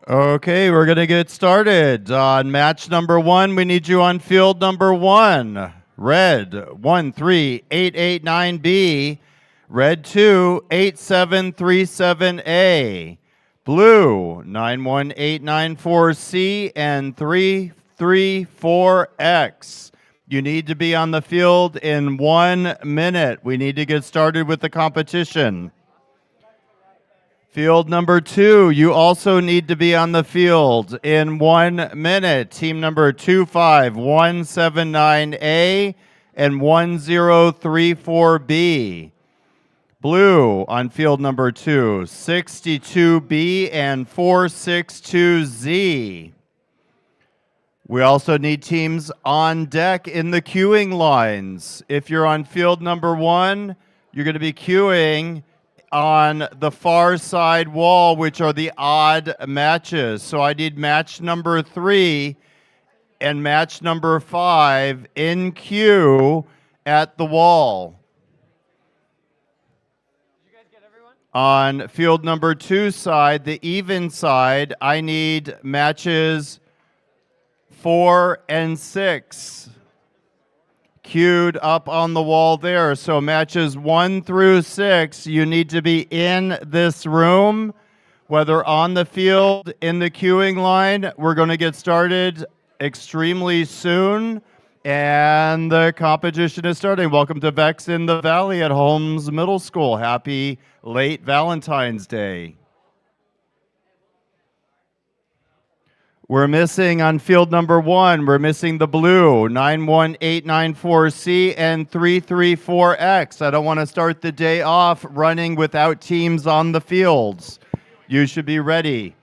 Okay, we're going to get started. On match number 1, we need you on field number 1. Red 13889B. Red 2 8737A. Blue 91894C and 334X. You need to be on the field in 1 minute. We need to get started with the competition. Field number 2, you also need to be on the field in 1 minute. Team number 25179A and 1034B. Blue on field number 2, 62B and 462Z. We also need teams on deck in the queuing lines. If you're on field number 1, you're going to be queuing on the far side wall, which are the odd matches. So I need match number 3 and match number 5 in queue at the wall. Did you guys get everyone? On field number 2 side, the even side, I need matches 4 and 6 queued up on the wall there. So matches 1 through 6, you need to be in this room, whether on the field, in the queuing line. We're going to get started extremely soon, and the competition is starting. Welcome to VEX in the Valley at Holmes Middle School. Happy late Valentine's Day. We're missing on field number 1, we're missing the blue, 91894C and 334X. I don't want to start the day off running without teams on the fields. You should be ready.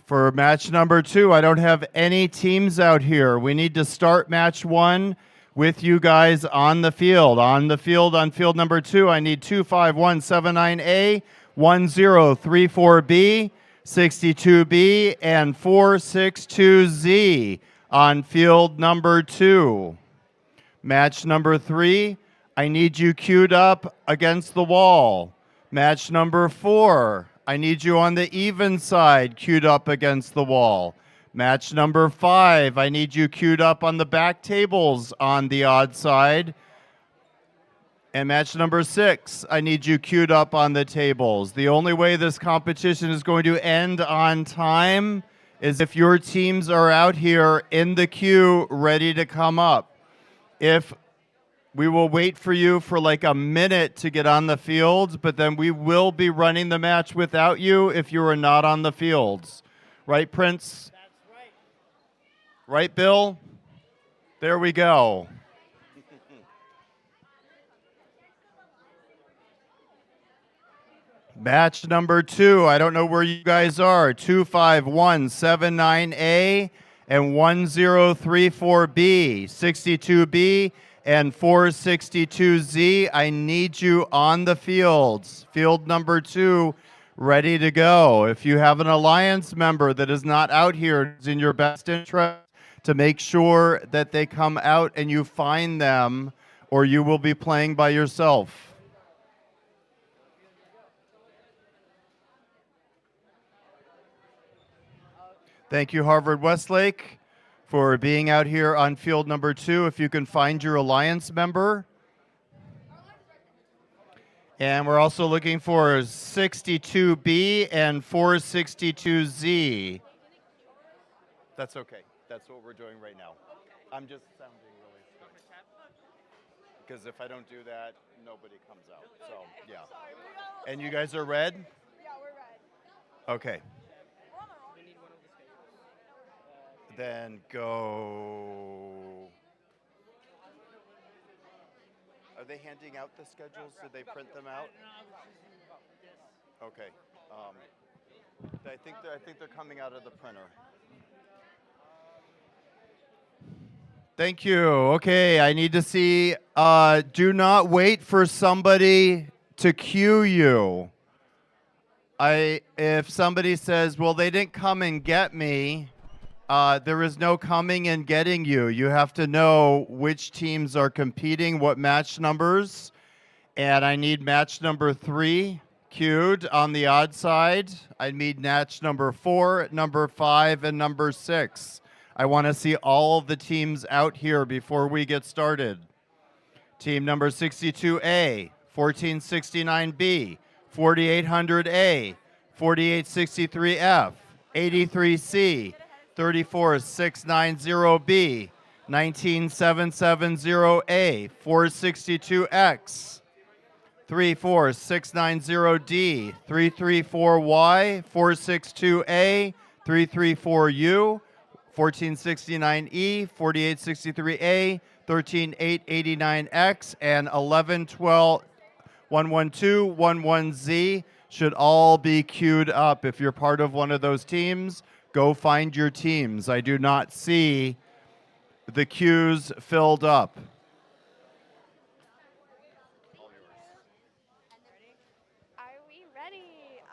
For match number 2, I don't have any teams out here. We need to start match 1 with you guys on the field. On field number 2, I need 25179A, 1034B, 62B, and 462Z on field number 2. Match number 3, I need you queued up against the wall. Match number 4, I need you on the even side queued up against the wall. Match number 5, I need you queued up on the back tables on the odd side. And match number 6, I need you queued up on the tables. The only way this competition is going to end on time is if your teams are out here in the queue ready to come up. If we will wait for you for like a minute to get on the fields, but then we will be running the match without you if you are not on the fields. Right, Prince? That's right. Right, Bill? There we go. Match number 2, I don't know where you guys are, 25179A and 1034B, 62B and 462Z. I need you on the fields. Field number 2, ready to go. If you have an Alliance member that is not out here, it's in your best interest to make sure that they come out and you find them, or you will be playing by yourself. Thank you, Harvard Westlake, for being out here on field number 2. If you can find your Alliance member. And we're also looking for 62B and 462Z. That's okay. That's what we're doing right now. I'm just sounding really stupid. Because if I don't do that, nobody comes out. So, yeah. And you guys are red? Yeah, we're red. Okay. Then go. Are they handing out the schedules? Did they print them out? Okay. I think they're coming out of the printer. Thank you. Okay, I need to see. Do not wait for somebody to cue you. If somebody says, "Well, they didn't come and get me," there is no coming and getting you. You have to know which teams are competing, what match numbers, and I need match number 3 queued on the odd side. I need match number 4, number 5, and number 6. I want to see all of the teams out here before we get started. Team number 62A, 1469B, 4800A, 4863F, 83C, 34690B, 19770A, 462X, 34690D, 334Y, 462A, 334U, 1469E, 4863A, 13889X, and 111Z should all be queued up. If you're part of one of those teams, go find your teams. I do not see the queues filled up. Are we ready?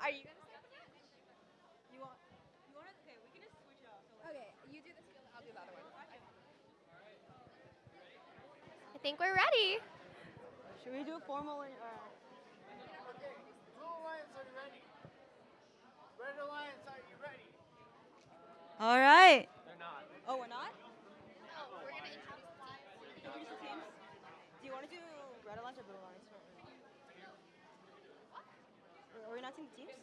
Are you gonna say it? You want to? Okay, we can just switch it off. Okay, you do this field, I'll do the other one. I think we're ready. Should we do formal or? Blue Alliance, are you ready? Red Alliance, are you ready? All right. They're not. Oh, we're not? No, we're gonna introduce the team. Introduce the teams. Do you want to do Red Alliance or Blue Alliance first? What? Are we not seeing the teams?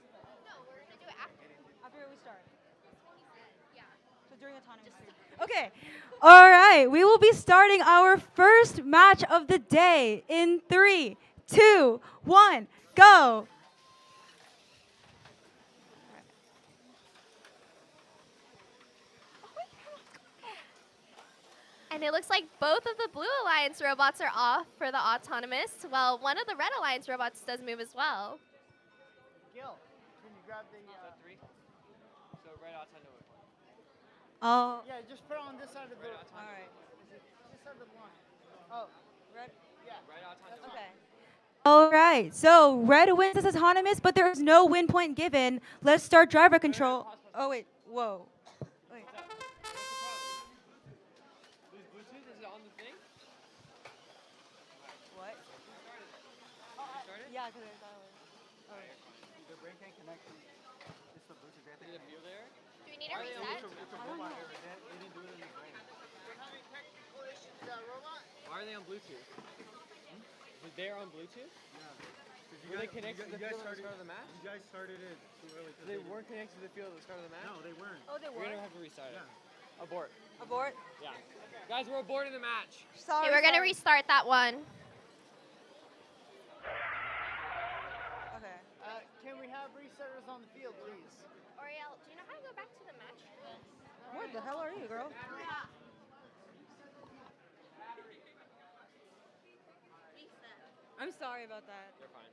No, we're gonna do it after. After we start. Yeah. So during autonomous period. Okay. All right. We will be starting our first match of the day in 3, 2, 1, go. And it looks like both of the Blue Alliance robots are off for the autonomous, while one of the Red Alliance robots does move as well. Gil, can you grab the... Three. So red outside no one. Oh. Yeah, just put it on this side of the... Right outside. All right. This side of the line. Oh, Red. yeah. Right outside no one. Okay. All right. So red wins as autonomous, but there is no win point given. Let's start driver control. Oh wait. Whoa. Wait. Is Bluetooth? Is it on the thing? What? Started? Yeah, because I thought it was. The brain can't connect to... It's the Bluetooth right Is it a feel there? Do we need a reset? It's a robot error. They didn't do it in the brain. We're having technical issues with that robot? Why are they on Bluetooth? They're on Bluetooth? Were they connected to the field at the start of the match? You guys started it too early. They weren't connected to the field at the start of the match? No, they weren't. Oh, they We're were. gonna have to restart it. Yeah. Abort. Abort. Yeah. Guys, we're aborting the match. Sorry. Okay, we're gonna sorry. restart that one. Okay. Can we have resetters on the field, please? Oriel, do you know how to go back to the match? What the hell are you, girl? I'm sorry about that. They're fine.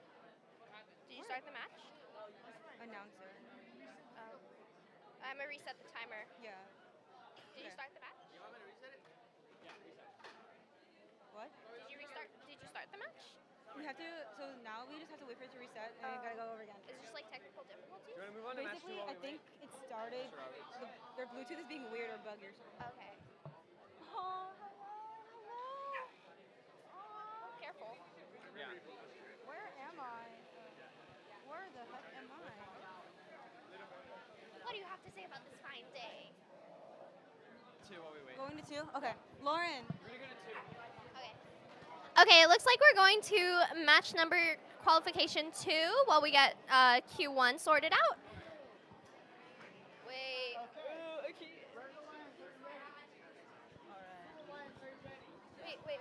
Did you start the match? Announcer. Oh. I'm gonna reset the timer. Yeah. Did you Okay. start the match? Yeah, reset. What? Did you start the match? We have to. So now we just have to wait for it to reset, and we gotta go over again. Is it just like technical difficulties? Do you want to move on to match 2 Basically, while I we think it started. Their Bluetooth is being weird or buggy or something. Okay. Oh, hello. Oh, careful. wait? Yeah. Where am I? Where the heck am I? What do you have to say about this fine day? 2 while we wait. Going to 2? Okay. Lauren. We're gonna go to 2. Okay. Okay, it looks like we're going to match number qualification 2 while we get Q1 sorted out. Wait. Wait.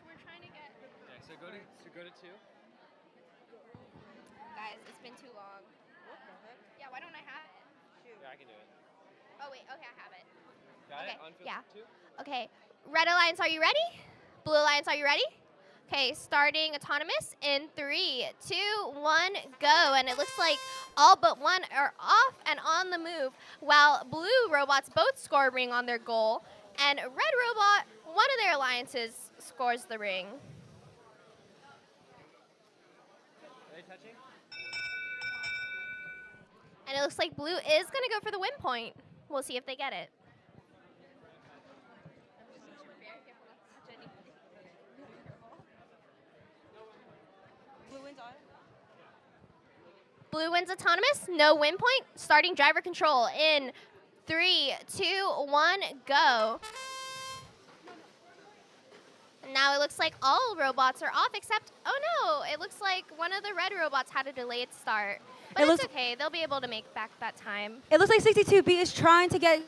We're trying to get. Yeah, so go to 2. Guys, it's been too long. What the heck? Yeah, why don't I have it? Yeah, I can do it. Oh, wait. Okay, I have it. Got Okay, it? On field yeah. 2? Okay. Red Alliance, are you ready? Blue Alliance, are you ready? Okay, starting autonomous in 3, 2, 1, go. And it looks like all but one are off and on the move, while blue robots both score a ring on their goal, and red robot, one of their alliances, scores the ring. Are they touching? And it looks like blue is going to go for the win point. We'll see if they get it. Blue wins on? Blue wins autonomous, no win point. Starting driver control in 3, 2, 1, go. Now it looks like all robots are off except, oh no, it looks like one of the red robots had a delayed start. But it's okay, they'll be able to make back that time. It looks like 62B is trying to get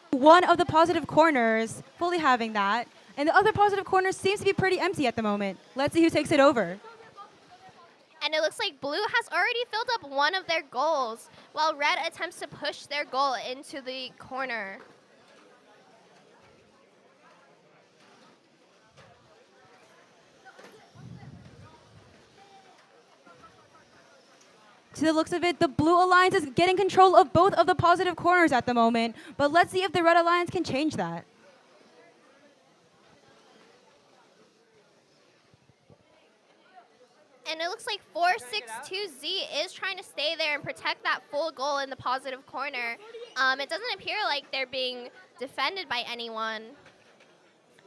one of the positive corners, fully having that. And the other positive corner seems to be pretty empty at the moment. Let's see who takes it over. And it looks like blue has already filled up one of their goals, while red attempts to push their goal into the corner. To the looks of it, the Blue Alliance is getting control of both of the positive corners at the moment, but let's see if the Red Alliance can change that. And it looks like 462Z is trying to stay there and protect that full goal in the positive corner. It doesn't appear like they're being defended by anyone.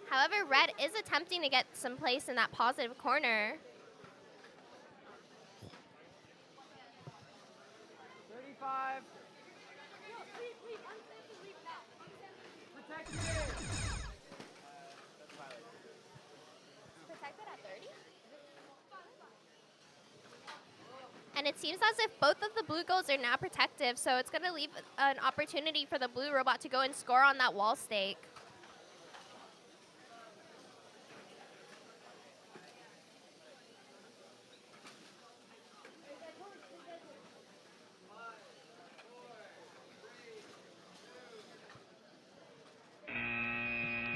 However, red is attempting to get some place in that positive corner. 35. Protect me. Protected at 30? And it seems as if both of the blue goals are now protective, so it's going to leave an opportunity for the blue robot to go and score on that wall stake.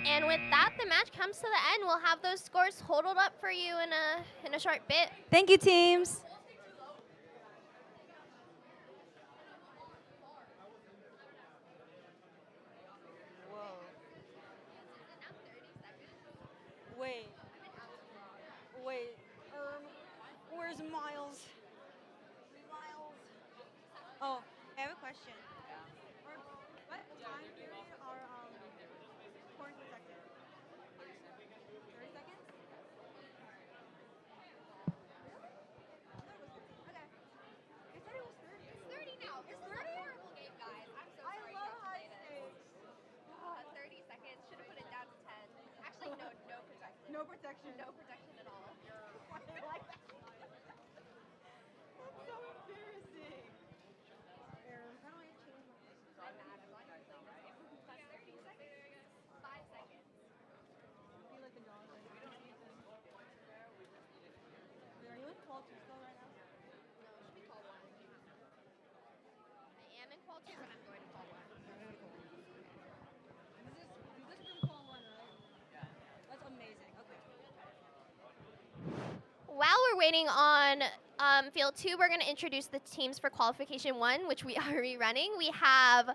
And with that, the match comes to the end. We'll have those scores totaled up for you in a short bit. Thank you, teams. Wait. Wait. Where's Miles? Miles. Oh, I have a question. What time period are corn protected? 30 seconds? Okay. They said it was 30. It's 30 now. It's This is 30? a horrible game, guys. I'm so I sorry love you high have to play this. stakes. 30 seconds. Should have put it down to 10. Actually, no protection. No protection. No protection at all. I like that. That's so embarrassing. Aaron, how do I change my... I'm mad. I'm not even playing this game. Plus 30 seconds. 5 seconds. I feel like the dog. Are you in call 2 still right now? No, it should be call 1. I am in call 2, but I'm going to call 1. You guys are from call 1, right? Yeah. That's amazing. Okay. While we're waiting on field 2, we're going to introduce the teams for qualification 1, which we are rerunning. We have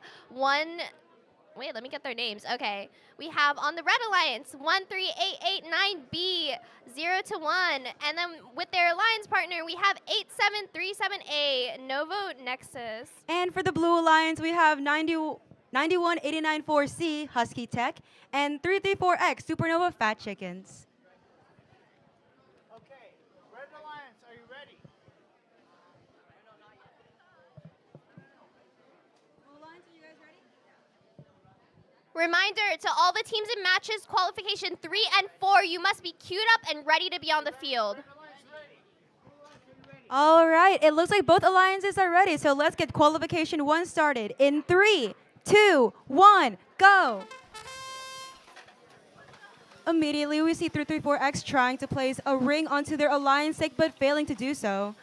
wait, let me get their names. Okay. We have on the Red Alliance 13889B 0 to 1. And then with their alliance partner, we have 8737A Novo Nexus. And for the Blue Alliance, we have 91894C Husky Tech and 334X Supernova Fat Chickens. Okay, Red Alliance, are you ready? Blue Alliance, are you guys ready? Reminder to all the teams in matches qualification 3 and 4, you must be queued up and ready to be on the field. Red Alliance ready. Blue Alliance, are you ready? All right, it looks like both alliances are ready, so let's get qualification 1 started in 3, 2, 1, go. Immediately, we see 334X trying to place a ring onto their alliance stake, but failing to do so.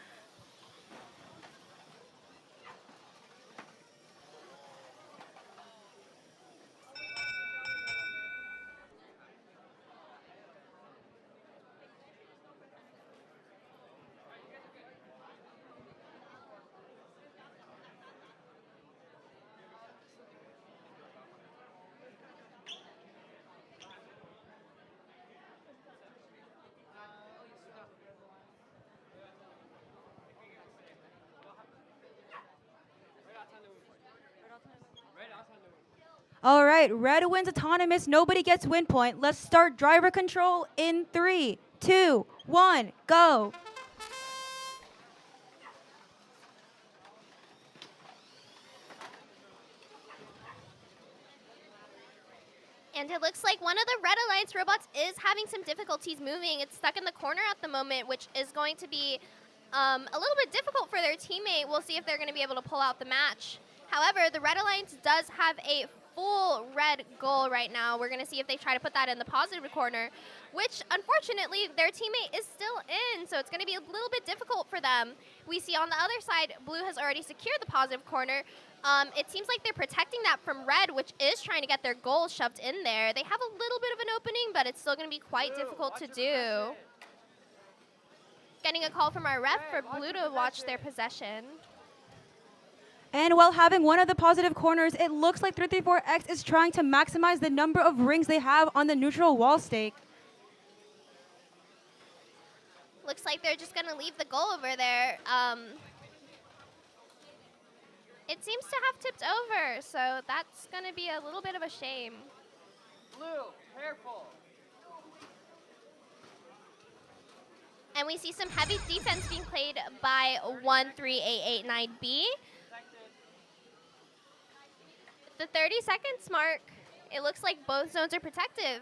All right, red wins autonomous. Nobody gets win point. Let's start driver control in 3, 2, 1, go. And it looks like one of the Red Alliance robots is having some difficulties moving. It's stuck in the corner at the moment, which is going to be a little bit difficult for their teammate. We'll see if they're going to be able to pull out the match. However, the Red Alliance does have a full red goal right now. We're going to see if they try to put that in the positive corner, which unfortunately their teammate is still in, so it's going to be a little bit difficult for them. We see on the other side, Blue has already secured the positive corner. It seems like they're protecting that from Red, which is trying to get their goal shoved in there. They have a little bit of an opening, but it's still going to be quite difficult to do. Getting a call from our ref for Blue to watch their possession. And while having one of the positive corners, it looks like 334X is trying to maximize the number of rings they have on the neutral wall stake. Looks like they're just going to leave the goal over there. It seems to have tipped over, so that's going to be a little bit of a shame. Blue, careful. And we see some heavy defense being played by 13889B. The 30 seconds mark, it looks like both zones are protective.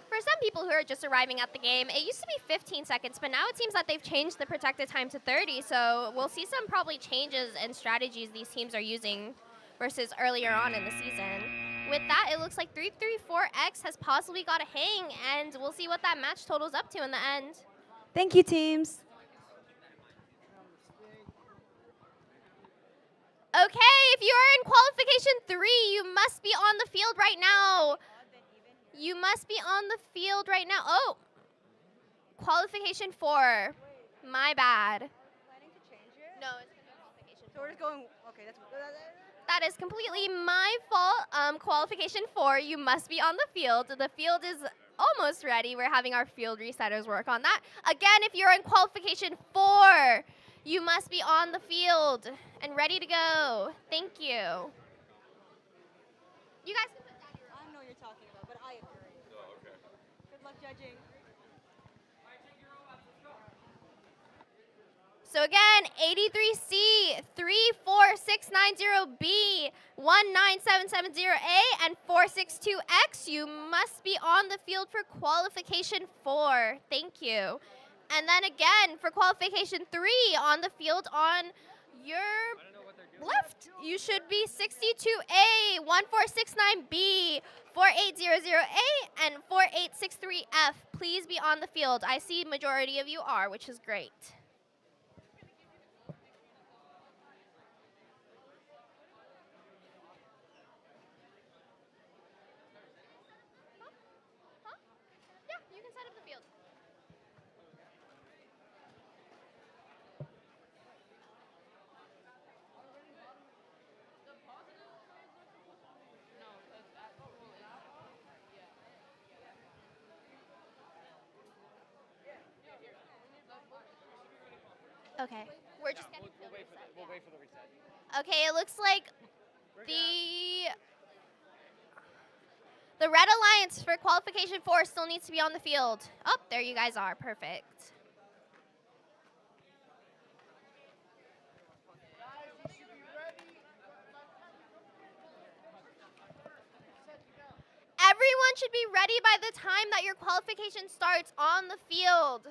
For some people who are just arriving at the game, it used to be 15 seconds, but now it seems that they've changed the protected time to 30, so we'll see some probably changes and strategies these teams are using versus earlier on in the season. With that, it looks like 334X has possibly got a hang, and we'll see what that match total's up to in the end. Thank you, teams. Okay, if you are in qualification 3, you must be on the field right now. You must be on the field right now. Oh, qualification 4. My bad. Planning to change it? No, it's gonna be qualification So we're just going, okay, that's That is completely my fault. Qualification 4, you must be on the field. The field is almost ready. We're having our field resetters work on that. Again, if you're in qualification 4, you must be on the field and ready to go. Thank you. You guys can put that here. I know what you're talking about, but I agree. Oh, okay. Good luck judging. So again, 83C, 34690B, 19770A, and 462X, you must be on the field for qualification 4. Thank you. And then again, for qualification 3, on the field on your left, you should be 62A, 1469B, 4800A, and 4863F. Please be on the field. I see majority of you are, which is great. Yeah, you can set up the field. Okay, we're just getting We'll wait for the reset. Okay, it looks like the Red Alliance for qualification 4 still needs to be on the field. Oh, there you guys are. Perfect. Everyone should be ready by the time that your qualification starts on the field.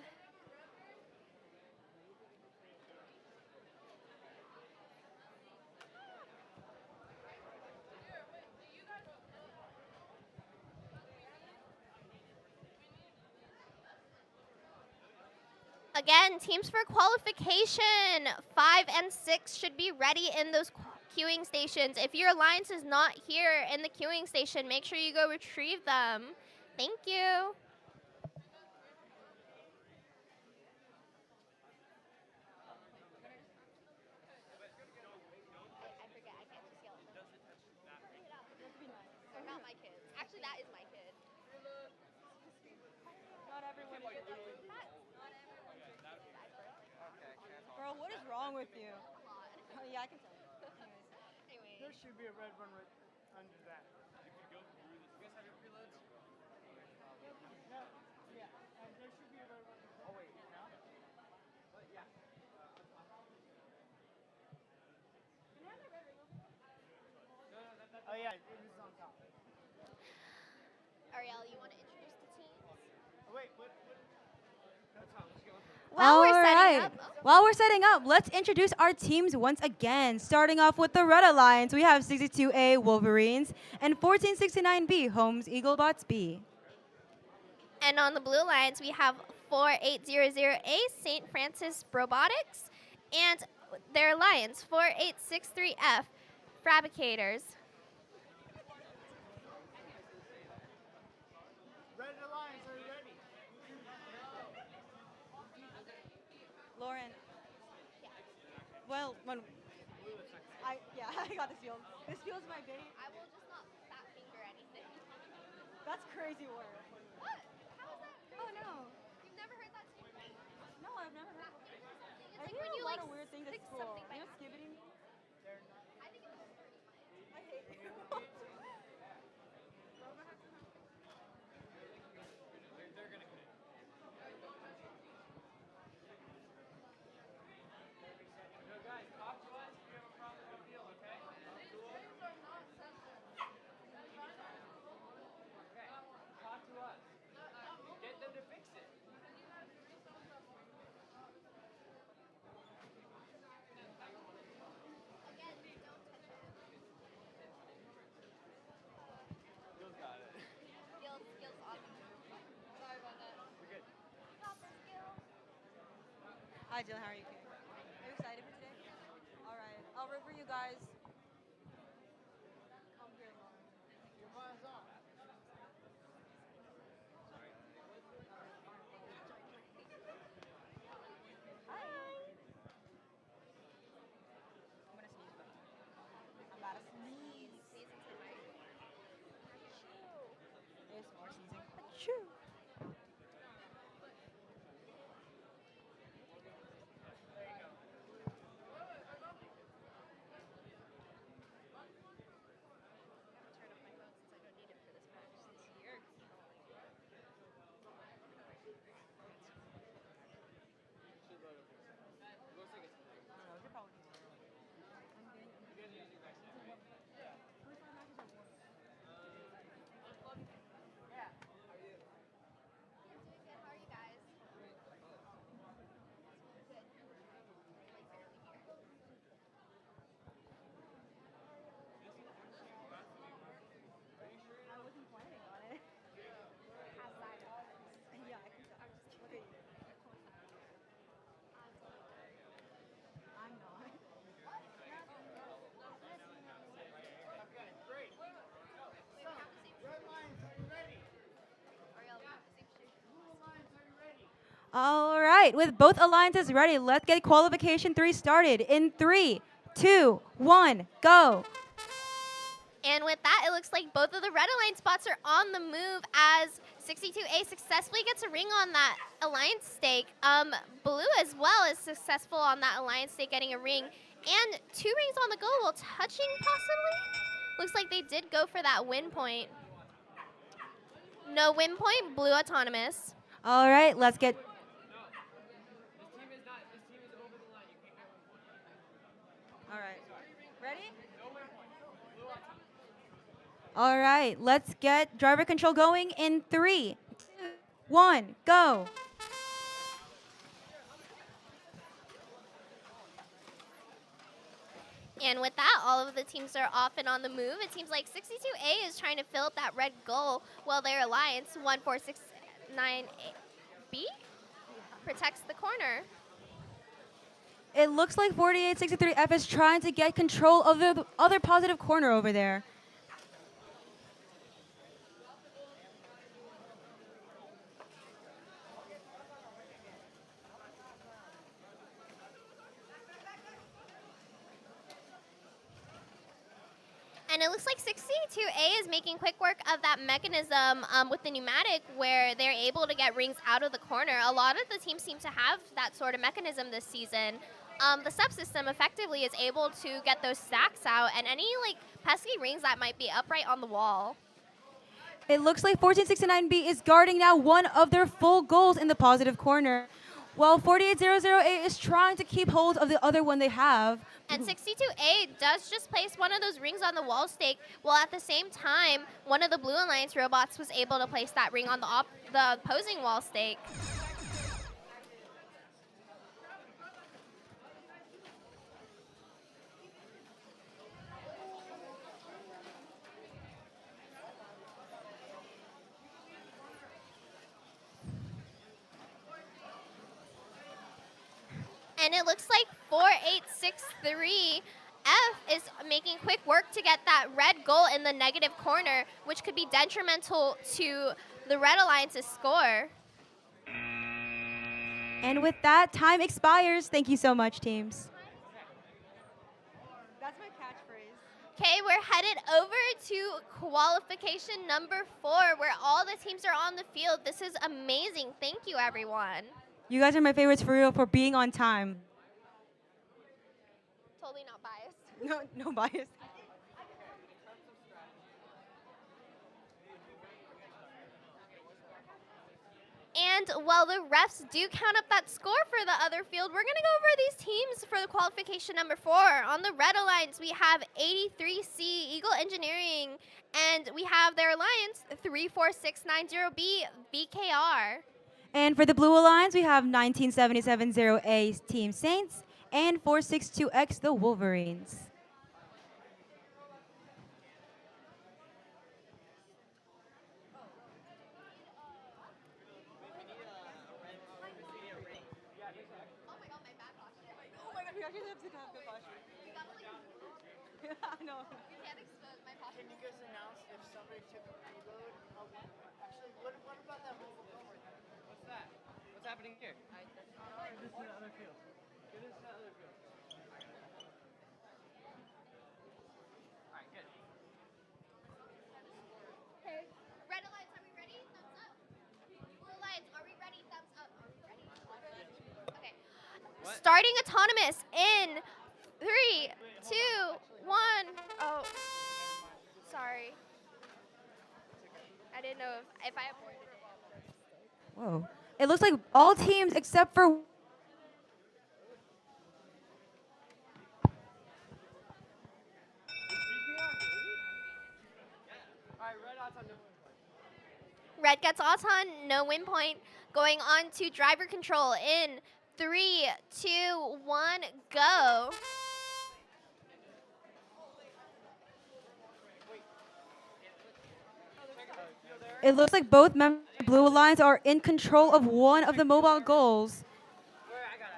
Again, teams for qualification 5 and 6 should be ready in those queuing stations. If your alliance is not here in the queuing station, make sure you go retrieve them. Thank you. I forget, I can't just yell at them. They're not my kids. Actually, that is my kid. Not everyone is. Bro, what is wrong with you? Oh, yeah, I can tell. Anyway. There should be a red one right under that. Yeah, and there should be a red one. Oh wait, now? Yeah. Ariel, you want to introduce the teams? Wait, what? That's fine. Let's go. While we're setting Alright. up. While we're setting up, let's introduce our teams once again. Starting off with the Red Alliance, we have 62A Wolverines and 1469B Holmes Eaglebots B. And on the Blue Alliance, we have 4800A St. Francis Robotics and their alliance, 4863F Fabricators. Red Alliance, are you ready? Lauren. Well, I got this field. This field's my bait. I will just not fat finger anything. That's crazy work. What? How is that? Oh no. You've never heard that too? No, I've never heard of Finger that. something. It's I like hear when a you lot like of weird things at stick school. something by You know, skibbity? I think it's I hate you. No, guys, talk to us if you have a problem with the field, okay? Okay, talk to us. Get them to fix it. Bill's got it. skills awesome. Sorry about that. We're good. Got the skills. Hi, Jill. How are you? Are you excited for today? All right. I'll root for you guys. Come here, Lauren. Your mind's on. Hi. I'm gonna sneeze. I'm about to sneeze. It's more sneezing. Achoo. Should load up. It looks like it's. I don't know. You're probably You guys are using Vex now, right? Doing good. How are you guys? Good. Like barely here. I wasn't planning on it. As I was. Yeah, I can tell. Look at you. I'm not. Okay, great. Red Alliance, are you ready? Ariel, we have the same shoe. Blue Alliance, are you ready? All right, with both alliances ready, let's get qualification 3 started in 3, 2, 1, go. And with that, it looks like both of the Red Alliance spots are on the move as 62A successfully gets a ring on that Alliance stake. Blue as well is successful on that Alliance stake, getting a ring. And 2 rings on the go while touching possibly. Looks like they did go for that win point. No win point, Blue autonomous. All right, let's get. This team is not. This team is over the line. You can't get 1 point. All right. Ready? No win point. Blue on top. All right, let's get driver control going in 3, 2, 1, go. And with that, all of the teams are off and on the move. It seems like 62A is trying to fill up that red goal while their Alliance, 1469B, protects the corner. It looks like 4863F is trying to get control of the other positive corner over there. And it looks like 62A is making quick work of that mechanism with the pneumatic where they're able to get rings out of the corner. A lot of the teams seem to have that sort of mechanism this season. The subsystem effectively is able to get those stacks out and any like pesky rings that might be upright on the wall. It looks like 1469B is guarding now one of their full goals in the positive corner. Well, 48008 is trying to keep hold of the other one they have. And 62A does just place one of those rings on the wall stake, while at the same time, one of the Blue Alliance robots was able to place that ring on the opposing wall stake. And it looks like 4863 F is making quick work to get that red goal in the negative corner, which could be detrimental to the Red Alliance's score. And with that, time expires. Thank you so much, teams. That's my catchphrase. Okay, we're headed over to qualification number 4, where all the teams are on the field. This is amazing. Thank you, everyone. You guys are my favorites for real for being on time. Totally not biased. No bias. And while the refs do count up that score for the other field, we're going to go over these teams for the qualification number 4. On the Red Alliance, we have 83C Eagle Engineering, and we have their alliance 34690B VKR. And for the Blue Alliance, we have 19770A Team Saints and 462X the Wolverines. Oh my god, we actually have to have good posture. I know. You can't expose my posture. Can you guys announce if somebody took a reload? Actually, what about that whole film right there? What's that? What's happening here? This is the other field. Get us the other field. Alright, good. Okay. Red Alliance, are we ready? Thumbs up. Blue Alliance, are we ready? Thumbs up. Are we ready? Okay. What? Starting autonomous in 3, 2, 1. Oh, sorry. I didn't know if I aborted it. Whoa. It looks like all teams except for Alright, red odds on no win point. Red gets Auton, no win point. Going on to driver control in 3, 2, 1, go. it looks like both members of the Blue Alliance are in control of one of the mobile goals. Wait, I got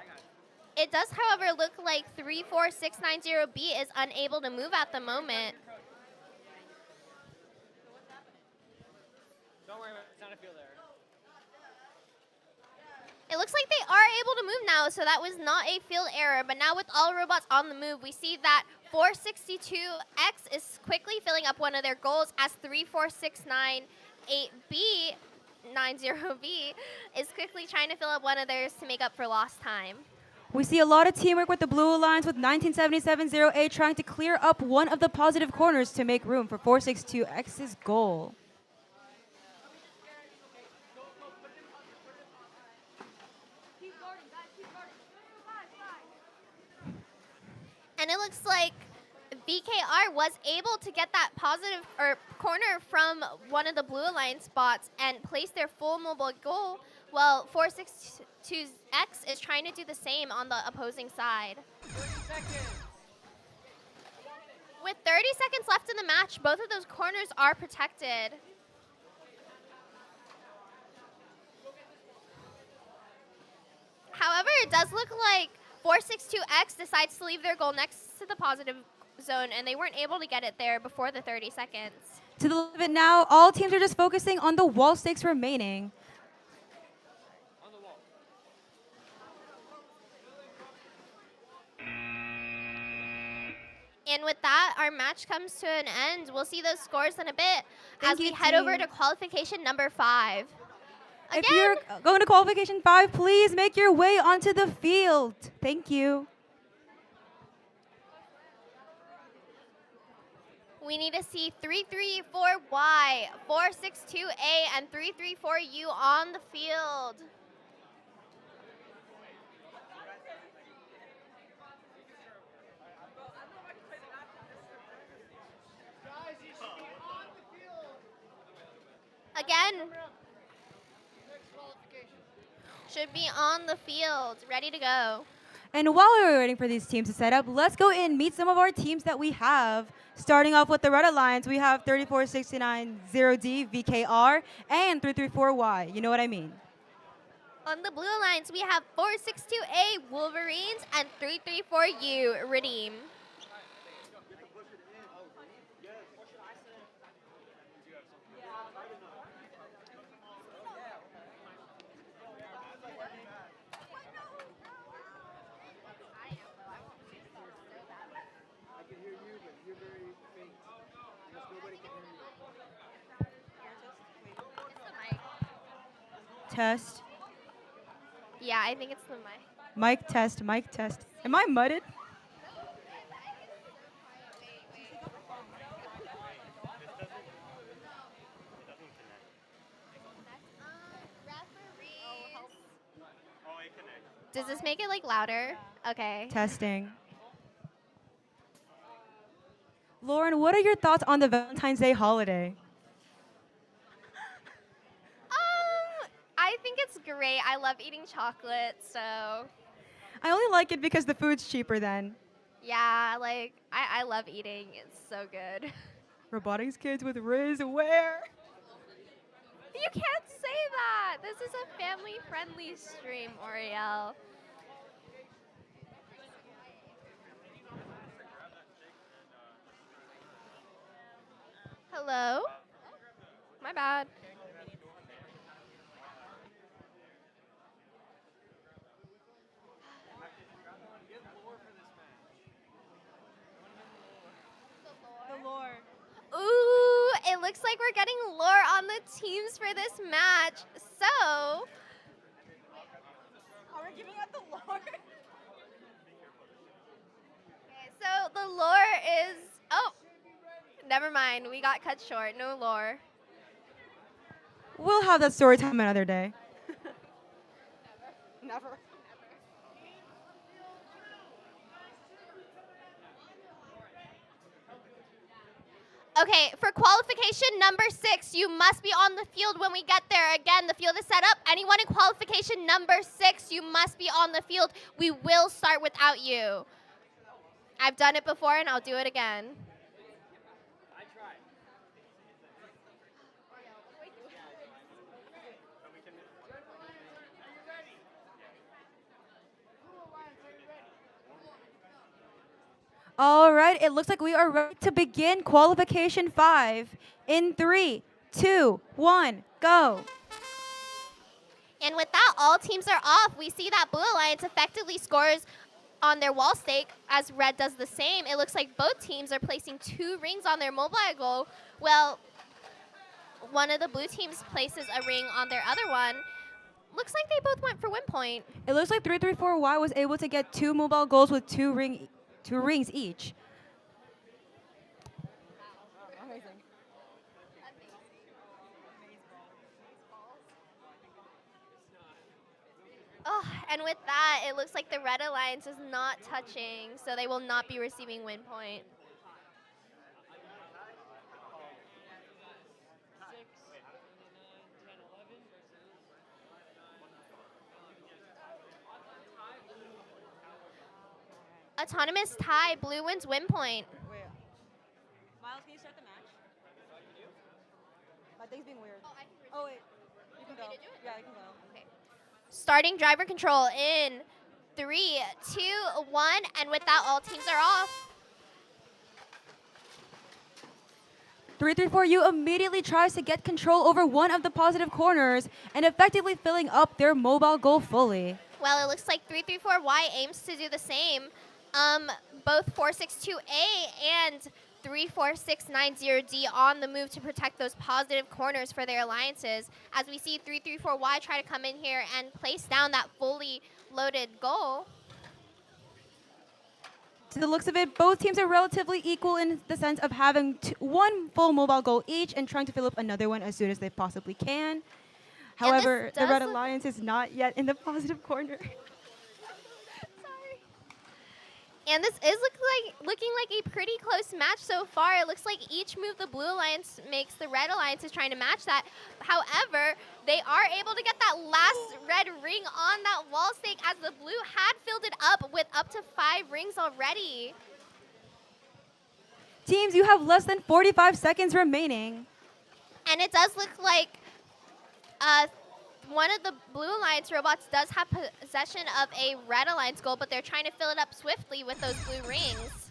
it. It does, however, look like 34690B is unable to move at the moment. Don't worry about it. It's not a field error. It looks like they are able to move now, so that was not a field error. But now with all robots on the move, we see that 462X is quickly filling up one of their goals as 34698B, 90B, is quickly trying to fill up one of theirs to make up for lost time. We see a lot of teamwork with the Blue Alliance with 19770A trying to clear up one of the positive corners to make room for 462X's goal. And it looks like VKR was able to get that positive corner from one of the Blue Alliance spots and place their full mobile goal, while 462X is trying to do the same on the opposing side. 30 seconds. With 30 seconds left in the match, both of those corners are protected. However, it does look like 462X decides to leave their goal next to the positive zone, and they weren't able to get it there before the 30 seconds. To the limit now, all teams are just focusing on the wall stakes remaining. On the wall. And with that, our match comes to an end. We'll see those scores in a bit as Thank we you, head over team. to qualification number 5. Again, If you're going to qualification 5, please make your way onto the field. Thank you. we need to see 334Y, 462A, and 334U on the field. again. Should be on the field, ready to go. And while we're waiting for these teams to set up, let's go in and meet some of our teams that we have. Starting off with the Red Alliance, we have 3469 0D VKR and 334Y. You know what I mean? On the Blue Alliance, we have 462A Wolverines and 334U Redeem. Test. Yeah, I think it's the mic. Mic test, mic test. Am I mudded? Does this make it like louder? Okay. Testing. Lauren, what are your thoughts on the Valentine's Day holiday? I think it's great. I love eating chocolate, so I only like it because the food's cheaper then. yeah, like I love eating. It's so good. Robotics kids with Riz, where? You can't say that. This is a family-friendly stream, Oriel. Hello? My bad. The lore. Ooh, it looks like we're getting lore on the teams for this match. So, Are we giving out the lore? okay, so the lore is, oh, never mind. We got cut short. No lore. We'll have that story time another day. Never. Okay, for qualification number 6, you must be on the field when we get there. Again, the field is set up. Anyone in qualification number 6, you must be on the field. We will start without you. I've done it before and I'll do it again. All right, it looks like we are ready to begin qualification 5 in 3, 2, 1, go. And with that, all teams are off. We see that Blue Alliance effectively scores on their wall stake as Red does the same. It looks like both teams are placing 2 rings on their mobile goal. Well, one of the blue teams places a ring on their other one. Looks like they both went for win point. It looks like 334Y was able to get 2 mobile goals with 2 rings each. Amazing. Oh, and with that, it looks like the Red Alliance is not touching, so they will not be receiving win point. Autonomous tie, blue wins win point. Wait. Miles, can you start the match? My thing's being weird. Oh, wait. You can go. Yeah, you can go. Okay. Starting driver control in 3, 2, 1, and with that, all teams are off. 334U immediately tries to get control over one of the positive corners and effectively filling up their mobile goal fully. Well, it looks like 334Y aims to do the same. Both 462A and 34690D on the move to protect those positive corners for their alliances. As we see 334Y try to come in here and place down that fully loaded goal. To the looks of it, both teams are relatively equal in the sense of having one full mobile goal each and trying to fill up another one as soon as they possibly can. However, the Red Alliance is not yet in the positive corner. And this is looking like a pretty close match so far. It looks like each move the Blue Alliance makes, the Red Alliance is trying to match that. However, they are able to get that last red ring on that wall stake as the Blue had filled it up with up to 5 rings already. Teams, you have less than 45 seconds remaining. And it does look like one of the Blue Alliance robots does have possession of a Red Alliance gold, but they're trying to fill it up swiftly with those blue rings.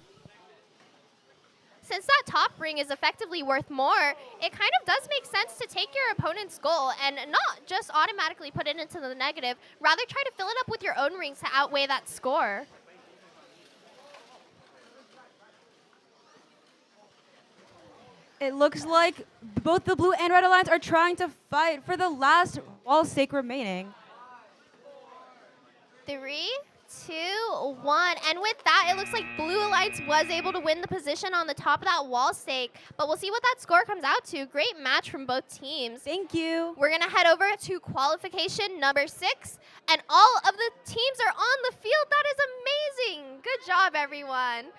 Since that top ring is effectively worth more, it kind of does make sense to take your opponent's goal and not just automatically put it into the negative, rather try to fill it up with your own rings to outweigh that score. It looks like both the Blue and Red Alliance are trying to fight for the last wall stake remaining. 3, 2, 1. And with that, it looks like Blue Alliance was able to win the position on the top of that wall stake. But we'll see what that score comes out to. Great match from both teams. Thank you. We're going to head over to qualification number 6. And all of the teams are on the field. That is amazing. Good job, everyone.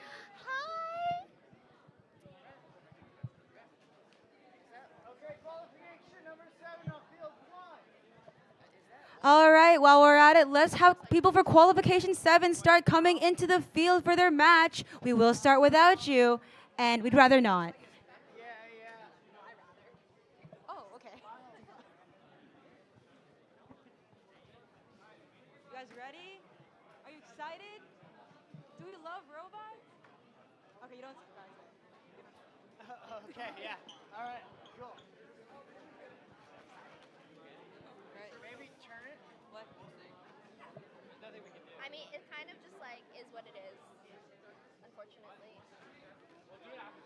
Hi. Okay, qualification number 7 on field 1. All right, while we're at it, let's have people for qualification 7 start coming into the field for their match. We will start without you, and we'd rather not. Yeah. Oh, okay. You guys ready? Are you excited? Do we love robots? Okay, you don't surprise me. Okay, yeah. All right, cool. Right. Maybe turn it. What? Nothing we can do. I mean, it kind of just like is what it is, unfortunately. We'll do it after.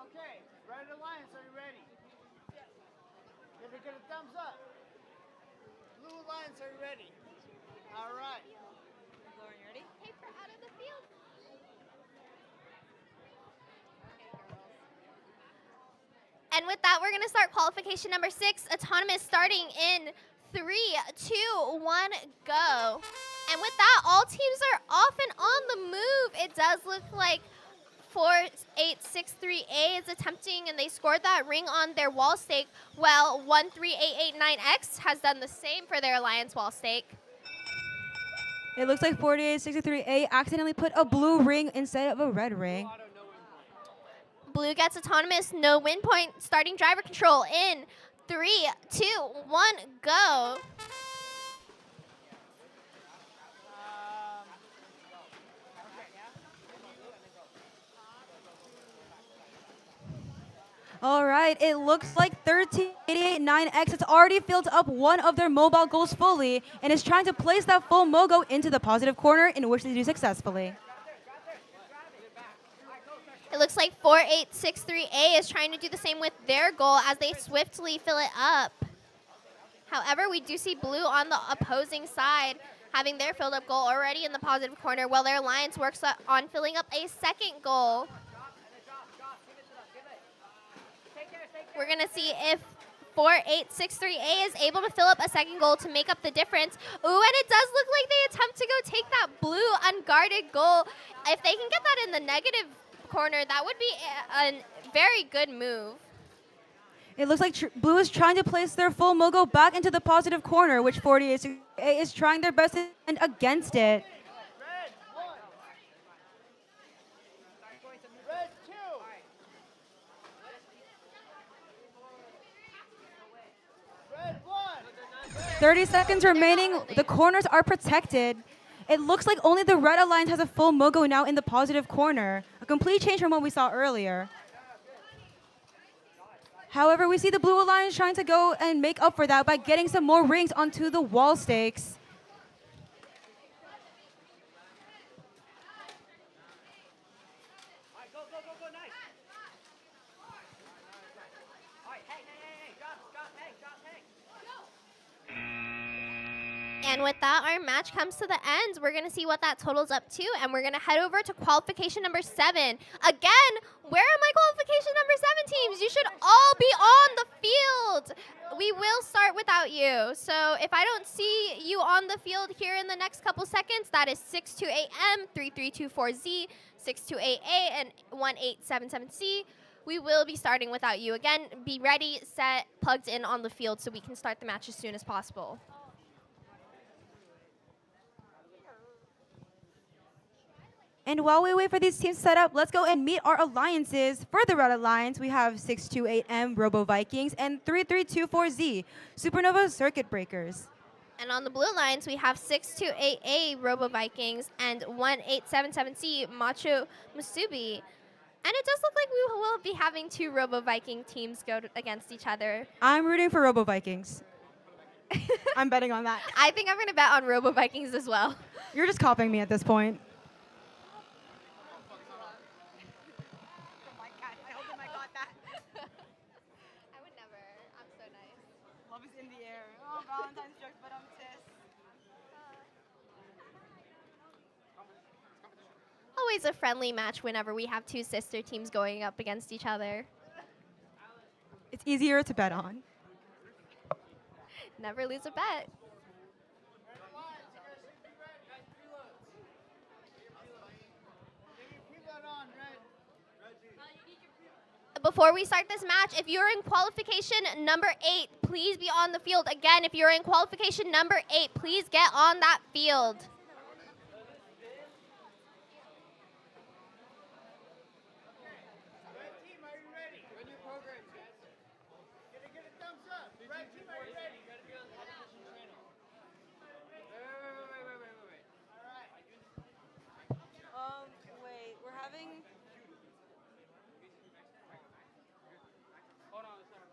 Okay, Red Alliance, are you ready? Give it a thumbs up. Blue Alliance, are you ready? All right. Lauren, you ready? Paper out of the field. And with that, we're going to start qualification number 6, autonomous, starting in 3, 2, 1, go. And with that, all teams are off and on the move. It does look like 4863A is attempting, and they scored that ring on their wall stake, while 13889X has done the same for their alliance wall stake. It looks like 4863A accidentally put a blue ring instead of a red ring. Auto, no win point. Blue gets autonomous, no win point, starting driver control in 3, 2, 1, go. All right, it looks like 13889X has already filled up one of their mobile goals fully and is trying to place that full mogo into the positive corner, in which they do successfully. It looks like 4863A is trying to do the same with their goal as they swiftly fill it up. However, we do see Blue on the opposing side having their filled up goal already in the positive corner, while their alliance works on filling up a second goal. We're going to see if 4863A is able to fill up a second goal to make up the difference. Ooh, and it does look like they attempt to go take that blue unguarded goal. If they can get that in the negative corner, that would be a very good move. It looks like Blue is trying to place their full mogo back into the positive corner, which 4863A is trying their best to defend against it. Red 1. Red 2. 30 seconds remaining. The corners are protected. It looks like only the Red Alliance has a full mogo now in the positive corner. A complete change from what we saw earlier. However, we see the Blue Alliance trying to go and make up for that by getting some more rings onto the wall stakes. And with that, our match comes to the end. We're going to see what that totals up to, and we're going to head over to qualification number 7. Again, where are my qualification number 7 teams? You should all be on the field. we will start without you. So if I don't see you on the field here in the next couple seconds, that is 628M, 3324Z, 628A, and 1877C. We will be starting without you. Again, be ready, set, plugged in on the field so we can start the match as soon as possible. And while we wait for these teams to set up, let's go and meet our alliances. For the Red Alliance, we have 628M Robo Vikings and 3324Z Supernova Circuit Breakers. And on the blue lines, we have 628A Robo Vikings and 1877C Macho Musubi. And it does look like we will be having two Robo Viking teams go against each other. I'm rooting for Robo Vikings. I'm betting on that. I think I'm going to bet on Robo Vikings as well. You're just copying me at this point. I would never. I'm so nice. Love is in the air. Oh, Valentine's jokes, but I'm tis. Always a friendly match whenever we have two sister teams going up against each other. It's easier to bet on. Never lose a bet. Before we start this match, if you're in qualification number 8, please be on the field. Again, if you're in qualification number 8, please get on that field. Red team, are you ready? Run your programs, guys. Get a thumbs up. Red team, are you ready? You gotta be on the opposition channel. Wait. All right. Wait, we're having. Hold on, sorry.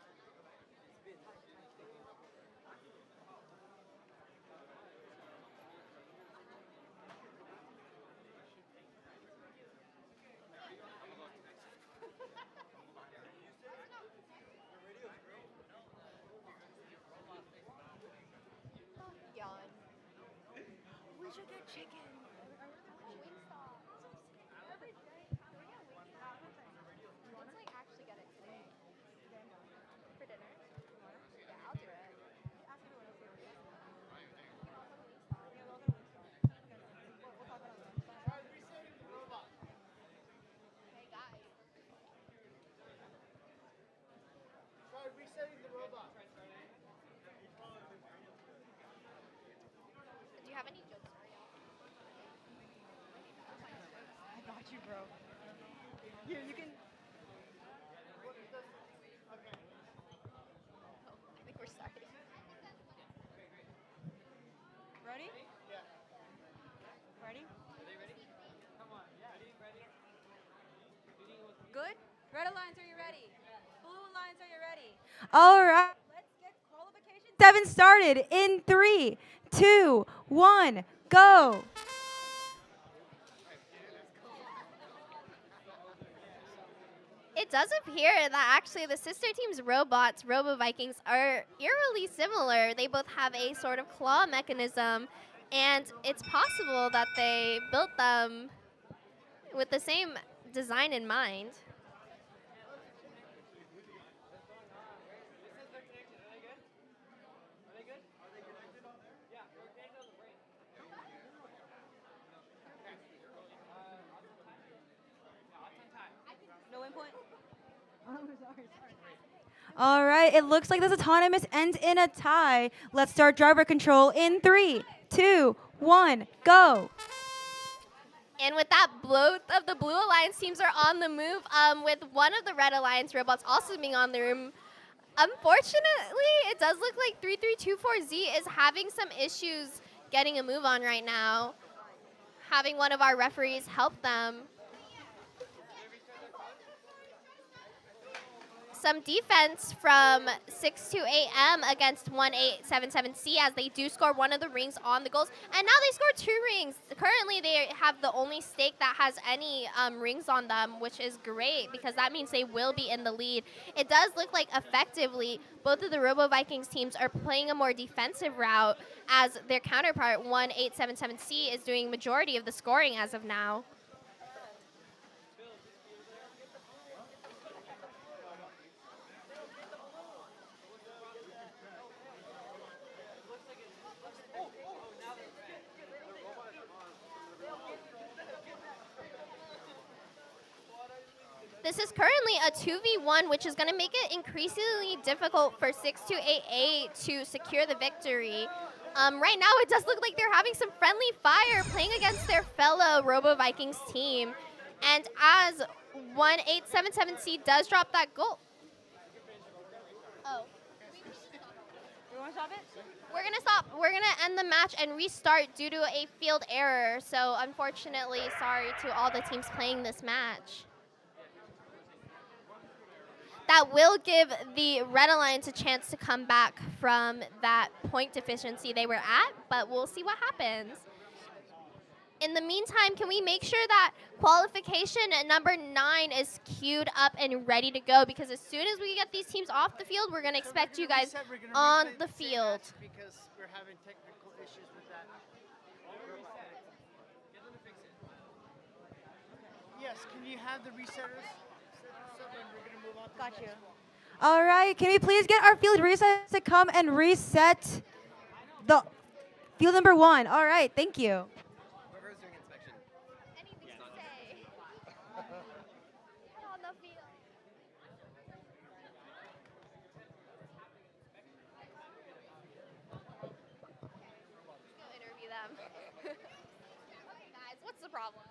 Yawn. We should get chicken. Let's like actually get it today. For dinner? Yeah, I'll do it. Hey guys. Try resetting the robot. Do you have any jokes for y'all? I got you, bro. Here, you can. I think we're starting. Ready? Yeah. Ready? Come on. Ready? Good? Red Alliance, are you ready? Blue Alliance, are you ready? All right. Let's get qualification 7 started in 3, 2, 1, go. It does appear that actually the sister team's robots, Robo Vikings, are eerily similar. They both have a sort of claw mechanism, and it's possible that they built them with the same design in mind. No input? All right, it looks like this autonomous ends in a tie. Let's start driver control in 3, 2, 1, go. And with that, both of the Blue Alliance teams are on the move, with one of the Red Alliance robots also being on the room. Unfortunately, it does look like 3324Z is having some issues getting a move on right now, having one of our referees help them. Some defense from 628M against 1877C as they do score one of the rings on the goals. And now they score 2 rings. Currently, they have the only stake that has any rings on them, which is great because that means they will be in the lead. It does look like effectively both of the Robo Vikings teams are playing a more defensive route as their counterpart, 1877C, is doing majority of the scoring as of now. This is currently a 2v1, which is going to make it increasingly difficult for 6288 to secure the victory. Right now, it does look like they're having some friendly fire playing against their fellow Robo Vikings team. And as 1877C does drop that goal. Oh. You want to stop it? We're gonna stop. We're gonna end the match and restart due to a field error. So unfortunately, sorry to all the teams playing this match. That will give the Red Alliance a chance to come back from that point deficiency they were at, but we'll see what happens. In the meantime, can we make sure that qualification at number 9 is queued up and ready to go? Because as soon as we get these teams off the field, we're going to expect you guys on the field. Because we're having technical issues with that. Yes, can you have the resetters? We're going to move on to Got you. All right, can we please get our field reset to come and reset the field number 1? All right, thank you. Whoever's doing inspection. Anything to say? On the field. Go interview them. Okay, guys, what's the problem?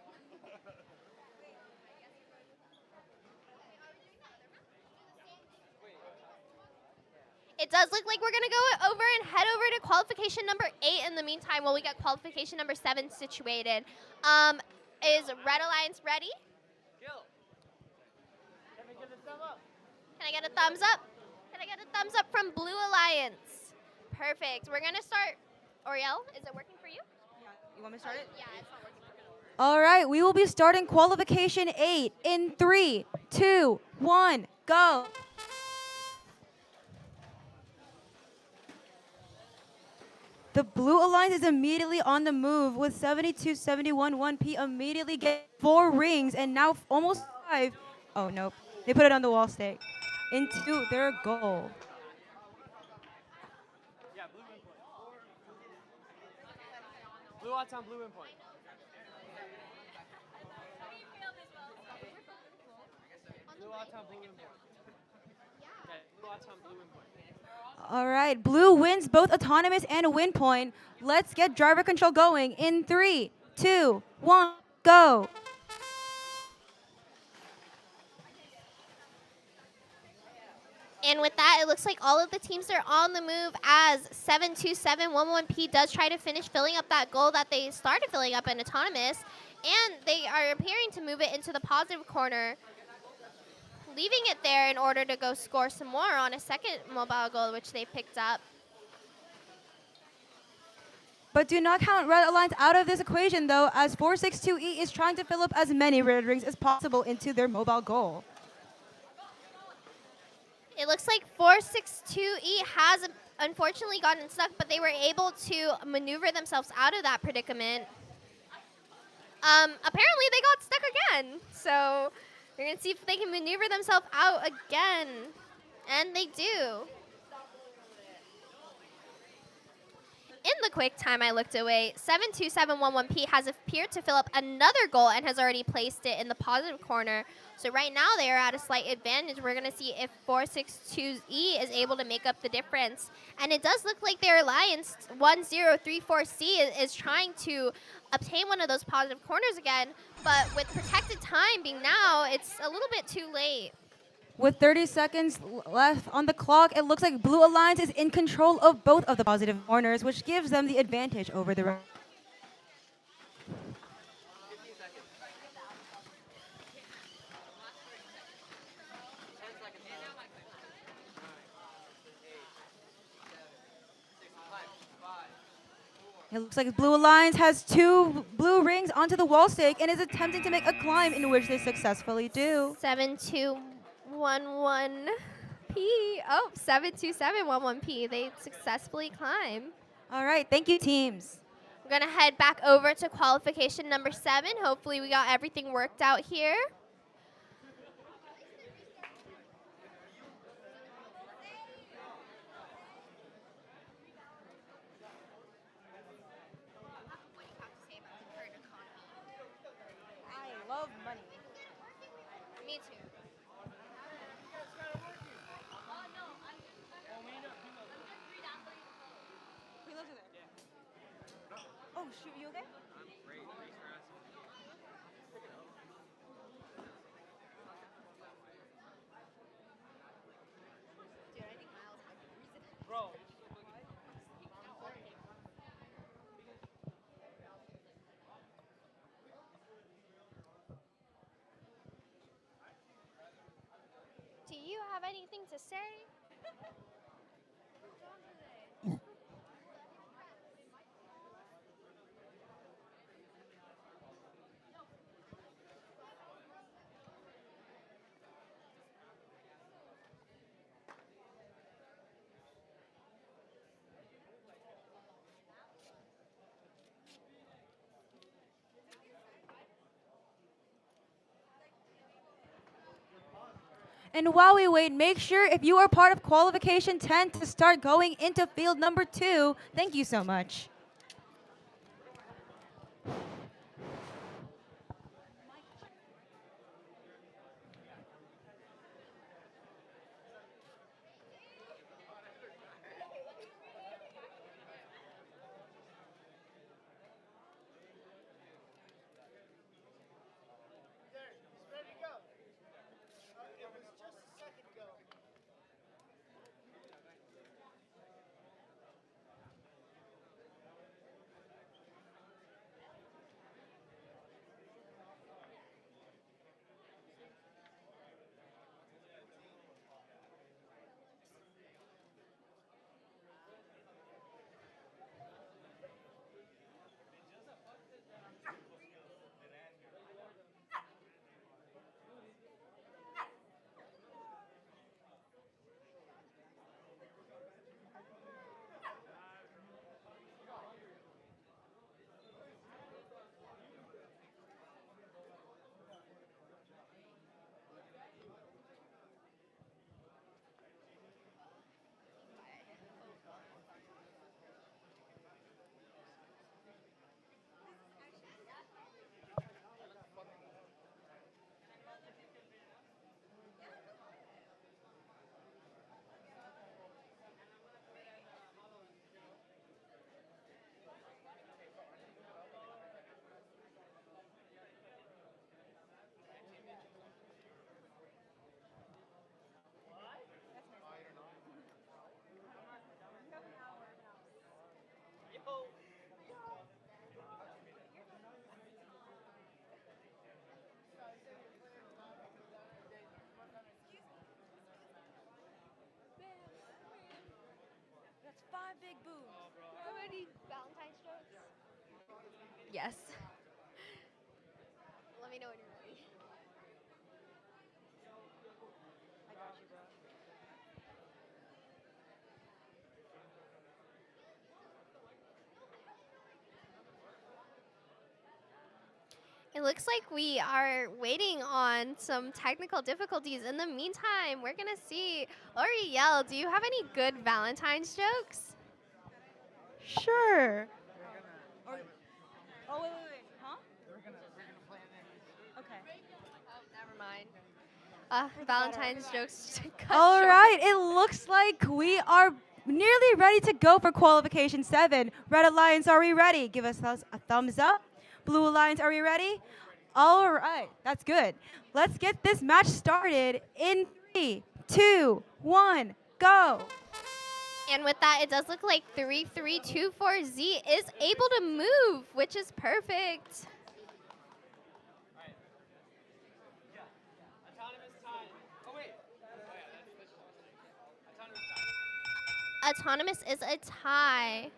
It does look like we're going to go over and head over to qualification number 8 in the meantime while we get qualification number 7 situated. Is Red Alliance ready? Kill. Can I get a thumb up? Can I get a thumbs up? Can I get a thumbs up from Blue Alliance? Perfect. We're going to start. Oriel, is it working for you? You want me to start it? Yeah, it's not working for me. All right, we will be starting qualification 8 in 3, 2, 1, go. The Blue Alliance is immediately on the move with 7271 1P immediately get 4 rings and now almost 5. Oh, nope. They put it on the wall stake. Into their goal. Yeah, blue win point. Blue odds on blue win point. Blue odds on blue win point. Okay, blue odds on blue win point. All right, Blue wins both autonomous and win point. Let's get driver control going in 3, 2, 1, go. And with that, it looks like all of the teams are on the move as 72711P does try to finish filling up that goal that they started filling up in autonomous. And they are appearing to move it into the positive corner, leaving it there in order to go score some more on a second mobile goal, which they picked up. But do not count Red Alliance out of this equation, though, as 462E is trying to fill up as many red rings as possible into their mobile goal. It looks like 462E has unfortunately gotten stuck, but they were able to maneuver themselves out of that predicament. Apparently, they got stuck again. So we're going to see if they can maneuver themselves out again. And they do. In the quick time I looked away, 72711P has appeared to fill up another goal and has already placed it in the positive corner. So right now they are at a slight advantage. We're going to see if 462E is able to make up the difference. And it does look like their alliance, 1034C, is trying to obtain one of those positive corners again. But with protected time being now, it's a little bit too late. With 30 seconds left on the clock, it looks like Blue Alliance is in control of both of the positive corners, which gives them the advantage over the rest. It looks like Blue Alliance has 2 blue rings onto the wall stake and is attempting to make a climb in which they successfully do. 7211P. Oh, 72711P. They successfully climb. All right, thank you, teams. We're going to head back over to qualification number 7. Hopefully we got everything worked out here. I love money. Me too. to say. And while we wait, make sure if you are part of qualification 10 to start going into field number 2. Thank you so much. There, he's ready to go. It was just a second ago. That's 5 big boobs. How many Valentine strokes? Yes. Let me know when you're ready. I got you, bro. It looks like we are waiting on some technical difficulties. In the meantime, we're gonna see. L'Oreal, do you have any good Valentine's jokes? Sure. Oh, wait. Huh? Okay. Oh, never mind. Valentine's jokes cut All short. right, it looks like we are nearly ready to go for qualification 7. Red Alliance, are we ready? Give us a thumbs up. Blue Alliance, are we ready? All right, that's good. Let's get this match started in 3, 2, 1, go. And with that, it does look like 3324Z is able to move, which is perfect. Autonomous time. Oh wait. Oh yeah, that's autonomous time. Autonomous is a tie.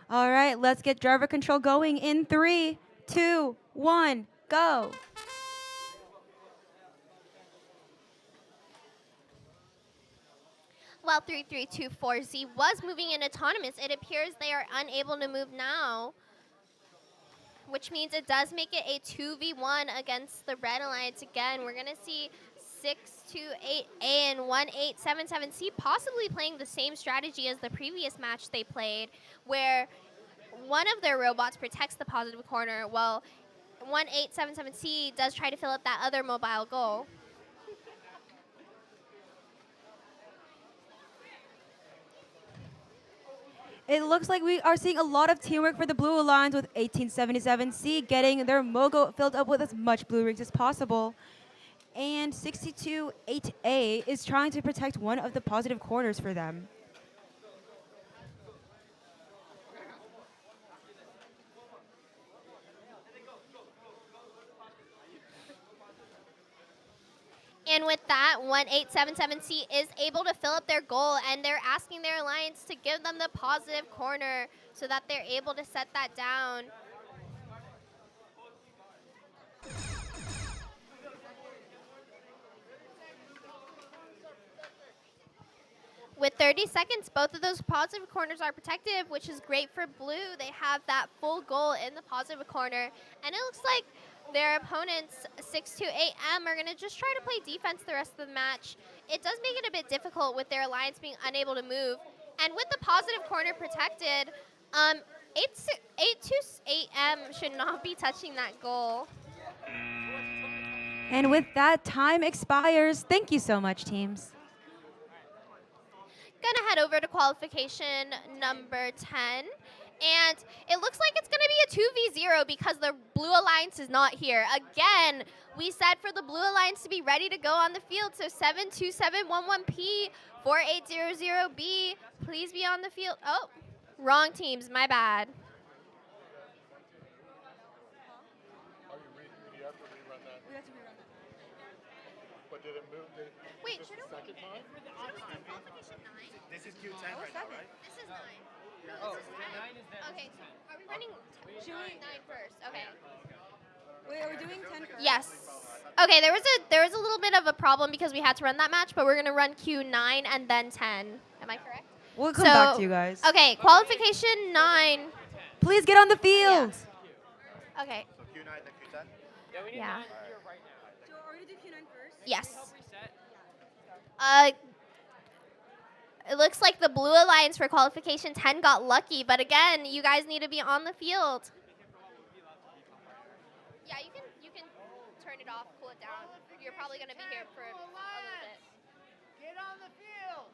All right, let's get driver control going in 3, 2, 1, go. While 3324Z was moving in autonomous, it appears they are unable to move now, which means it does make it a 2v1 against the Red Alliance again. We're going to see 628A and 1877C possibly playing the same strategy as the previous match they played, where one of their robots protects the positive corner, while 1877C does try to fill up that other mobile goal. It looks like we are seeing a lot of teamwork for the Blue Alliance with 1877C getting their Mogo filled up with as much blue rings as possible. And 628A is trying to protect one of the positive corners for them. And with that, 1877C is able to fill up their goal, and they're asking their alliance to give them the positive corner so that they're able to set that down. With 30 seconds, both of those positive corners are protected, which is great for blue. They have that full goal in the positive corner, and it looks like their opponents, 628M, are going to just try to play defense the rest of the match. It does make it a bit difficult with their alliance being unable to move. And with the positive corner protected, 828M should not be touching that goal. And with that, time expires. Thank you so much, teams. Gonna head over to qualification number 10. And it looks like it's gonna be a 2v0 because the Blue Alliance is not here. Again, we said for the Blue Alliance to be ready to go on the field. So 72711P, 4800B, please be on the field. Oh, wrong teams, my bad. But did it move? Wait, this should the it second time? qualification 9? This is Q10 right now, right? This is 9. No, Oh, this is 10. 9 is there. Okay, are we running Should we- 9 first? Okay. Wait, are we doing 10 first? Yes. Okay, there was a little bit of a problem because we had to run that match, but we're gonna run Q9 and then 10. Am I correct? We'll come back to you guys. Okay, qualification 9. Please get on the field. Okay. So Q9 then Q10? Yeah, we need Yeah. 9 here right now. So are we gonna do Q9 first? Yes. Help reset. It looks like the Blue Alliance for qualification 10 got lucky, but again, you guys need to be on the field. Yeah, you can turn it off, cool it down. You're probably gonna be here for a little bit. Get on the field.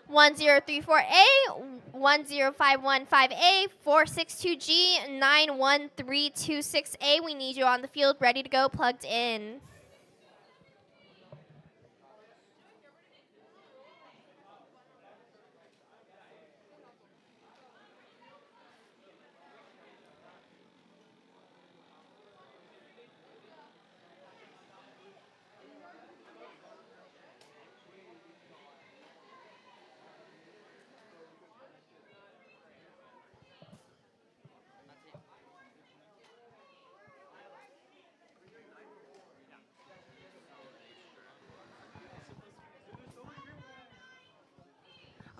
1034A, 10515A, 462G, 91326A. We need you on the field, ready to go, plugged in.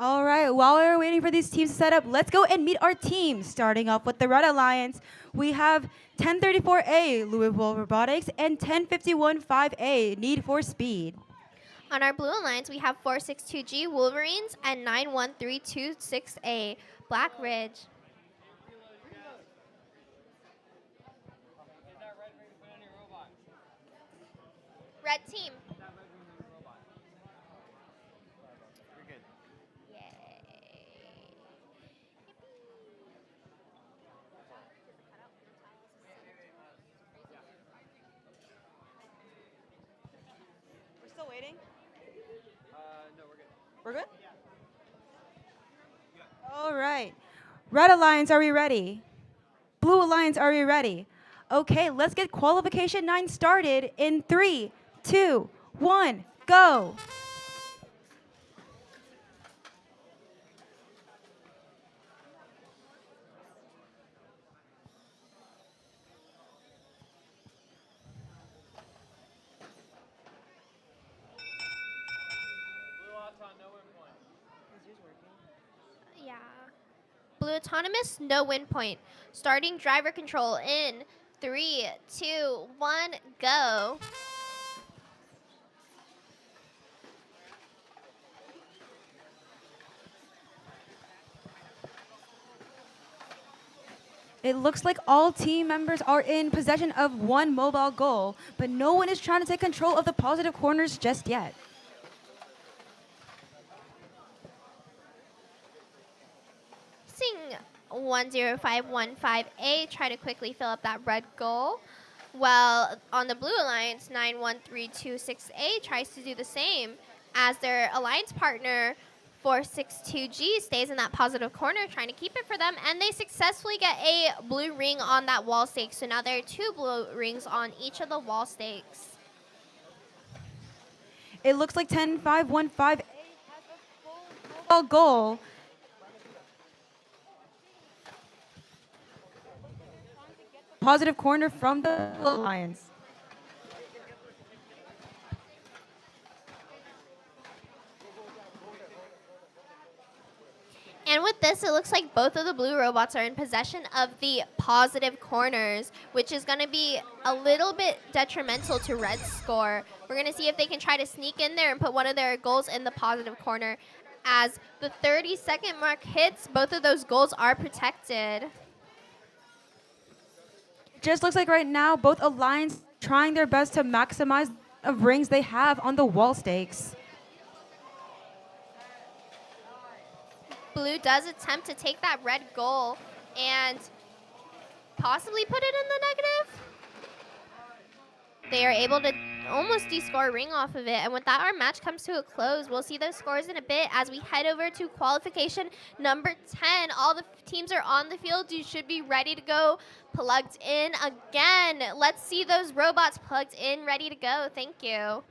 All right, while we're waiting for these teams to set up, let's go and meet our teams. Starting off with the Red Alliance, we have 1034A, Louisville Robotics, and 1051-5A, Need for Speed. On our Blue Alliance, we have 462G, Wolverines, and 91326A, Black Ridge. Is that red ring put on your robot? Red team. Is that red ring on your robot? You're good. We're still waiting? No, we're good. We're good? All right. Red Alliance, are we ready? Blue Alliance, are we ready? Okay, let's get qualification 9 started in 3, 2, 1, go. Blue Auton, no win point. Yeah. Blue Autonomous, no win point. Starting driver control in 3, 2, 1, go. It looks like all team members are in possession of one mobile goal, but no one is trying to take control of the positive corners just yet. Sing 10515A, try to quickly fill up that red goal. While on the Blue Alliance, 91326A tries to do the same as their alliance partner, 462G stays in that positive corner, trying to keep it for them, and they successfully get a blue ring on that wall stake. So now there are 2 blue rings on each of the wall stakes. It looks like 10-5-1-5A has a full goal. Positive corner from the Lions. And with this, it looks like both of the blue robots are in possession of the positive corners, which is going to be a little bit detrimental to Red's score. We're going to see if they can try to sneak in there and put one of their goals in the positive corner. As the 30-second mark hits, both of those goals are protected. Just looks like right now, both Alliance trying their best to maximize the rings they have on the wall stakes. Blue does attempt to take that red goal and possibly put it in the negative. They are able to almost descore a ring off of it. And with that, our match comes to a close. We'll see those scores in a bit as we head over to qualification number 10. All the teams are on the field. You should be ready to go, plugged in again. Let's see those robots plugged in, ready to go. Thank you.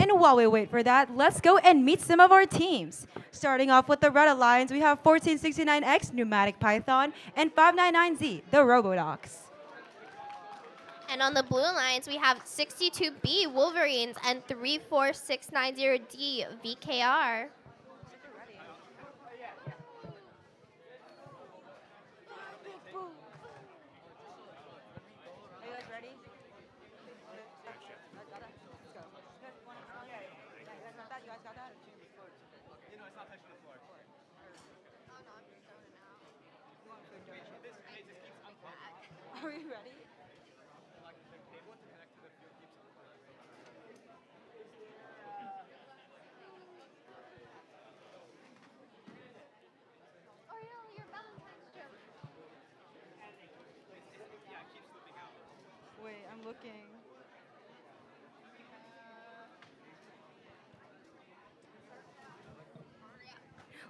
And while we wait for that, let's go and meet some of our teams. Starting off with the Red Alliance, we have 1469X, Pneumatic Python, and 599Z, the Robodocs. And on the Blue Alliance, we have 62B, Wolverines, and 34690D, VKR. Are you ready? Oriel, your Valentine's joke. Wait, I'm looking.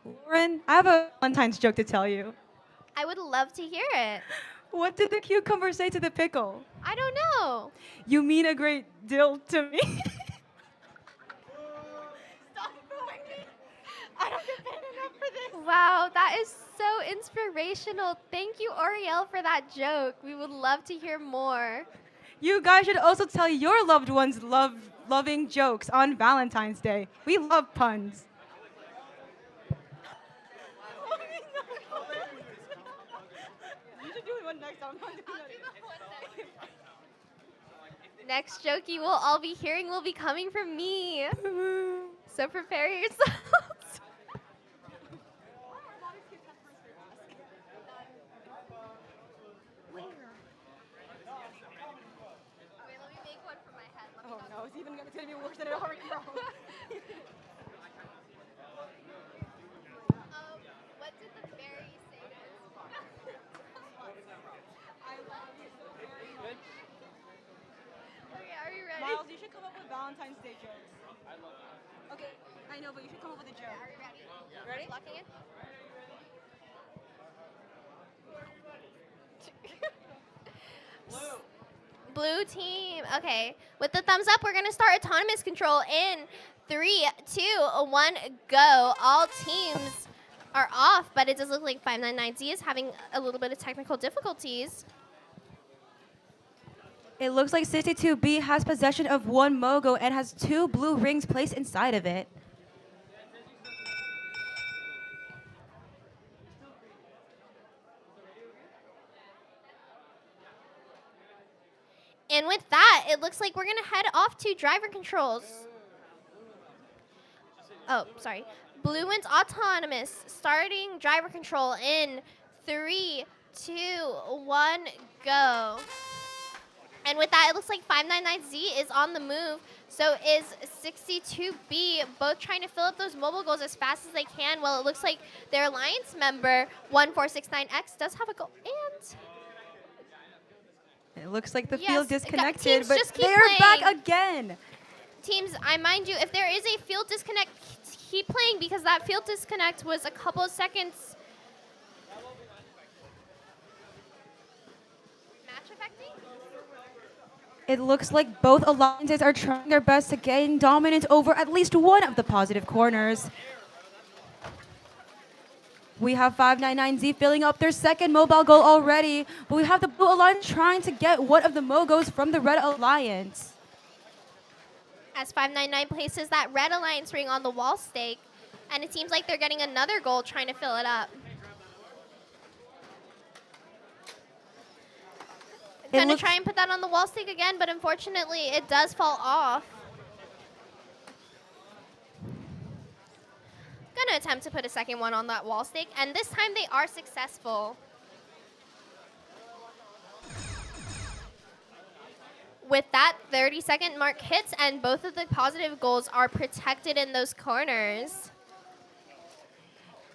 Lauren, I have a Valentine's joke to tell you. I would love to hear it. What did the cucumber say to the pickle? I don't know. You mean a great deal to me. Stop booing me. I don't get paid enough for this. Wow, that is so inspirational. Thank you, Oriel, for that joke. We would love to hear more. You guys should also tell your loved ones loving jokes on Valentine's Day. We love puns. You should do it one next time. Next joke you will all be hearing will be coming from me. So prepare yourselves. Wait, let me make one for my head. Oh no, it's gonna be worse than it already is. What did the fairy say to his Okay, are you ready? Miles, you should come up with Valentine's Day jokes. Okay, I know, but you should come up with a joke. Are you ready? Ready? Locking in? Blue team. Okay. With the thumbs up, we're going to start autonomous control in 3, 2, 1, go. All teams are off, but it does look like 599Z is having a little bit of technical difficulties. It looks like 62B has possession of one Mogo and has 2 blue rings placed inside of it. And with that, it looks like we're going to head off to driver controls. Oh, sorry. Blue wins autonomous, starting driver control in 3, 2, 1, go. And with that, it looks like 599Z is on the move. So is 62B, both trying to fill up those mobile goals as fast as they can. Well, it looks like their alliance member, 1469X, does have a goal. And It looks like the Yes, field disconnected, teams but just keep they're back playing. again. teams, I mind you, if there is a field disconnect keep playing because that field disconnect was a couple of seconds. Match affecting? It looks like both alliances are trying their best to gain dominance over at least one of the positive corners. We have 599Z filling up their second mobile goal already, but we have the Blue Alliance trying to get one of the Mogos from the Red Alliance. As 599 places that Red Alliance ring on the wall stake, and it seems like they're getting another goal trying to fill it up. Gonna try and put that on the wall stake again, but unfortunately it does fall off. Gonna attempt to put a second one on that wall stake, and this time they are successful. With that, 30-second mark hits, and both of the positive goals are protected in those corners.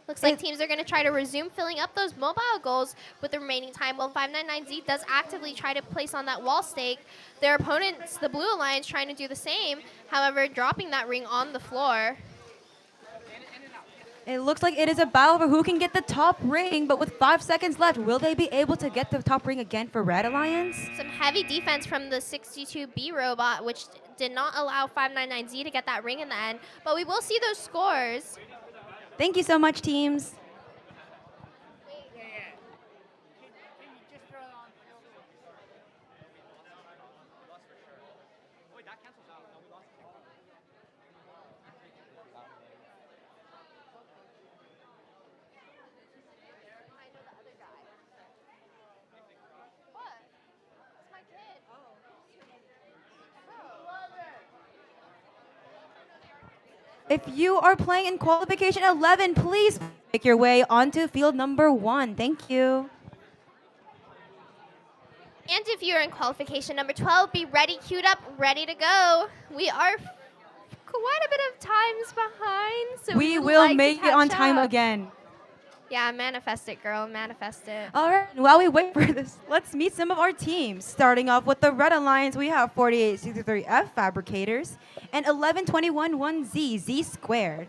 Looks like teams are going to try to resume filling up those mobile goals with the remaining time, while 599Z does actively try to place on that wall stake. Their opponents, the Blue Alliance, trying to do the same, however, dropping that ring on the floor. It looks like it is a battle for who can get the top ring, but with 5 seconds left, will they be able to get the top ring again for Red Alliance? Some heavy defense from the 62B robot, which did not allow 599Z to get that ring in the end, but we will see those scores. Thank you so much, teams. If you are playing in qualification 11, please make your way onto field number 1. Thank you. And if you're in qualification number 12, be ready, queued up, ready to go. We are quite a bit of times behind, so we would will like to make it catch on time up. again. Yeah, manifest it, girl, manifest it. All right, while we wait for this, let's meet some of our teams. Starting off with the Red Alliance, we have 4863F Fabricators and 1121-1Z, Z Squared.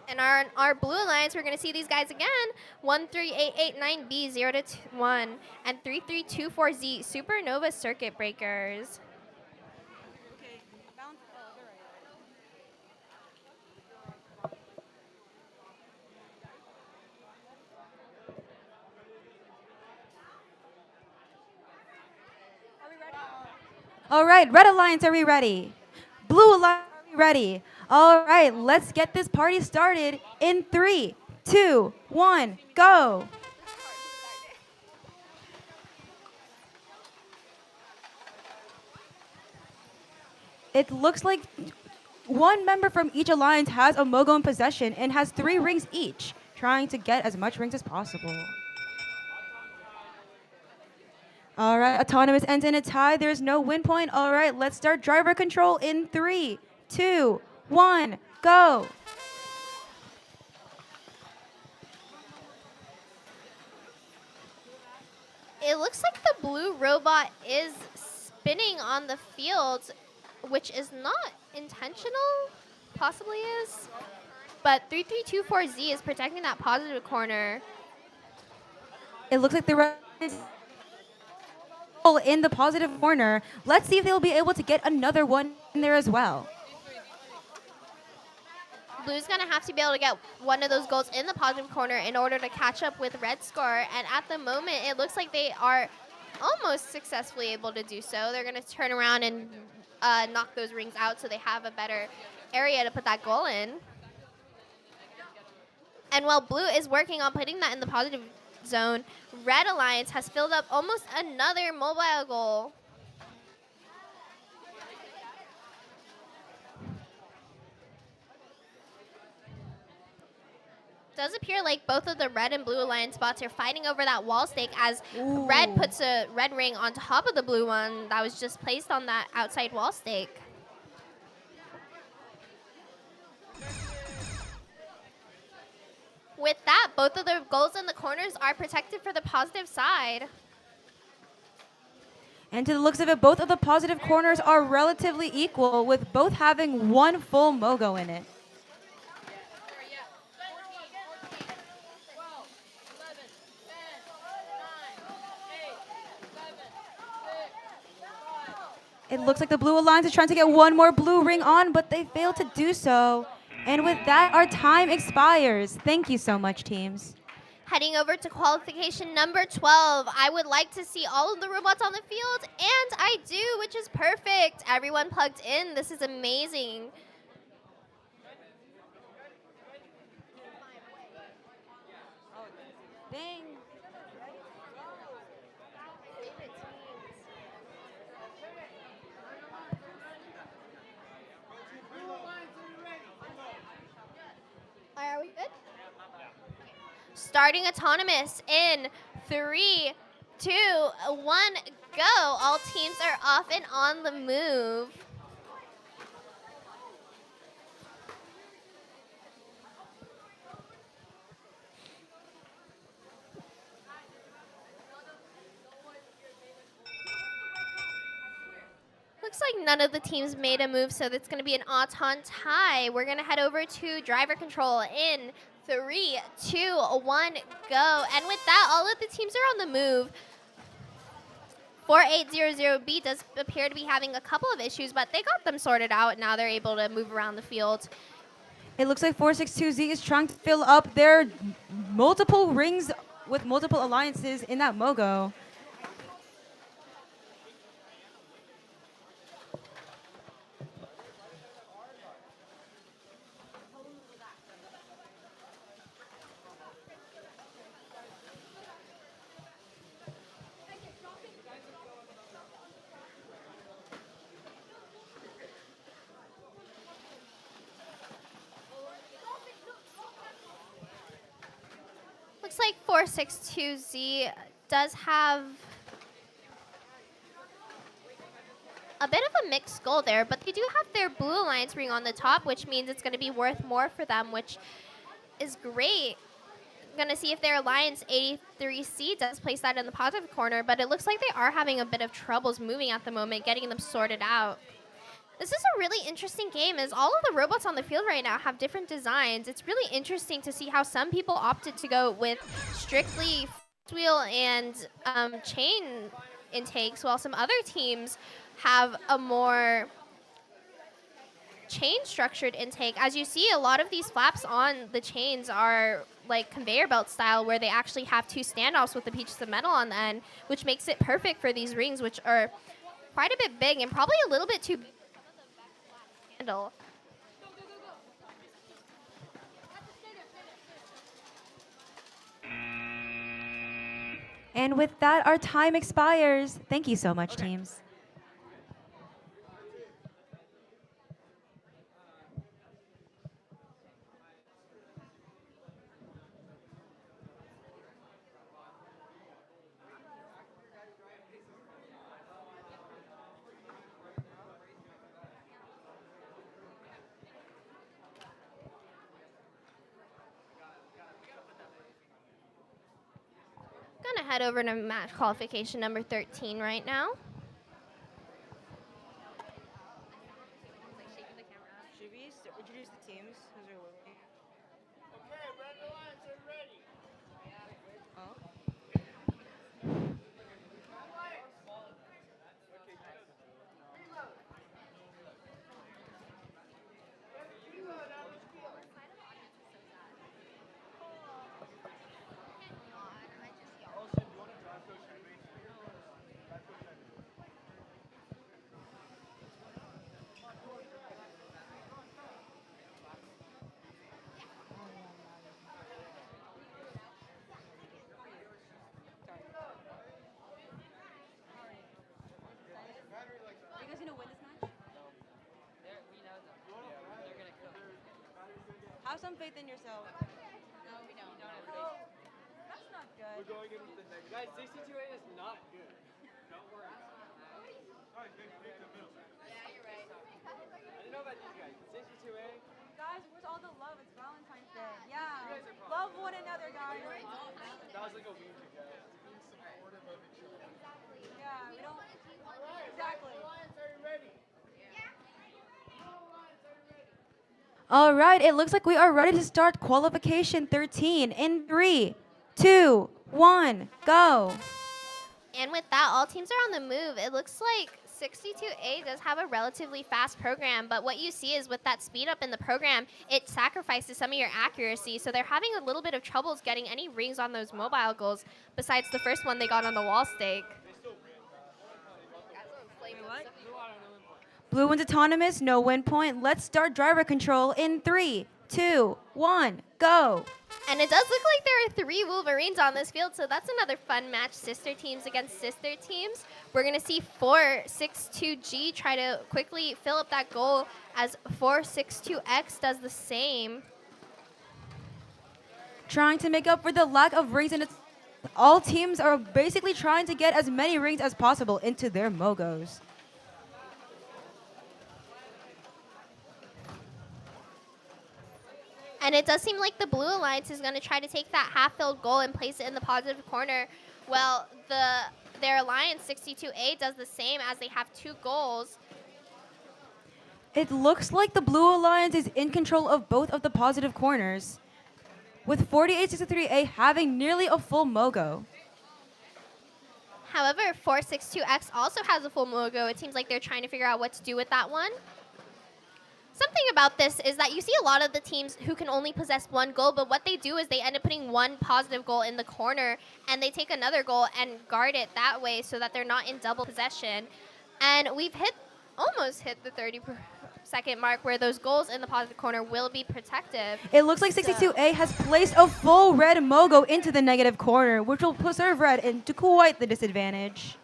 And our Blue Alliance, we're going to see these guys again. 13889B 0-1 and 3324Z Supernova Circuit Breakers. All right, Red Alliance, are we ready? Blue Alliance, are we ready? All right, let's get this party started in 3, 2, 1, go. It looks like one member from each alliance has a Mogo in possession and has 3 rings each, trying to get as much rings as possible. All right, Autonomous ends in a tie. There's no win point. All right, let's start driver control in 3, 2, 1, go. It looks like the blue robot is spinning on the field, which is not intentional, possibly is. But 3324Z is protecting that positive corner. It looks like the red is in the positive corner. Let's see if they'll be able to get another one in there as well. Blue's going to have to be able to get one of those goals in the positive corner in order to catch up with red score. And at the moment, it looks like they are almost successfully able to do so. They're going to turn around and knock those rings out so they have a better area to put that goal in. And while blue is working on putting that in the positive zone, Red Alliance has filled up almost another mobile goal. Does appear like both of the Red and Blue Alliance spots are fighting over that wall stake as Red puts a red ring on top of the blue one that was just placed on that outside wall stake. With that, both of the goals in the corners are protected for the positive side. And to the looks of it, both of the positive corners are relatively equal, with both having one full Mogo in it. It looks like the Blue Alliance is trying to get one more blue ring on, but they failed to do so. And with that, our time expires. Thank you so much, teams. Heading over to qualification number 12. I would like to see all of the robots on the field, and I do, which is perfect. Everyone plugged in. This is amazing. Dang. Are we good? Starting autonomous in 3, 2, 1, go. All teams are off and on the move. Looks like none of the teams made a move, so that's going to be an auton tie. We're going to head over to driver control in 3, 2, 1, go. And with that, all of the teams are on the move. 4800B does appear to be having a couple of issues, but they got them sorted out. Now they're able to move around the field. It looks like 462Z is trying to fill up their multiple rings with multiple alliances in that Mogo. Looks like 462Z does have a bit of a mixed goal there, but they do have their Blue Alliance ring on the top, which means it's going to be worth more for them, which is great. Going to see if their Alliance 83C does place that in the positive corner, but it looks like they are having a bit of troubles moving at the moment, getting them sorted out. This is a really interesting game, as all of the robots on the field right now have different designs. It's really interesting to see how some people opted to go with strictly wheel and chain intakes, while some other teams have a more chain structured intake. As you see, a lot of these flaps on the chains are like conveyor belt style, where they actually have 2 standoffs with the pieces of metal on the end, which makes it perfect for these rings, which are quite a bit big and probably a little bit too big to handle. And with that, our time expires. Thank you so much, teams. Gonna head over to match qualification number 13 right now. Should we introduce the teams? Because we're waiting. Okay, Red Alliance are ready. Are you guys gonna win this match? We know them. They're gonna cook. Have some faith in yourself. No, we don't. That's not good. We're going in with the negative. Guys, 62A is not good. Don't worry. Yeah, you're right. I don't know about these guys. 62A. Guys, where's all the love? It's Valentine's Day. You Yeah. guys are probably- Love one another, guys. That was like a week ago. Yeah, we don't. Exactly. Alliance, are you ready? All right, it looks like we are ready to start qualification 13 in 3, 2, 1, go. And with that, all teams are on the move. It looks like 62A does have a relatively fast program, but what you see is with that speed up in the program, it sacrifices some of your accuracy. So they're having a little bit of troubles getting any rings on those mobile goals besides the first one they got on the wall stake. Blue wins autonomous, no win point. Let's start driver control in 3, 2, 1, go. And it does look like there are 3 Wolverines on this field, so that's another fun match, sister teams against sister teams. We're going to see 462G try to quickly fill up that goal as 462X does the same. Trying to make up for the lack of rings in its... All teams are basically trying to get as many rings as possible into their mogos. And it does seem like the Blue Alliance is going to try to take that half-filled goal and place it in the positive corner. Well, their Alliance 62A does the same as they have 2 goals. It looks like the Blue Alliance is in control of both of the positive corners, with 4863A having nearly a full mogo. However, 462X also has a full mogo. It seems like they're trying to figure out what to do with that one. Something about this is that you see a lot of the teams who can only possess 1 goal, but what they do is they end up putting 1 positive goal in the corner, and they take another goal and guard it that way so that they're not in double possession. And we've almost hit the 30-second mark where those goals in the positive corner will be protective. It looks like 62A has placed a full red mogo into the negative corner, which will preserve red into quite the disadvantage.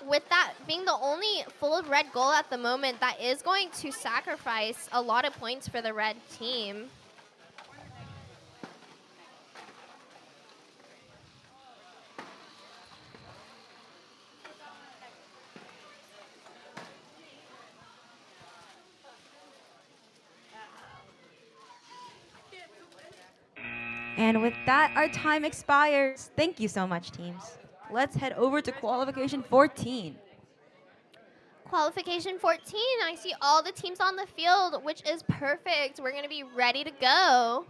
With that being the only full red goal at the moment, that is going to sacrifice a lot of points for the red team. And with that, our time expires. Thank you so much, teams. Let's head over to qualification 14. Qualification 14, I see all the teams on the field, which is perfect. We're going to be ready to go.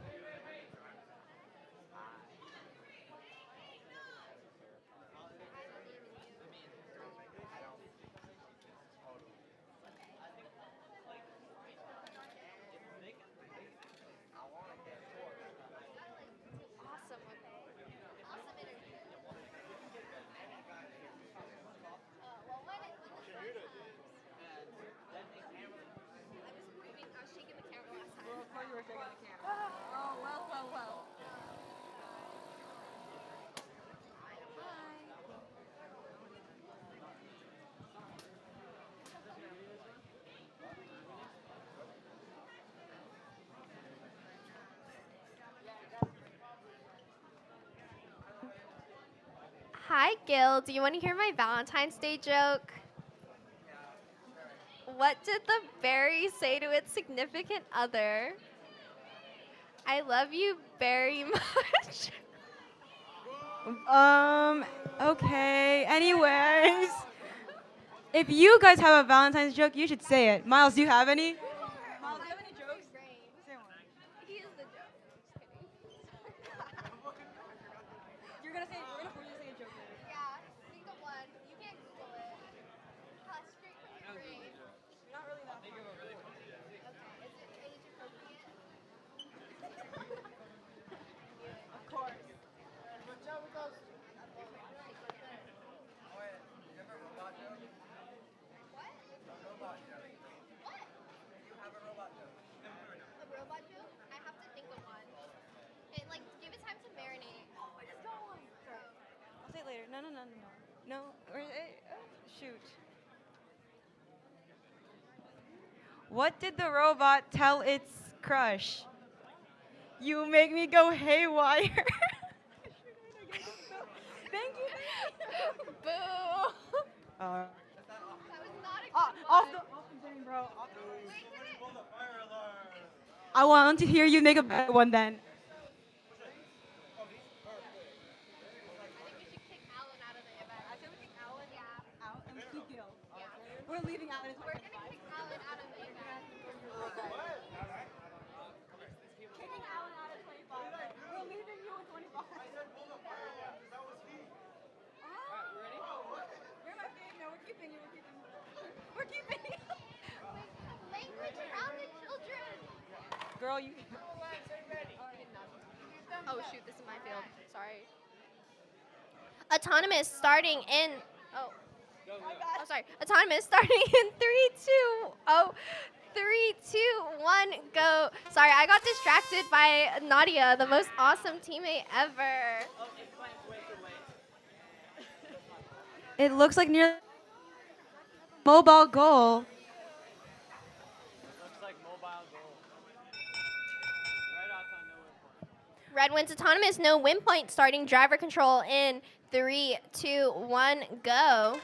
Hi, Gil. Do you want to hear my Valentine's Day joke? What did the berry say to its significant other? I love you very much. Okay. Anyways, if you guys have a Valentine's joke, you should say it. Miles, do you have any? Miles, do you have any jokes? Say one. He is the joke. We're gonna force you to say a joke later. Yeah, think of one. You can't Google it. Straight from your brain. Not really that Okay, is it age appropriate? Of course. Watch out with those. A robot joke? I have to think of one. Give it time to marinate. Oh, I just got one. I'll say it later. No. No. Shoot. What did the robot tell its crush? You make me go haywire. Thank you. Boo. That was not a good off one. the thing, bro. I want to hear you make a better one then. I think we should kick Alan out of the event. I said we kick Alan, Out and we keep Gil. Yeah. We're leaving out. We're going to kick Alan out of the event. Kicking Alan out at 25. We're leaving you at 25. You're my fave. No, we're keeping you. Girl, you. Oh shoot, this is my field. Sorry. Autonomous starting in. Oh. Oh, sorry. Autonomous starting in 3, 2. Oh, 3, 2, 1, go. Sorry, I got distracted by Nadia, the most awesome teammate ever. It looks like near mobile goal. Looks like mobile goal. Right outside no win point. Red wins autonomous, no win point, starting driver control in 3, 2, 1, go.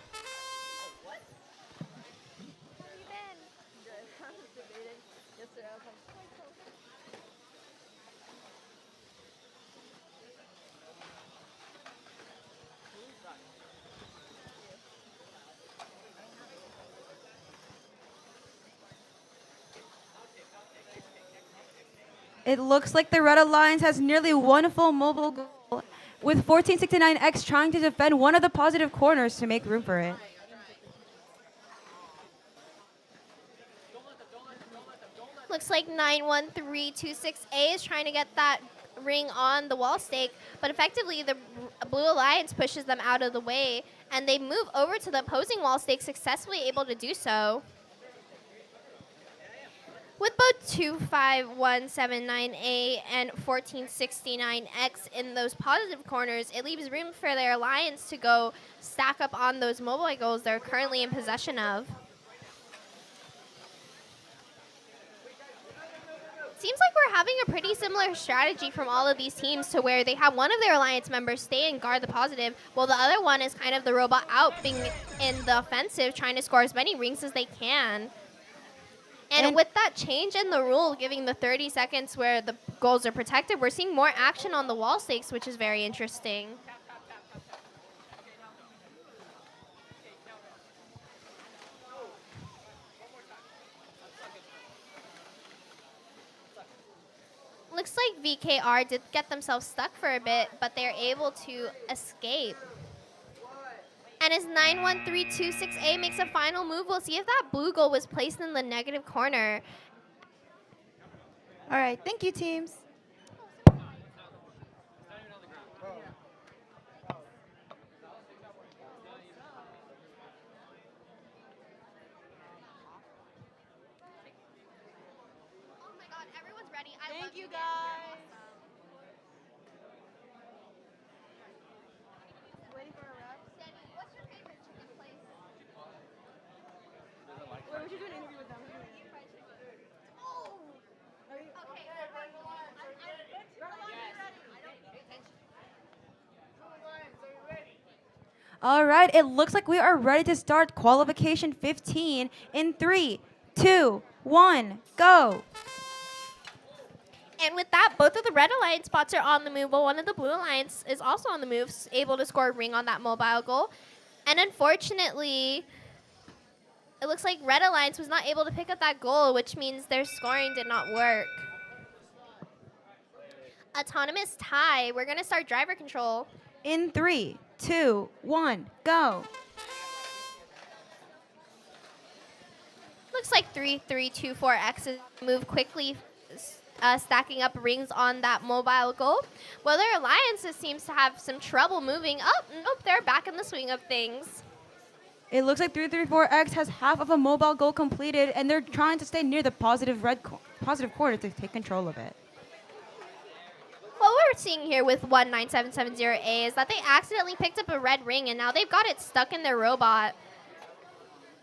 It looks like the Red Alliance has nearly one full mobile goal, with 1469X trying to defend one of the positive corners to make room for it. Looks like 91326A is trying to get that ring on the wall stake, but effectively the Blue Alliance pushes them out of the way, and they move over to the opposing wall stake, successfully able to do so. With both 25179A and 1469X in those positive corners, it leaves room for their alliance to go stack up on those mobile goals they're currently in possession of. Seems like we're having a pretty similar strategy from all of these teams, to where they have one of their alliance members stay and guard the positive, while the other one is kind of the robot out, being in the offensive, trying to score as many rings as they can. And with that change in the rule, giving the 30 seconds where the goals are protected, we're seeing more action on the wall stakes, which is very interesting. Looks like VKR did get themselves stuck for a bit, but they're able to escape. And as 91326A makes a final move, we'll see if that blue goal was placed in the negative corner. All right, thank you, teams. Oh my god, everyone's ready. Thank you, guys. Waiting for a rep. Sammy, what's your favorite chicken place? Wait, we should do an interview with them. Oh! Okay. All right, it looks like we are ready to start qualification 15 in 3, 2, 1, go. And with that, both of the Red Alliance spots are on the move, while one of the Blue Alliance is also on the move, able to score a ring on that mobile goal. And unfortunately, it looks like Red Alliance was not able to pick up that goal, which means their scoring did not work. Autonomous tie. We're going to start driver control. In 3, 2, 1, go. Looks like 3324X move quickly, stacking up rings on that mobile goal. Well, their alliances seems to have some trouble moving. Oh, nope, they're back in the swing of things. It looks like 334X has half of a mobile goal completed, and they're trying to stay near the positive corner to take control of it. What we're seeing here with 19770A is that they accidentally picked up a red ring, and now they've got it stuck in their robot.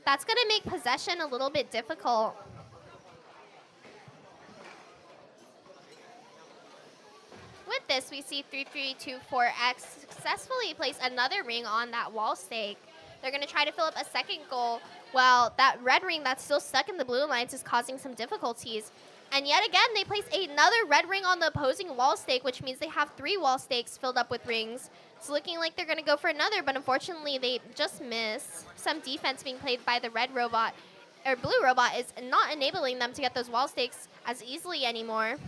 That's going to make possession a little bit difficult. With this, we see 3324X successfully place another ring on that wall stake. They're going to try to fill up a second goal, while that red ring that's still stuck in the Blue Alliance is causing some difficulties. And yet again, they place another red ring on the opposing wall stake, which means they have 3 wall stakes filled up with rings. It's looking like they're going to go for another, but unfortunately they just miss. Some defense being played by the red robot, or blue robot, is not enabling them to get those wall stakes as easily anymore.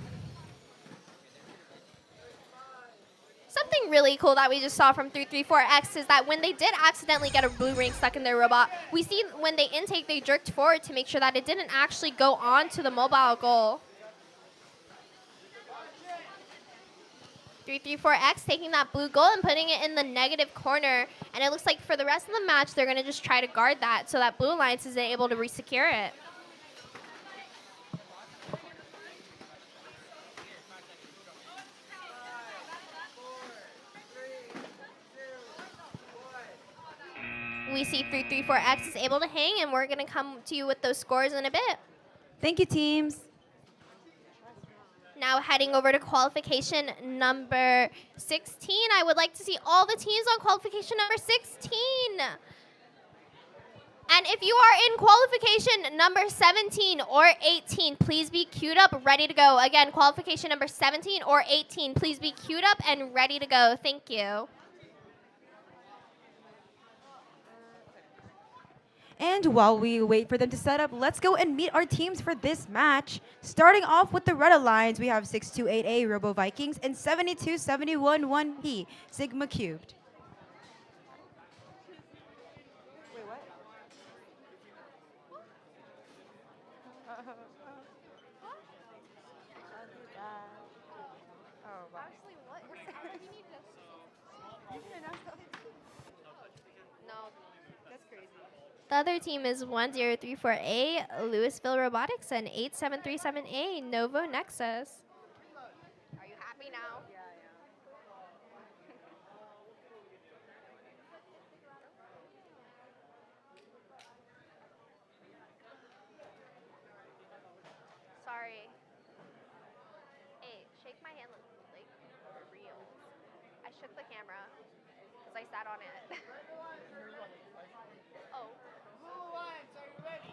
Something really cool that we just saw from 334X is that when they did accidentally get a blue ring stuck in their robot, we see when they intake, they jerked forward to make sure that it didn't actually go on to the mobile goal. 334X taking that blue goal and putting it in the negative corner. And it looks like for the rest of the match, they're going to just try to guard that so that Blue Alliance isn't able to resecure it. We see 334X is able to hang, and we're going to come to you with those scores in a bit. Thank you, teams. Now heading over to qualification number 16. I would like to see all the teams on qualification number 16. And if you are in qualification number 17 or 18, please be queued up, ready to go. Again, qualification number 17 or 18, please be queued up and ready to go. Thank you. And while we wait for them to set up, let's go and meet our teams for this match. Starting off with the Red Alliance, we have 628A Robo Vikings and 7271 1P Sigma Cubed. Wait, what? Actually, what? No. That's crazy. The other team is 1034A Louisville Robotics and 8737A Novo Nexus. Are you happy now? Sorry. Hey, shake my hand like for real. I shook the camera because I sat on it. Oh. Blue Alliance, are you ready?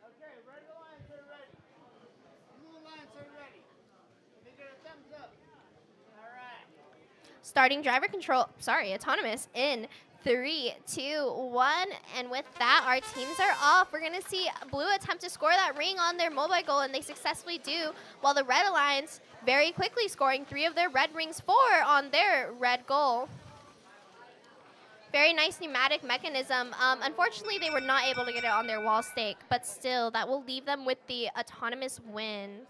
Okay, Red Alliance, are you ready? Blue Alliance, are you ready? Can they get a thumbs up? All right. Starting driver control, autonomous in 3, 2, 1. And with that, our teams are off. We're going to see Blue attempt to score that ring on their mobile goal, and they successfully do, while the Red Alliance very quickly scoring 3 of their red rings, 4 on their red goal. Very nice pneumatic mechanism. Unfortunately, they were not able to get it on their wall stake, but still, that will leave them with the autonomous win.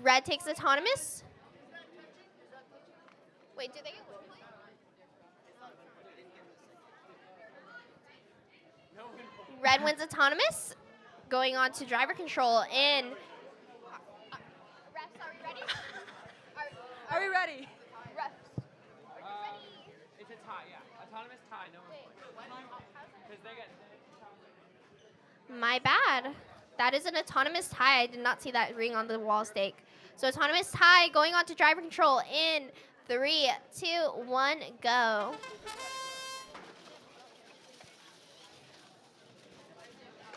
Red takes autonomous. Wait, do they get one point? Red wins autonomous. Going on to driver control in. Refs, are we ready? Are we ready? Refs. It's a tie, yeah. Autonomous tie, no one. Because they get. My bad. That is an autonomous tie. I did not see that ring on the wall stake. So autonomous tie going on to driver control in 3, 2, 1, go.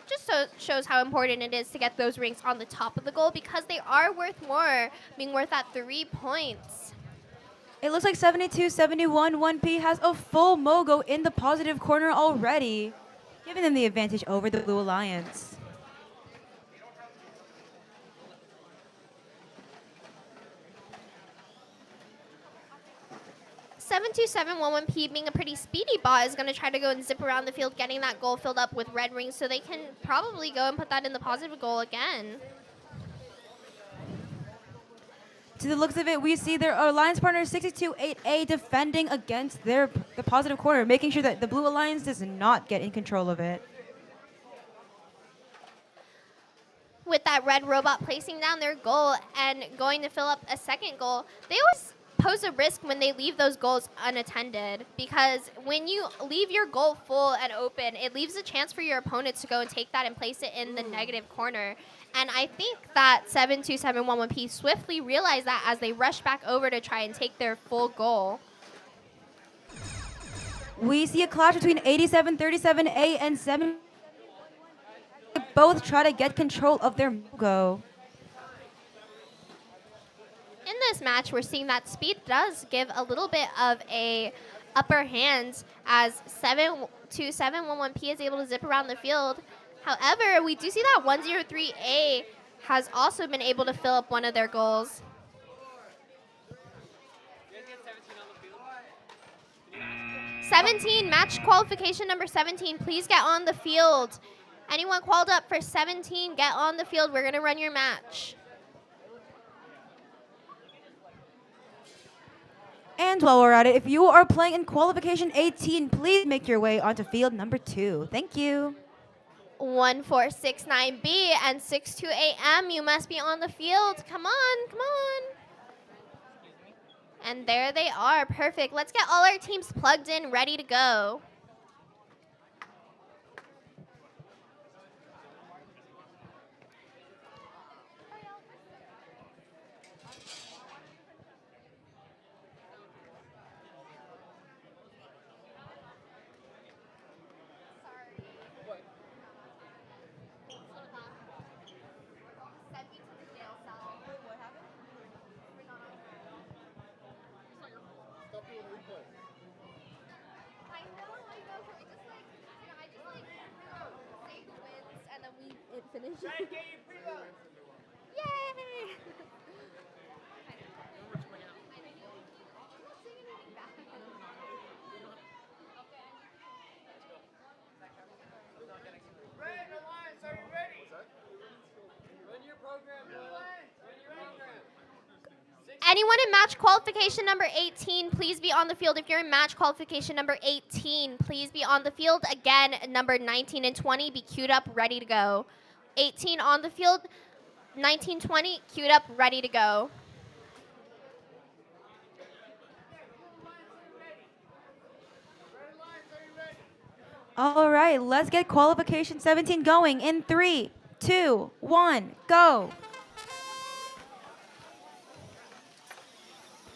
Just so shows how important it is to get those rings on the top of the goal because they are worth more, being worth at 3 points. It looks like 7271 1P has a full Mogo in the positive corner already, giving them the advantage over the Blue Alliance. 72711P being a pretty speedy bot is going to try to go and zip around the field, getting that goal filled up with red rings so they can probably go and put that in the positive goal again. To the looks of it, we see their alliance partner 628A defending against the positive corner, making sure that the Blue Alliance does not get in control of it. With that red robot placing down their goal and going to fill up a second goal, they always pose a risk when they leave those goals unattended, because when you leave your goal full and open, it leaves a chance for your opponents to go and take that and place it in the negative corner. And I think that 72711P swiftly realized that as they rushed back over to try and take their full goal. We see a clash between 8737A and 7. Both try to get control of their Mogo. In this match, we're seeing that speed does give a little bit of a upper hand as 72711P is able to zip around the field. However, we do see that 103A has also been able to fill up one of their goals. You guys get 17 on the field? 17, match qualification number 17, please get on the field. Anyone called up for 17, get on the field. We're going to run your match. And while we're at it, if you are playing in qualification 18, please make your way onto field number 2. Thank you. 1469B and 62AM, you must be on the field. Come on, come on. And there they are, perfect. Let's get all our teams plugged in, ready to go. Finish. Try to get your preload. Yay! Red Alliance, are you ready? Run your program, Blue Will. Alliance, Run your program. Anyone in match qualification number 18, please be on the field. If you're in match qualification number 18, please be on the field. Again, number 19 and 20, be queued up, ready to go. 18 on the field, 19, 20, queued up, ready to go. Red Alliance, are you ready? All right, let's get qualification 17 going in 3, 2, 1, go.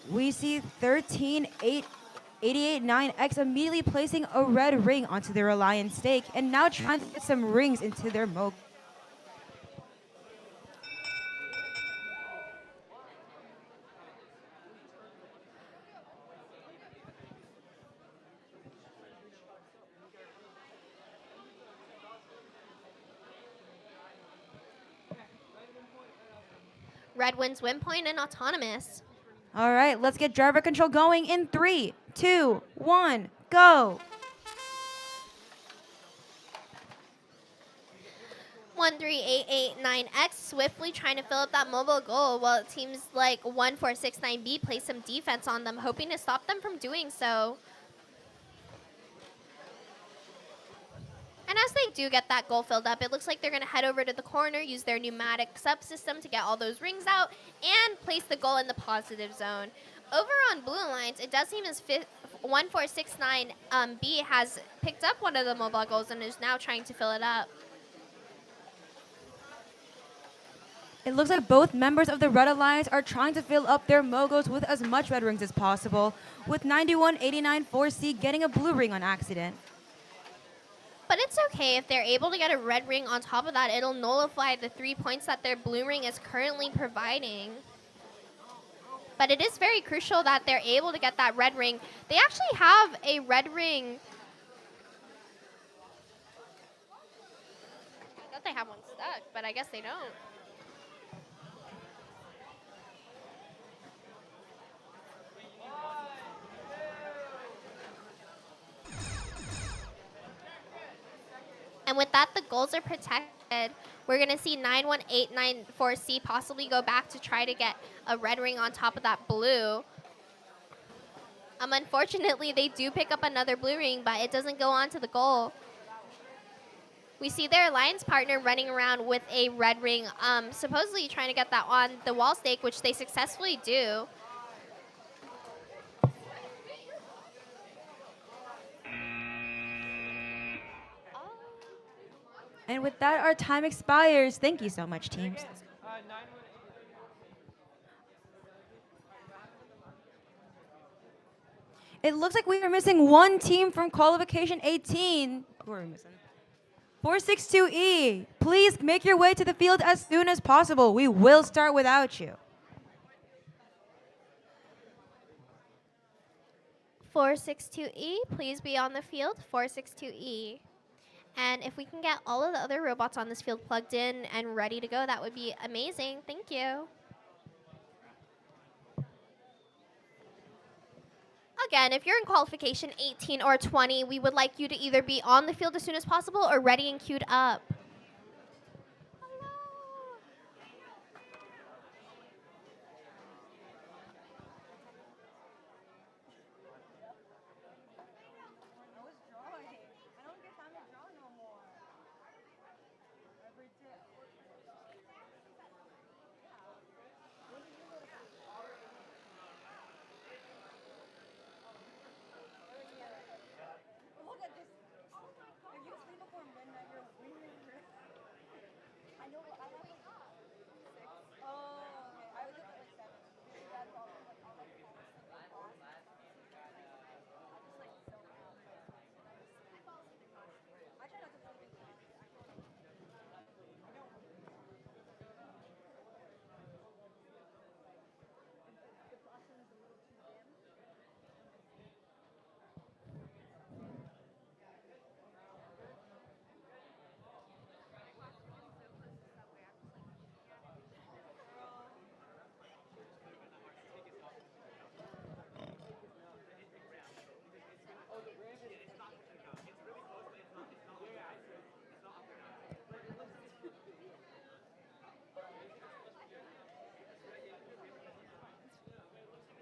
We see 13-8-88-9X immediately placing a red ring onto their Alliance stake and now trying to get some rings into their Mo. Red wins win point and autonomous. All right, let's get driver control going in 3, 2, 1, go. 13889X swiftly trying to fill up that mobile goal while it seems like 1469B plays some defense on them, hoping to stop them from doing so. And as they do get that goal filled up, it looks like they're going to head over to the corner, use their pneumatic subsystem to get all those rings out, and place the goal in the positive zone. Over on Blue Alliance, it does seem as 1469B has picked up one of the mobile goals and is now trying to fill it up. It looks like both members of the Red Alliance are trying to fill up their Mogos with as much red rings as possible, with 9189-4C getting a blue ring on accident. But it's okay if they're able to get a red ring on top of that. It'll nullify the 3 points that their blue ring is currently providing. But it is very crucial that they're able to get that red ring. They actually have a red ring. I thought they had one stuck, but I guess they don't. And with that, the goals are protected. We're going to see 91894C possibly go back to try to get a red ring on top of that blue. Unfortunately, they do pick up another blue ring, but it doesn't go on to the goal. We see their alliance partner running around with a red ring, supposedly trying to get that on the wall stake, which they successfully do. And with that, our time expires. Thank you so much, teams. 918. It looks like we are missing one team from qualification 18. Who are we missing? 462E. Please make your way to the field as soon as possible. We will start without you. 462E, please be on the field. 462E. And if we can get all of the other robots on this field plugged in and ready to go, that would be amazing. Thank you. Again, if you're in qualification 18 or 20, we would like you to either be on the field as soon as possible or ready and queued up.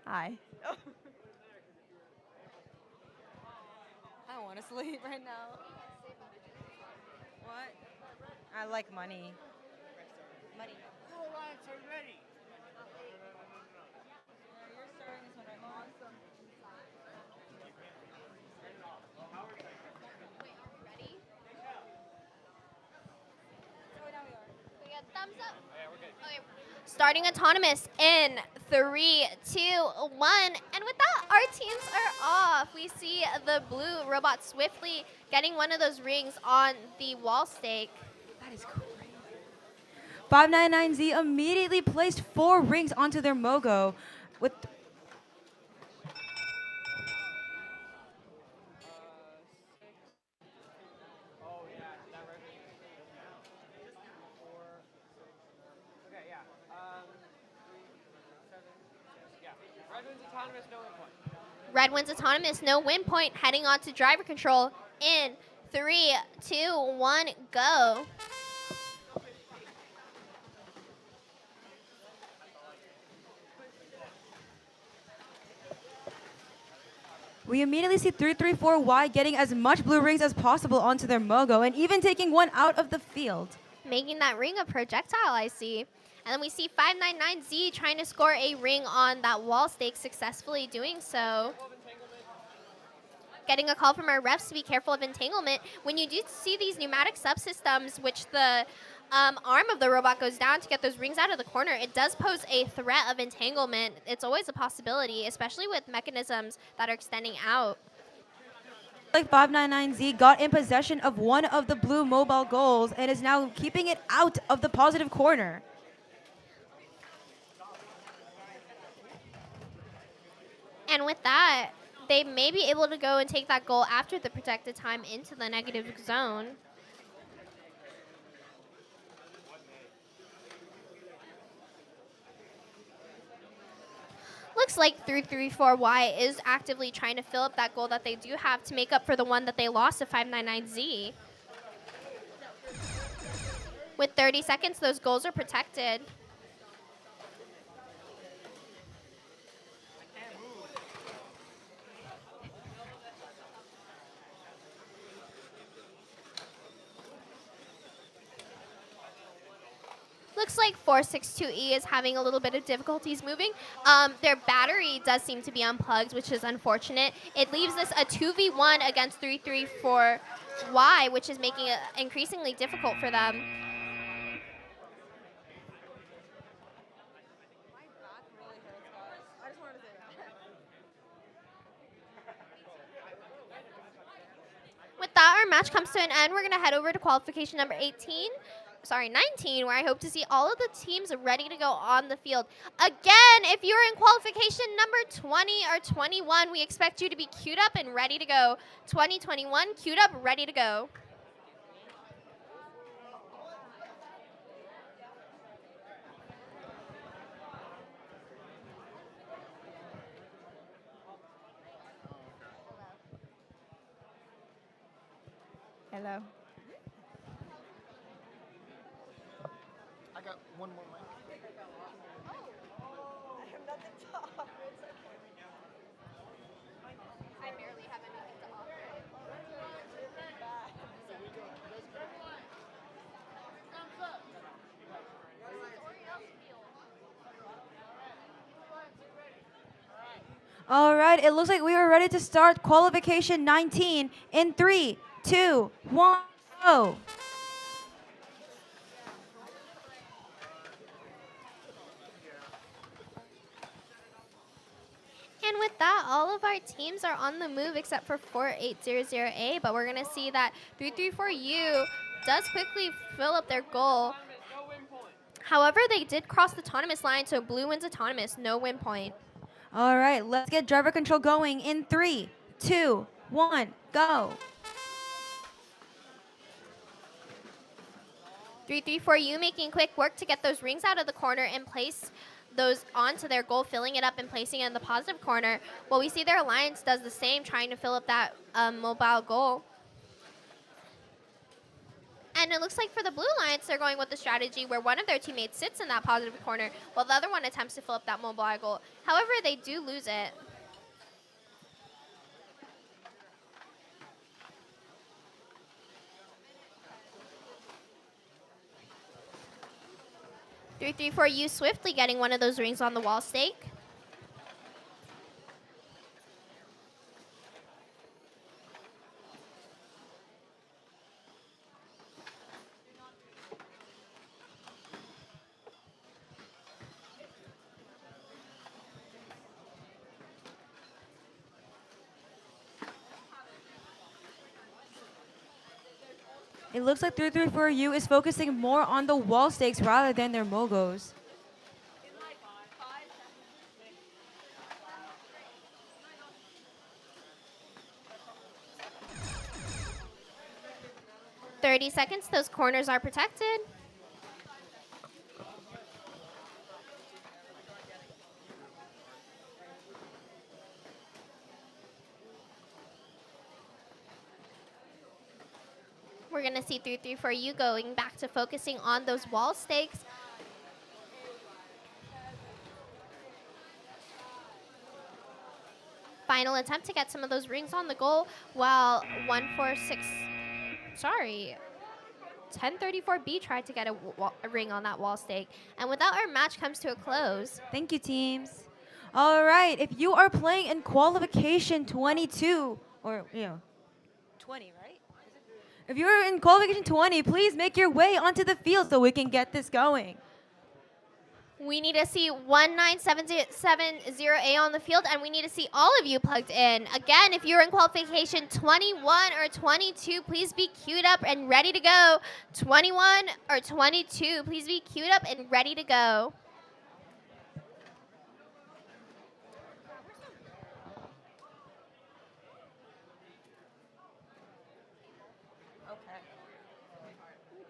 Hi. I don't want to sleep right now. What? I like money. Money. Blue Alliance, are you ready? You're starting this one right now. Ready? Oh, now we are. We got thumbs up. Okay. Starting autonomous in 3, 2, 1. And with that, our teams are off. We see the blue robot swiftly getting one of those rings on the wall stake. That is crazy. 599Z immediately placed 4 rings onto their Mogo with Oh yeah, that red wing. 4, 6. Okay, yeah. 3, 7, 6. Yeah. Red wing's autonomous, no win point. Red wins autonomous, no win point, heading on to driver control in 3, 2, 1, go. we immediately see 334Y getting as much blue rings as possible onto their Mogo and even taking one out of the field. Making that ring a projectile, I see. And then we see 599Z trying to score a ring on that wall stake, successfully doing so. Getting a call from our refs to be careful of entanglement. When you do see these pneumatic subsystems, which the arm of the robot goes down to get those rings out of the corner, it does pose a threat of entanglement. It's always a possibility, especially with mechanisms that are extending out. Like 599Z got in possession of one of the blue mobile goals and is now keeping it out of the positive corner. And with that, they may be able to go and take that goal after the protected time into the negative zone. Looks like 334Y is actively trying to fill up that goal that they do have to make up for the one that they lost to 599Z. With 30 seconds, those goals are protected. Looks like 462E is having a little bit of difficulties moving. Their battery does seem to be unplugged, which is unfortunate. It leaves this a 2v1 against 334Y, which is making it increasingly difficult for them. My back really hurts, guys. I just wanted to say that. With that, our match comes to an end. We're going to head over to qualification number 18. sorry, 19, where I hope to see all of the teams ready to go on the field. Again, if you're in qualification number 20 or 21, we expect you to be queued up and ready to go. 2021, queued up, ready to go. Hello. I got one more mic. I barely have anything to offer. All right, it looks like we are ready to start qualification 19 in 3, 2, 1, go. And with that, all of our teams are on the move except for 4800A, but we're going to see that 334U does quickly fill up their goal. No win point. However, they did cross the autonomous line, so blue wins autonomous, no win point. All right, let's get driver control going in 3, 2, 1, go. 334U making quick work to get those rings out of the corner and place those onto their goal, filling it up and placing it in the positive corner. Well, we see their alliance does the same, trying to fill up that mobile goal. And it looks like for the blue alliance, they're going with the strategy where one of their teammates sits in that positive corner while the other one attempts to fill up that mobile goal. However, they do lose it. Three, 4U swiftly getting one of those rings on the wall stake. It looks like 334U is focusing more on the wall stakes rather than their mogos. Seconds, those corners are protected. We're going to see 334U going back to focusing on those wall stakes. Final attempt to get some of those rings on the goal, while 1034B tried to get a ring on that wall stake. And with that, our match comes to a close. Thank you, teams. All right, if you are playing in qualification 22, or, 20, right? If you're in qualification 20, please make your way onto the field so we can get this going. We need to see 19770A on the field, and we need to see all of you plugged in. Again, if you're in qualification 21 or 22, please be queued up and ready to go. 21 or 22, please be queued up and ready to go.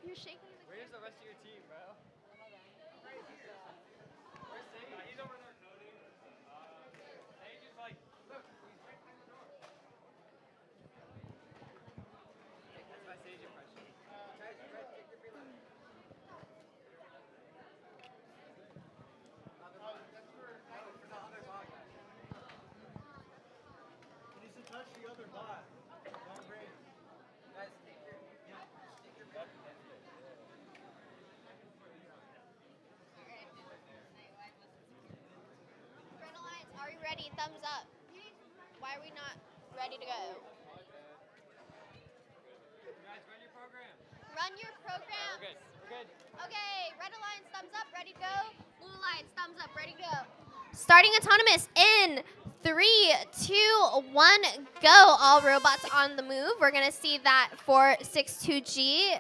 You're shaking. Where's the rest of your team, bro? Where's Sadie? He's over there coding. They just like, look, he's right behind the door. That's my Sage impression. Guys, you ready? Take your freelance. For the other bot, guys. He needs to touch the other bot. Don't break. Guys, take your bot. Red Alliance, are you ready? Thumbs up. Why are we not ready to go? Guys, run your program. Run your program. We're good. We're good. Okay, Red Alliance, thumbs up, ready to go. Blue Alliance, thumbs up, ready to go. Starting autonomous in 3, 2, 1, go. All robots on the move. We're going to see that 462G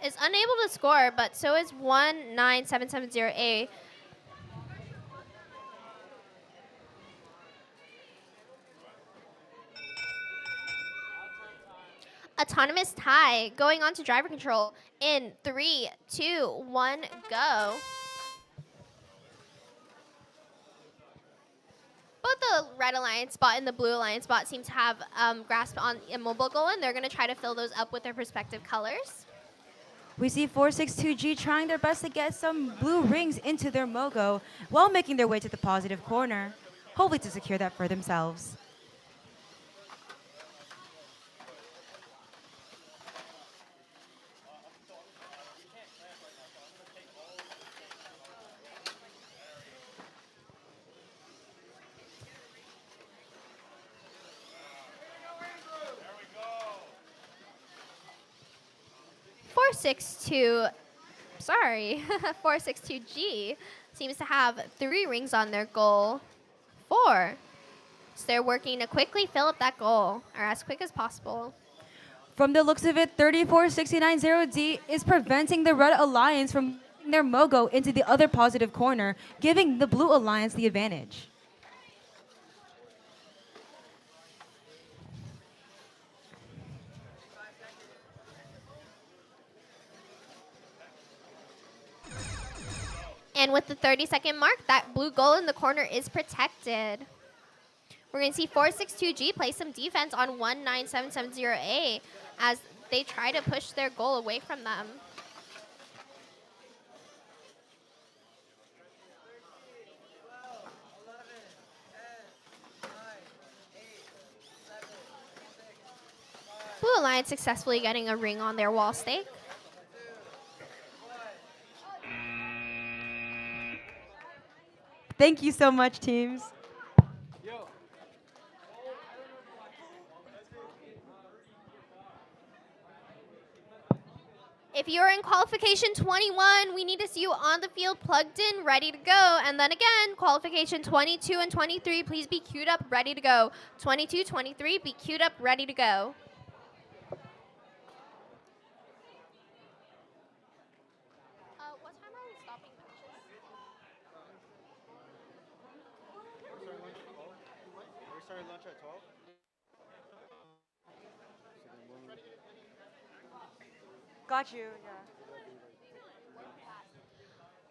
is unable to score, but so is 19770A. Autonomous tie going on to driver control in 3, 2, 1, go. Both the red alliance spot and the blue alliance spot seem to have grasp on immobile goal, and they're going to try to fill those up with their respective colors. We see 462G trying their best to get some blue rings into their Mogo while making their way to the positive corner, hopefully to secure that for themselves. Four six two, sorry, 462G seems to have 3 rings on their goal. 4. So they're working to quickly fill up that goal, or as quick as possible. From the looks of it, 34690D is preventing the Red Alliance from getting their Mogo into the other positive corner, giving the Blue Alliance the advantage. And with the 30-second mark, that blue goal in the corner is protected. We're going to see 462G play some defense on 19770A as they try to push their goal away from them. Blue Alliance successfully getting a ring on their wall stake. Thank you so much, teams. If you're in qualification 21, we need to see you on the field, plugged in, ready to go. And then again, qualification 22 and 23, please be queued up, ready to go. 22, 23, be queued up, ready to go. What time are we stopping matches? We started lunch at 12? Got you, yeah.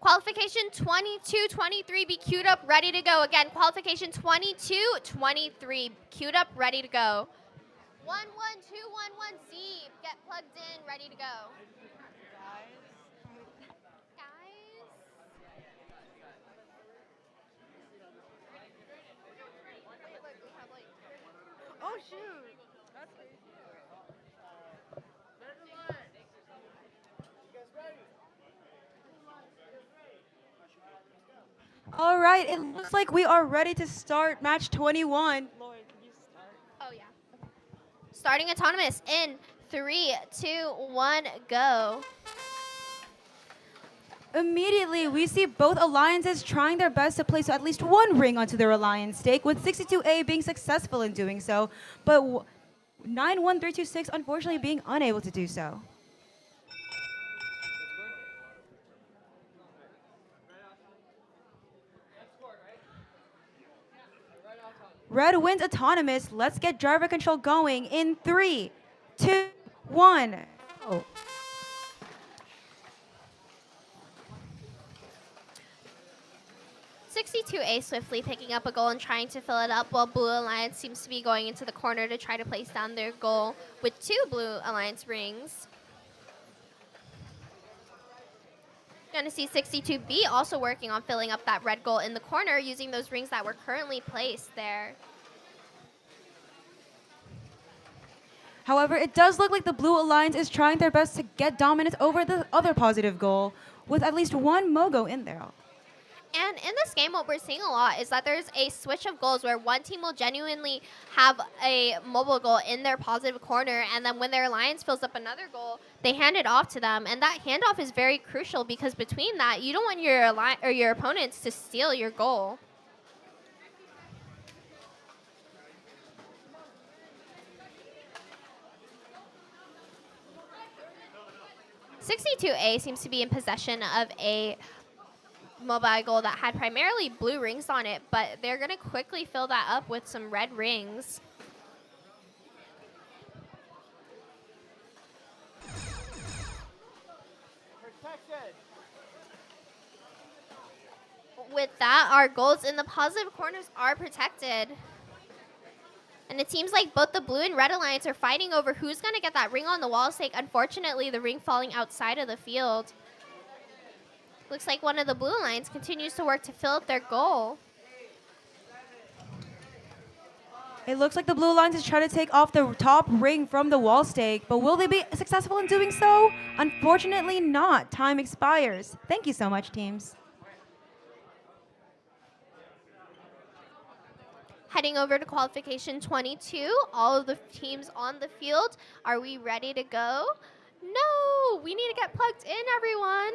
Qualification 22, 23, be queued up, ready to go. Again, qualification 22, 23, queued up, ready to go. 11211Z, get plugged in, ready to go. Guys? Look, we have like... Oh, shoot. All right, it looks like we are ready to start match 21. Lloyd, can you start? Oh, yeah. Starting autonomous in 3, 2, 1, go. Immediately, we see both alliances trying their best to place at least one ring onto their alliance stake, with 62A being successful in doing so, but 91326 unfortunately being unable to do so. Red wins autonomous. Let's get driver control going in 3, 2, 1. Oh. A swiftly picking up a goal and trying to fill it up, while Blue Alliance seems to be going into the corner to try to place down their goal with 2 Blue Alliance rings. Going to see 62B also working on filling up that red goal in the corner using those rings that were currently placed there. However, it does look like the Blue Alliance is trying their best to get dominance over the other positive goal, with at least one Mogo in there. And in this game, what we're seeing a lot is that there's a switch of goals where one team will genuinely have a mobile goal in their positive corner, and then when their alliance fills up another goal, they hand it off to them. And that handoff is very crucial because between that, you don't want your opponents to steal your goal. 62A seems to be in possession of a mobile goal that had primarily blue rings on it, but they're going to quickly fill that up with some red rings. Protected. With that, our goals in the positive corners are protected. And it seems like both the blue and red alliance are fighting over who's going to get that ring on the wall stake. Unfortunately, the ring falling outside of the field. Looks like one of the blue alliance continues to work to fill up their goal. It looks like the Blue Alliance is trying to take off the top ring from the wall stake, but will they be successful in doing so? Unfortunately not. Time expires. Thank you so much, teams. Heading over to qualification 22, all of the teams on the field. Are we ready to go? No, we need to get plugged in, everyone.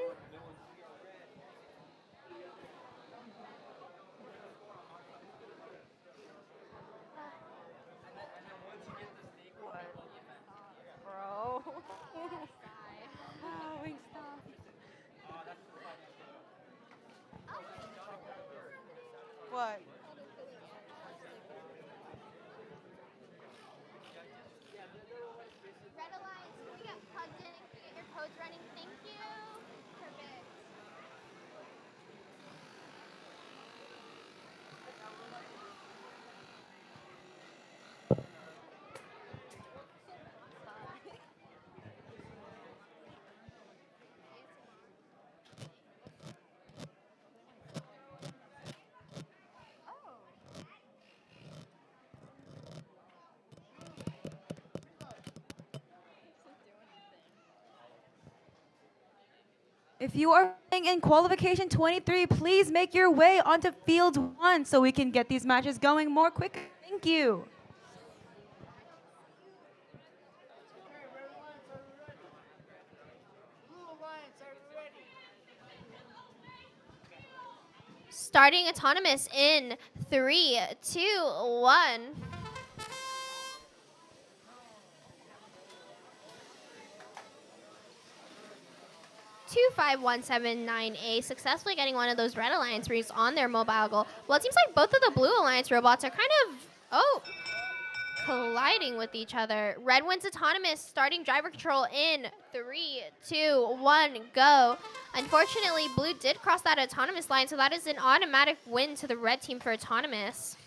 Bro. What? Red Alliance, can we get plugged in and can you get your codes running? Thank you. Perfect. If you are playing in qualification 23, please make your way onto field 1 so we can get these matches going more quickly. Thank you. Okay, Red Alliance, are we ready? Blue Alliance, are we ready? Starting autonomous in 3, 2, 1. 25179A successfully getting one of those Red Alliance rings on their mobile goal. Well, it seems like both of the Blue Alliance robots are kind of, colliding with each other. Red wins autonomous, starting driver control in 3, 2, 1, go. Unfortunately, Blue did cross that autonomous line, so that is an automatic win to the red team for autonomous.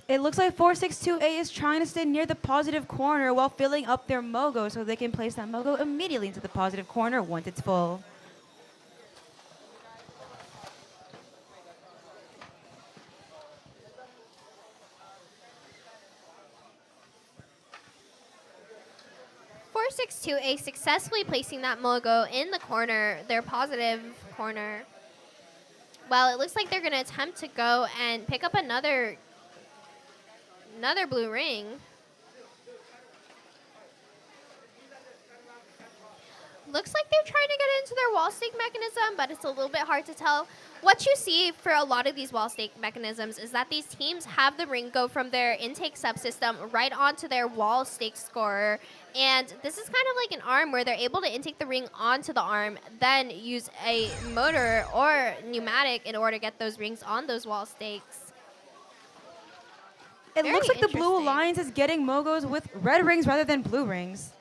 It looks like 462A is trying to stay near the positive corner while filling up their Mogo so they can place that Mogo immediately into the positive corner once it's full. Four, 6, 2, A successfully placing that Mogo in the corner, their positive corner. Well, it looks like they're going to attempt to go and pick up another blue ring. Looks like they're trying to get into their wall stake mechanism, but it's a little bit hard to tell. What you see for a lot of these wall stake mechanisms is that these teams have the ring go from their intake subsystem right onto their wall stake scorer. And this is kind of like an arm where they're able to intake the ring onto the arm, then use a motor or pneumatic in order to get those rings on those wall stakes. It Very looks like the Blue interesting. Alliance is getting Mogos with red rings rather than blue rings.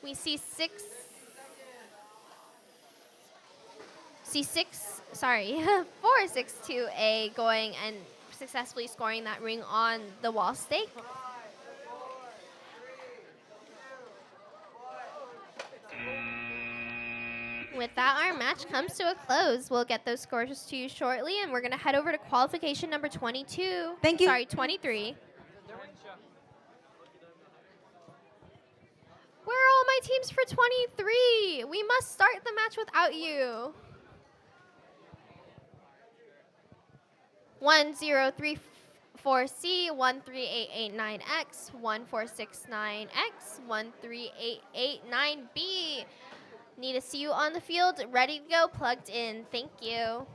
We see 462A going and successfully scoring that ring on the wall stake. With that, our match comes to a close. We'll get those scores to you shortly, and we're going to head over to qualification number 22. Thank you. Sorry, 23. Where are all my teams for 23? We must start the match without you. 1, 0, 3, 14C, 13889X, 1469X, 13889B. Need to see you on the field, ready to go, plugged in. Thank you.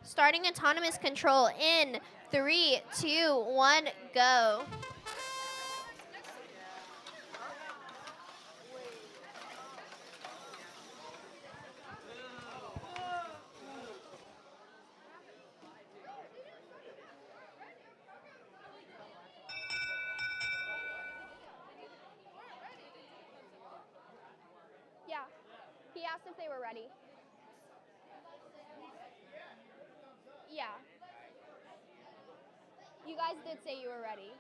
Starting autonomous control in 3, 2, 1, go. Yeah, he asked if they were ready. Yeah. You guys did say you were ready.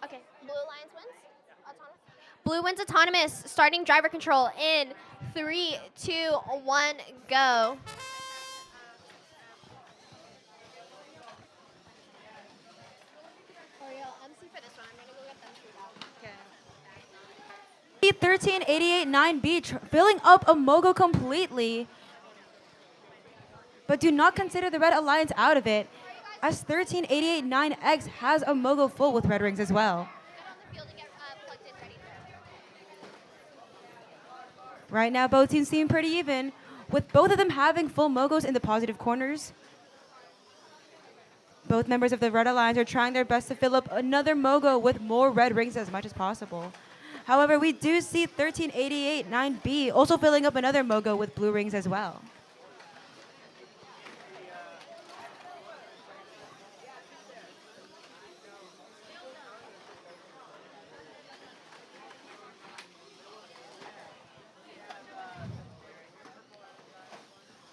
Okay, Blue Alliance wins. Autonomous. Blue wins autonomous. Starting driver control in 3, 2, 1, go. Oriel, MC for this one. I'm gonna go get them chewed out. 13889B filling up a Mogo completely. But do not consider the Red Alliance out of it, as 13889X has a Mogo full with red rings as well. Get on the field and get plugged in, ready. Right now, both teams seem pretty even, with both of them having full Mogos in the positive corners. Both members of the Red Alliance are trying their best to fill up another Mogo with more red rings as much as possible. However, we do see 13889B also filling up another Mogo with blue rings as well.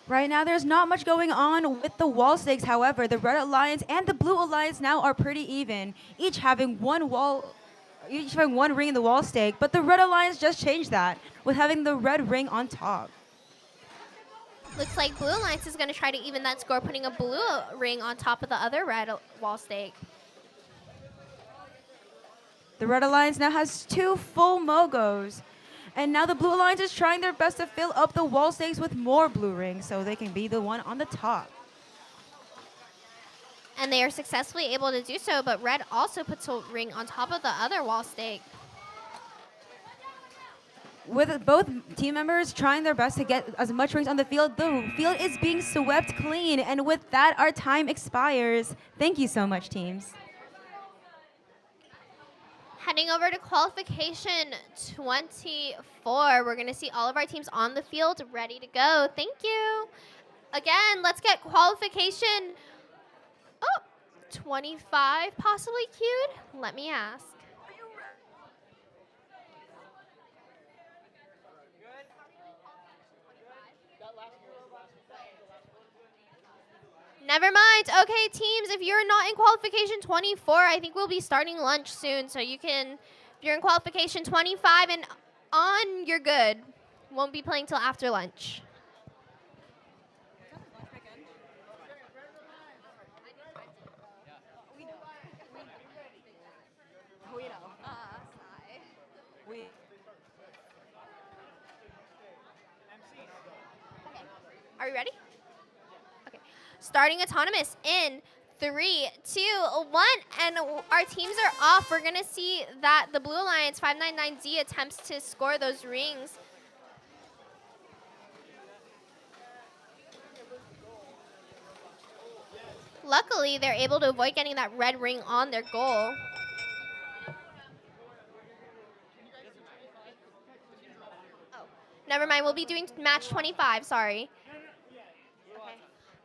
Right now, there's not much going on with the wall stakes. However, the Red Alliance and the Blue Alliance now are pretty even, each having one ring in the wall stake. But the Red Alliance just changed that with having the red ring on top. Looks like Blue Alliance is going to try to even that score, putting a blue ring on top of the other red wall stake. The Red Alliance now has 2 full Mogos. And now the Blue Alliance is trying their best to fill up the wall stakes with more blue rings so they can be the one on the top. And they are successfully able to do so, but red also puts a ring on top of the other wall stake. With both team members trying their best to get as much rings on the field is being swept clean. And with that, our time expires. Thank you so much, teams. Heading over to qualification 24, we're going to see all of our teams on the field ready to go. Thank you. Again, let's get qualification 25 possibly queued. Let me ask. Never mind. Okay, teams, if you're not in qualification 24, I think we'll be starting lunch soon. So you can, if you're in qualification 25 and on, you're good. Won't be playing till after lunch. Are you ready? Okay. Starting autonomous in 3, 2, 1, and our teams are off. We're going to see that the Blue Alliance 599Z attempts to score those rings. Luckily, they're able to avoid getting that red ring on their goal. Oh, never mind. We'll be doing match 25. Sorry. Okay.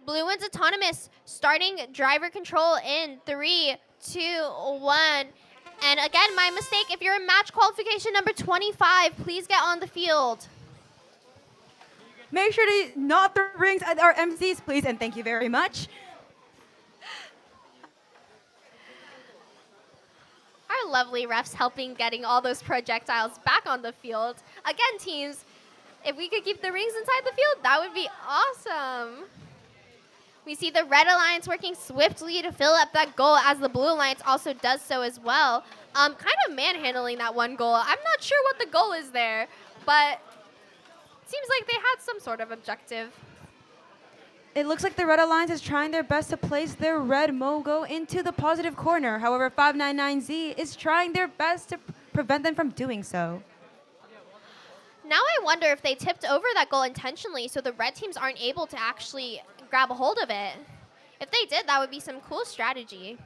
Blue wins autonomous, starting driver control in 3, 2, 1. And again, my mistake. If you're in match qualification number 25, please get on the field. Make sure to not throw rings at our MCs, please, and thank you very much. Our lovely refs helping getting all those projectiles back on the field. Again, teams, if we could keep the rings inside the field, that would be awesome. We see the Red Alliance working swiftly to fill up that goal as the Blue Alliance also does so as well. Kind of manhandling that one goal. I'm not sure what the goal is there, but it seems like they had some sort of objective. It looks like the Red Alliance is trying their best to place their red Mogo into the positive corner. However, 599Z is trying their best to prevent them from doing so. Now I wonder if they tipped over that goal intentionally so the red teams aren't able to actually grab a hold of it. If they did, that would be some cool strategy.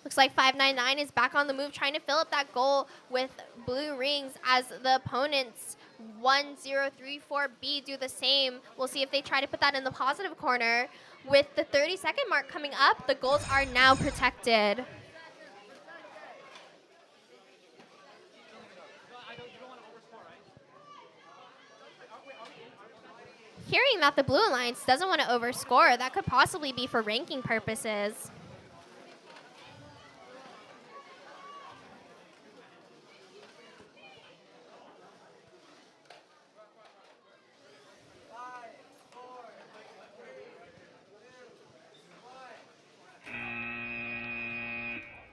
Looks like 599 is back on the move, trying to fill up that goal with blue rings as the opponents 1034B do the same. We'll see if they try to put that in the positive corner. With the 30-second mark coming up, the goals are now protected. Hearing that the Blue Alliance doesn't want to overscore, that could possibly be for ranking purposes.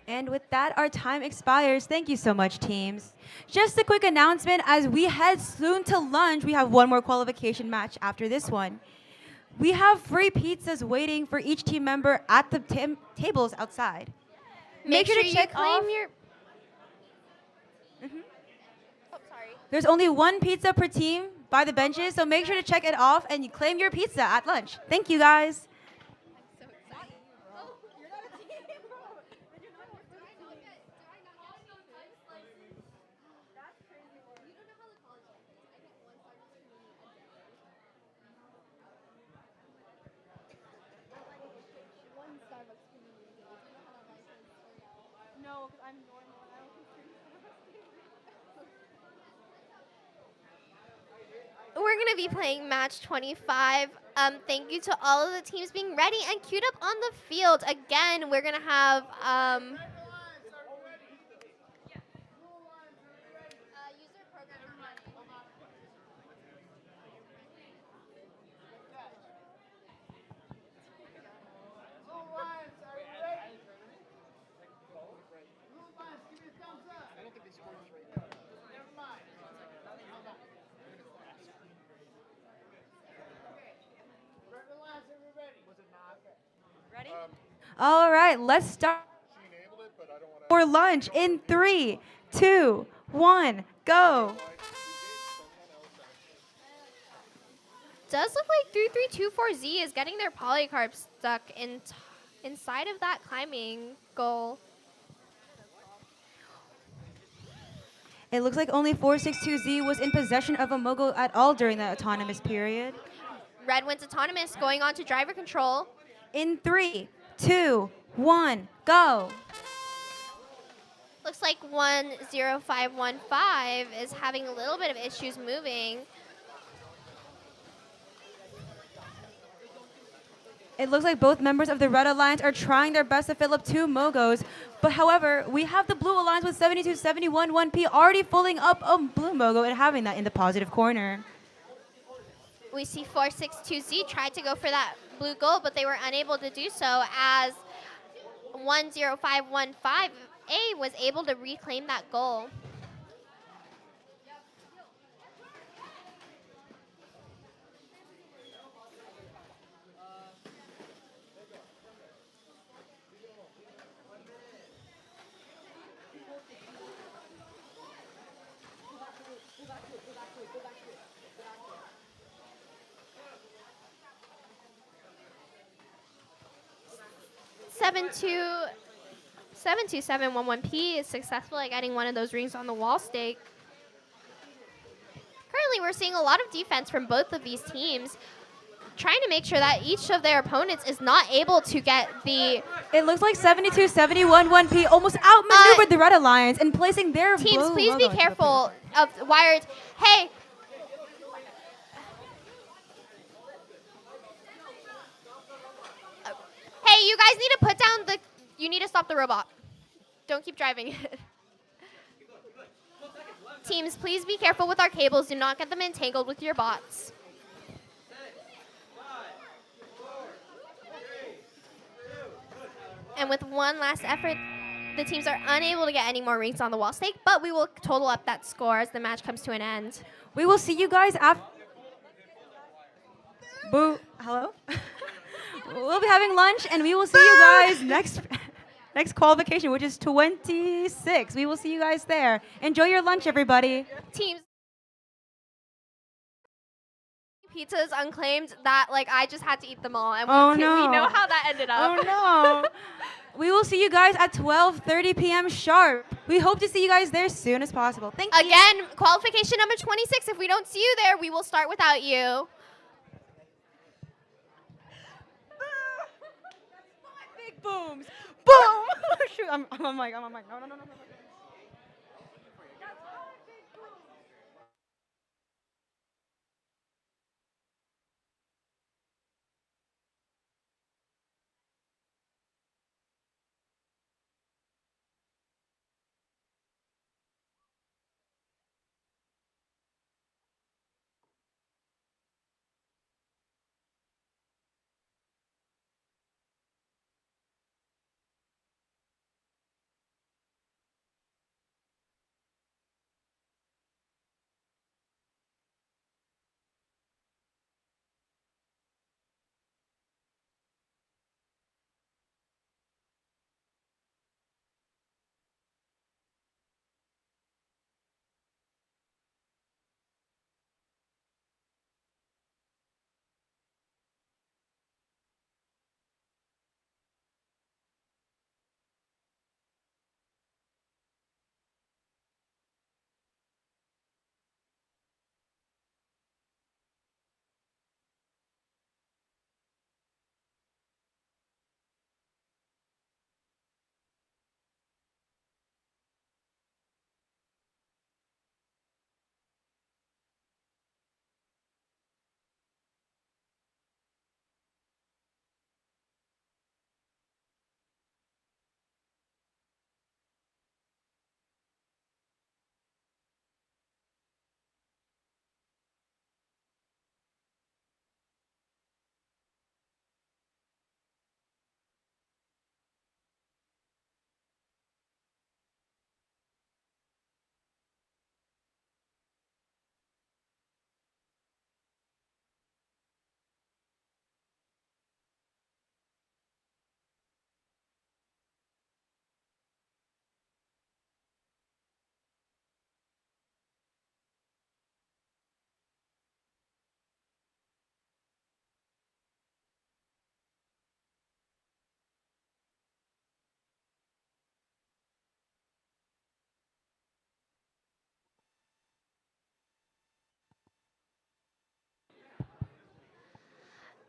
And with that, our time expires. Thank you so much, teams. Just a quick announcement, as we head soon to lunch, we have one more qualification match after this one. We have free pizzas waiting for each team member at the tables outside. Make sure to you check claim off. your... Oh, sorry. There's only one pizza per team by the benches, so make sure to check it off and you claim your pizza at lunch. Thank you, guys. No, because I'm normal and I don't consider We're going to be playing match 25. Thank you to all of the teams being ready and queued up on the field. Again, we're going to have... Blue Lions, are you ready? Blue Lions, give me a thumbs up. I don't think they scored us right now. Never mind. Red Alliance, are we ready? Was it not? Ready? All right, let's start for lunch in 3, 2, 1, go. Does look like 3324Z is getting their polycarb stuck inside of that climbing goal. It looks like only 462Z was in possession of a Mogo at all during the autonomous period. Red wins autonomous, going on to driver control. In 3, 2, 1, go. Looks like 10515 is having a little bit of issues moving. It looks like both members of the Red Alliance are trying their best to fill up 2 Mogos. But however, we have the Blue Alliance with 7271 1P already filling up a Blue Mogo and having that in the positive corner. We see 462Z tried to go for that blue goal, but they were unable to do so as 10515A was able to reclaim that goal. 72711P is successful at getting one of those rings on the wall stake. Currently, we're seeing a lot of defense from both of these teams, trying to make sure that each of their opponents is not able to get the It looks like 7271 1P almost outmaneuvered the Red Alliance and placing their teams. blue Please logo be into the careful of wires. Hey. Hey, you guys need to put down the. You need to stop the robot. Don't keep driving it. Teams, please be careful with our cables. Do not get them entangled with your bots. And with one last effort, the teams are unable to get any more rings on the wall stake, but we will total up that score as the match comes to an end. We will see you guys after. Boo. Hello? We'll be having lunch, and we will see you guys next qualification, which is 26. We will see you guys there. Enjoy your lunch, everybody. Teams. Pizzas unclaimed that like I just had to eat them all, and we know how that ended up. Oh no. We will see you guys at 12:30 p.m. sharp. We hope to see you guys there as soon as possible. Thank you. Again, qualification number 26. If we don't see you there, we will start without you. Big booms. Boom. Shoot, I'm on mic. No.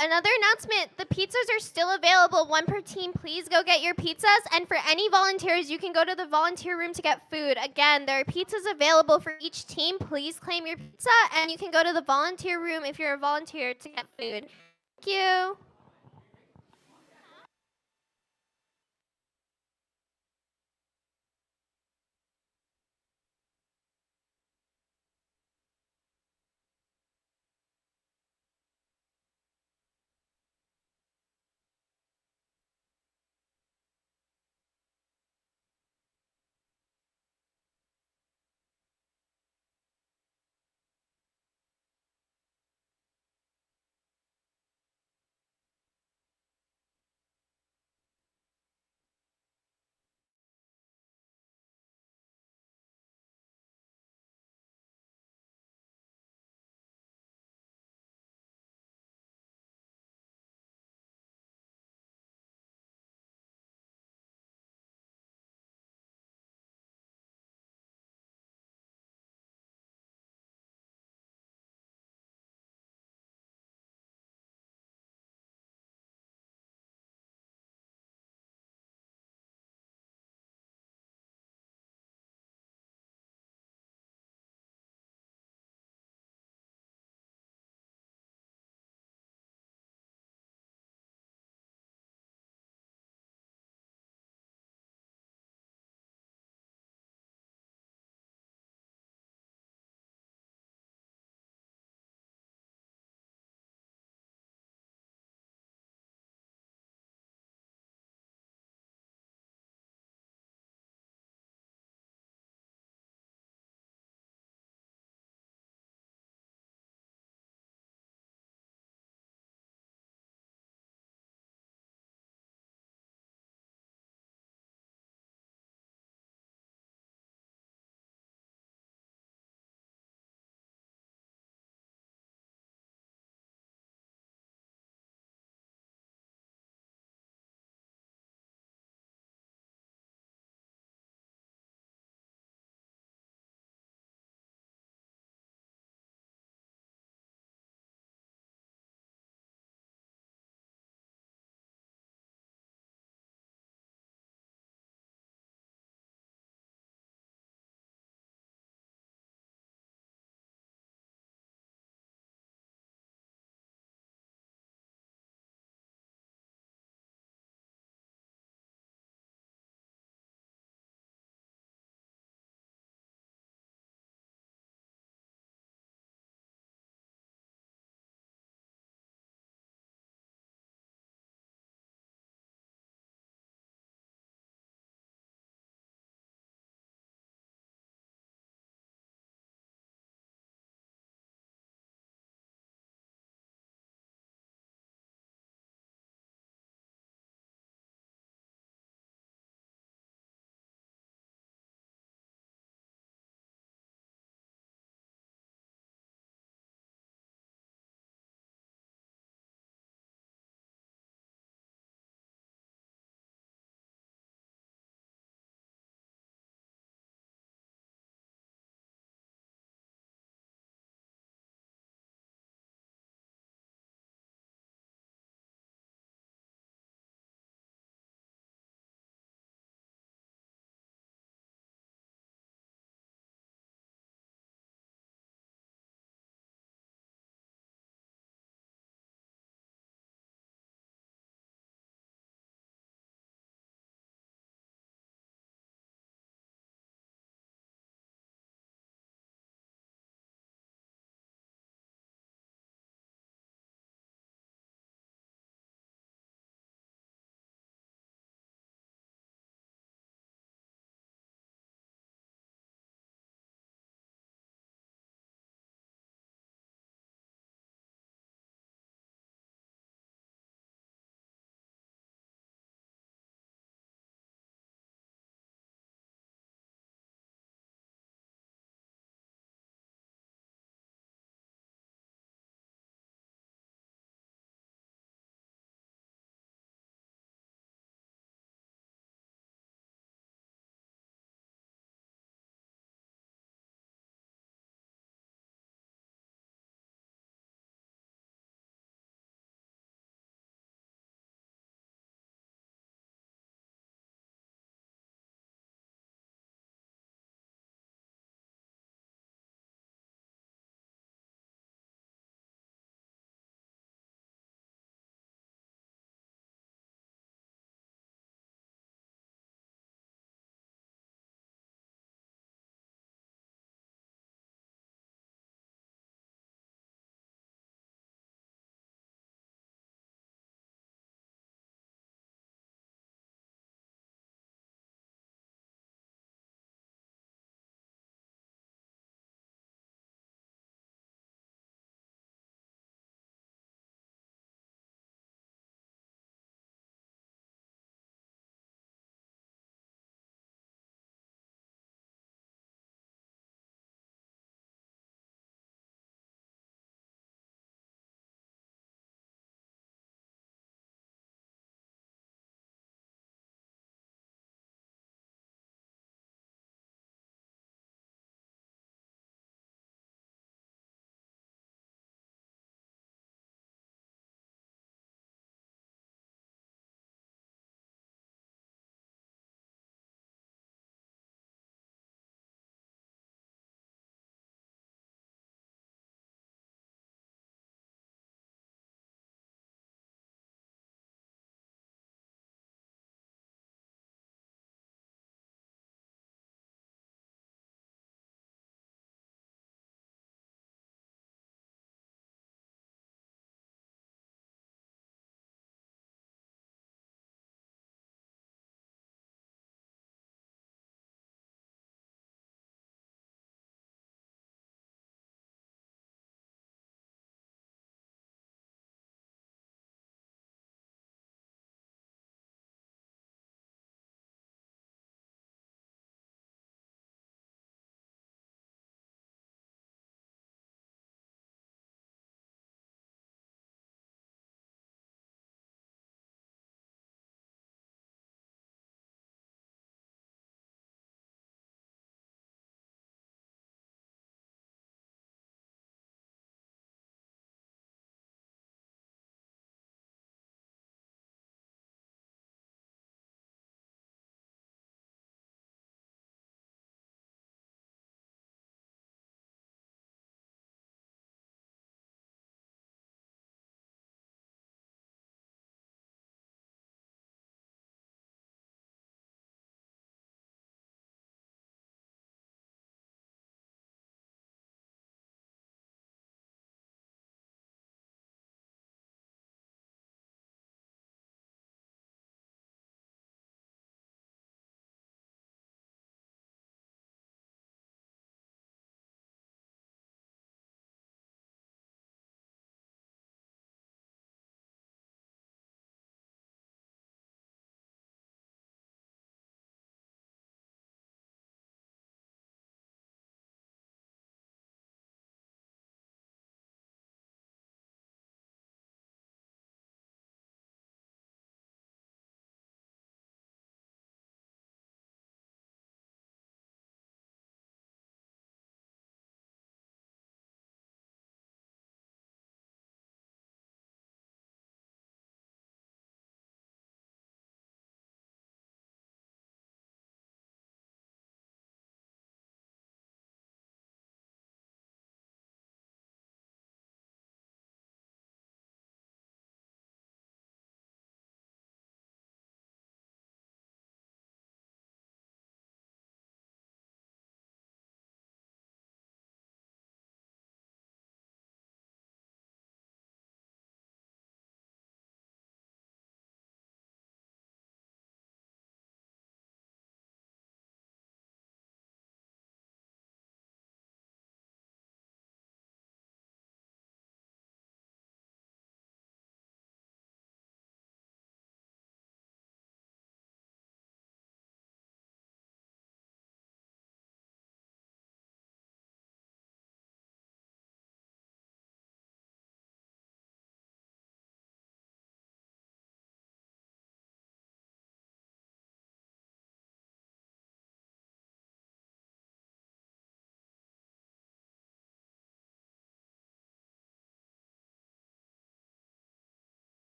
Another announcement, the pizzas are still available, one per team. Please go get your pizzas. And for any volunteers, you can go to the volunteer room to get food. Again, there are pizzas available for each team. Please claim your pizza, and you can go to the volunteer room if you're a volunteer to get food. Thank you.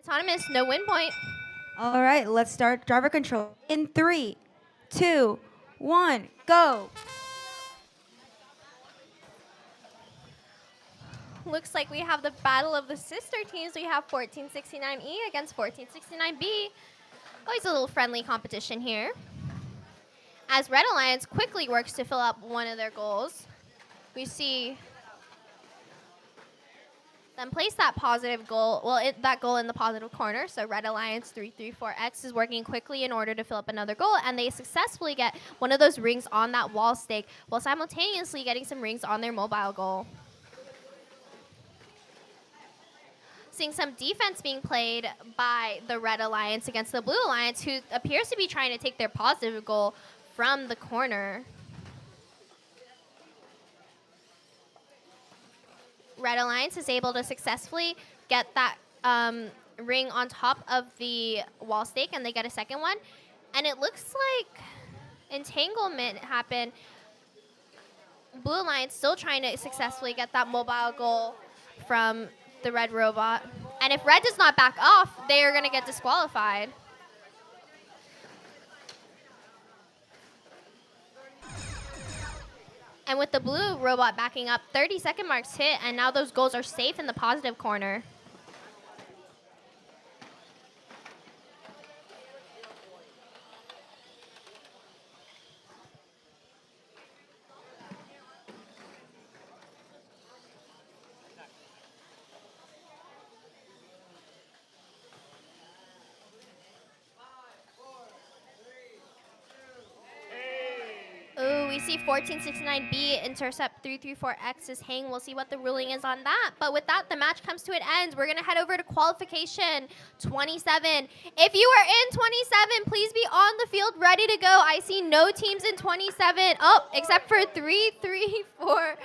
Autonomous, no win point. All right, let's start driver control in 3, 2, 1, go. Looks like we have the battle of the sister teams. We have 1469E against 1469B. Always a little friendly competition here. As Red Alliance quickly works to fill up one of their goals, we see them place that positive goal, that goal in the positive corner. So Red Alliance 334X is working quickly in order to fill up another goal, and they successfully get one of those rings on that wall stake while simultaneously getting some rings on their mobile goal. Seeing some defense being played by the Red Alliance against the Blue Alliance, who appears to be trying to take their positive goal from the corner. Red Alliance is able to successfully get that ring on top of the wall stake, and they get a second one. And it looks like entanglement happened. Blue Alliance still trying to successfully get that mobile goal from the Red robot. And if Red does not back off, they are going to get disqualified. And with the blue robot backing up, 30-second marks hit, and now those goals are safe in the positive corner. Ooh, we see 1469B intercept 334X's hang. We'll see what the ruling is on that. But with that, the match comes to an end. We're going to head over to qualification 27. If you are in 27, please be on the field ready to go. I see no teams in 27. Oh, except for 334.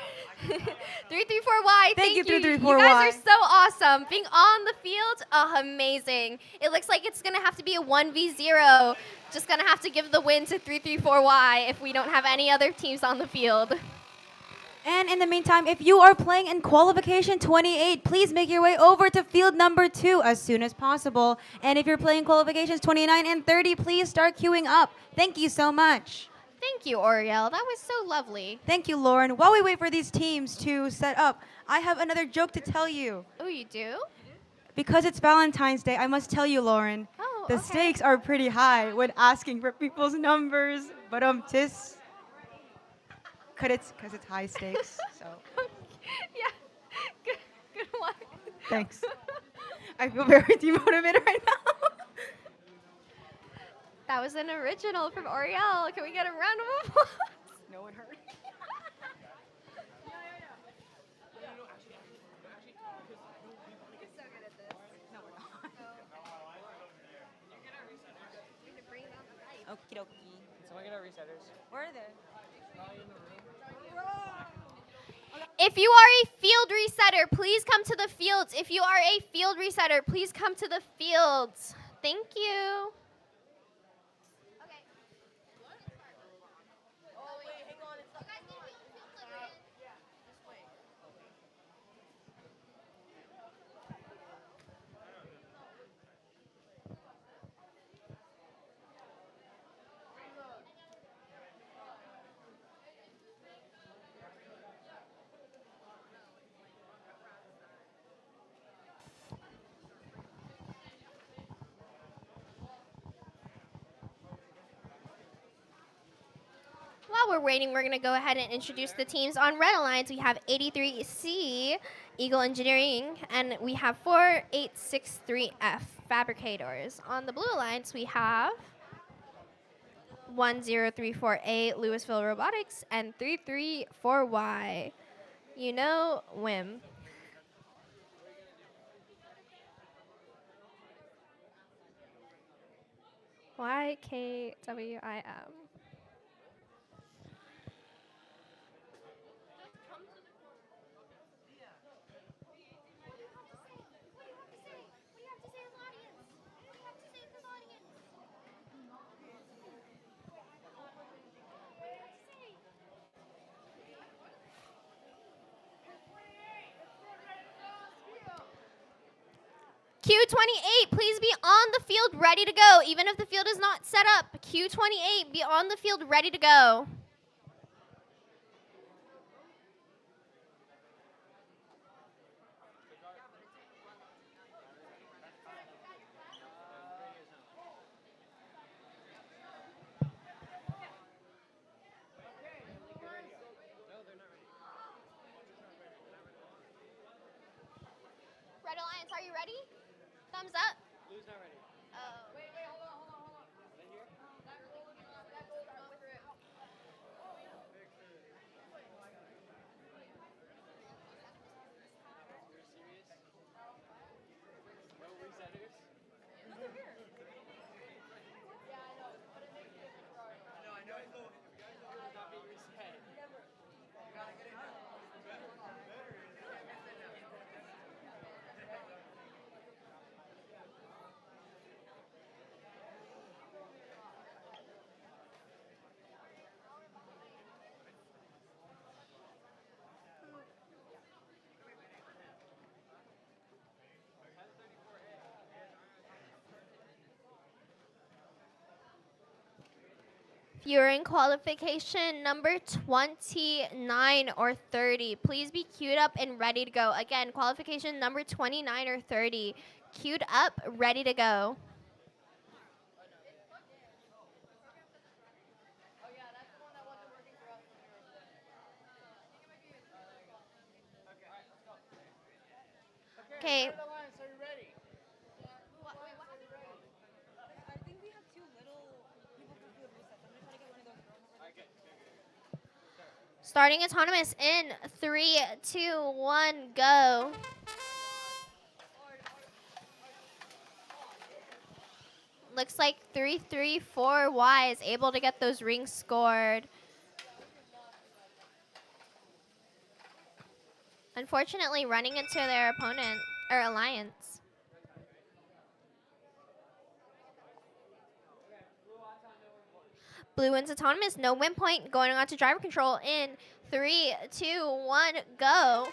334Y. Thank you, You 334Y. guys are so awesome. Being on the field, amazing. It looks like it's going to have to be a 1v0. Just going to have to give the win to 334Y if we don't have any other teams on the field. And in the meantime, if you are playing in qualification 28, please make your way over to field number 2 as soon as possible. And if you're playing qualifications 29 and 30, please start queuing up. Thank you so much. Thank you, Oriel. That was so lovely. Thank you, Lauren. While we wait for these teams to set up, I have another joke to tell you. Oh, you do? Because it's Valentine's Day, I must tell you, Lauren, Oh, the okay. stakes are pretty high when asking for people's numbers. But tis, because it's high stakes. So Yeah. Good one. thanks. I feel very demotivated right now. That was an original from Oriel. Can we get a round of applause? No one heard. Okie dokie. Someone get our resetters. Where are they? If you are a field resetter, please come to the fields. If you are a field resetter, please come to the fields. Thank you. While we're waiting, we're going to go ahead and introduce the teams. On Red Alliance, we have 83C, Eagle Engineering, and we have 4863F, Fabricators. On the Blue Alliance, we have 1034A, Louisville Robotics, and 334Y, WIM. YKWIM. Q Q28, please be on the field ready to go. Even if the field is not set up, Q28, be on the field ready to go. Red Alliance, are you ready? Thumbs up. Blue's not ready. Oh. Wait, hold on. Right here? You're serious? No resetters? Not being reset. If you're in qualification number 29 or 30, please be queued up and ready to go. Again, qualification number 29 or 30, queued up, ready to go. Okay. Red Alliance, are you ready? I think we have too little people for field resets. I'm gonna try to get one of those. Starting autonomous in 3, 2, 1, go. Looks like 334Y is able to get those rings scored. Unfortunately, running into their opponent or alliance. Blue wins autonomous, no win point. Going on to driver control in 3, 2, 1, go.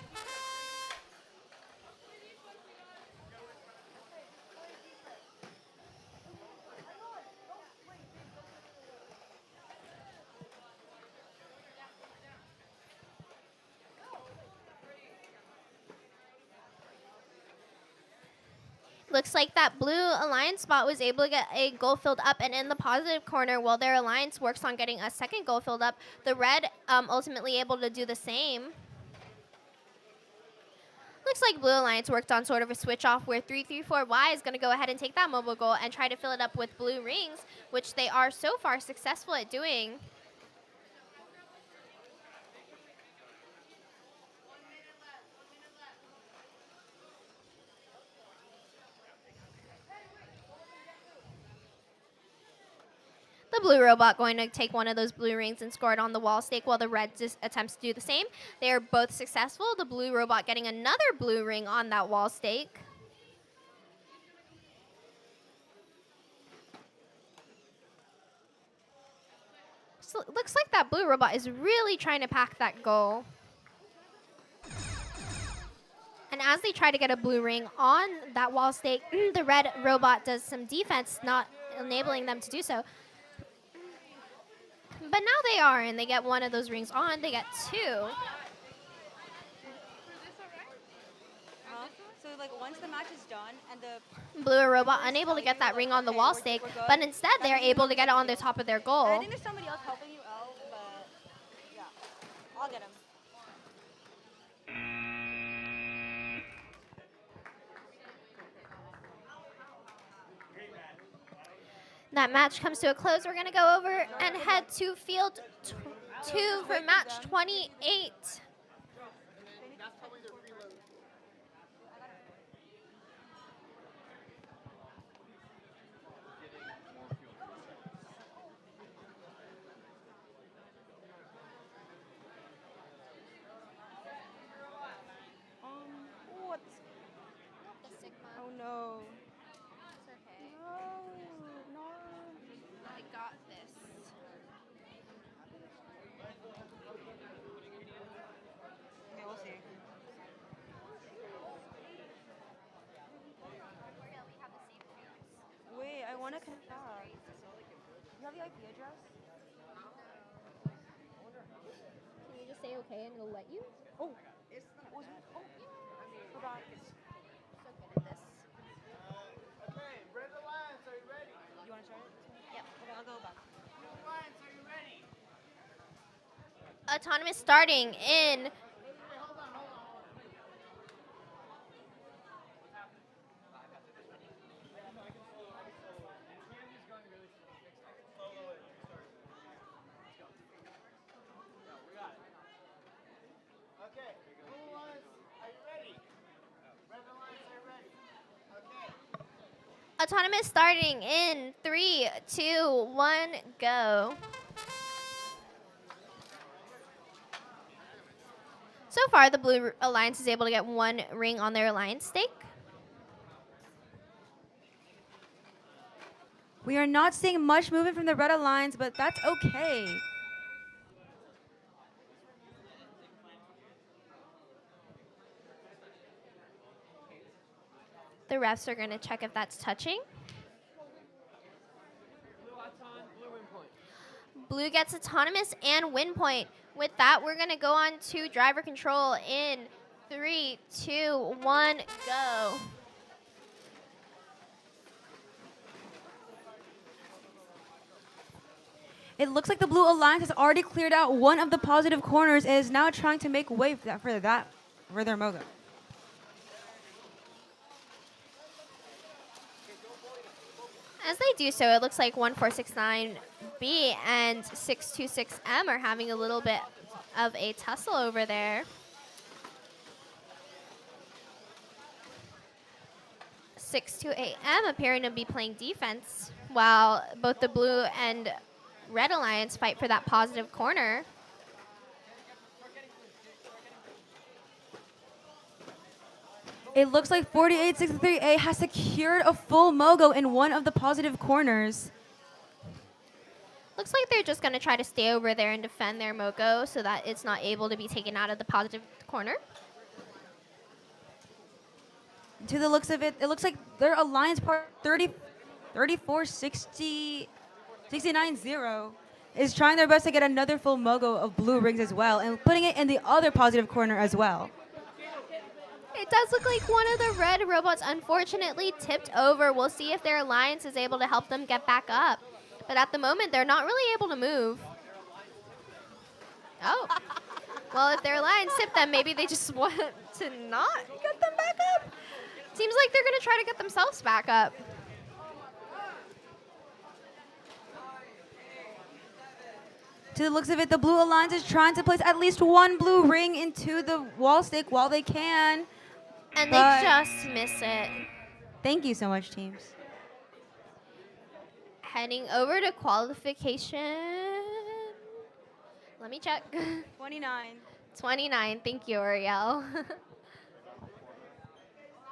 Looks like that blue alliance spot was able to get a goal filled up and in the positive corner while their alliance works on getting a second goal filled up. The red ultimately able to do the same. Looks like blue alliance worked on sort of a switch off where 334Y is going to go ahead and take that mobile goal and try to fill it up with blue rings, which they are so far successful at doing. The blue robot going to take one of those blue rings and score it on the wall stake while the red just attempts to do the same. They are both successful. The blue robot getting another blue ring on that wall stake. So looks like that blue robot is really trying to pack that goal. And as they try to get a blue ring on that wall stake, the red robot does some defense, not enabling them to do so. But now they are, and they get one of those rings on. They get two. So like once the match is done and the Blue robot unable to get that ring on the wall stake, but instead they're able to get it on the top of their I goal. think there's somebody else helping you out, but yeah, I'll get him. That match comes to a close. We're going to go over and head to field 2 for match 28. What? Oh no. It's okay. No. I got this. want to connect back. You have the IP address? Can you just say okay and it'll let you? Oh, forgot. So good at this. Okay, Red Alliance, are you ready? You want to start it? Yep. Okay, I'll go back. Blue Alliance, are you ready? Autonomous starting in Hold on, hold on, hold on. Okay, Blue Alliance, are you ready? Red Alliance, are you ready? Okay. autonomous starting in 3, 2, 1, go. So far, the Blue Alliance is able to get 1 ring on their alliance stake. We are not seeing much movement from the Red Alliance, but that's okay. The refs are going to check if that's touching. Blue Aton, blue win point. Blue gets autonomous and win point. With that, we're going to go on to driver control in 3, 2, 1, go. It looks like the Blue Alliance has already cleared out one of the positive corners and is now trying to make way for their Mogo. As they do so, it looks like 1469B and 626M are having a little bit of a tussle over there. 628M appearing to be playing defense, while both the Blue and Red Alliance fight for that positive corner. It looks like 4863A has secured a full Mogo in one of the positive corners. Looks like they're just going to try to stay over there and defend their Mogo so that it's not able to be taken out of the positive corner. To the looks of it, it looks like their alliance part 34690 is trying their best to get another full Mogo of blue rings as well and putting it in the other positive corner as well. It does look like one of the red robots unfortunately tipped over. We'll see if their alliance is able to help them get back up. But at the moment, they're not really able to move. Oh. Well, if their alliance tipped them, maybe they just want to not get them back up. Seems like they're going to try to get themselves back up. To the looks of it, the Blue Alliance is trying to place at least one blue ring into the wall stake while they can. And they just miss it. Thank you so much, teams. Heading over to qualification. Let me check. 29. 29. Thank you, Ariel.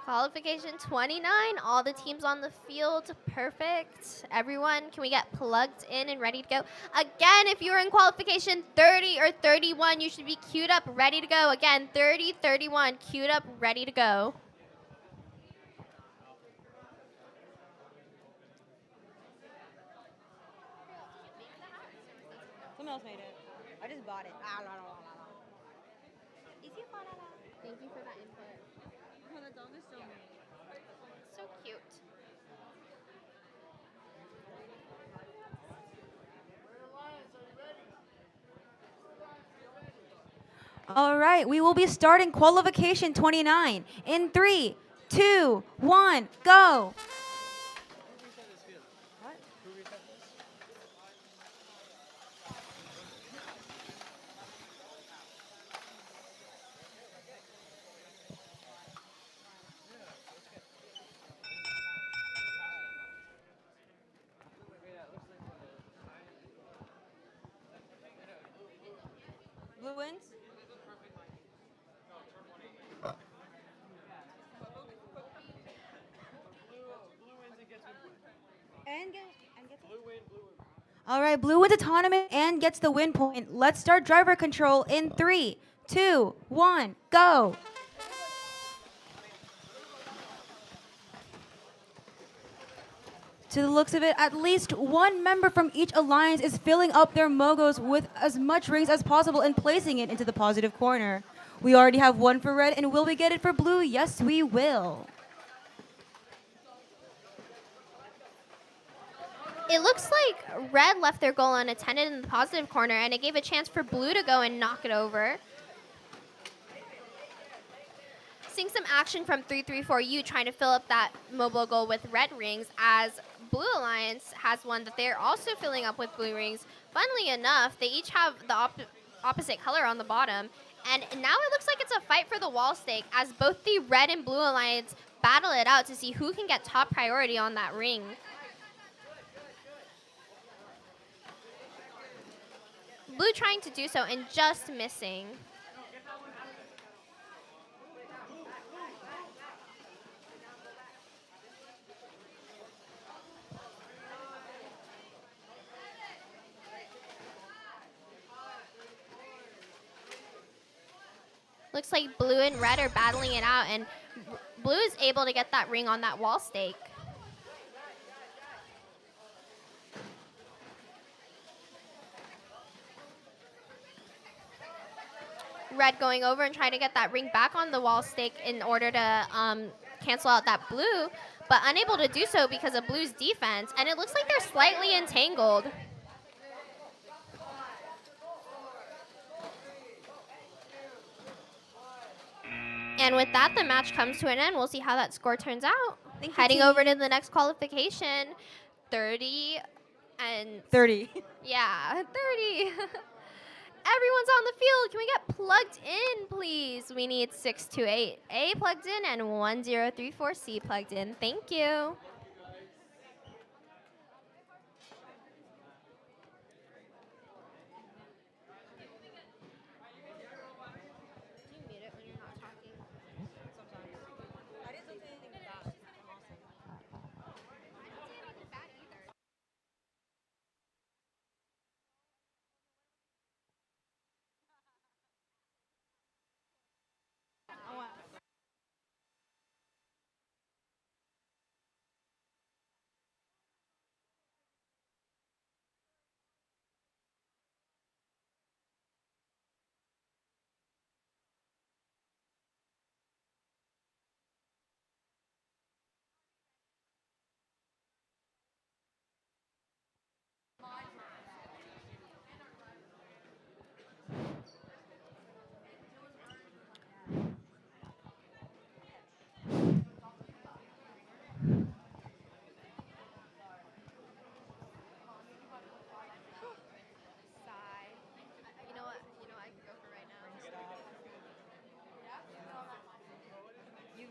Qualification 29. All the teams on the field. Perfect. Everyone, can we get plugged in and ready to go? Again, if you're in qualification 30 or 31, you should be queued up, ready to go. Again, 30, 31, queued up, ready to go. Someone else made it. I just bought it. Thank you for that input. The dog is so mean. So cute. All right, we will be starting qualification 29 in 3, 2, 1, go. Blue wins. All right, blue wins autonomous and gets the win point. Let's start driver control in 3, 2, 1, go. To the looks of it, at least one member from each alliance is filling up their mogos with as much rings as possible and placing it into the positive corner. We already have one for red, and will we get it for blue? Yes, we will. It looks like red left their goal unattended in the positive corner, and it gave a chance for blue to go and knock it over. Seeing some action from 334U trying to fill up that mobile goal with red rings, as Blue Alliance has one that they're also filling up with blue rings. Funnily enough, they each have the opposite color on the bottom. And now it looks like it's a fight for the wall stake, as both the red and blue alliance battle it out to see who can get top priority on that ring. Blue trying to do so and just missing. Looks like blue and red are battling it out, and blue is able to get that ring on that wall stake. Red going over and trying to get that ring back on the wall stake in order to cancel out that blue, but unable to do so because of blue's defense, and it looks like they're slightly entangled. And with that, the match comes to an end. We'll see how that score turns out. Heading over to the next qualification, 30 and 30. yeah, 30. Everyone's on the field. Can we get plugged in, please? We need 628A plugged in and 1034C plugged in. Thank you.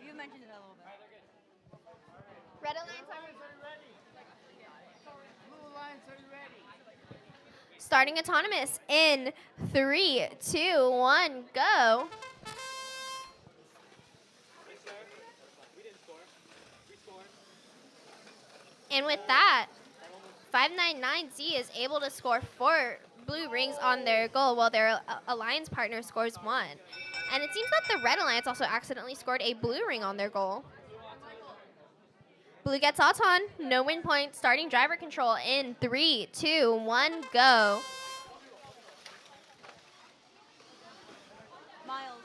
You mentioned it a little bit. Red Alliance, are you ready? Blue Alliance, are you ready? starting autonomous in 3, 2, 1, go. And with that, 599Z is able to score 4 blue rings on their goal, while their alliance partner scores 1. And it seems that the Red Alliance also accidentally scored a blue ring on their goal. Blue gets Auton, no win point, starting driver control in 3, 2, 1, go. Miles.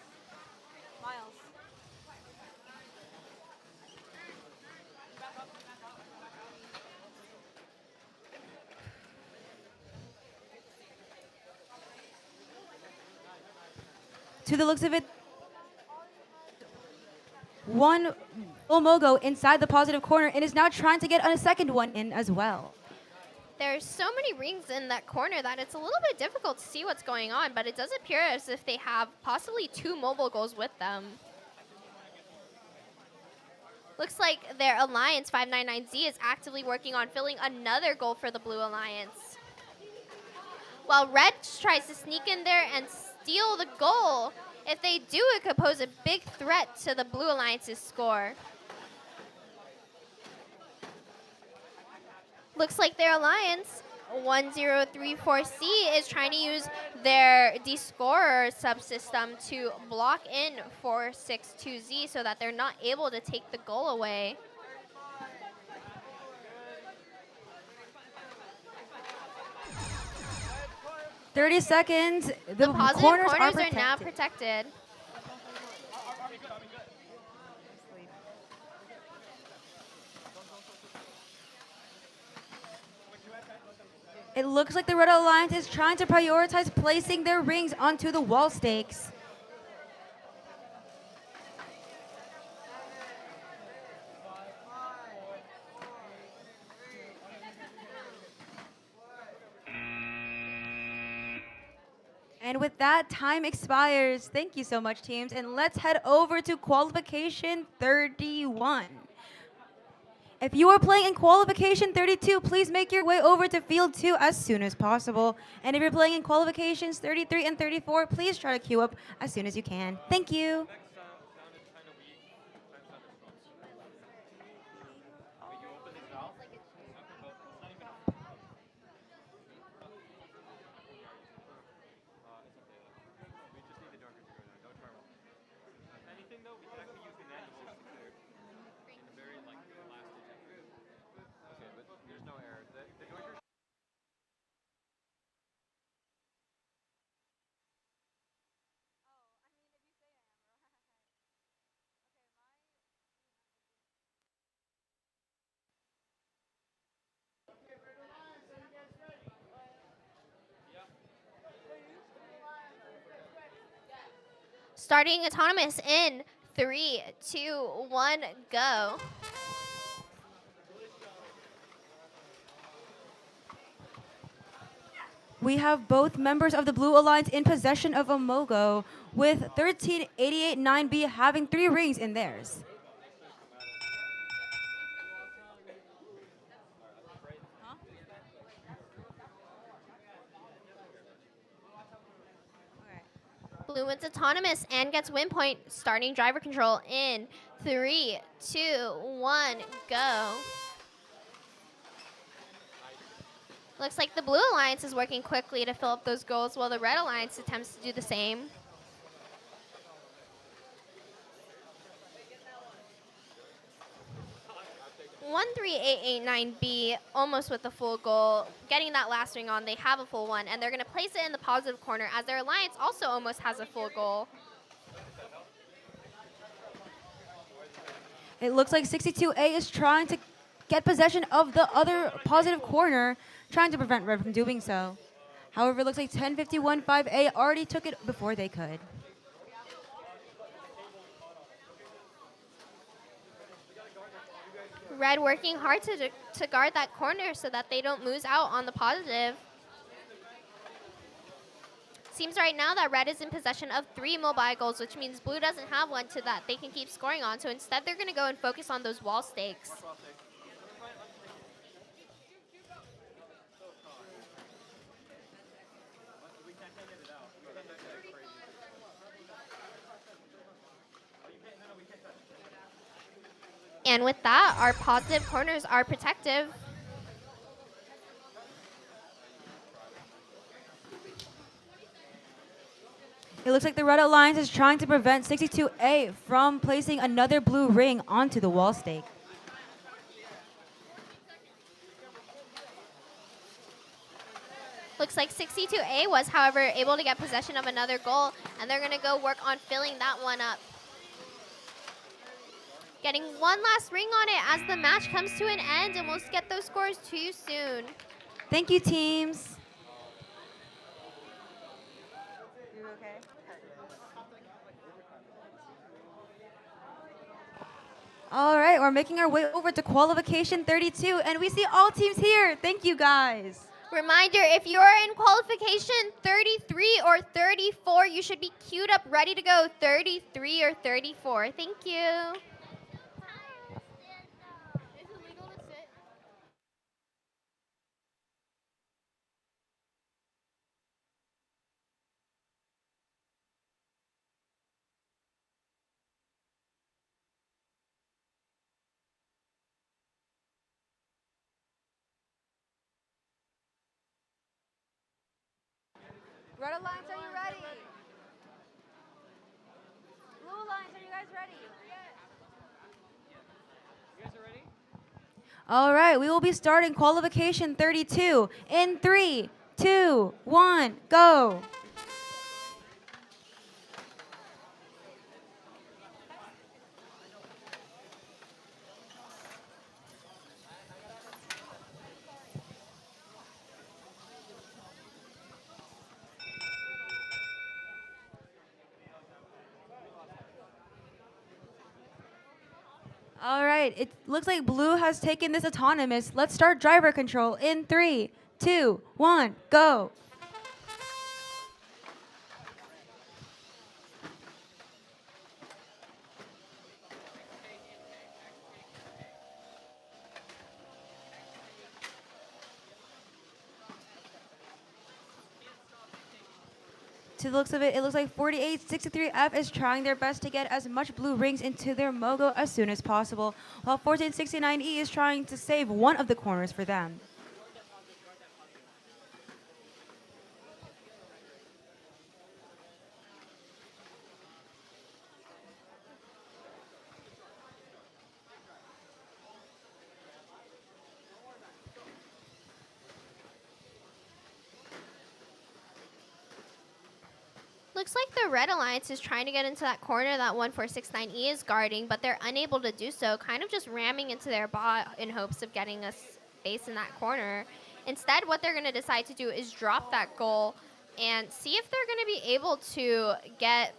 To the looks of it, one Omogo inside the positive corner and is now trying to get a second one in as well. There's so many rings in that corner that it's a little bit difficult to see what's going on, but it does appear as if they have possibly 2 mobile goals with them. Looks like their alliance, 599Z, is actively working on filling another goal for the Blue Alliance. While Red tries to sneak in there and steal the goal. If they do, it could pose a big threat to the Blue Alliance's score. Looks like their alliance, 1034C, is trying to use their descorer subsystem to block in 462Z so that they're not able to take the goal away. 30 seconds. The positive corners corners are are now protected. protected. It looks like the Red Alliance is trying to prioritize placing their rings onto the wall stakes. And with that, time expires. Thank you so much, teams. And let's head over to qualification 31. If you are playing in qualification 32, please make your way over to field 2 as soon as possible. And if you're playing in qualifications 33 and 34, please try to queue up as soon as you can. Thank you. Anything though, we can actually use the manuals to clear in the very like last digit. Okay, but there's no error. The noise Starting autonomous in 3, 2, 1, go. We have both members of the Blue Alliance in possession of a Mogo, with 1388 9B having 3 rings in theirs. Blue wins autonomous and gets win point. Starting driver control in 3, 2, 1, go. Looks like the Blue Alliance is working quickly to fill up those goals while the Red Alliance attempts to do the same. One 3889B almost with the full goal. Getting that last ring on, they have a full one, and they're going to place it in the positive corner as their alliance also almost has a full goal. It looks like 62A is trying to get possession of the other positive corner, trying to prevent Red from doing so. However, it looks like 1051 5A already took it before they could. Red working hard to guard that corner so that they don't lose out on the positive. Seems right now that Red is in possession of 3 mobile goals, which means Blue doesn't have one to that they can keep scoring on. So instead, they're going to go and focus on those wall stakes. And with that, our positive corners are protective. It looks like the Red Alliance is trying to prevent 62A from placing another blue ring onto the wall stake. Looks like 62A was, however, able to get possession of another goal, and they're going to go work on filling that one up. Getting one last ring on it as the match comes to an end, and we'll get those scores too soon. Thank you, teams. You okay? All right, we're making our way over to qualification 32, and we see all teams here. Thank you, guys. Reminder, if you're in qualification 33 or 34, you should be queued up, ready to go 33 or 34. Thank you. Red Alliance, are you ready? Blue Alliance, are you guys ready? You guys are ready? All right, we will be starting qualification 32 in 3, 2, 1, go. All right, it looks like blue has taken this autonomous. Let's start driver control in 3, 2, 1, go. To the looks of it, it looks like 4863F is trying their best to get as much blue rings into their Mogo as soon as possible, while 1469E is trying to save one of the corners for them. Looks like the Red Alliance is trying to get into that corner that 1469E is guarding, but they're unable to do so, kind of just ramming into their bot in hopes of getting a space in that corner. Instead, what they're going to decide to do is drop that goal and see if they're going to be able to get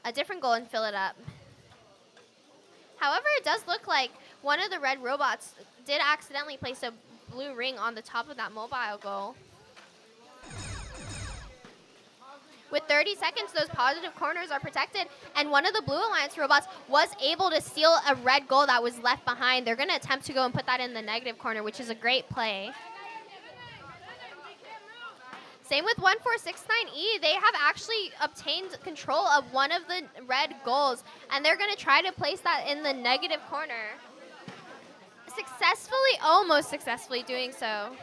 a different goal and fill it up. However, it does look like one of the red robots did accidentally place a blue ring on the top of that mobile goal. With 30 seconds, those positive corners are protected, and one of the Blue Alliance robots was able to steal a red goal that was left behind. They're going to attempt to go and put that in the negative corner, which is a great play. Same with 1469E. They have actually obtained control of one of the red goals, and they're going to try to place that in the negative corner. Successfully, almost successfully doing so.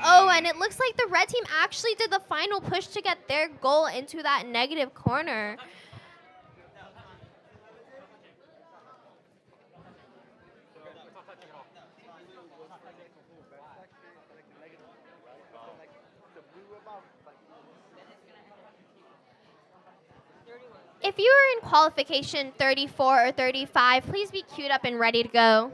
Oh, and it looks like the red team actually did the final push to get their goal into that negative corner. If you are in qualification 34 or 35, please be queued up and ready to go.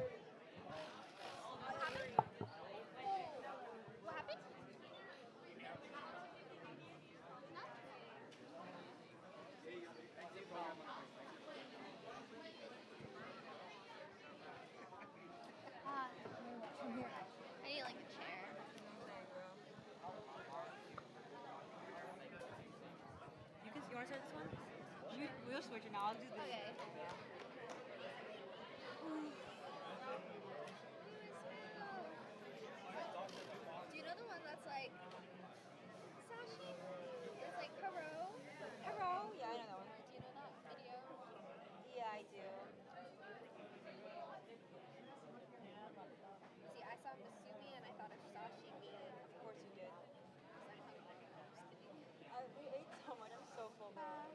I need like a chair. You want to start this one? We'll switch it now. I'll do this. Okay. Do you know the one that's like Sashi? It's like Karo. Hello. Yeah, I know that one. Do you know that video? Yeah, I do. See, I saw Masubi and I thought of Sashimi. Of course you did. We ate so much. I'm so full. Yeah.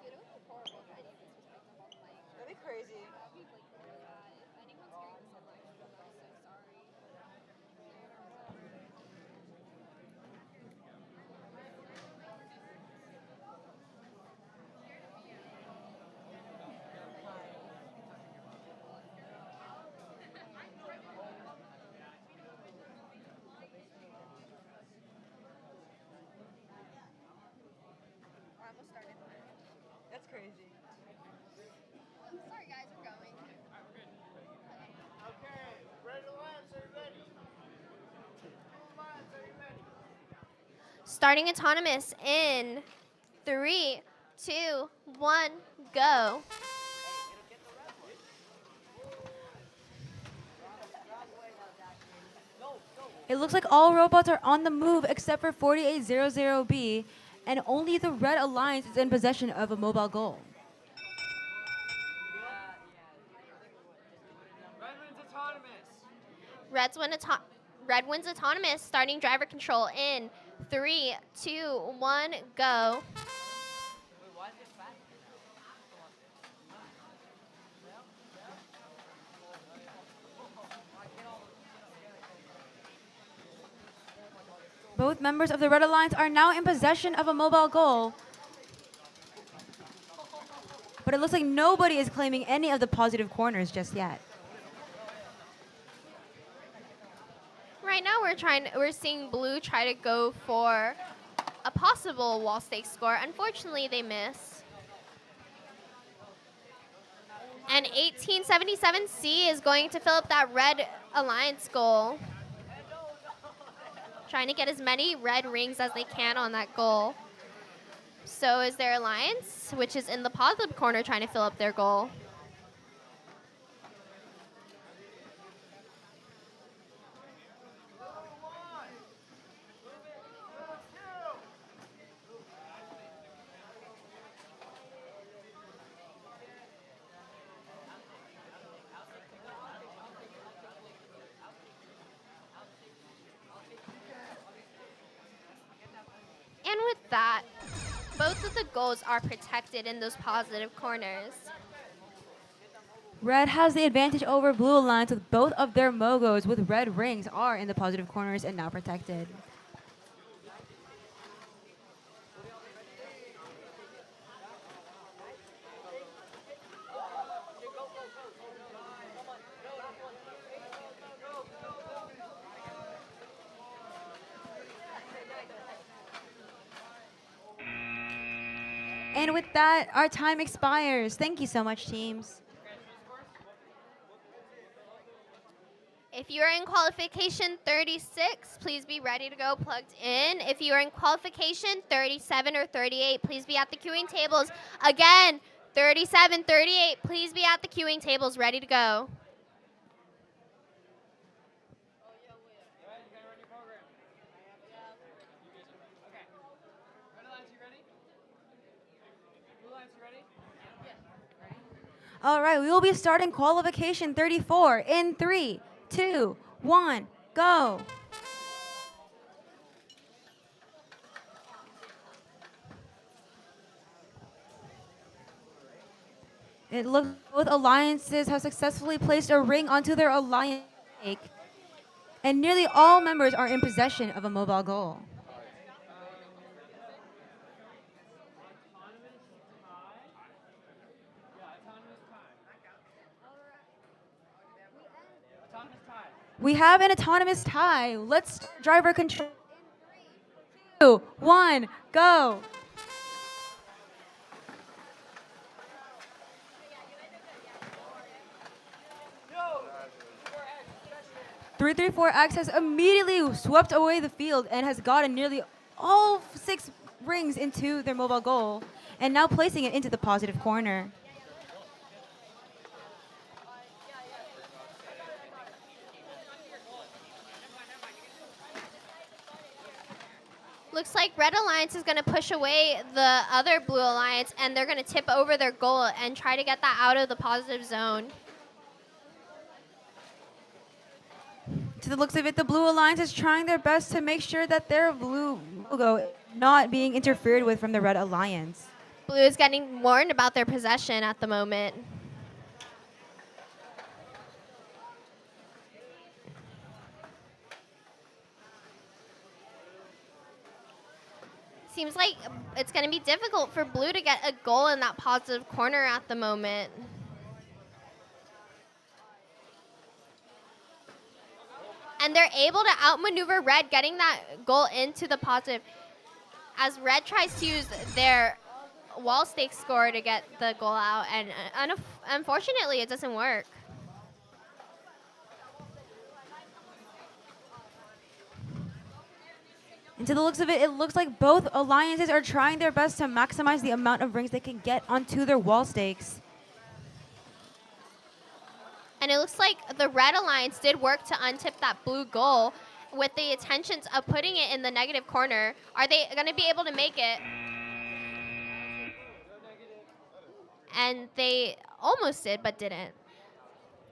Dude, it would be horrible if any of this was picked up on mic. That'd be crazy. That'd be like really bad. If anyone's hearing this on live stream, I'm so sorry. I almost started. That's crazy. Sorry guys, we're going. Okay, Red Alliance, are you ready? Blue Alliance, are you ready? Starting autonomous in 3, 2, 1, go. It looks like all robots are on the move except for 4800B, and only the Red Alliance is in possession of a mobile goal. Red wins autonomous. Red wins autonomous, starting driver control in 3, 2, 1, go. Why is it fast? Both members of the Red Alliance are now in possession of a mobile goal. But it looks like nobody is claiming any of the positive corners just yet. Right now we're seeing blue try to go for a possible wall stake score. Unfortunately, they miss. And 1877C is going to fill up that red alliance goal. Trying to get as many red rings as they can on that goal. So is their alliance, which is in the positive corner, trying to fill up their goal. And with that, both of the goals are protected in those positive corners. Red has the advantage over Blue Alliance with both of their mogos with red rings are in the positive corners and now protected. And with that, our time expires. Thank you so much, teams. If you are in qualification 36, please be ready to go plugged in. If you are in qualification 37 or 38, please be at the queuing tables. Again, 37, 38, please be at the queuing tables ready to go. All right, we will be starting qualification 34 in 3, 2, 1, go. It looks both alliances have successfully placed a ring onto their alliance stake, and nearly all members are in possession of a mobile goal. We have an autonomous tie. Let's start driver control. 2, 1, go. Three 334X has immediately swept away the field and has gotten nearly all 6 rings into their mobile goal and now placing it into the positive corner. Looks like Red Alliance is going to push away the other Blue Alliance, and they're going to tip over their goal and try to get that out of the positive zone. To the looks of it, the Blue Alliance is trying their best to make sure that their blue logo is not being interfered with from the Red Alliance. Blue is getting warned about their possession at the moment. Seems like it's going to be difficult for Blue to get a goal in that positive corner at the moment. And they're able to outmaneuver Red, getting that goal into the positive, as Red tries to use their wall stake score to get the goal out, and unfortunately it doesn't work. And to the looks of it, it looks like both alliances are trying their best to maximize the amount of rings they can get onto their wall stakes. And it looks like the Red Alliance did work to untip that blue goal with the intentions of putting it in the negative corner. Are they going to be able to make it? And they almost did, but didn't.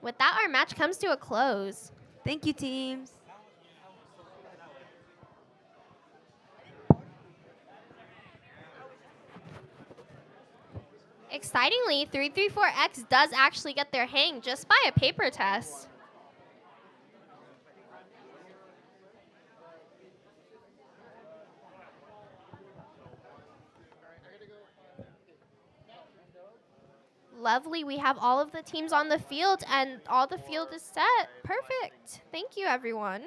With that, our match comes to a close. Thank you, teams. Excitingly, 334X does actually get their hang just by a paper test. Lovely. We have all of the teams on the field, and all the field is set. Perfect. Thank you, everyone.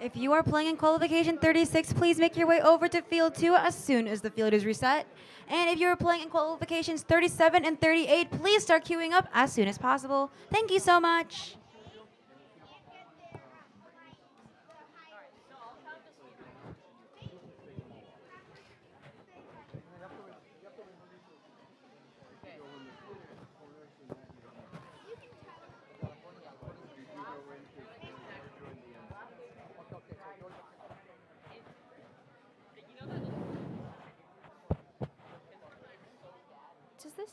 If you are playing in qualification 36, please make your way over to field 2 as soon as the field is reset. And if you're playing in qualifications 37 and 38, please start queuing up as soon as possible. Thank you so much. Does this?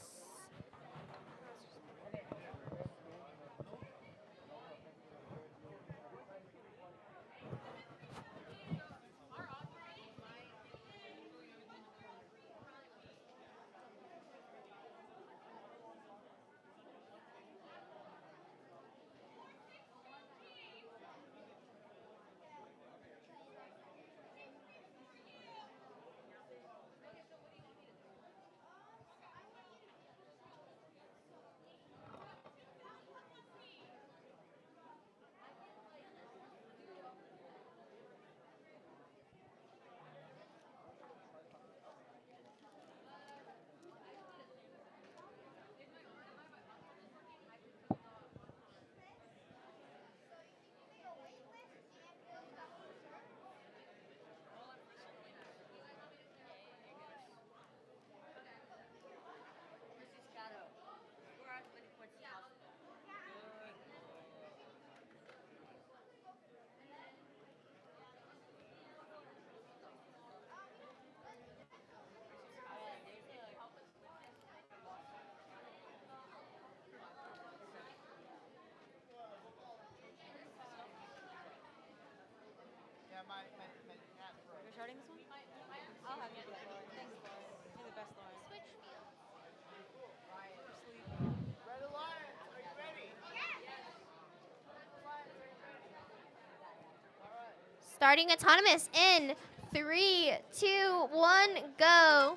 You're starting this one? I'll have you do that, Lauren. Thanks, Lauren. You're the best, Lauren. Red Alliance, are you ready? Red Alliance, are you ready? All right. Starting autonomous in 3, 2, 1, go.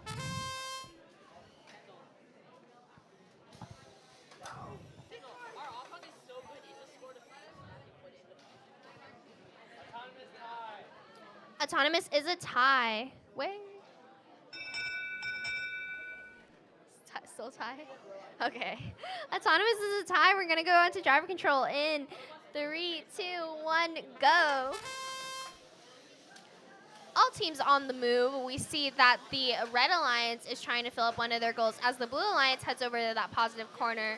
Autonomous is a tie. Wait. Still tie? Okay. Autonomous is a tie. We're going to go on to driver control in 3, 2, 1, go. All teams on the move. We see that the Red Alliance is trying to fill up one of their goals as the Blue Alliance heads over to that positive corner.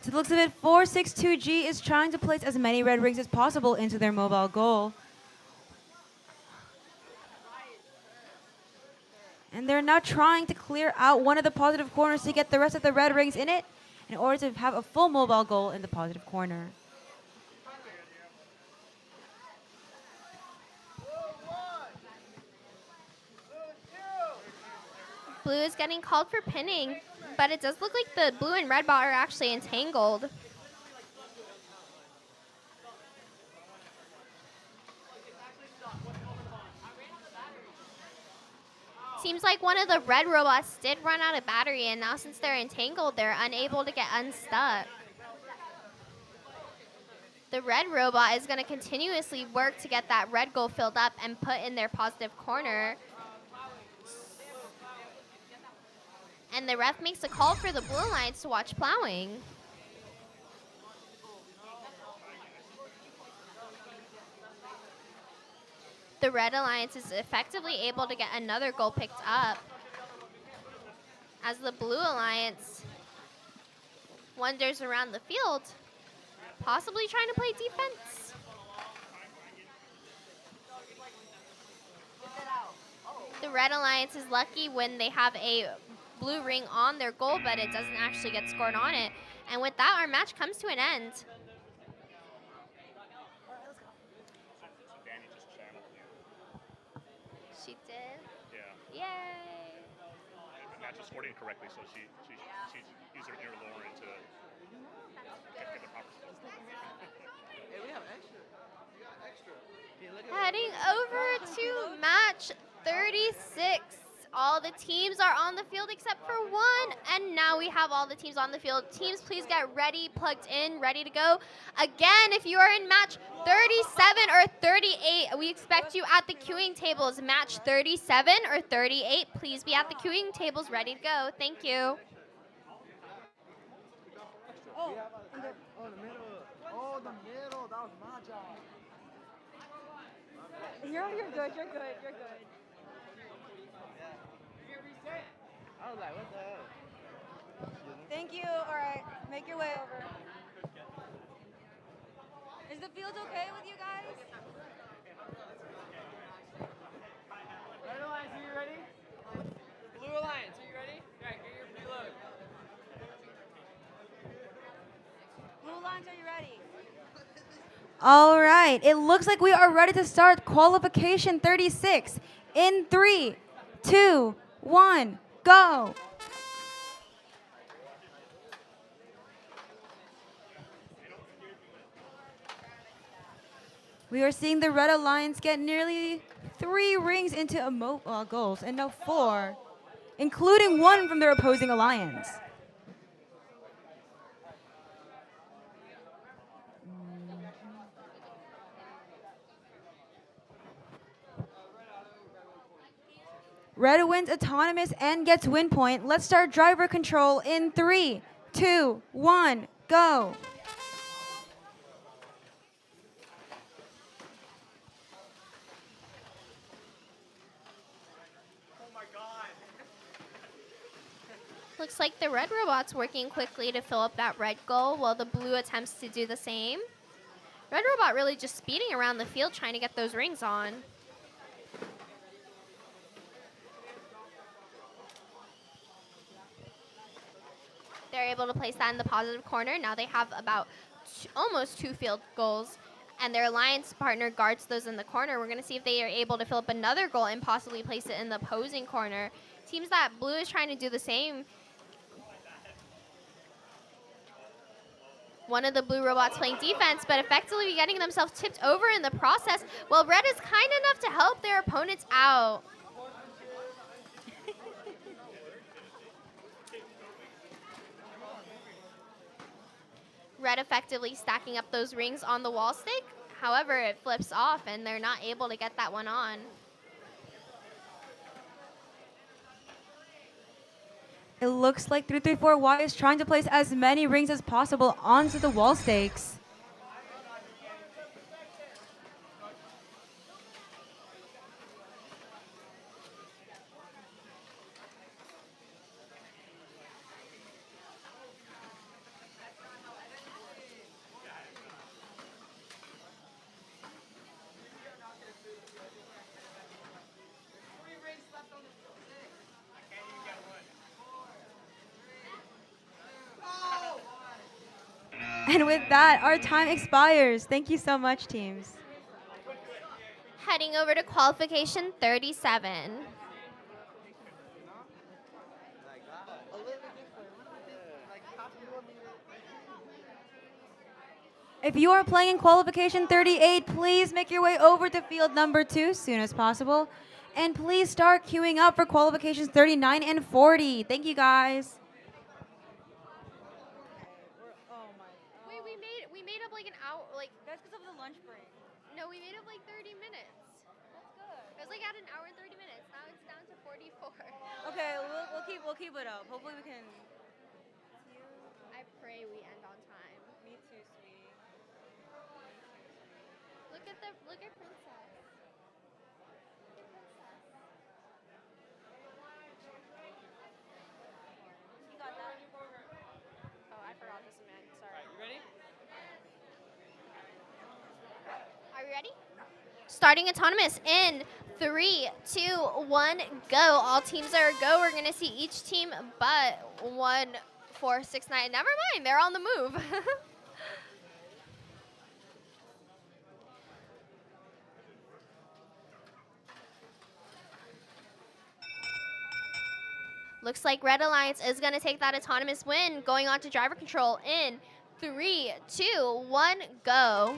So the looks of it, 462G is trying to place as many red rings as possible into their mobile goal. And they're now trying to clear out one of the positive corners to get the rest of the red rings in it in order to have a full mobile goal in the positive corner. Blue is getting called for pinning, but it does look like the blue and red ball are actually entangled. Seems like one of the red robots did run out of battery, and now since they're entangled, they're unable to get unstuck. The red robot is going to continuously work to get that red goal filled up and put in their positive corner. And the ref makes a call for the Blue Alliance to watch plowing. The Red Alliance is effectively able to get another goal picked up as the Blue Alliance wanders around the field, possibly trying to play defense. The Red Alliance is lucky when they have a blue ring on their goal, but it doesn't actually get scored on it. And with that, our match comes to an end. She did? Yeah. Yay! The match was scored incorrectly, so she used her inner Lauren to get the proper score. Hey, we have extra. Heading over to match 36. All the teams are on the field except for one, and now we have all the teams on the field. Teams, please get ready, plugged in, ready to go. Again, if you are in match 37 or 38, we expect you at the queuing tables. Match 37 or 38, please be at the queuing tables, ready to go. Thank you. Oh, the middle. Oh, the middle. That was my job. You're good. You're good. You're good. I was like, what the hell? Thank you. All right, make your way over. Is the field okay with you guys? Red Alliance, are you ready? Blue Alliance, are you ready? Alright, get your preload. Blue Lines, are you ready? All right, it looks like we are ready to start qualification 36 in 3, 2, 1, go. We are seeing the Red Alliance get nearly 3 rings into goals and no 4, including 1 from their opposing alliance. Red wins autonomous and gets win point. Let's start driver control in 3, 2, 1, go. Looks like the red robot's working quickly to fill up that red goal while the blue attempts to do the same. Red robot really just speeding around the field trying to get those rings on. They're able to place that in the positive corner. Now they have about almost 2 field goals, and their alliance partner guards those in the corner. We're going to see if they are able to fill up another goal and possibly place it in the opposing corner. Seems that blue is trying to do the same. One of the blue robots playing defense, but effectively getting themselves tipped over in the process. Well, red is kind enough to help their opponents out. Red effectively stacking up those rings on the wall stick. However, it flips off and they're not able to get that one on. It looks like 334Y is trying to place as many rings as possible onto the wall stakes. And with that, our time expires. Thank you so much, teams. Heading over to qualification 37. If you are playing in qualification 38, please make your way over to field number 2 as soon as possible. And please start queuing up for qualifications 39 and 40. Thank you, guys. Wait, we made up like an hour, like, That's because of the lunch break. no, we made up like 30 minutes. That's good. It was like at an hour and 30 minutes. Now it's down to 44. Okay, we'll keep it up. Hopefully we can. I pray we end on time. Me too, sweetie. Look at Princess. You got that. Oh, I forgot this man. Sorry. Alright, you ready? Are we ready? Starting autonomous in 3, 2, 1, go. All teams are a go. We're gonna see each team but 1, 4, 6, 9. Never mind, they're on the move. Looks like Red Alliance is gonna take that autonomous win, going on to driver control in 3, 2, 1, go.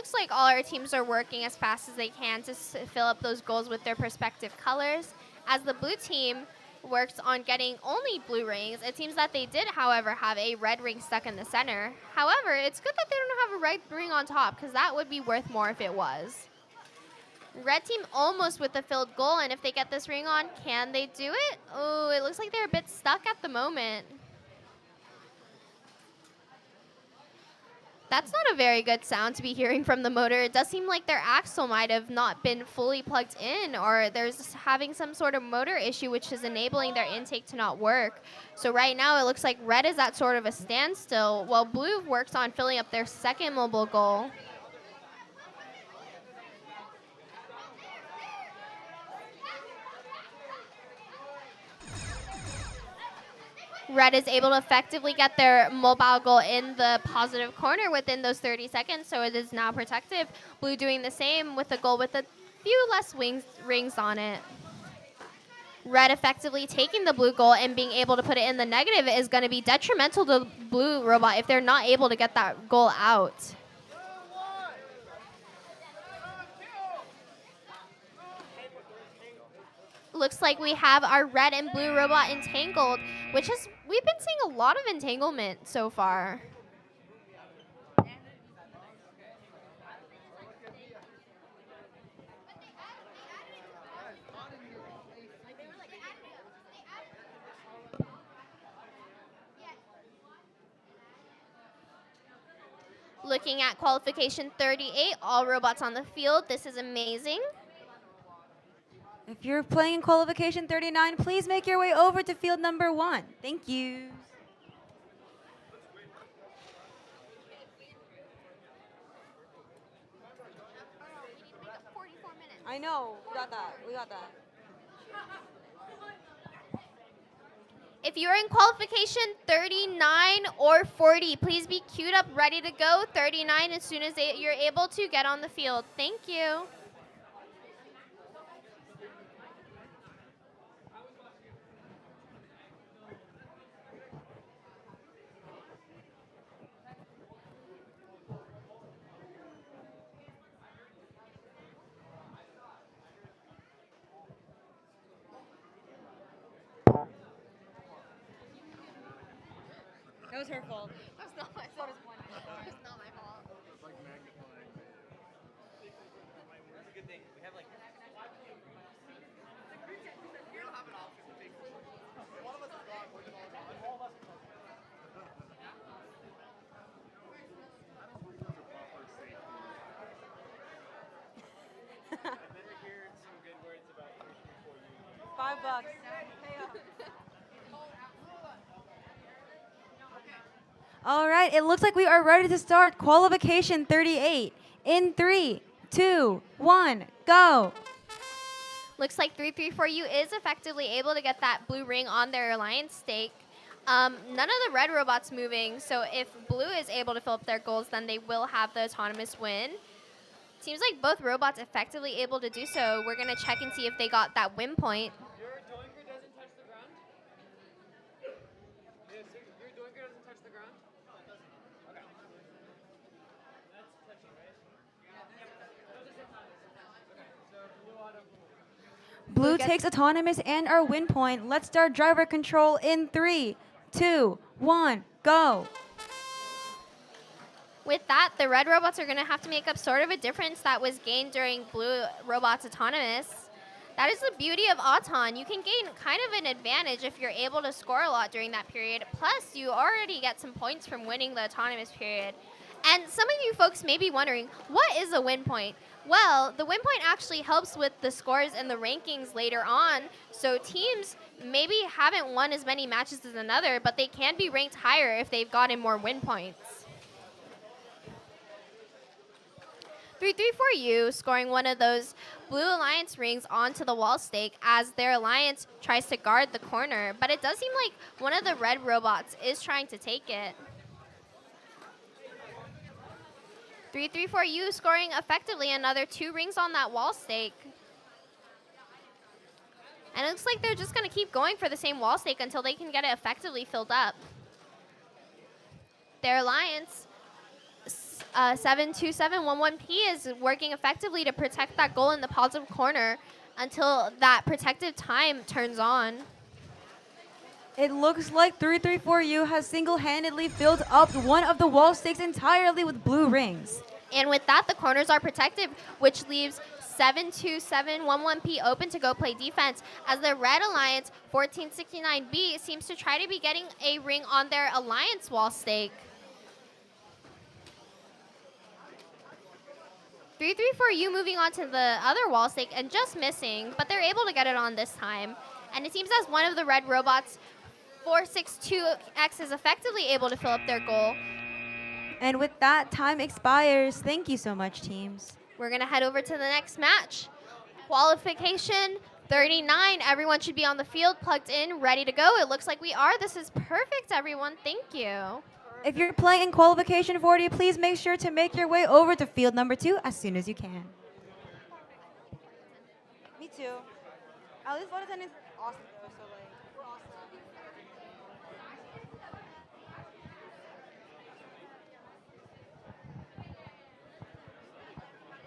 Looks like all our teams are working as fast as they can to fill up those goals with their respective colors. As the blue team works on getting only blue rings, it seems that they did, however, have a red ring stuck in the center. However, it's good that they don't have a red ring on top, because that would be worth more if it was. Red team almost with the filled goal, and if they get this ring on, can they do it? Oh, it looks like they're a bit stuck at the moment. That's not a very good sound to be hearing from the motor. It does seem like their axle might have not been fully plugged in, or there's having some sort of motor issue which is enabling their intake to not work. So right now it looks like red is at sort of a standstill while blue works on filling up their second mobile goal. Red is able to effectively get their mobile goal in the positive corner within those 30 seconds, so it is now protective. Blue doing the same with a goal with a few less rings on it. Red effectively taking the blue goal and being able to put it in the negative is going to be detrimental to the blue robot if they're not able to get that goal out. Looks like we have our red and blue robot entangled, which is, we've been seeing a lot of entanglement so far. Looking at qualification 38, all robots on the field. This is amazing. If you're playing in qualification 39, please make your way over to field number 1. Thank you. I know. We got that. We got that. If you're in qualification 39 or 40, please be queued up, ready to go. 39 as soon as you're able to get on the field. Thank you. That was her fault. That's not my fault. It's not my fault. It's like magnifying. That's a good thing. We have like. We don't have an option to take. One of us is gone. We're all gone. All of us are gone. I don't believe those are proper safety. I've never heard some good words about you before you. $5. All right, it looks like we are ready to start qualification 38 in 3, 2, 1, go. Looks like 334U is effectively able to get that blue ring on their alliance stake. None of the red robots moving, so if blue is able to fill up their goals, then they will have the autonomous win. Seems like both robots effectively able to do so. We're going to check and see if they got that win point. Your doinker doesn't touch the ground? Yes, your doinker doesn't touch the ground? No, it doesn't. Okay. That's touching, right? Okay, so blue auto. Blue takes autonomous and our win point. Let's start driver control in 3, 2, 1, go. With that, the red robots are going to have to make up sort of a difference that was gained during blue robots autonomous. That is the beauty of Auton. You can gain kind of an advantage if you're able to score a lot during that period. Plus, you already get some points from winning the autonomous period. And some of you folks may be wondering, what is a win point? Well, the win point actually helps with the scores and the rankings later on. So teams maybe haven't won as many matches as another, but they can be ranked higher if they've gotten more win points. 334U scoring one of those blue alliance rings onto the wall stake as their alliance tries to guard the corner, but it does seem like one of the red robots is trying to take it. 334U scoring effectively another 2 rings on that wall stake. And it looks like they're just going to keep going for the same wall stake until they can get it effectively filled up. Their alliance 72711P is working effectively to protect that goal in the positive corner until that protective time turns on. It looks like 334U has single-handedly filled up one of the wall stakes entirely with blue rings. And with that, the corners are protected, which leaves 72711P open to go play defense, as the Red Alliance 1469B seems to try to be getting a ring on their Alliance wall stake. 334U moving on to the other wall stake and just missing, but they're able to get it on this time. And it seems as one of the red robots, 462X, is effectively able to fill up their goal. And with that, time expires. Thank you so much, teams. We're going to head over to the next match. Qualification 39. Everyone should be on the field, plugged in, ready to go. It looks like we are. This is perfect, everyone. Thank you. If you're playing in qualification 40, please make sure to make your way over to field number 2 as soon as you can. Me too. At least Valentine is awesome though, so like, we're awesome.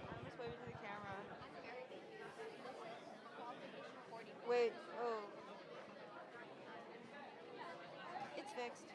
I'm just waving to the camera. Wait, oh. It's fixed.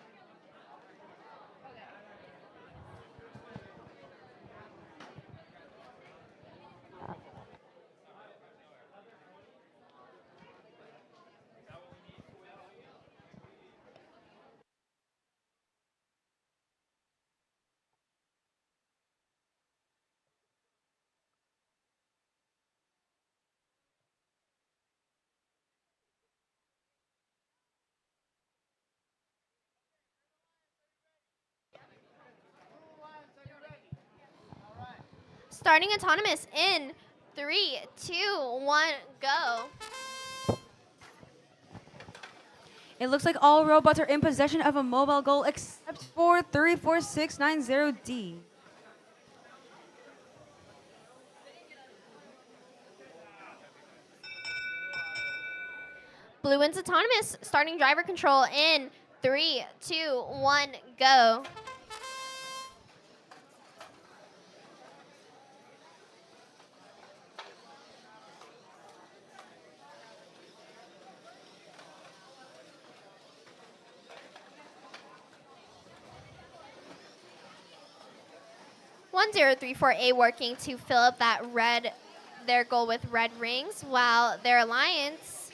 Starting autonomous in 3, 2, 1, go. It looks like all robots are in possession of a mobile goal except for 34690D. Blue wins autonomous, starting driver control in 3, 2, 1, go. One 034A working to fill up that their goal with red rings, while their alliance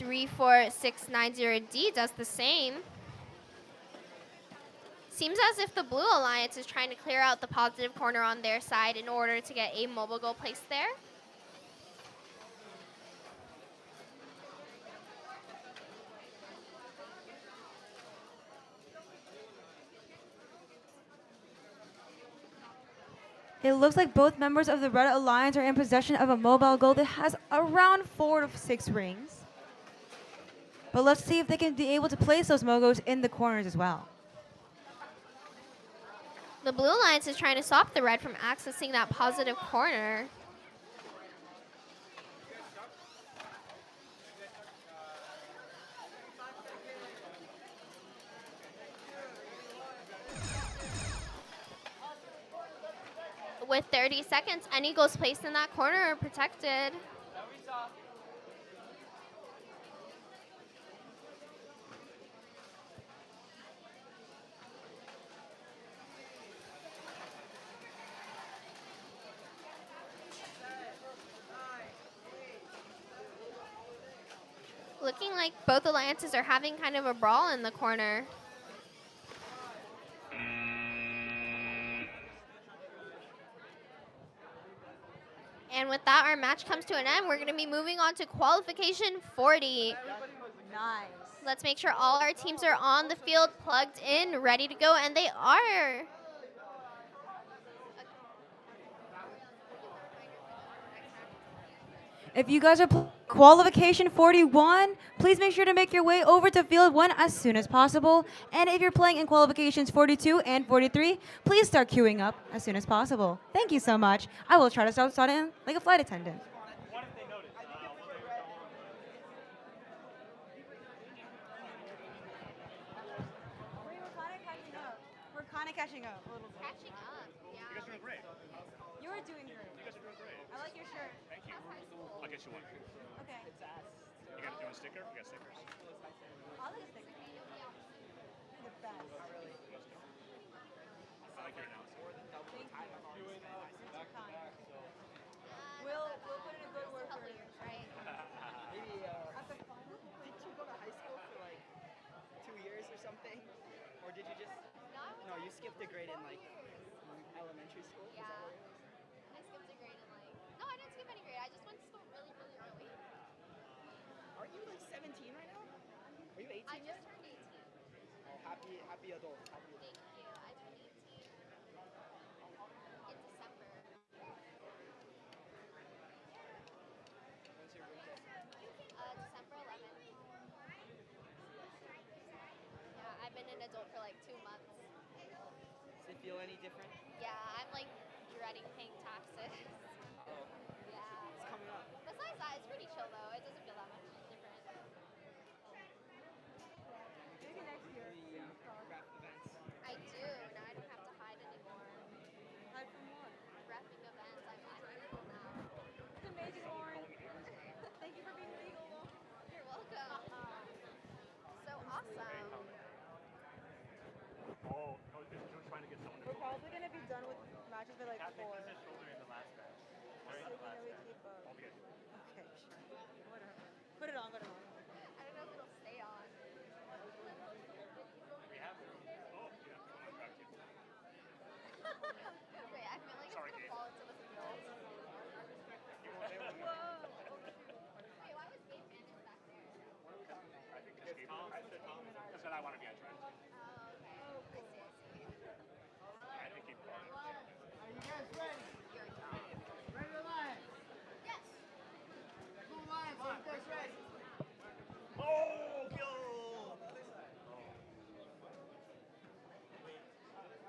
34690D does the same. Seems as if the blue alliance is trying to clear out the positive corner on their side in order to get a mobile goal placed there. It looks like both members of the Red Alliance are in possession of a mobile goal that has around 4 to 6 rings. But let's see if they can be able to place those mogos in the corners as well. The blue alliance is trying to stop the red from accessing that positive corner. With 30 seconds, any goals placed in that corner are protected. Looking like both alliances are having kind of a brawl in the corner. And with that, our match comes to an end. We're going to be moving on to qualification 40. Nice. Let's make sure all our teams are on the field, plugged in, ready to go, and they are. If you guys are qualification 41, please make sure to make your way over to field 1 as soon as possible. And if you're playing in qualifications 42 and 43, please start queuing up as soon as possible. Thank you so much. I will try to start in like a flight attendant. catching up a little bit. Catching up. You Yeah. guys are doing great. You're doing great. You guys are doing great. I like your shirt. Thank you. I'll get you one. Okay. You got a sticker? We got stickers. I like a sticker. You're the best. I like your announcement. Thank you. You're too kind. We'll put in a good word for you. Right. Maybe, At the fun. did you go to high school for like 2 years or something? Or did you just, no, you skipped a grade in like elementary school? Is that Yeah. what it was? I skipped a grade in like. No, I didn't skip any grade. I just went to school really, really early. Aren't you like 17 right now? Are you 18 I yet? just turned 18. Oh, happy adult. Happy adult. Thank you. I turned 18 in December. When's your birthday? December 11th. Yeah, I've been an adult for like 2 months. Does it feel any different? Yeah, I'm like dreading paying taxes. Oh, Yeah. it's coming up. Besides that, it's pretty chill though. It doesn't feel that much different. Maybe next year. The rap events. I do. Now I don't have to hide anymore. Hide from what? Wrapping events, I'm legal now. It's amazing, Lauren. Thank you for being legal. You're welcome. So awesome. Oh, no, you're trying to get someone to We're probably gonna be done with matches by like 4. shoulder in the last match. So we keep up. Okay. Okay, sure. Whatever. Put it on. I don't know if it'll stay on. We have to. Oh, yeah. Back to you. Wait, I feel like Sorry, it's Gabe. gonna fall into the field. Wait, why was Gabe Bandit back there? I think because Because then I want to be on track. Oh, okay. I see. I think keep going. Are you guys ready? Ready to line? Yes. Blue lines, are you guys ready? Oh, Gil!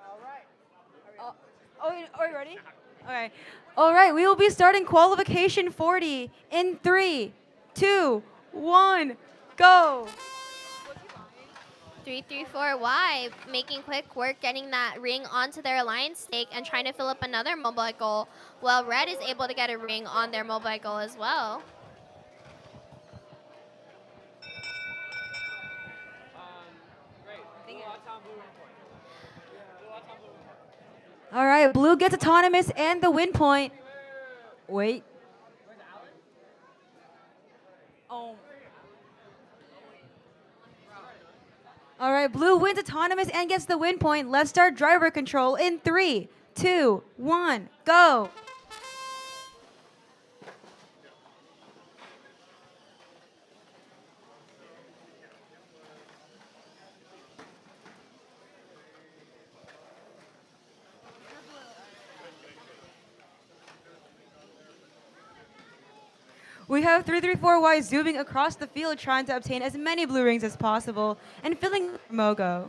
All right. Are you ready? Okay. All right, we will be starting qualification 40 in 3, 2, 1, go. 334Y making quick work getting that ring onto their alliance stake and trying to fill up another mobile goal, while Red is able to get a ring on their mobile goal as well. Great. Blue Autumn, blue win point. Blue Autumn, blue win point. All right, blue gets autonomous and the win point. Wait. Where's Alan? Oh. All right, blue wins autonomous and gets the win point. Let's start driver control in 3, 2, 1, go. We have 334Y zooming across the field trying to obtain as many blue rings as possible and filling Mogo.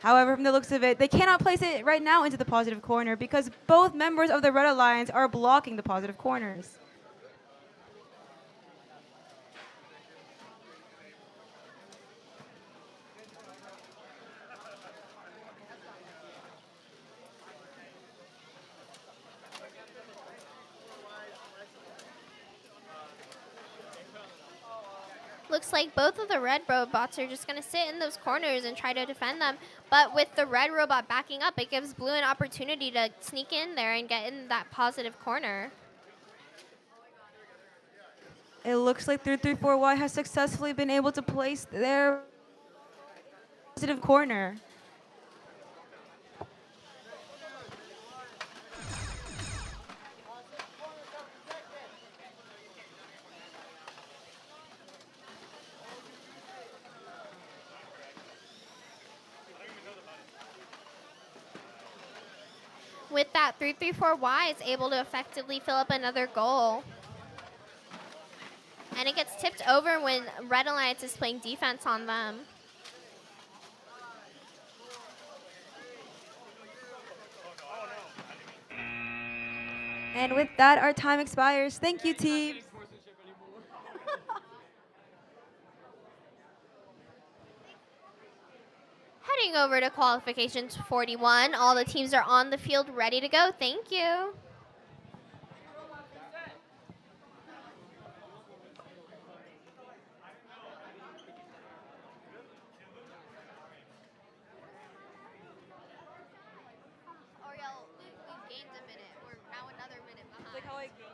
However, from the looks of it, they cannot place it right now into the positive corner because both members of the Red Alliance are blocking the positive corners. Looks like both of the red robots are just going to sit in those corners and try to defend them. But with the red robot backing up, it gives blue an opportunity to sneak in there and get in that positive corner. It looks like 334Y has successfully been able to place their positive corner. With that, 334Y is able to effectively fill up another goal. And it gets tipped over when Red Alliance is playing defense on them. And with that, our time expires. Thank you, team. Sportsmanship anymore. Heading over to qualifications 41. All the teams are on the field ready to go. Thank you. Oriel, we've gained a minute. We're now another minute behind. Like how I gained.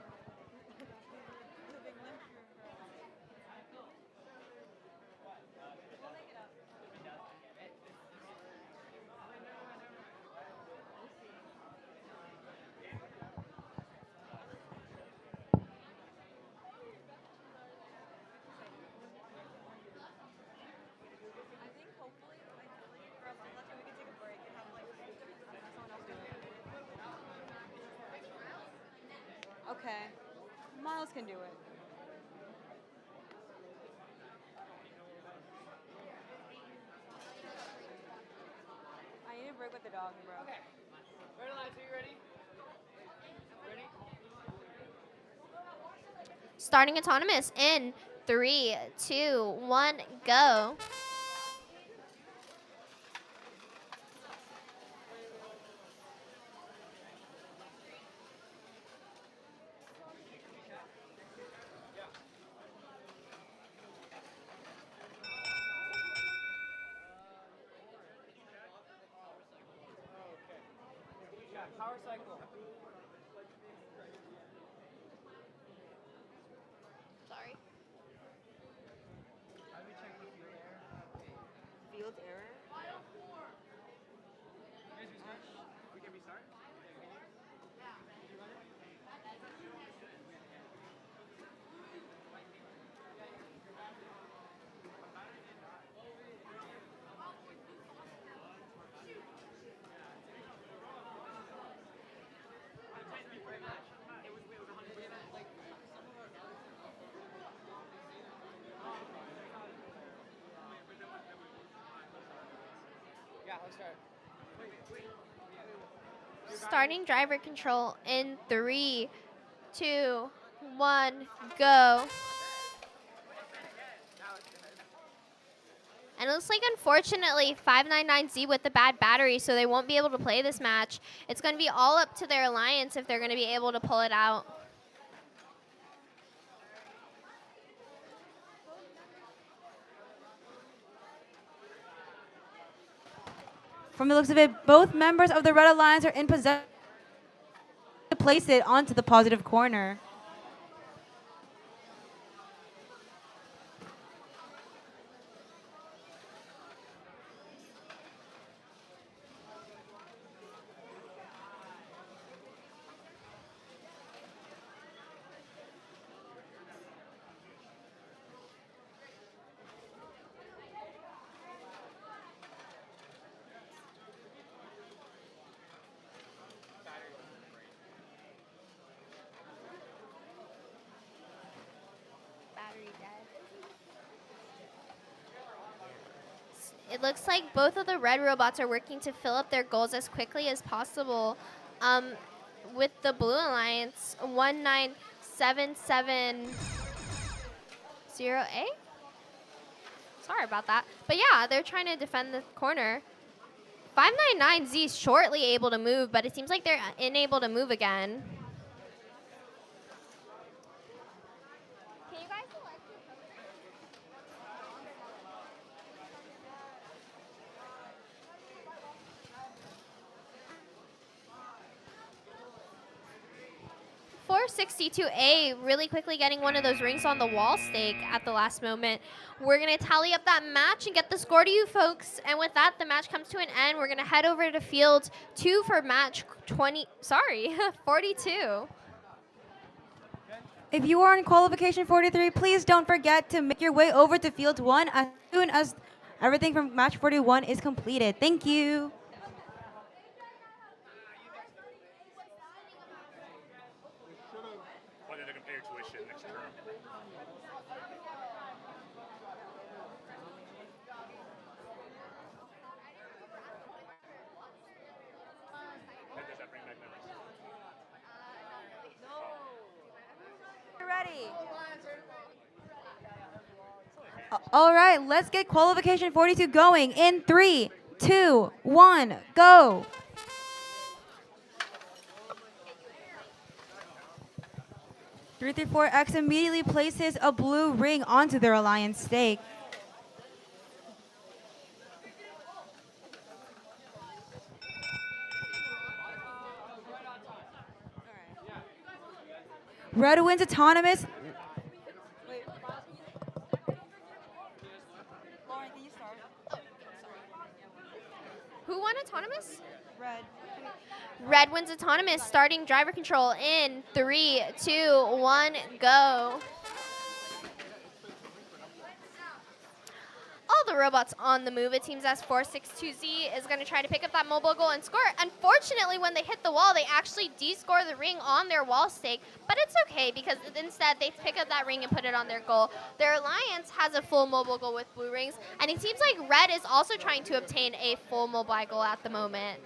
I think hopefully, like, for us, let's say we can take a break and have like someone else do it. Okay. Miles can do it. I need a break with the dog, bro. Okay. Red Alliance, are you ready? Ready? Starting autonomous in 3, 2, 1, go. Power cycle. Sorry. Field error. We can restart? Yeah, let's start. Starting driver control in 3, 2, 1, go. And it looks like, unfortunately, 599Z with the bad battery, so they won't be able to play this match. It's going to be all up to their alliance if they're going to be able to pull it out. From the looks of it, both members of the Red Alliance are in possession to place it onto the positive corner. Battery dead. It looks like both of the red robots are working to fill up their goals as quickly as possible. With the blue alliance, 19770A. Sorry about that. But yeah, they're trying to defend the corner. 599Z is shortly able to move, but it seems like they're unable to move again. Can you guys select your poster? 462A really quickly getting one of those rings on the wall stake at the last moment. We're going to tally up that match and get the score to you folks. And with that, the match comes to an end. We're going to head over to field 2 for match 42. If you are in qualification 43, please don't forget to make your way over to field 1 as soon as everything from match 41 is completed. Thank you. Whether they can pay your tuition next term. Does that bring back memories? Ready. All right, let's get qualification 42 going in 3, 2, 1, go. Three, 4X immediately places a blue ring onto their alliance stake. Red wins autonomous. Lauren, can you start? Who won autonomous? Red. Red wins autonomous, starting driver control in 3, 2, 1, go. All the robots on the move. It seems as 462Z is going to try to pick up that mobile goal and score. Unfortunately, when they hit the wall, they actually de-score the ring on their wall stake, but it's okay because instead they pick up that ring and put it on their goal. Their alliance has a full mobile goal with blue rings, and it seems like Red is also trying to obtain a full mobile goal at the moment.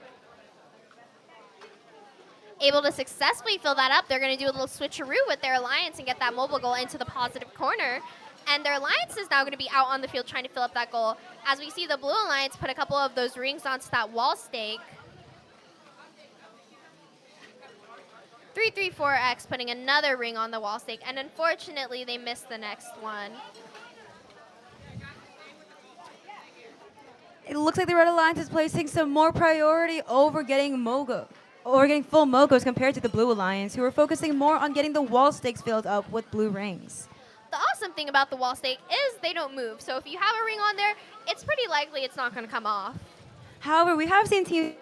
Able to successfully fill that up, they're going to do a little switcheroo with their alliance and get that mobile goal into the positive corner. And their alliance is now going to be out on the field trying to fill up that goal. As we see the blue alliance put a couple of those rings onto that wall stake. 334X putting another ring on the wall stake, and unfortunately they missed the next one. It looks like the Red Alliance is placing some more priority over getting full Mogos compared to the Blue Alliance, who are focusing more on getting the wall stakes filled up with blue rings. The awesome thing about the wall stake is they don't move. So if you have a ring on there, it's pretty likely it's not going to come off. However, we have seen teams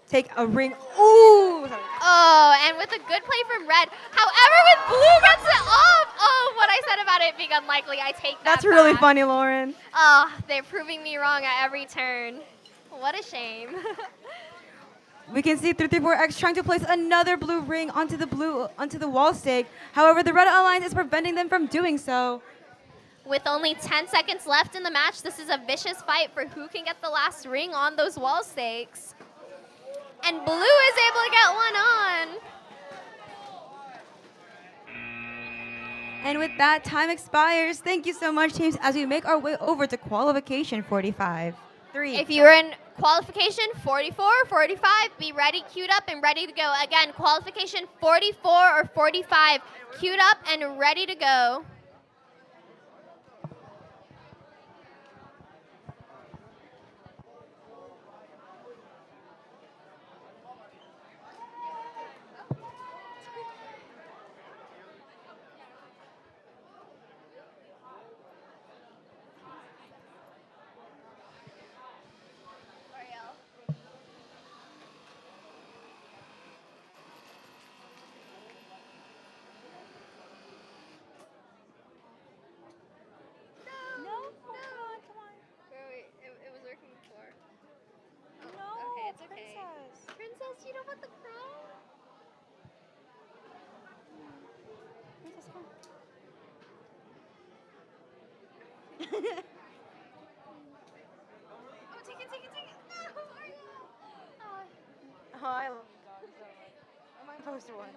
take a ring. Ooh! Sorry. Oh, and with a good play from Red. However, with Blue gets it off. Oh, what I said about it being unlikely, I take that That's really back. funny, Lauren. Oh, they're proving me wrong at every turn. What a shame. We can see 334X trying to place another blue ring onto the wall stake. However, the Red Alliance is preventing them from doing so. With only 10 seconds left in the match, this is a vicious fight for who can get the last ring on those wall stakes. And Blue is able to get one on. And with that, time expires. Thank you so much, teams, as we make our way over to qualification 45. If you're in qualification 44 or 45, be ready, queued up, and ready to go. Again, qualification 44 or 45, queued up and ready to go. Princess, you don't want the crown? Oh, take it. No, Ariel. Oh, I love dogs so much. I might post one.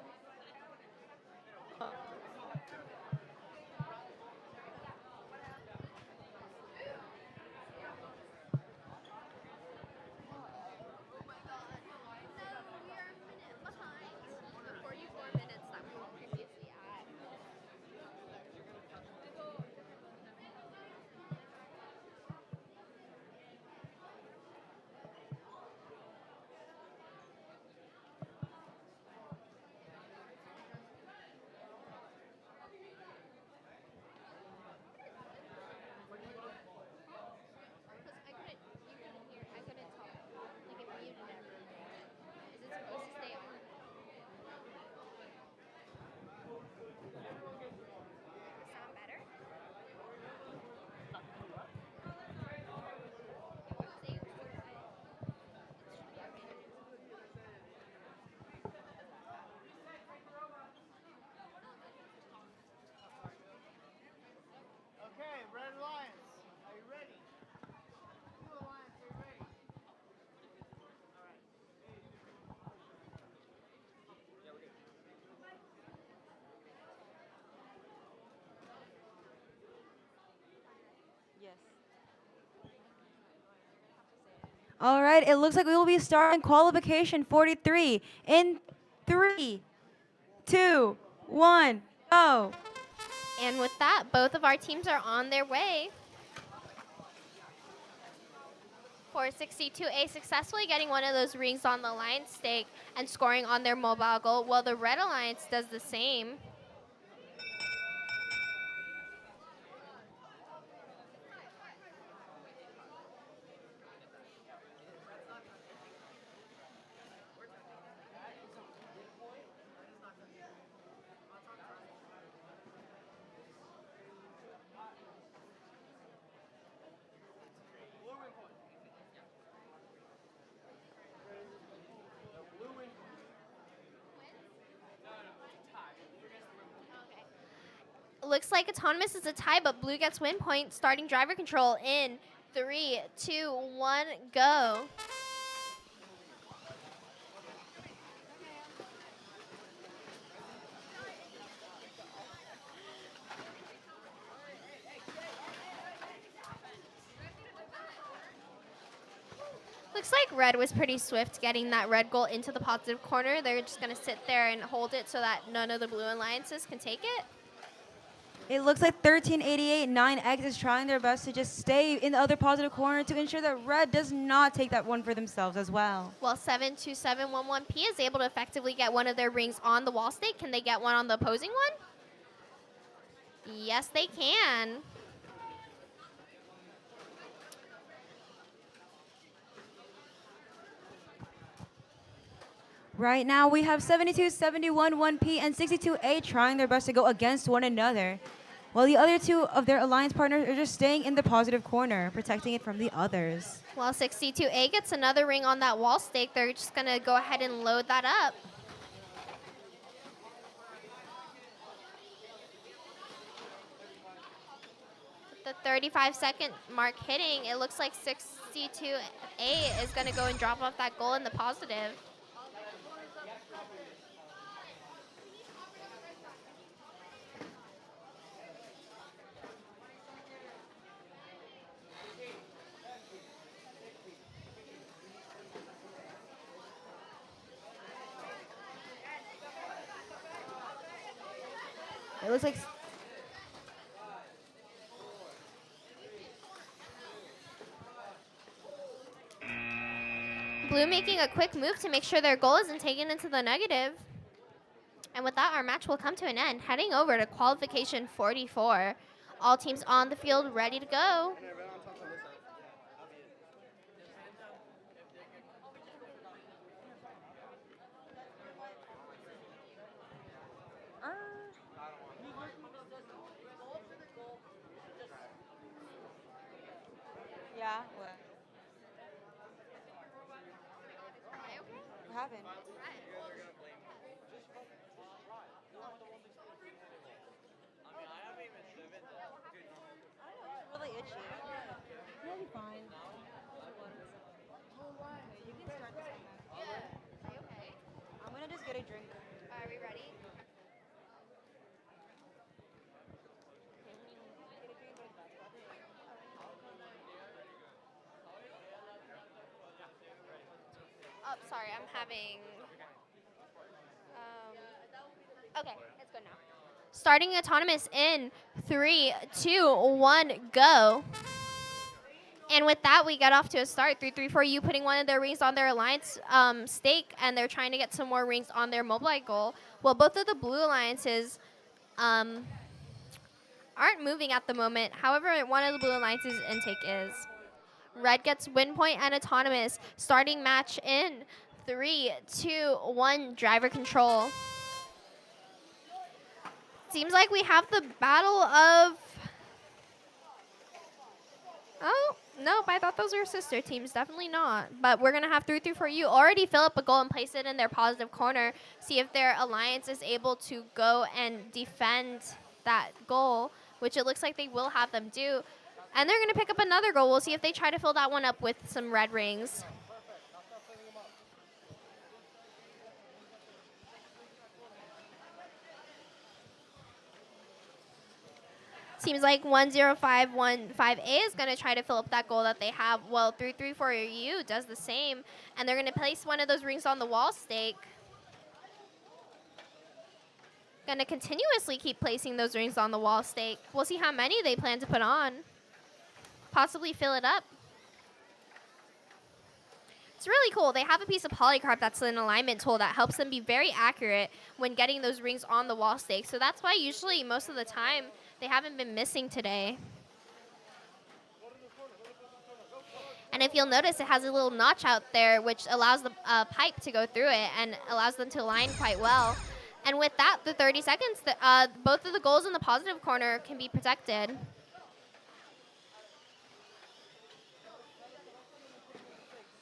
All right, it looks like we will be starting qualification 43 in 3, 2, 1, go. And with that, both of our teams are on their way. 462A successfully getting one of those rings on the line stake and scoring on their mobile goal, while the Red Alliance does the same. Looks like Autonomous is a tie, but Blue gets win point, starting driver control in 3, 2, 1, go. Looks like Red was pretty swift getting that red goal into the positive corner. They're just going to sit there and hold it so that none of the Blue Alliances can take it. It looks like 1388 9X is trying their best to just stay in the other positive corner to ensure that Red does not take that one for themselves as well. Well, 72711P is able to effectively get one of their rings on the wall stake. Can they get one on the opposing one? Yes, they can. Right now we have 7271 1P and 62A trying their best to go against one another, while the other two of their alliance partners are just staying in the positive corner, protecting it from the others. While 62A gets another ring on that wall stake, they're just going to go ahead and load that up. The 35-second mark hitting, it looks like 62A is going to go and drop off that goal in the positive. It looks like Blue making a quick move to make sure their goal isn't taken into the negative. And with that, our match will come to an end. Heading over to qualification 44. All teams on the field ready to go. yeah, what? What happened? Really itchy. You'll be fine. You can start this one now. Are you okay? I'm gonna just get a drink. Are we ready? Oh, sorry, I'm having. Okay, it's good now. Starting Autonomous in 3, 2, 1, go. And with that, we got off to a start. 334U putting one of their rings on their alliance stake, and they're trying to get some more rings on their mobile goal. Well, both of the Blue Alliances aren't moving at the moment. However, one of the Blue Alliances intake is. Red gets win point and Autonomous. Starting match in 3, 2, 1, driver control. Seems like we have the battle of... Oh, nope, I thought those were sister teams. Definitely not. But we're going to have 334U already fill up a goal and place it in their positive corner. See if their alliance is able to go and defend that goal, which it looks like they will have them do. And they're going to pick up another goal. We'll see if they try to fill that one up with some red rings. Seems like 10515A is going to try to fill up that goal that they have. Well, 334U does the same, and they're going to place one of those rings on the wall stake. Going to continuously keep placing those rings on the wall stake. We'll see how many they plan to put on. Possibly fill it up. It's really cool. They have a piece of polycarb that's an alignment tool that helps them be very accurate when getting those rings on the wall stake. So that's why usually most of the time they haven't been missing today. And if you'll notice, it has a little notch out there which allows the pipe to go through it and allows them to align quite well. And with that, the 30 seconds, both of the goals in the positive corner can be protected.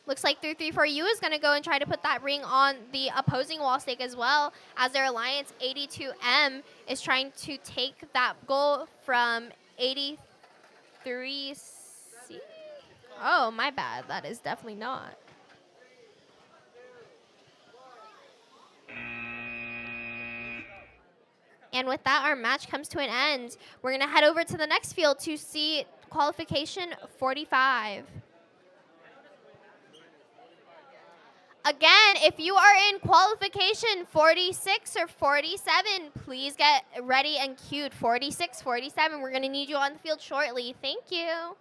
Looks like 334U is going to go and try to put that ring on the opposing wall stake as well, as their alliance 82M is trying to take that goal from 83C. Oh, my bad. That is definitely not. And with that, our match comes to an end. We're going to head over to the next field to see qualification 45. Again, if you are in qualification 46 or 47, please get ready and queued. 46, 47, we're going to need you on the field shortly. Thank you.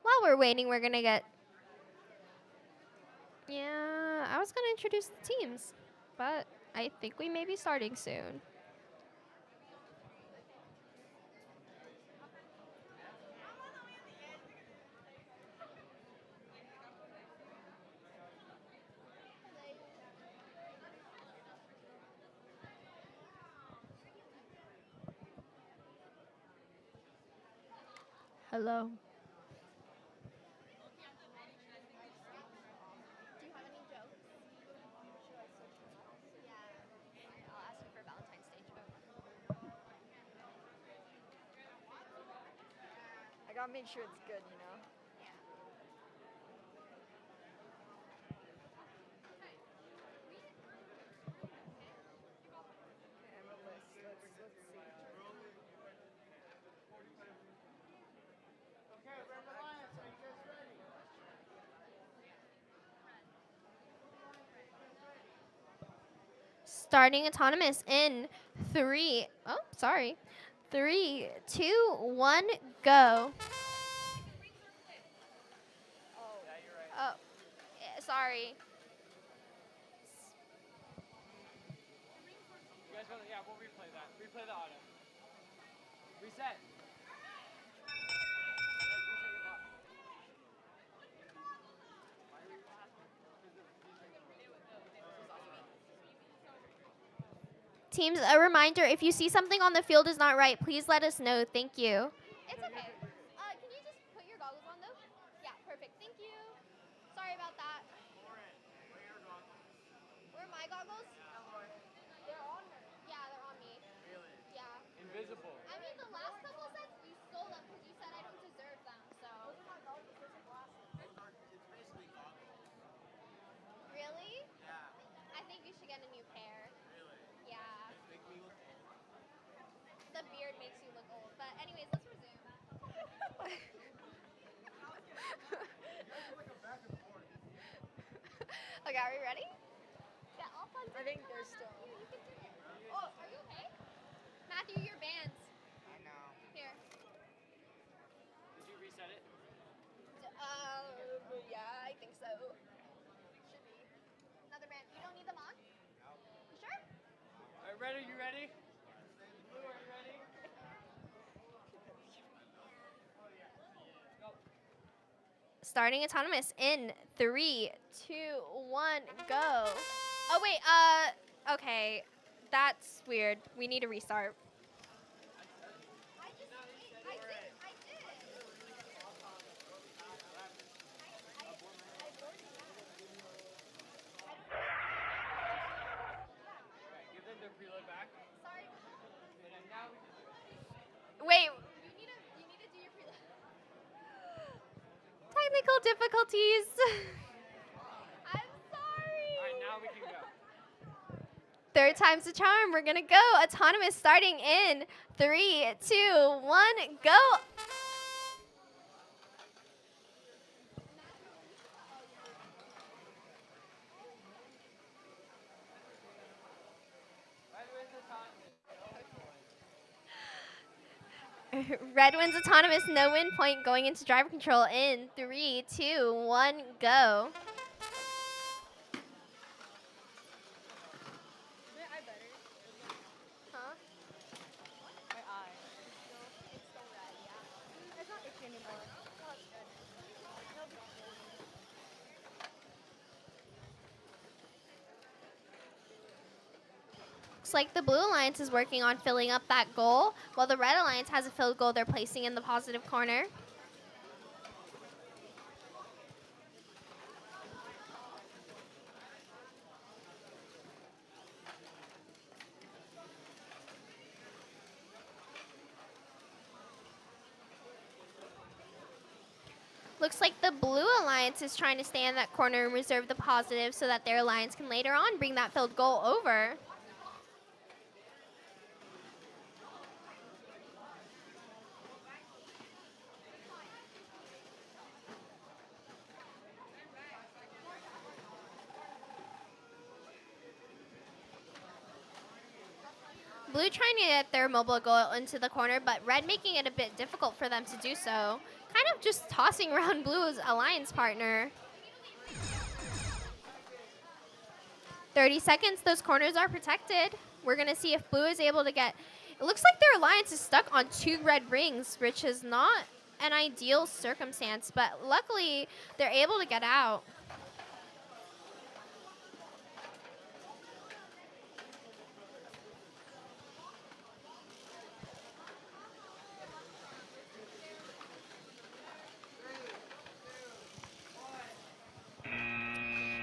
While we're waiting, we're going to get... Yeah, I was going to introduce the teams, but I think we may be starting soon. Hello. Do you have any jokes? Yeah, I'll ask you for Valentine's Day joke. I gotta make sure it's good, you know? Okay, I have a list. Let's see. Okay, Red Alliance, are you guys ready? Starting autonomous in 3, 2, 1, go. Oh, sorry. You guys want to, yeah, we'll replay that. Replay the auto. Reset. Teams, a reminder, if you see something on the field is not right, please let us know. Thank you. It's okay. Can you just put your goggles on, though? Yeah, perfect. Thank you. Sorry about that. Where are my goggles? They're on her. Yeah, they're on me. Really? Yeah. Invisible. I mean, the last couple sets, you stole them because you said I don't deserve them, so. Really? Yeah. I think you should get a new pair. Really? Yeah. The beard makes you look old. But anyways, let's resume. Okay, are we ready? Yeah, all fun. I think they're still. You can do it. Oh, are you okay? Matthew, your bands. I know. Here. Did you reset it? Yeah, I think so. Should be. Another band. You don't need them on? No. You sure? All right, Red, are you ready? Blue, are you ready? Go. Starting autonomous in 3, 2, 1, go. Oh wait, okay. That's weird. We need to restart. I did. Wait. You need to do your technical difficulties. I'm sorry. All right, now we can go. Third time's the charm. We're gonna go. Autonomous starting in 3, 2, 1, go. Red wins autonomous, no win point going into driver control in 3, 2, 1, go. Huh? My eye. It's still red, yeah. It's not itchy anymore. Oh, it's good. Looks like the Blue Alliance is working on filling up that goal, while the Red Alliance has a filled goal they're placing in the positive corner. Looks like the Blue Alliance is trying to stay in that corner and reserve the positive so that their alliance can later on bring that filled goal over. Blue trying to get their mobile goal into the corner, but Red making it a bit difficult for them to do so. Kind of just tossing around Blue's alliance partner. 30 seconds, those corners are protected. We're gonna see if Blue is able to get, it looks like their alliance is stuck on 2 red rings, which is not an ideal circumstance, but luckily they're able to get out.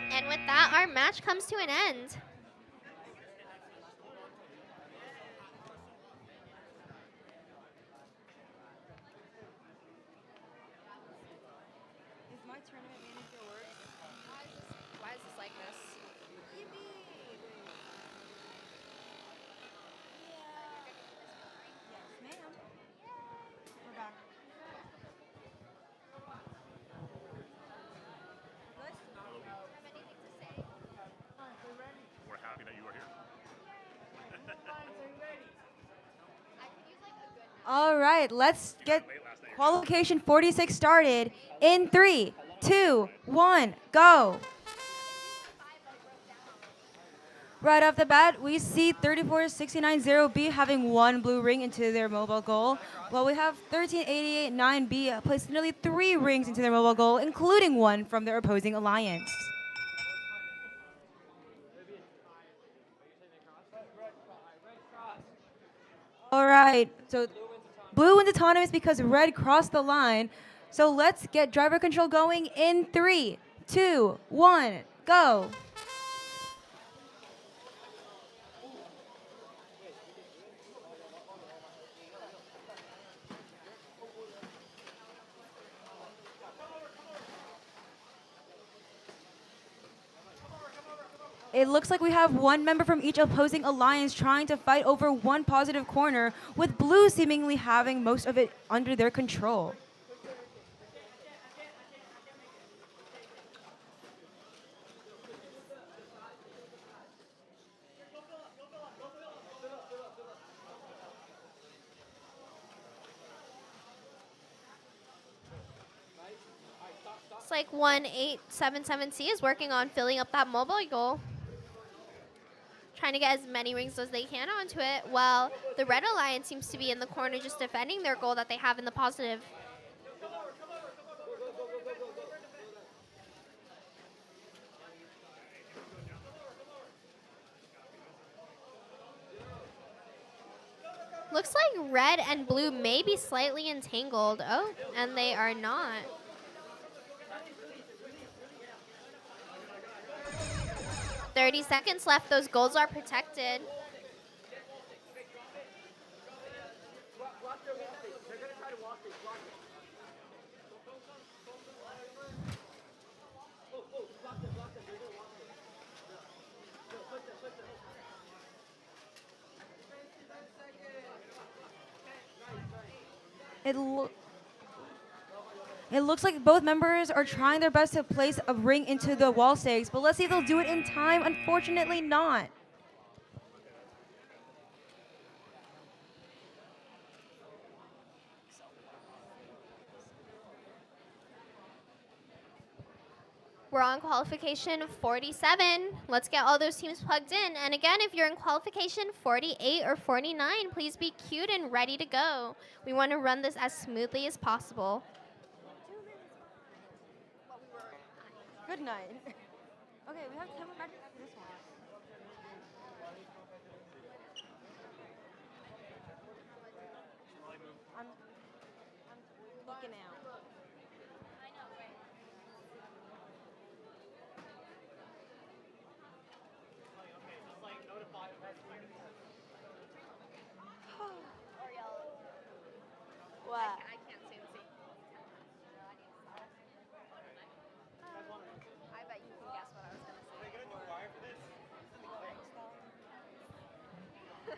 And with that, our match comes to an end. Is my tournament manager work? Why is this like this? Yes, ma'am. We're back. We're happy that you are here. All right, let's get Late last night. qualification 46 started in 3, 2, 1, go. Right off the bat, we see 34690B having 1 blue ring into their mobile goal, while we have 13889B placed nearly 3 rings into their mobile goal, including 1 from their opposing alliance. All right, so Blue wins autonomous because Red crossed the line. So let's get driver control going in 3, 2, 1, go. It looks like we have 1 member from each opposing alliance trying to fight over 1 positive corner, with Blue seemingly having most of it under their control. It's like 1877C is working on filling up that mobile goal. Trying to get as many rings as they can onto it, while the Red Alliance seems to be in the corner just defending their goal that they have in the positive. Looks like Red and Blue may be slightly entangled. Oh, and they are not. "30 seconds left. Those goals are protected. It, lo- it looks like both members are trying their best to place a ring into the wall stakes, but let's see if they'll do it in time. Unfortunately, not. We're on qualification 47. Let's get all those teams plugged in. And again, if you're in qualification 48 or 49, please be queued and ready to go. We want to run this as smoothly as possible. Good night. Okay, we have 10 more matches after this one. I'm looking out. What? I can't say the same. I bet you can guess what I was going to say.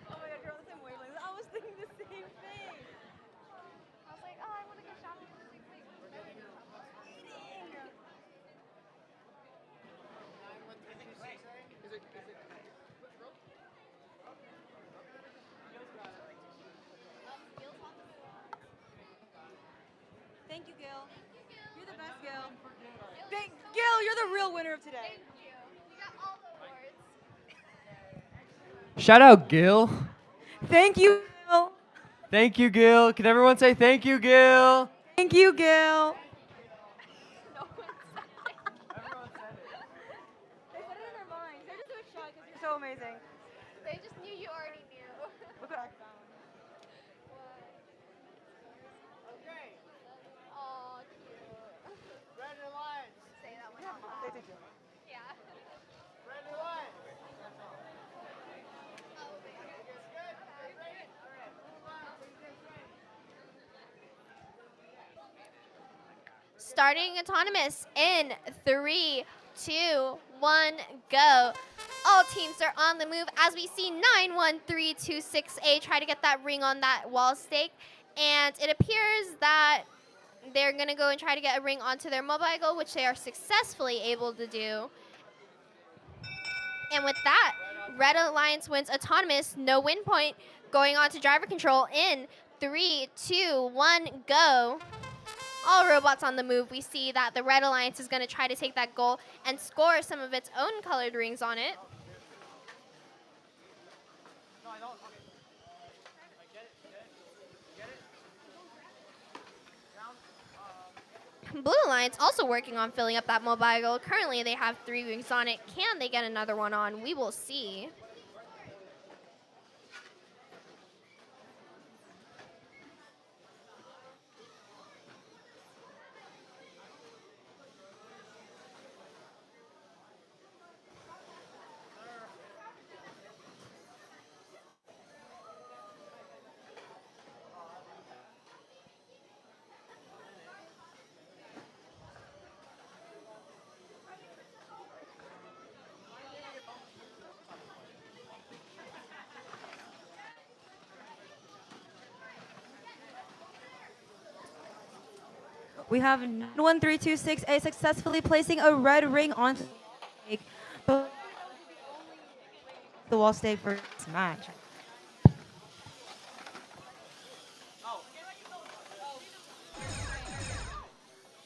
Oh my god, you're on the same wavelength. I was thinking the same thing. I was like, oh, I want to get shot in the same way. Thank you, Gil. You're the best, Gil. Gil, you're the real winner of today. Thank you. You got all the awards. Shout out, Gil. Thank you, Gil. Thank you, Gil. Can everyone say thank you, Gil? Thank you, Gil. No one said it. Everyone said it. They said it in their minds. They're just so shy because you're so amazing. They just knew you already knew. Look what I found. Okay. Oh, cute. Red Alliance. Say that one. They did you. Yeah. Red Alliance. Oh, Good? Okay, ready? All right. Blue Alliance, are you guys ready? Starting autonomous in 3, 2, 1, go. All teams are on the move as we see 91326A try to get that ring on that wall stake. And it appears that they're going to go and try to get a ring onto their mobile, which they are successfully able to do. And with that, Red Alliance wins autonomous, no win point, going on to driver control in 3, 2, 1, go. All robots on the move. We see that the Red Alliance is going to try to take that goal and score some of its own colored rings on it. No, I don't. Okay. I get it. Get it. Down. Blue Alliance also working on filling up that mobile. Currently, they have 3 rings on it. Can they get another one on? We will see. We have 1326A successfully placing a red ring on the wall stake for this match.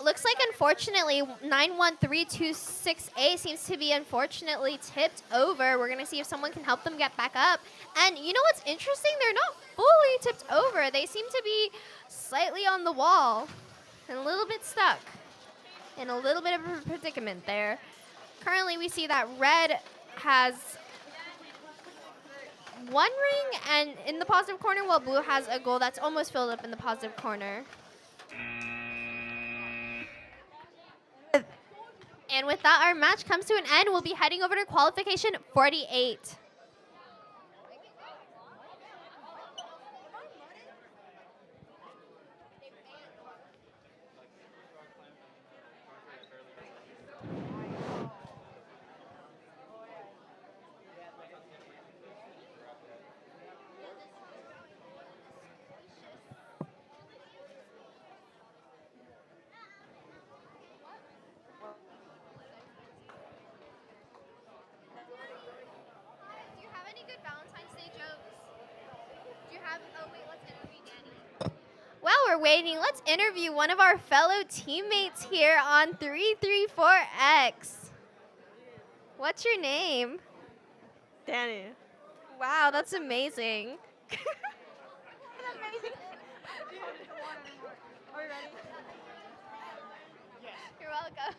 Looks like, unfortunately, 91326A seems to be unfortunately tipped over. We're going to see if someone can help them get back up. And you know what's interesting? They're not fully tipped over. They seem to be slightly on the wall and a little bit stuck in a little bit of a predicament there. Currently, we see that red has 1 ring and in the positive corner, while blue has a goal that's almost filled up in the positive corner. And with that, our match comes to an end. We'll be heading over to qualification 48. we're waiting, let's interview one of our fellow teammates here on 334X. What's your name? Danny. Wow, that's amazing. Are we ready? You're welcome.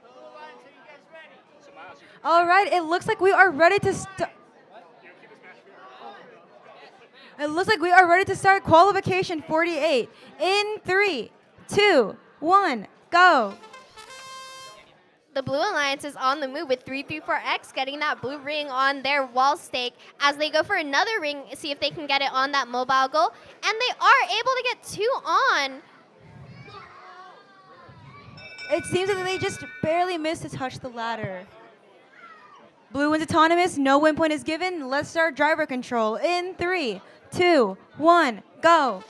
Blue Alliance, are you guys ready? So Miles, you All right, it looks like we are ready to start. keep this match It looks like we are ready to start qualification 48 in 3, 2, 1, go. The Blue Alliance is on the move with 334X getting that blue ring on their wall stake as they go for another ring, see if they can get it on that mobile goal. And they are able to get 2 on. It seems that they just barely missed to touch the ladder. Blue wins autonomous, no win point is given. Let's start driver control in 3, 2, 1, go.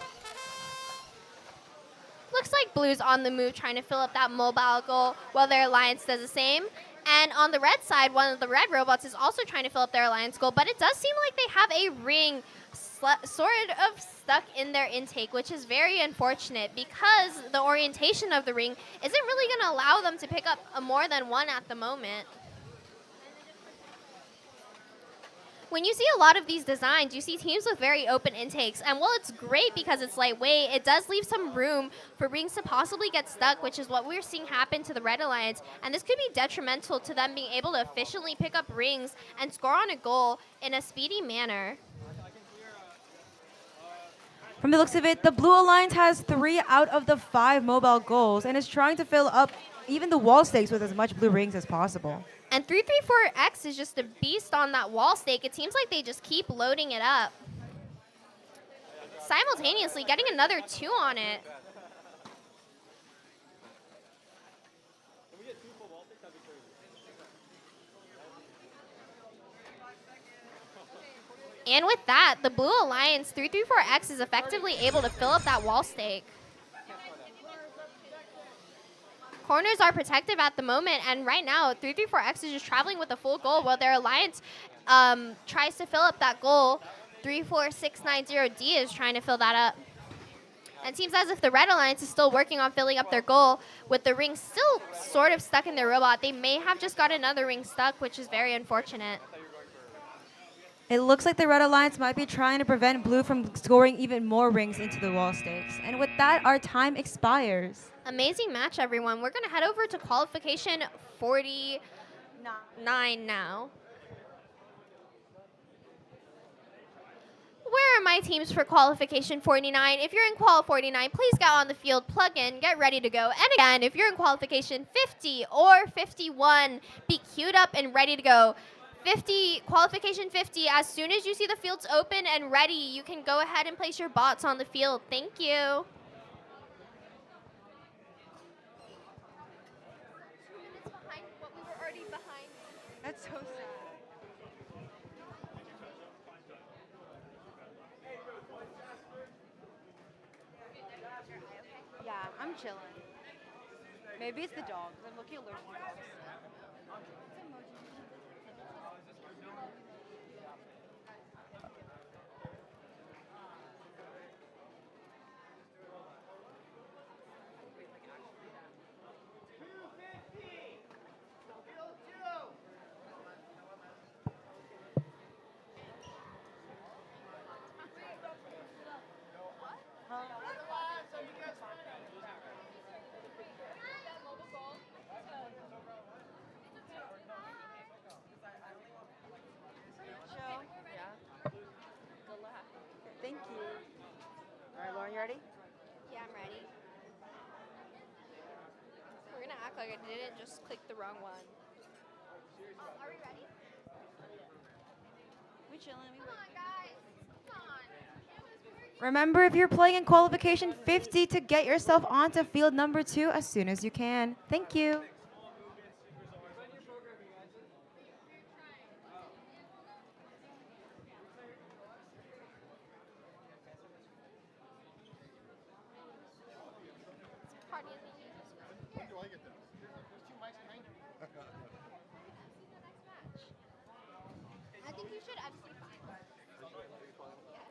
Looks like Blue's on the move trying to fill up that mobile goal while their alliance does the same. And on the red side, one of the red robots is also trying to fill up their alliance goal, but it does seem like they have a ring sort of stuck in their intake, which is very unfortunate because the orientation of the ring isn't really going to allow them to pick up a more than one at the moment. When you see a lot of these designs, you see teams with very open intakes. And while it's great because it's lightweight, it does leave some room for rings to possibly get stuck, which is what we're seeing happen to the Red Alliance. And this could be detrimental to them being able to efficiently pick up rings and score on a goal in a speedy manner. From the looks of it, the Blue Alliance has 3 out of the 5 mobile goals and is trying to fill up even the wall stakes with as much blue rings as possible. And 334X is just a beast on that wall stake. It seems like they just keep loading it up. Simultaneously getting another 2 on it. And with that, the Blue Alliance 334X is effectively able to fill up that wall stake. Corners are protective at the moment, and right now, 334X is just traveling with a full goal while their alliance tries to fill up that goal. 34690D is trying to fill that up. And it seems as if the Red Alliance is still working on filling up their goal with the ring still sort of stuck in their robot. They may have just got another ring stuck, which is very unfortunate. It looks like the Red Alliance might be trying to prevent Blue from scoring even more rings into the wall stakes. And with that, our time expires. Amazing match, everyone. We're going to head over to qualification 49 now. Where are my teams for qualification 49? If you're in qual 49, please get on the field, plug in, get ready to go. And again, if you're in qualification 50 or 51, be queued up and ready to go. 50, qualification 50, as soon as you see the fields open and ready, you can go ahead and place your bots on the field. Thank you. That's so sad. Yeah, I'm chilling. Maybe it's the dog, 'cause I'm looking allergic to dogs. Thank you. All right, Lauren, you ready? Yeah, I'm ready. We're going to act like I didn't just click the wrong one. Oh, are we ready? We chilling. Come on, guys. Come on. Remember, if you're playing in qualification 50, to get yourself onto field number 2 as soon as you can. Thank you. Party as they use. When do I get that? There's 2 mics behind you. I think you should FC5. Yes.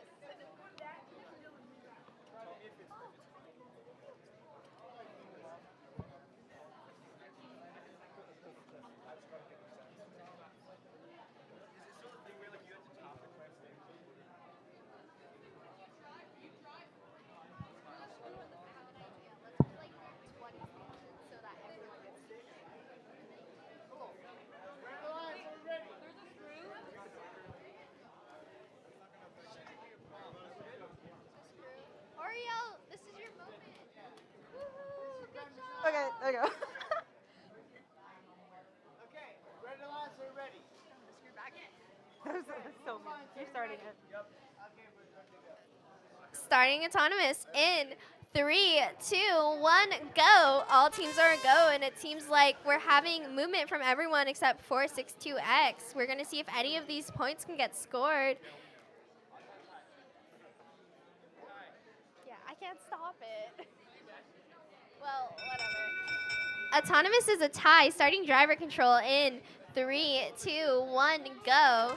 Starting autonomous in 3, 2, 1, go. All teams are a go, and it seems like we're having movement from everyone except 462X. We're going to see if any of these points can get scored. Yeah, I can't stop it. Well, whatever. Autonomous is a tie. Starting driver control in 3, 2, 1, go.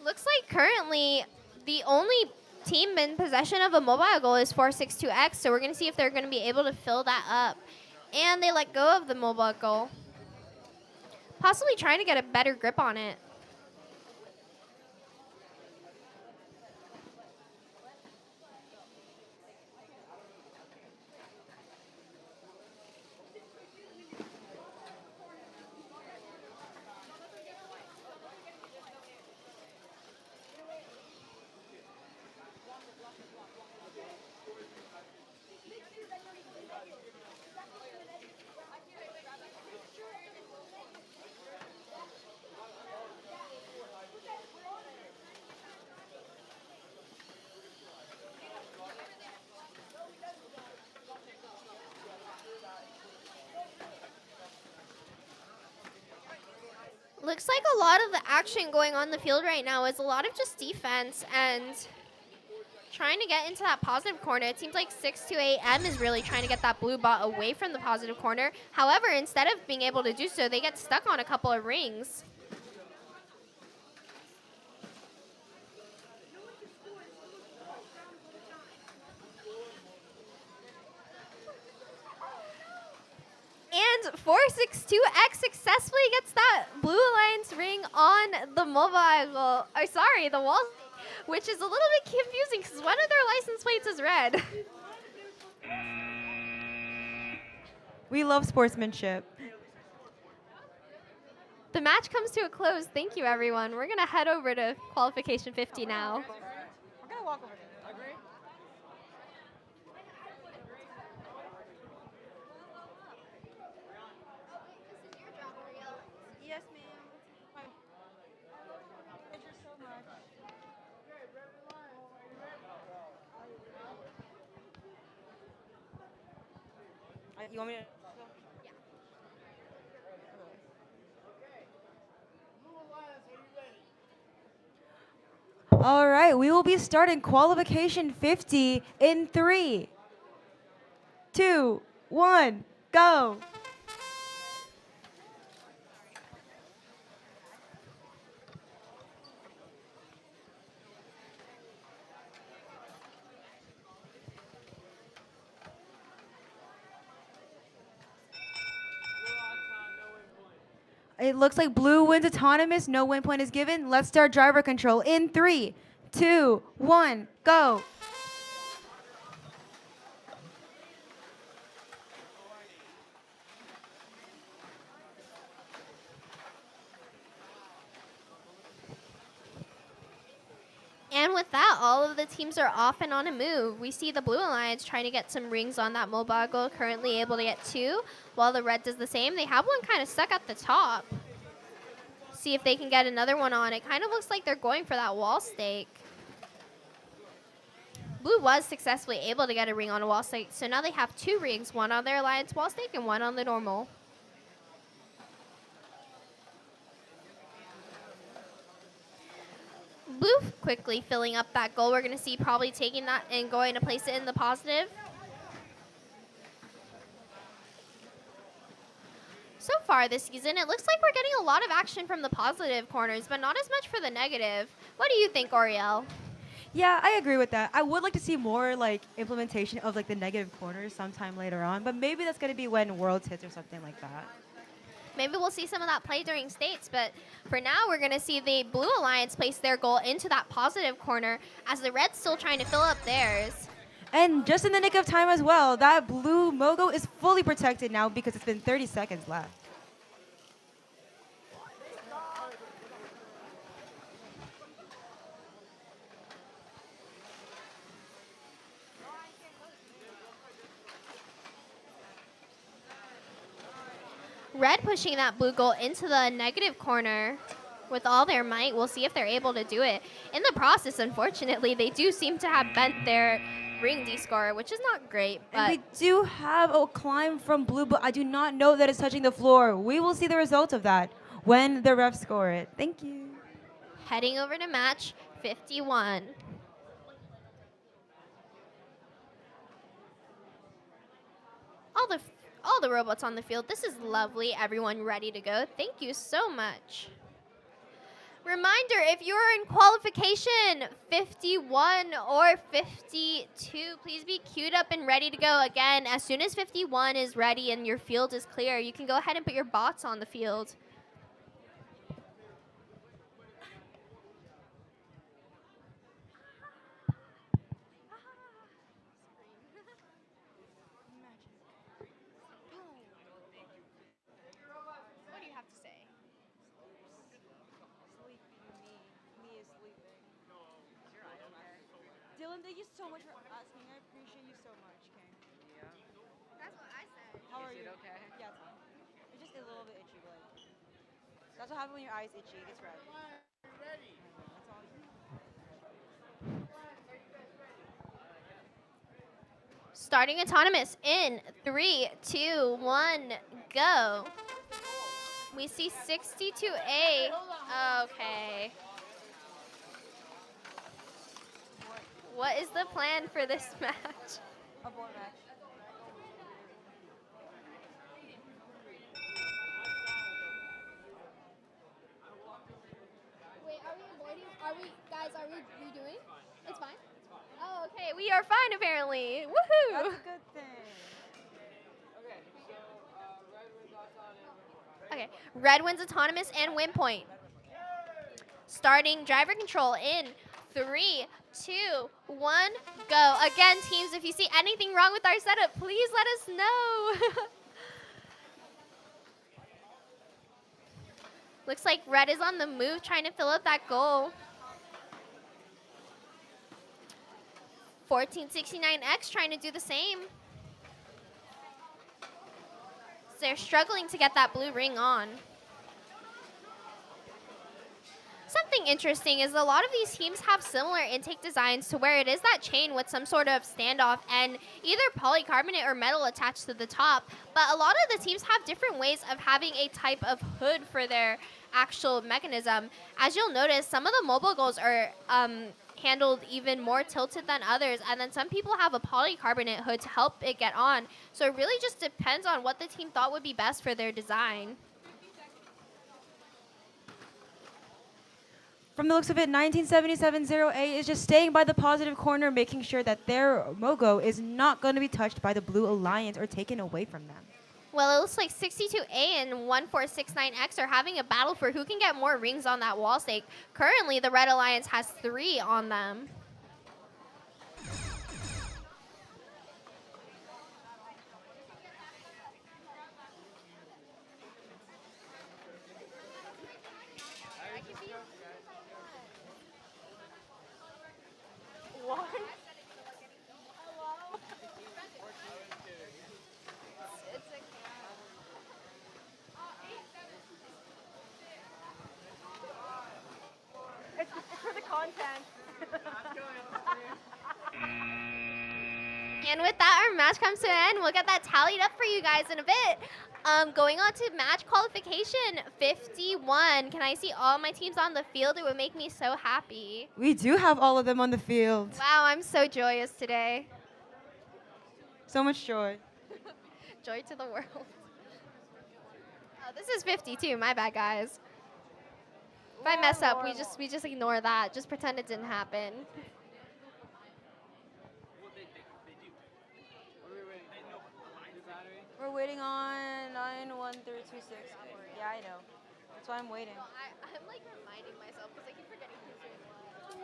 Looks like currently the only team in possession of a mobile goal is 462X, so we're going to see if they're going to be able to fill that up. And they let go of the mobile goal, possibly trying to get a better grip on it. Looks like a lot of the action going on the field right now is a lot of just defense and trying to get into that positive corner. It seems like 628M is really trying to get that blue bot away from the positive corner. However, instead of being able to do so, they get stuck on a couple of rings. And 462X successfully gets that Blue Alliance ring on the mobile goal. Oh, sorry, the wall, which is a little bit confusing because one of their license plates is red. We love sportsmanship. The match comes to a close. Thank you, everyone. We're going to head over to qualification 50 now. We're gonna walk over there. Agree? Yes, ma'am. Thank you so much. You want me to? All right, we will be starting qualification 50 in 3, 2, 1, go. It looks like blue wins autonomous. No win point is given. Let's start driver control in 3, 2, 1, go. And with that, all of the teams are off and on a move. We see the Blue Alliance trying to get some rings on that mobile goal, currently able to get 2, while the red does the same. They have one kind of stuck at the top. See if they can get another one on. It kind of looks like they're going for that wall stake. Blue was successfully able to get a ring on a wall stake, so now they have 2 rings, one on their Alliance wall stake and one on the normal. Blue quickly filling up that goal. We're going to see probably taking that and going to place it in the positive. So far this season, it looks like we're getting a lot of action from the positive corners, but not as much for the negative. What do you think, Oriel? Yeah, I agree with that. I would like to see more like implementation of like the negative corners sometime later on, but maybe that's going to be when Worlds hits or something like that. Maybe we'll see some of that play during states, but for now, we're going to see the Blue Alliance place their goal into that positive corner as the Red's still trying to fill up theirs. And just in the nick of time as well, that blue Mogo is fully protected now because it's been 30 seconds left. Red pushing that blue goal into the negative corner with all their might. We'll see if they're able to do it. In the process, unfortunately, they do seem to have bent their ring D-score, which is not great. And But we do have a climb from blue, but I do not know that it's touching the floor. We will see the results of that when the refs score it. Thank you. heading over to match 51. All the robots on the field. This is lovely. Everyone ready to go. Thank you so much. Reminder, if you're in qualification 51 or 52, please be queued up and ready to go. Again, as soon as 51 is ready and your field is clear, you can go ahead and put your bots on the field. What do you have to say? Me is sleeping. Dylan, thank you so much for asking. I appreciate you so much, King. Yeah. That's what I said. How are Is you? it okay? Yeah, it's fine. It's just a little bit itchy, but that's what happens when your eye's itchy. It gets red. That's all. Starting autonomous in 3, 2, 1, go. We see 62A. Okay. What is the plan for this match? Abort match. Wait, are we avoiding? Are we redoing? It's fine? Oh, okay. We are fine, apparently. Woohoo! That's a good thing. Okay, so red wins autonomous. Okay, red wins autonomous and win point. Starting driver control in 3, 2, 1, go. Again, teams, if you see anything wrong with our setup, please let us know. Looks like red is on the move, trying to fill up that goal. 1469X trying to do the same. They're struggling to get that blue ring on. Something interesting is a lot of these teams have similar intake designs to where it is that chain with some sort of standoff and either polycarbonate or metal attached to the top. But a lot of the teams have different ways of having a type of hood for their actual mechanism. As you'll notice, some of the mobile goals are handled even more tilted than others, and then some people have a polycarbonate hood to help it get on. So it really just depends on what the team thought would be best for their design. From the looks of it, 1977-08 is just staying by the positive corner, making sure that their logo is not going to be touched by the Blue Alliance or taken away from them. Well, it looks like 62A and 1469X are having a battle for who can get more rings on that wall stake. Currently, the Red Alliance has 3 on them. What? It's for the content. And with that, our match comes to an end. We'll get that tallied up for you guys in a bit. Going on to match qualification 51. Can I see all my teams on the field? It would make me so happy. We do have all of them on the field. Wow, I'm so joyous today. So much joy. Joy to the world. Oh, this is 52. My bad, guys. If I mess up, we just ignore that. Just pretend it didn't happen. We're waiting on 91326. Yeah, I know. That's why I'm waiting. I'm like reminding myself because I keep forgetting who's doing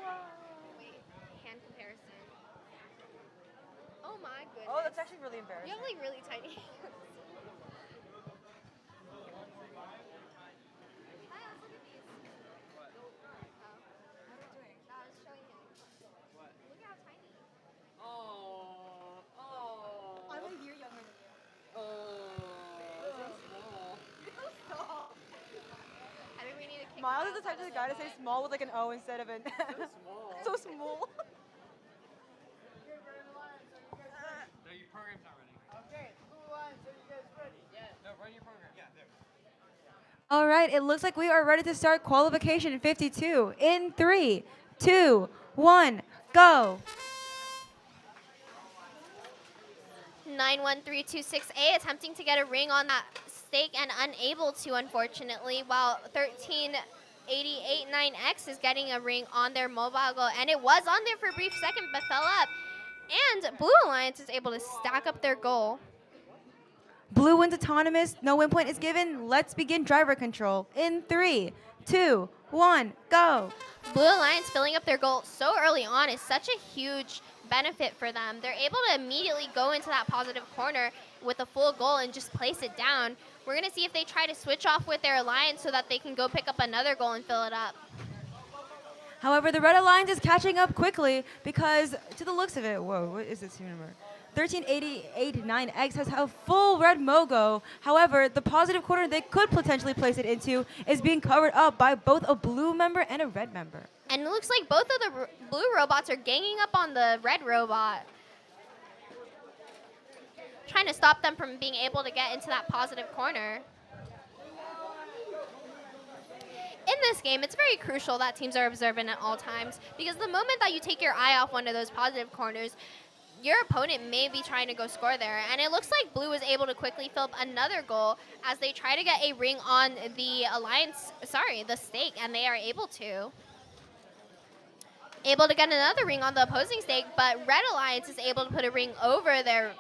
what. Wait, hand comparison. Oh my goodness. Oh, that's actually really You embarrassing. have like really tiny hands. Hi, let's look at these. What? Oh. What are you doing? I was showing him. What? Look at how tiny. Oh. I'm a year younger than you. Oh. So small. Miles is the type of guy to say small with like an O instead of an. So small. Okay, Red Alliance, are you guys ready? No, your program's not running. Okay, Blue Alliance, are you guys ready? No, run your program. Yeah, there. All right, it looks like we are ready to start qualification 52 in 3, 2, 1, go. 91326A attempting to get a ring on that stake and unable to, unfortunately, while 13889X is getting a ring on their mobile goal, and it was on there for a brief second but fell up. And Blue Alliance is able to stack up their goal. Blue wins autonomous, no win point is given. Let's begin driver control in 3, 2, 1, go. Blue Alliance filling up their goal so early on is such a huge benefit for them. They're able to immediately go into that positive corner with a full goal and just place it down. We're going to see if they try to switch off with their alliance so that they can go pick up another goal and fill it up. However, the Red Alliance is catching up quickly because, to the looks of it, whoa, what is this number? 13889X has a full red mogo. However, the positive corner they could potentially place it into is being covered up by both a blue member and a red member. And it looks like both of the blue robots are ganging up on the red robot, trying to stop them from being able to get into that positive corner. In this game, it's very crucial that teams are observant at all times, because the moment that you take your eye off one of those positive corners, your opponent may be trying to go score there. And it looks like Blue was able to quickly fill up another goal as they try to get a ring on the the stake, and they are able to. Able to get another ring on the opposing stake, but Red Alliance is able to put a ring over their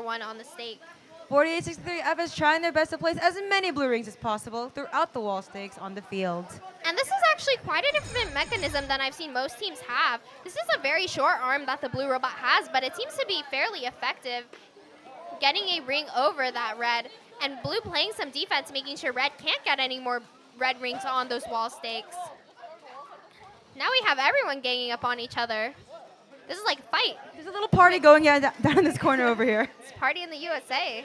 one on the stake. 4863F is trying their best to place as many blue rings as possible throughout the wall stakes on the field. And this is actually quite a different mechanism than I've seen most teams have. This is a very short arm that the blue robot has, but it seems to be fairly effective getting a ring over that red. And blue playing some defense, making sure red can't get any more red rings on those wall stakes. Now we have everyone ganging up on each other. This is like a fight. There's a little party going on down in this corner over here. It's party in the USA.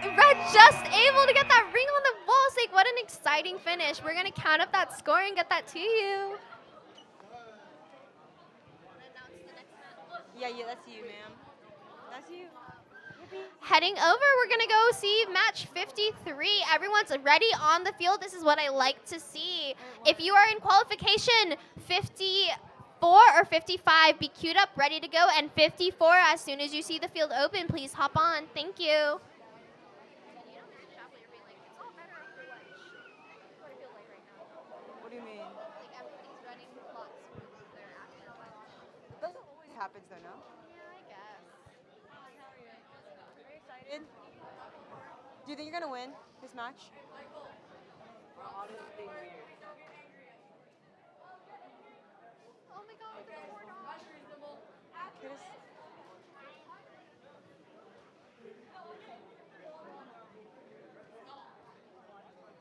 Red just able to get that ring on the wall stake. What an exciting finish. We're going to count up that score and get that to you. Yeah, that's you, ma'am. That's you. Heading over, we're going to go see match 53. Everyone's ready on the field. This is what I like to see. If you are in qualification, 54 or 55, be queued up, ready to go. And 54, as soon as you see the field open, please hop on. Thank you. What do you mean? Like everything's running lots smoother after lunch. That always happens, though, no? Yeah, I guess. Very excited. Do you think you're gonna win this match? Oh my god, the board off.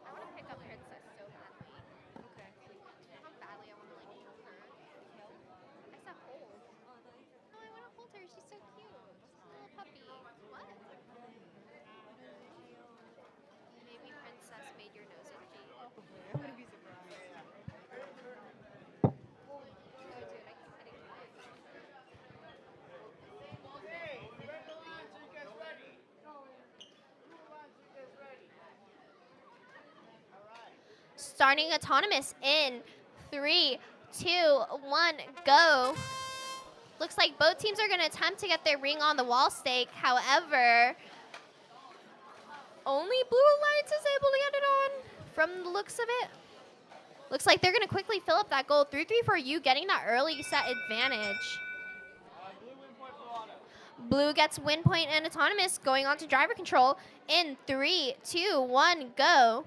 I want to pick up Princess so badly. Okay. You know how badly I want to like hold her. I said hold. No, I want to hold her. She's so cute. She's a little puppy. What? Maybe Princess made your nose itchy. I'm gonna be surprised. Oh, dude, I keep hitting twice. Okay, Red Alliance, are you guys ready? Blue Alliance, are you guys ready? All right. Starting autonomous in 3, 2, 1, go. Looks like both teams are going to attempt to get their ring on the wall stake. However, only Blue Alliance is able to get it on from the looks of it. Looks like they're going to quickly fill up that goal. 3-3 for you, getting that early set advantage. Blue gets win point and autonomous, going on to driver control in 3, 2, 1, go.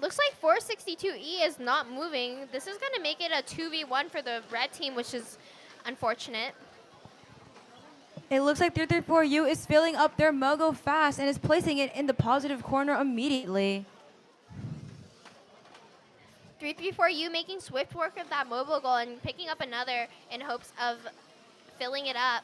Looks like 462E is not moving. This is going to make it a 2v1 for the red team, which is unfortunate. It looks like 334U is filling up their mogo fast and is placing it in the positive corner immediately. 334U making swift work of that mobile goal and picking up another in hopes of filling it up.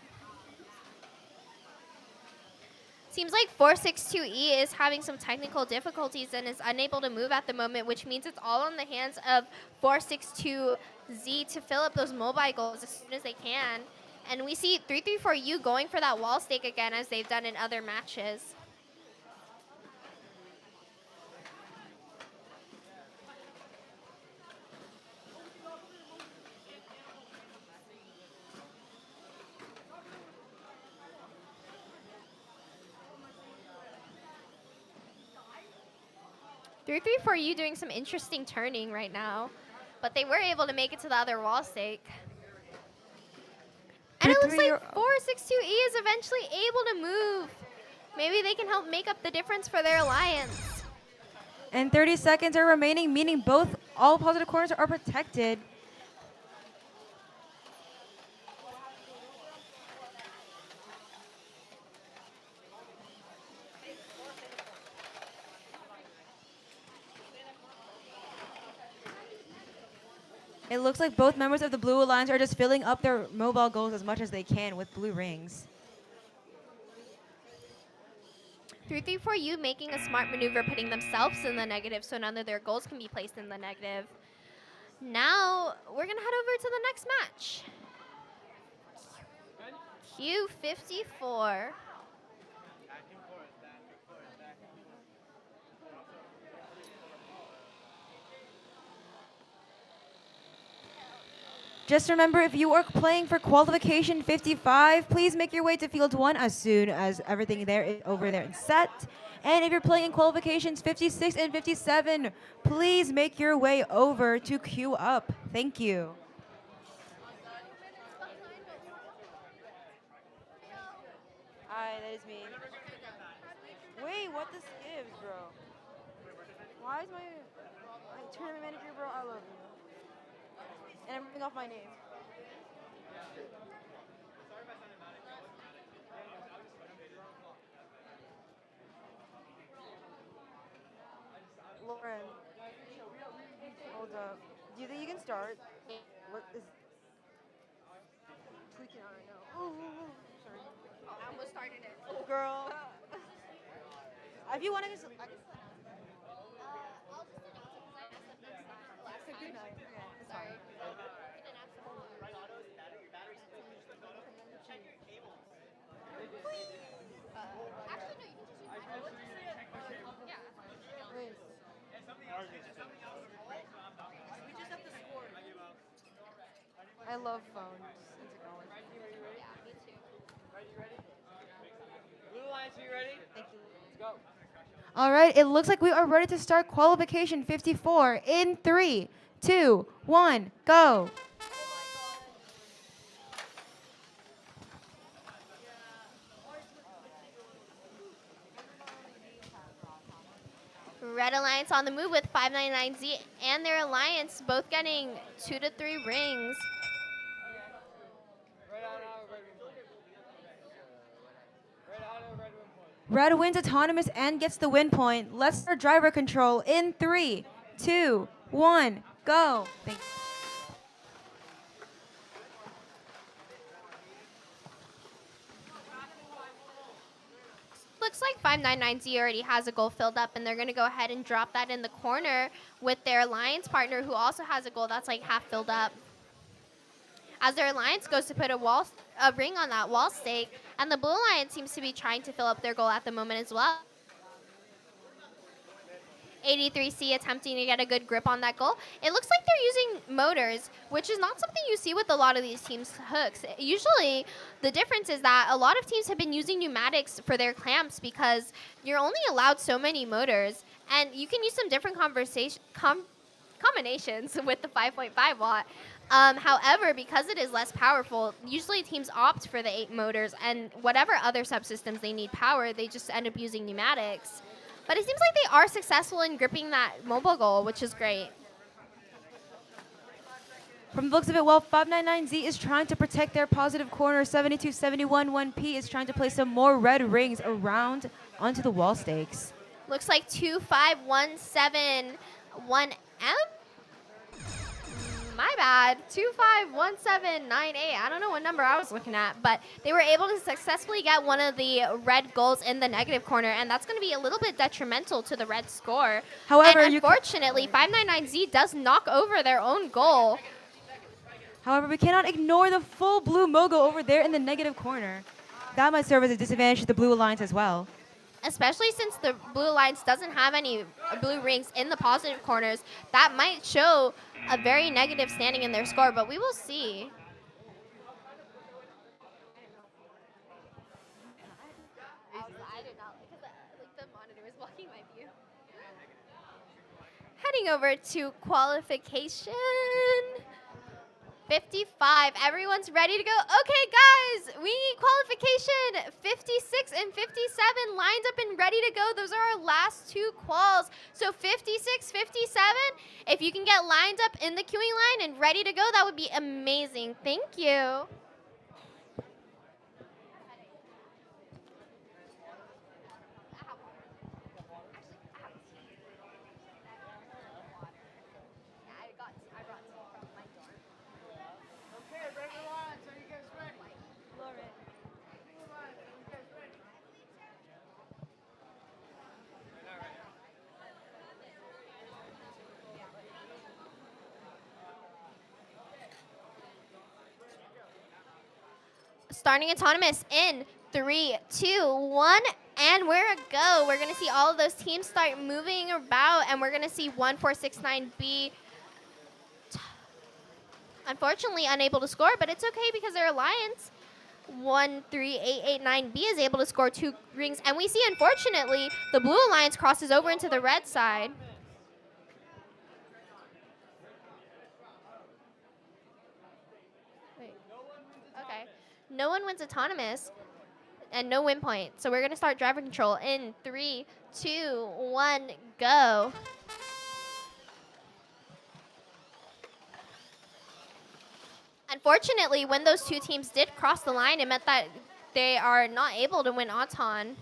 Seems like 462E is having some technical difficulties and is unable to move at the moment, which means it's all in the hands of 462Z to fill up those mobile goals as soon as they can. And we see 334U going for that wall stake again as they've done in other matches. For you doing some interesting turning right now, but they were able to make it to the other wall stake. And it looks like 462E is eventually able to move. Maybe they can help make up the difference for their alliance. And 30 seconds are remaining, meaning all positive corners are protected. It looks like both members of the Blue Alliance are just filling up their mobile goals as much as they can with blue rings. 334U making a smart maneuver, putting themselves in the negative so none of their goals can be placed in the negative. Now, we're going to head over to the next match. Q54. Just remember, if you are playing for qualification 55, please make your way to field 1 as soon as everything there is over there and set. And if you're playing in qualifications 56 and 57, please make your way over to queue up. Thank you. Hi, that is me. Wait, what this gives, bro? Why is my tournament manager, bro? I love you. And I'm ripping off my name. Lauren, hold up. Do you think you can start? What is tweaking out right now? Oh, sorry. I almost started it. Oh, girl. If you want to just, I'll just announce it because I messed up last good night. Okay, it's Sorry. fine. Actually, no, you can just use mine. Yeah. Wait. I love phones and technology. Yeah, me too. Blue Alliance, are you ready? Thank you. Let's go. All right, it looks like we are ready to start qualification 54 in 3, 2, 1, go. Red Alliance on the move with 599Z and their alliance both getting 2 to 3 rings. Red Auto, red win point. Red Auto, red win point. Red wins autonomous and gets the win point. Let's start driver control in 3, 2, 1, go. Thanks. Looks like 599Z already has a goal filled up, and they're going to go ahead and drop that in the corner with their alliance partner, who also has a goal that's like half filled up. As their alliance goes to put a ring on that wall stake, and the Blue Alliance seems to be trying to fill up their goal at the moment as well. 83C attempting to get a good grip on that goal. It looks like they're using motors, which is not something you see with a lot of these teams' hooks. Usually, the difference is that a lot of teams have been using pneumatics for their clamps because you're only allowed so many motors, and you can use some different combinations with the 5.5 watt. However, because it is less powerful, usually teams opt for the 8 motors, and whatever other subsystems they need power, they just end up using pneumatics. But it seems like they are successful in gripping that mobile goal, which is great. From the looks of it, while 599Z is trying to protect their positive corner, 7271 1P is trying to place some more red rings around onto the wall stakes. Looks like 25171M. My bad. 251798. I don't know what number I was looking at, but they were able to successfully get one of the red goals in the negative corner, and that's going to be a little bit detrimental to the red score. However, and unfortunately, 599Z does knock over their own goal. However, we cannot ignore the full blue Mogo over there in the negative corner. That might serve as a disadvantage to the Blue Alliance as well. Especially since the Blue Alliance doesn't have any blue rings in the positive corners, that might show a very negative standing in their score, but we will see. I did not, because the monitor was blocking my view. Heading over to qualification. 55. Everyone's ready to go. Okay, guys, we need qualification. 56 and 57 lined up and ready to go. Those are our last two quals. So 56, 57, if you can get lined up in the queuing line and ready to go, that would be amazing. Thank you. Okay, Red Alliance, are you guys ready? Blue Alliance, are you guys ready? Starting autonomous in 3, 2, 1, and we're a go. We're going to see all of those teams start moving about, and we're going to see 1469B unfortunately unable to score, but it's okay because their alliance 13889B is able to score 2 rings, and we see unfortunately the blue alliance crosses over into the red side. Wait. Okay. No one wins autonomous and no win point. So we're going to start driver control in 3, 2, 1, go. Unfortunately, when those two teams did cross the line, it meant that they are not able to win Auton.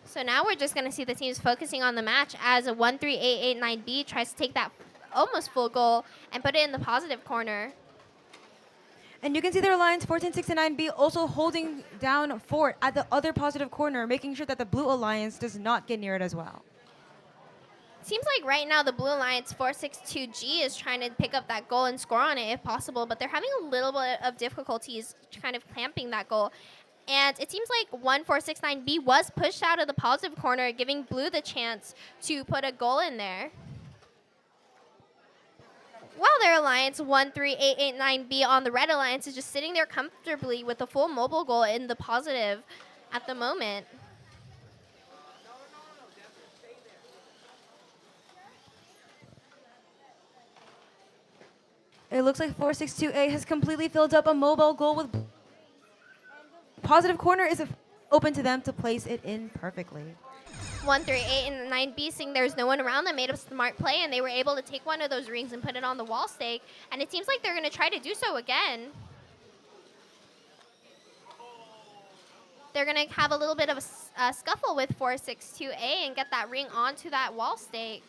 So now we're just going to see the teams focusing on the match as a 13889B tries to take that almost full goal and put it in the positive corner. And you can see their alliance 1469B also holding down fort at the other positive corner, making sure that the Blue Alliance does not get near it as well. Seems like right now the Blue Alliance 462G is trying to pick up that goal and score on it if possible, but they're having a little bit of difficulties kind of clamping that goal. And it seems like 1469B was pushed out of the positive corner, giving Blue the chance to put a goal in there. While their alliance 13889B on the red alliance is just sitting there comfortably with a full mobile goal in the positive at the moment. It looks like 462A has completely filled up a mobile goal with positive corner is open to them to place it in perfectly. 13889B, seeing there's no one around them, made a smart play, and they were able to take one of those rings and put it on the wall stake. And it seems like they're going to try to do so again. They're going to have a little bit of a scuffle with 462A and get that ring onto that wall stake.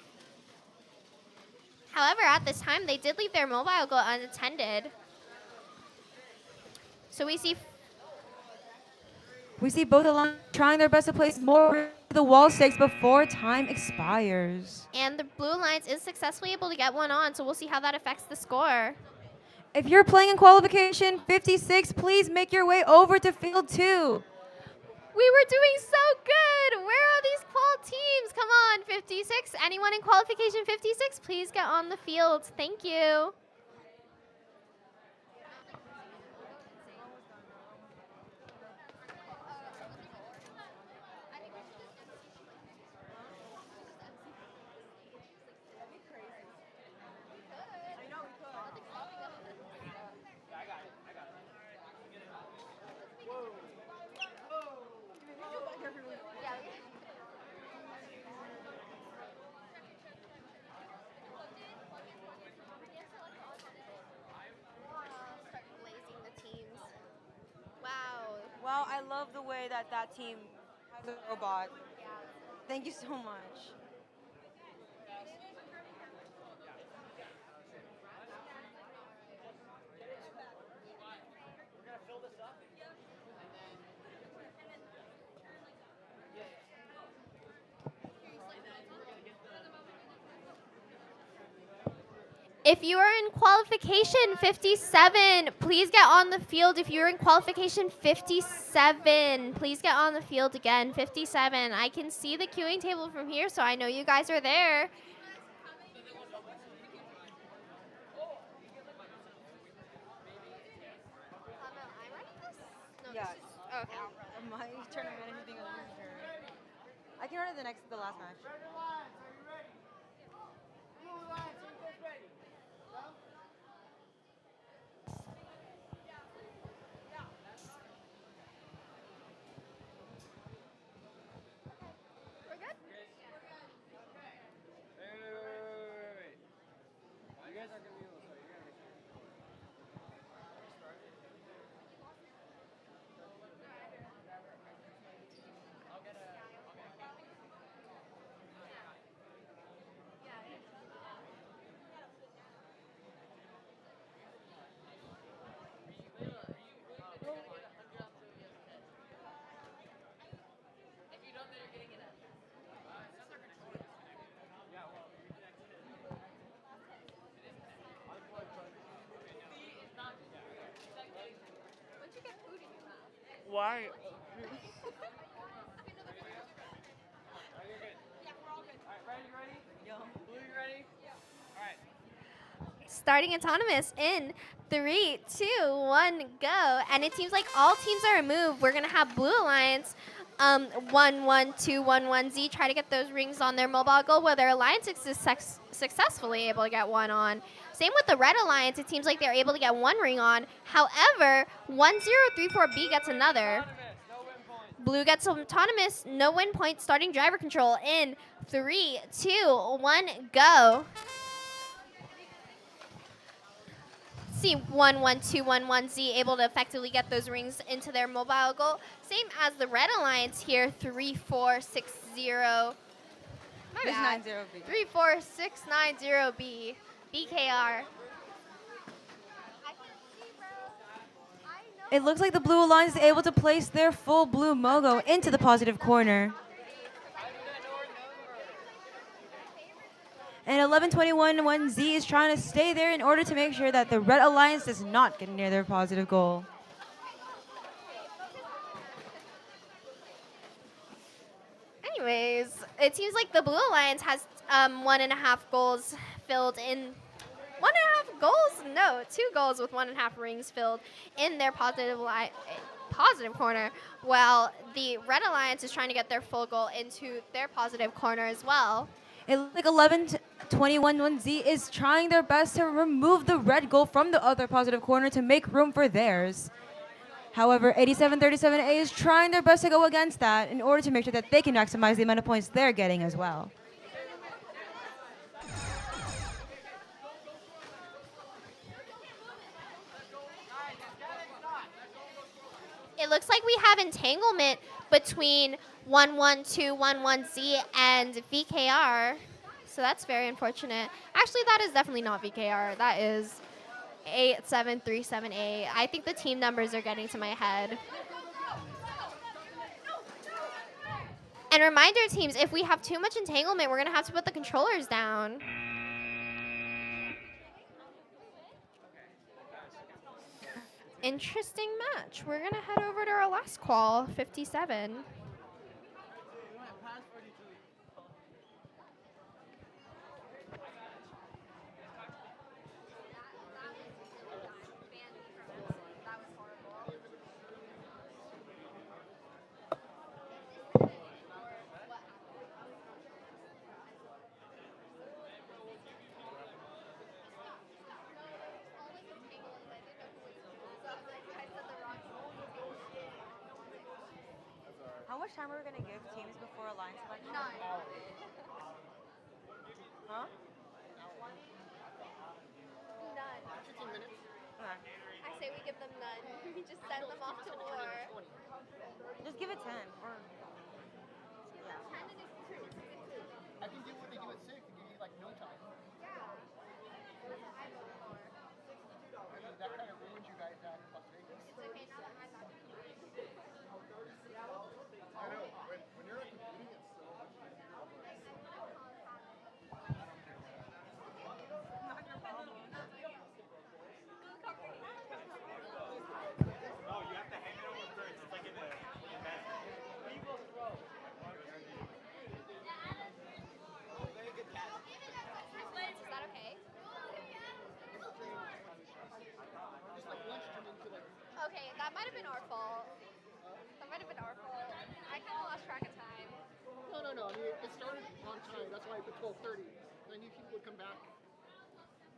However, at this time, they did leave their mobile goal unattended. So we see both alliances trying their best to place more the wall stakes before time expires. And the Blue Alliance is successfully able to get one on, so we'll see how that affects the score. If you're playing in qualification 56, please make your way over to field 2. We were doing so good. Where are these qual teams? Come on, 56. Anyone in qualification 56, please get on the field. Thank you. Wow, I love the way that team has a robot. Thank you so much. If you are in qualification 57, please get on the field. If you're in qualification 57, please get on the field again. 57. I can see the queuing table from here, so I know you guys are there. Yeah. Okay. My tournament is being a loser. I can run to the last match. Red Alliance, are you ready? Blue Alliance, are you guys ready? Go. We're good? Wait. You guys aren't gonna be able to start. You're gonna Why? ready? Blue, you ready? Starting autonomous in 3, 2, 1, go. And it seems like all teams are removed. We're gonna have Blue Alliance 11211Z try to get those rings on their mobile goal, where their alliance is successfully able to get one on. Same with the Red Alliance. It seems like they're able to get one ring on. However, 1034B gets another. Blue gets autonomous, no win point, starting driver control in 3, 2, 1, go. See 11211Z able to effectively get those rings into their mobile goal. Same as the Red Alliance here, 3460. My bad. 690B. 34690B. BKR. It looks like the Blue Alliance is able to place their full blue mogo into the positive corner. And 1121-1Z is trying to stay there in order to make sure that the Red Alliance does not get near their positive goal. Anyways, it seems like the Blue Alliance has 1.5 goals filled in. 1.5 goals? No, 2 goals with 1.5 rings filled in their positive corner, while the Red Alliance is trying to get their full goal into their positive corner as well. It looks like 1121-1Z is trying their best to remove the red goal from the other positive corner to make room for theirs. However, 8737A is trying their best to go against that in order to make sure that they can maximize the amount of points they're getting as well. It looks like we have entanglement between 11211Z and VKR, so that's very unfortunate. Actually, that is definitely not VKR. That is 8737A. I think the team numbers are getting to my head. And reminder, teams, if we have too much entanglement, we're going to have to put the controllers down. Interesting match. We're going to head over to our last qual, 57. How much time are we going to give teams before alliance selection? Huh? None. 15 minutes. I say we give them none. We just send them off to war. Just give it 10. Or I can do what they do at 6 and give you like no time. I mean, that kind of ruins you guys out in Las Vegas. I know. When you're competing, it's so much easier. our fault. That might have been our fault. I kind of lost track of time. No. I mean, it started on time. That's why I put 12:30. I knew people would come back,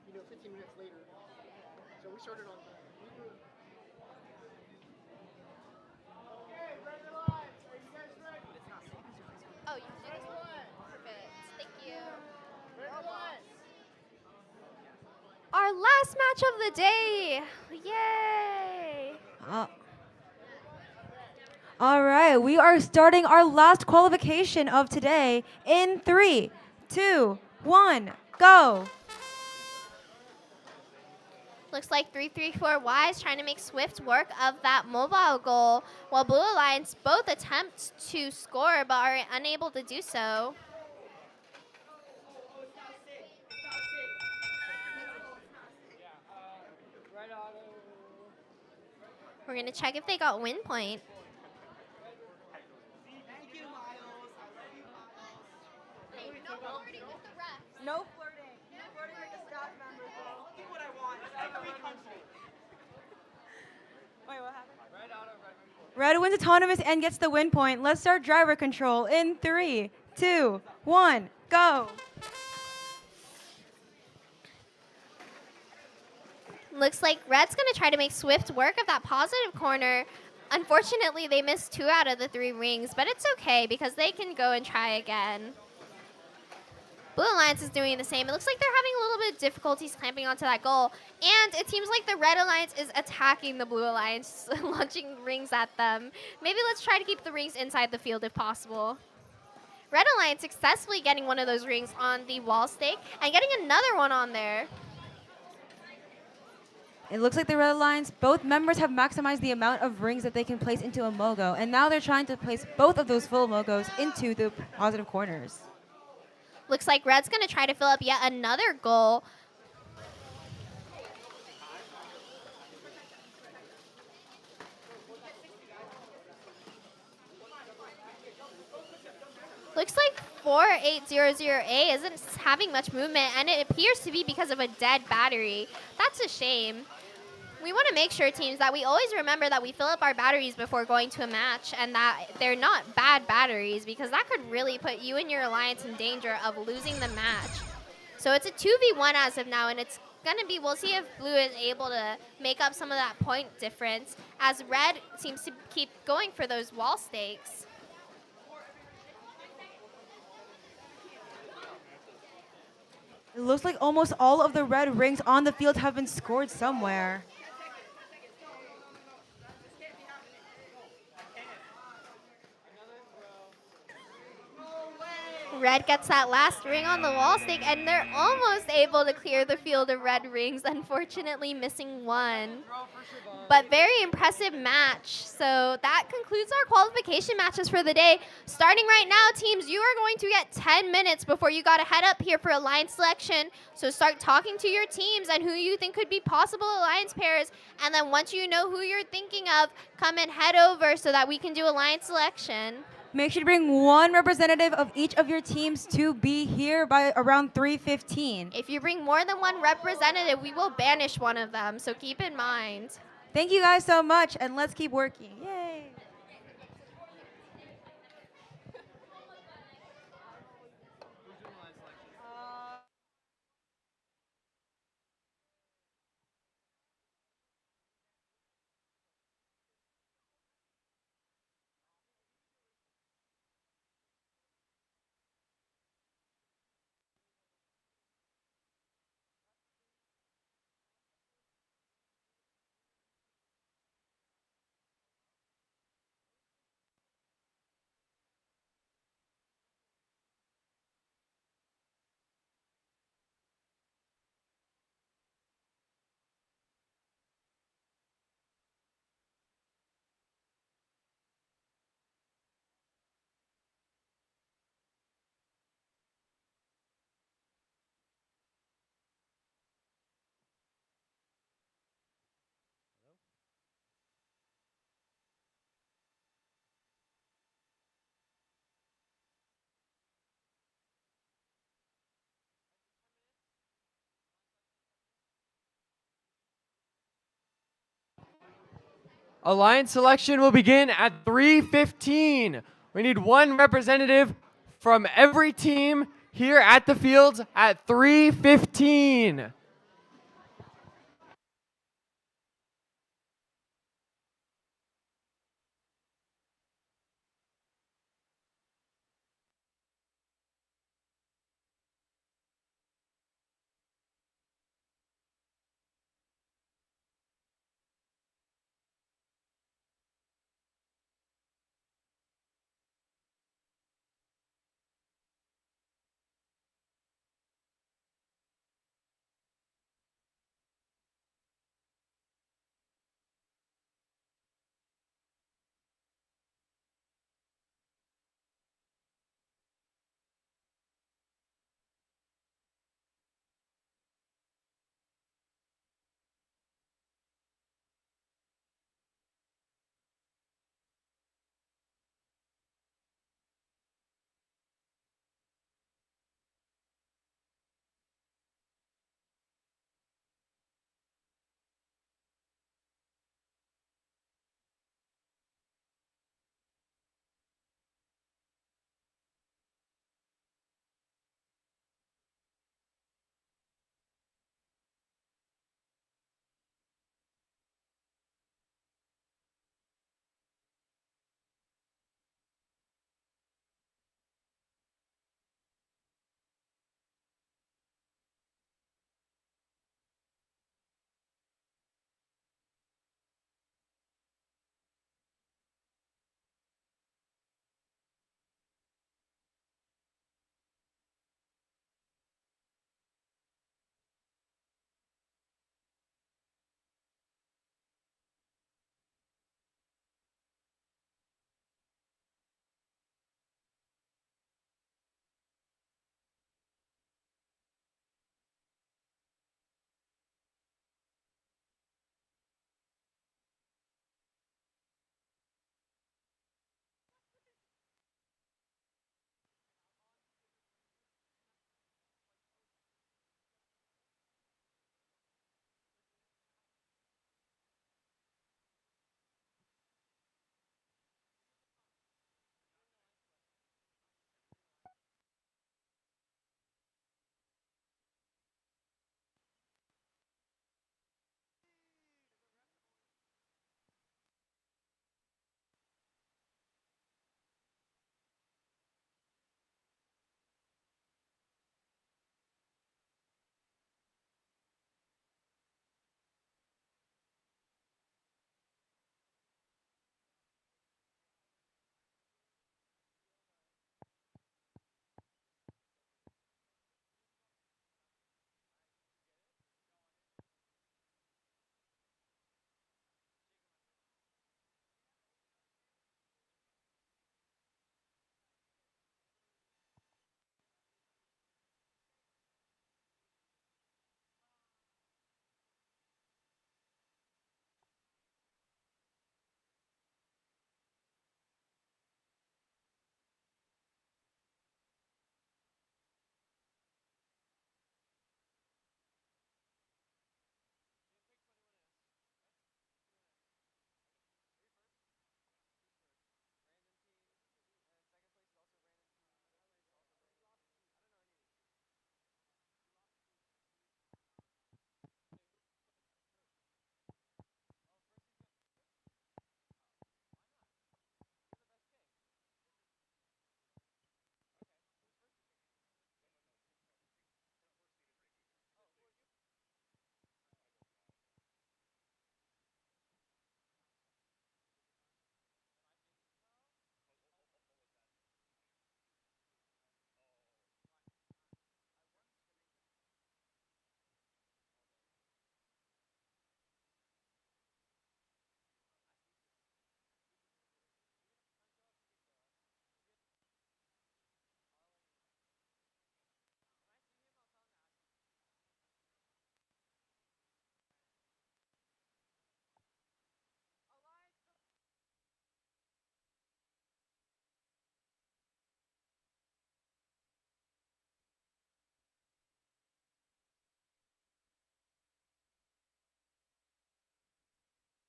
15 minutes later. So we started on time. Okay, red lines. Are you guys ready? Oh, you can do this one? Perfect. Thank you. Red lines. Our last match of the day. Yay! All right, we are starting our last qualification of today in 3, 2, 1, go. Looks like 334Y is trying to make swift work of that mobile goal, while Blue Alliance both attempt to score but are unable to do so. Red auto. We're going to check if they got win point. Thank you, Miles. I love you, Miles. Hey, no flirting with the refs. No flirting. No flirting with the staff members. Do what I want. It's a free country. Wait, what happened? Red auto, red win. Red wins autonomous and gets the win point. Let's start driver control in 3, 2, 1, go. Looks like Red's going to try to make swift work of that positive corner. Unfortunately, they missed 2 out of the 3 rings, but it's okay because they can go and try again. Blue Alliance is doing the same. It looks like they're having a little bit of difficulties clamping onto that goal. And it seems like the Red Alliance is attacking the Blue Alliance, launching rings at them. Maybe let's try to keep the rings inside the field if possible. Red Alliance successfully getting one of those rings on the wall stake and getting another one on there. It looks like the Red Alliance, both members have maximized the amount of rings that they can place into a mogo, and now they're trying to place both of those full mogos into the positive corners. Looks like Red's going to try to fill up yet another goal. Looks like 4800A isn't having much movement, and it appears to be because of a dead battery. That's a shame. We want to make sure, teams, that we always remember that we fill up our batteries before going to a match and that they're not bad batteries, because that could really put you and your alliance in danger of losing the match. So it's a 2v1 as of now, and it's going to be, we'll see if Blue is able to make up some of that point difference, as Red seems to keep going for those wall stakes. It looks like almost all of the red rings on the field have been scored somewhere. Red gets that last ring on the wall stake, and they're almost able to clear the field of red rings, unfortunately missing one. But very impressive match. So that concludes our qualification matches for the day. Starting right now, teams, you are going to get 10 minutes before you got to head up here for alliance selection. So start talking to your teams and who you think could be possible alliance pairs. And then once you know who you're thinking of, come and head over so that we can do alliance selection. Make sure to bring one representative of each of your teams to be here by around 3:15. If you bring more than one representative, we will banish one of them, so keep in mind. Thank you guys so much, and let's keep working. Yay! Alliance selection will begin at 3:15. We need one representative from every team here at the fields at 3:15.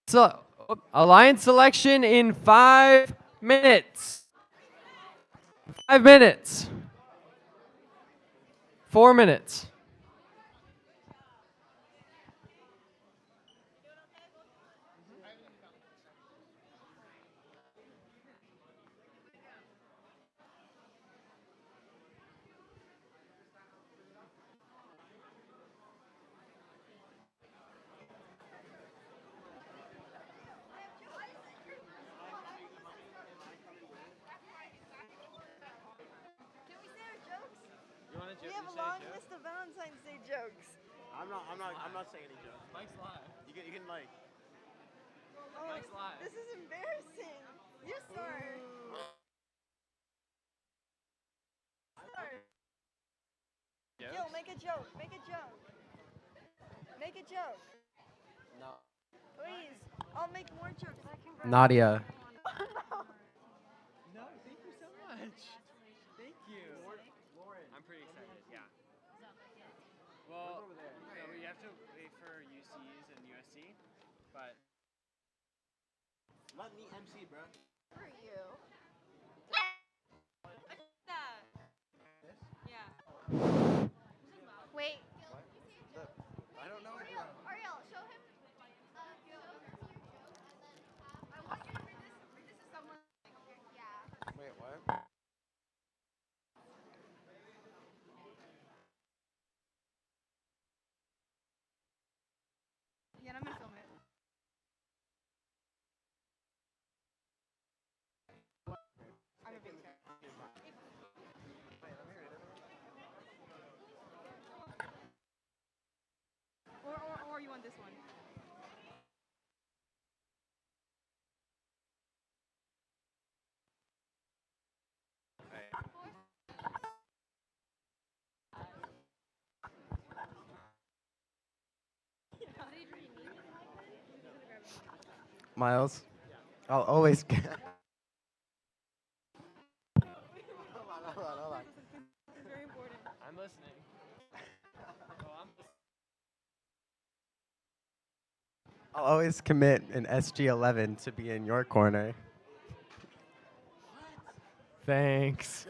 So Alliance selection in 5 minutes. 5 minutes. 4 minutes. We have a long list of Valentine's Day jokes. I'm not saying any jokes. Mike's live. You can like. Oh, Mike's live. this is embarrassing. You start. Yo, make a joke. Make a joke. Make a joke. No. Please. I'll make more jokes. Nadia. No, thank you so much. Thank you. I'm pretty excited, yeah. Well, we have to wait for UCs and USC, but Let me MC, bro. For you. Wait. I don't know. Ariel, show him. I want you to read this to someone. Yeah. Wait, what? Yeah, I'm gonna film it. I'm a big fan. Or you want this one? Miles, I'll always. Hold on. It's very important. I'm listening. I'll always commit an SG11 to be in your corner. Thanks.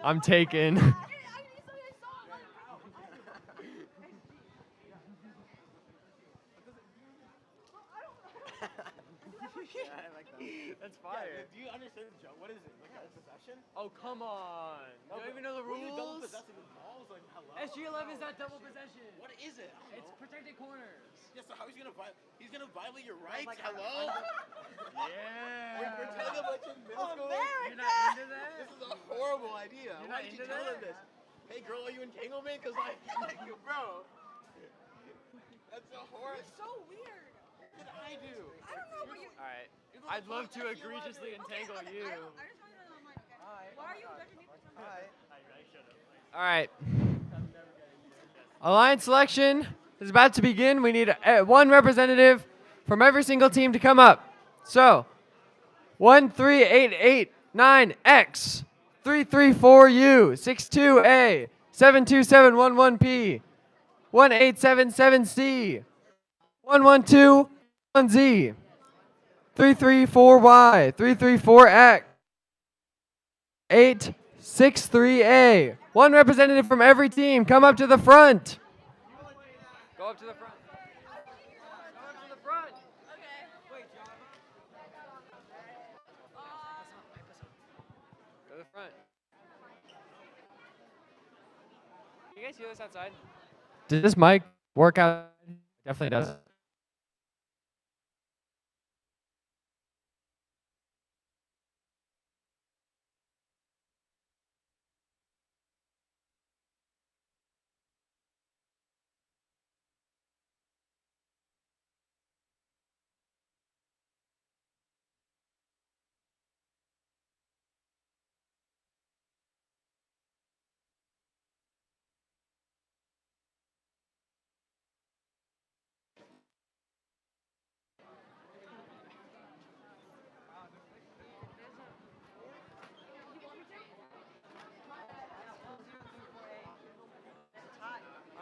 I'm taken. Yeah, I like that. That's fire. Yeah, do you understand the joke? What is it? Like a possession? Oh, come on. You don't even know the What are you double rules? possessing the balls? Like, hello? SG11 is not double possession. What is it? I don't It's know. protected corners. Yeah, so how he's gonna violate your rights? like hello? Yeah. We're telling a bunch of middle schoolers. You're not into that? This is a horrible idea. You're Why not did you into tell that? them this? Hey girl, are you entanglement? Cause like bro. That's a horrible. So weird. What did I do? I don't know, but you. All right. I'd love to egregiously entangle you. I just want to know mine, okay? Why are you judging me for something? All right. Alliance selection is about to begin. We need one representative from every single team to come up. So, 13889X, 334U, 62A, 72711P, 1877C, 1121Z, 334Y, 334X, 863A. One representative from every team, come up to the front. Go up to the front. Go up to the front. Go to the front. Can you guys hear this outside? Does this mic work out? Definitely does. All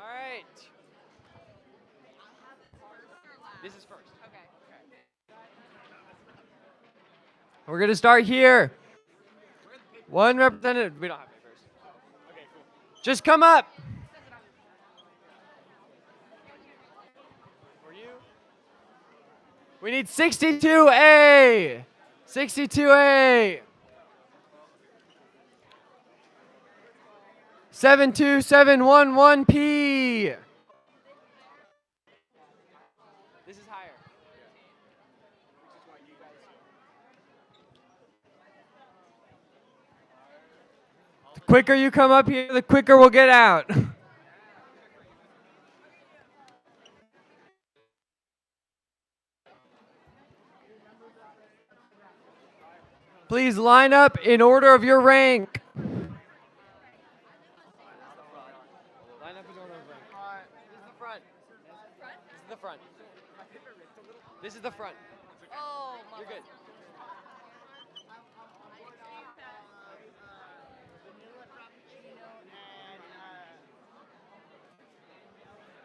right. This is first. Okay. We're going to start here. One representative. We don't have papers. Okay, cool. Just come up. For you. We need 62A. 62A. 72711P. This is higher. The quicker you come up here, the quicker we'll get out. Please line up in order of your rank. Line up in order of rank. This is the front. This is the front. This is the front. Oh, You're good.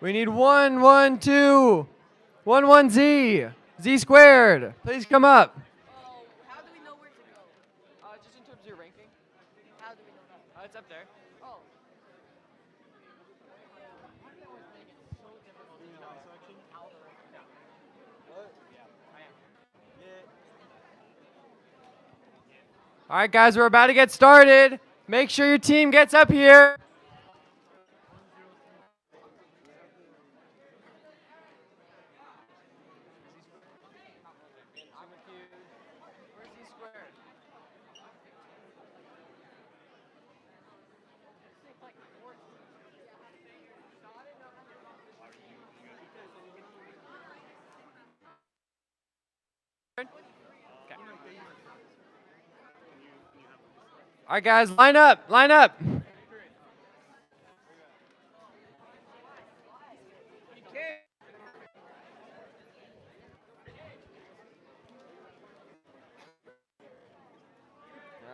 We need 112. 11Z. Z squared. Please come up. How do we know where to go? Just in terms of your ranking. How do we know that? It's up there. Oh. All right, guys, we're about to get started. Make sure your team gets up here. All right, guys, line up, line up. All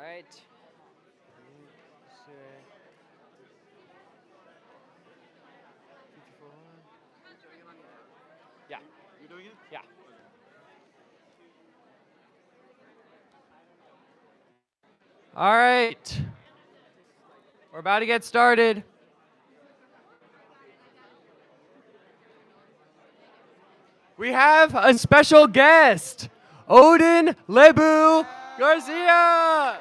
right. Yeah. You're doing it? Yeah. All right. We're about to get started. We have a special guest, Odin Lebu Garcia.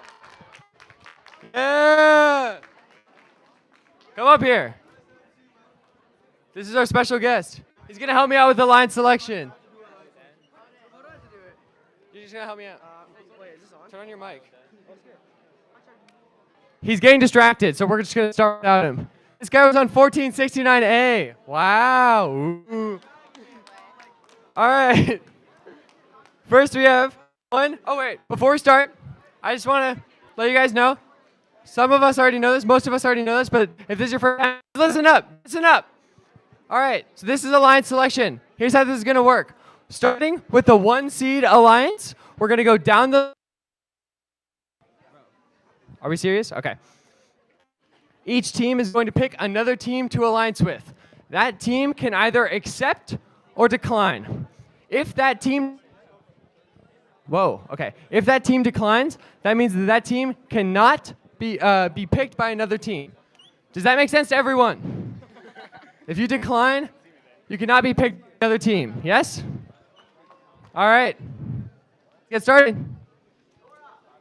Yeah. Come up here. This is our special guest. He's going to help me out with the line selection. You're just going to help me out. Wait, is this on? Turn on your mic. He's getting distracted, so we're just going to start without him. This guy was on 1469A. Wow. Ooh. All right. First we have one. Oh, wait. Before we start, I just want to let you guys know. Some of us already know this. Most of us already know this. But if this is your first time, listen up. Listen up. All right. So this is alliance selection. Here's how this is going to work. Starting with the 1 seed alliance, we're going to go down the... Are we serious? Okay. Each team is going to pick another team to alliance with. That team can either accept or decline. If that team... Whoa, okay. If that team declines, that means that that team cannot be picked by another team. Does that make sense to everyone? If you decline, you cannot be picked by another team. Yes? All right. Get started.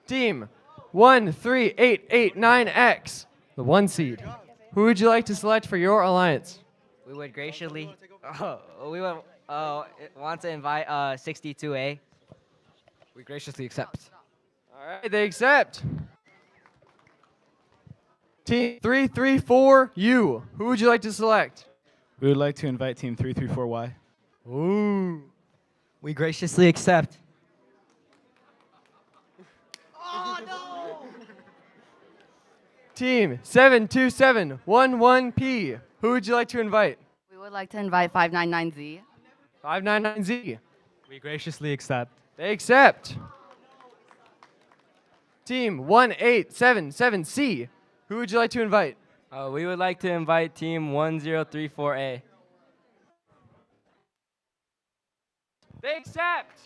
Team 13889X, the 1 seed. Who would you like to select for your alliance? We would graciously, want to invite 62A. We graciously accept. All right, they accept. Team 334U, who would you like to select? We would like to invite Team 334Y. Ooh. We graciously accept. Oh, no! Team 72711P, who would you like to invite? We would like to invite 599Z. 599Z. We graciously accept. They accept. Team 1877C, who would you like to invite? We would like to invite Team 1034A. They accept.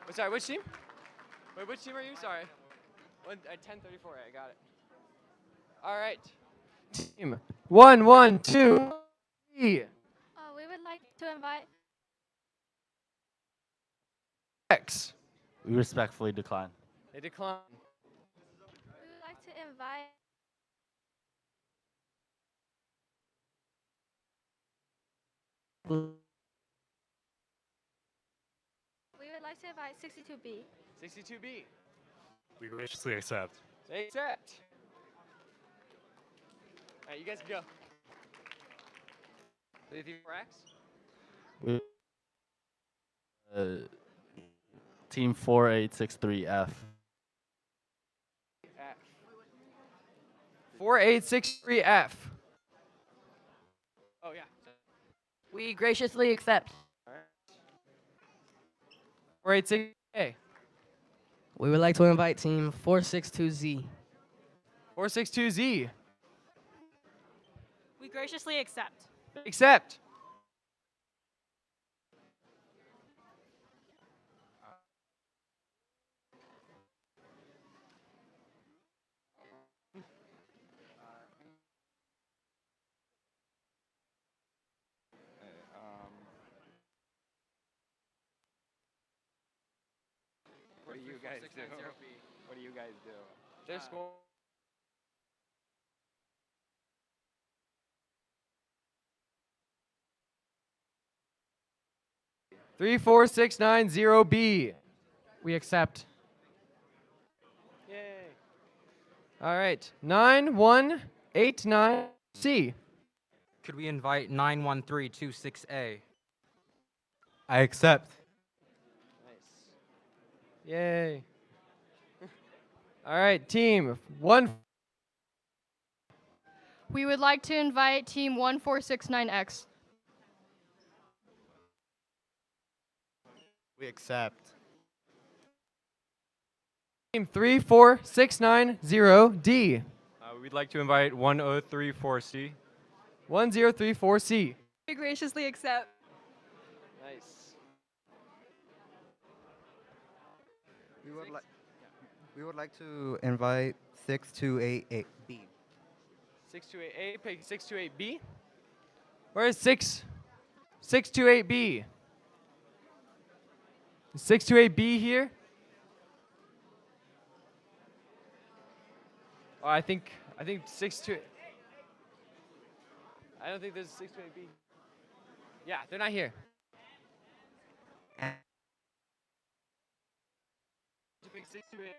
Oh, sorry, which team? Wait, which team are you? Sorry. 1034A, got it. All right. Team 112. We would like to invite. VEX. We respectfully decline. They decline. We would like to invite. We would like to invite 62B. 62B. We graciously accept. They accept. All right, you guys can go. 334X. Team 4863F. 4863F. Oh, yeah. We graciously accept. 486A. We would like to invite team 462Z. 462Z. We graciously accept. Accept. What do you guys do? What do you guys do? Their score. Three, 4, 6, 9, 0, B. We accept. Yay. All right. 9189 C. Could we invite 91326A? I accept. Yay. All right, team 1. We would like to invite team 1469X. We accept. Team 34690 D. We'd like to invite 1034C. 1034C. We graciously accept. Nice. We would like to invite 6288B. 628A, pick 628B. Where is 628B? Is 628B here? Oh, I think 628. I don't think there's 628B. Yeah, they're not here. You pick 628.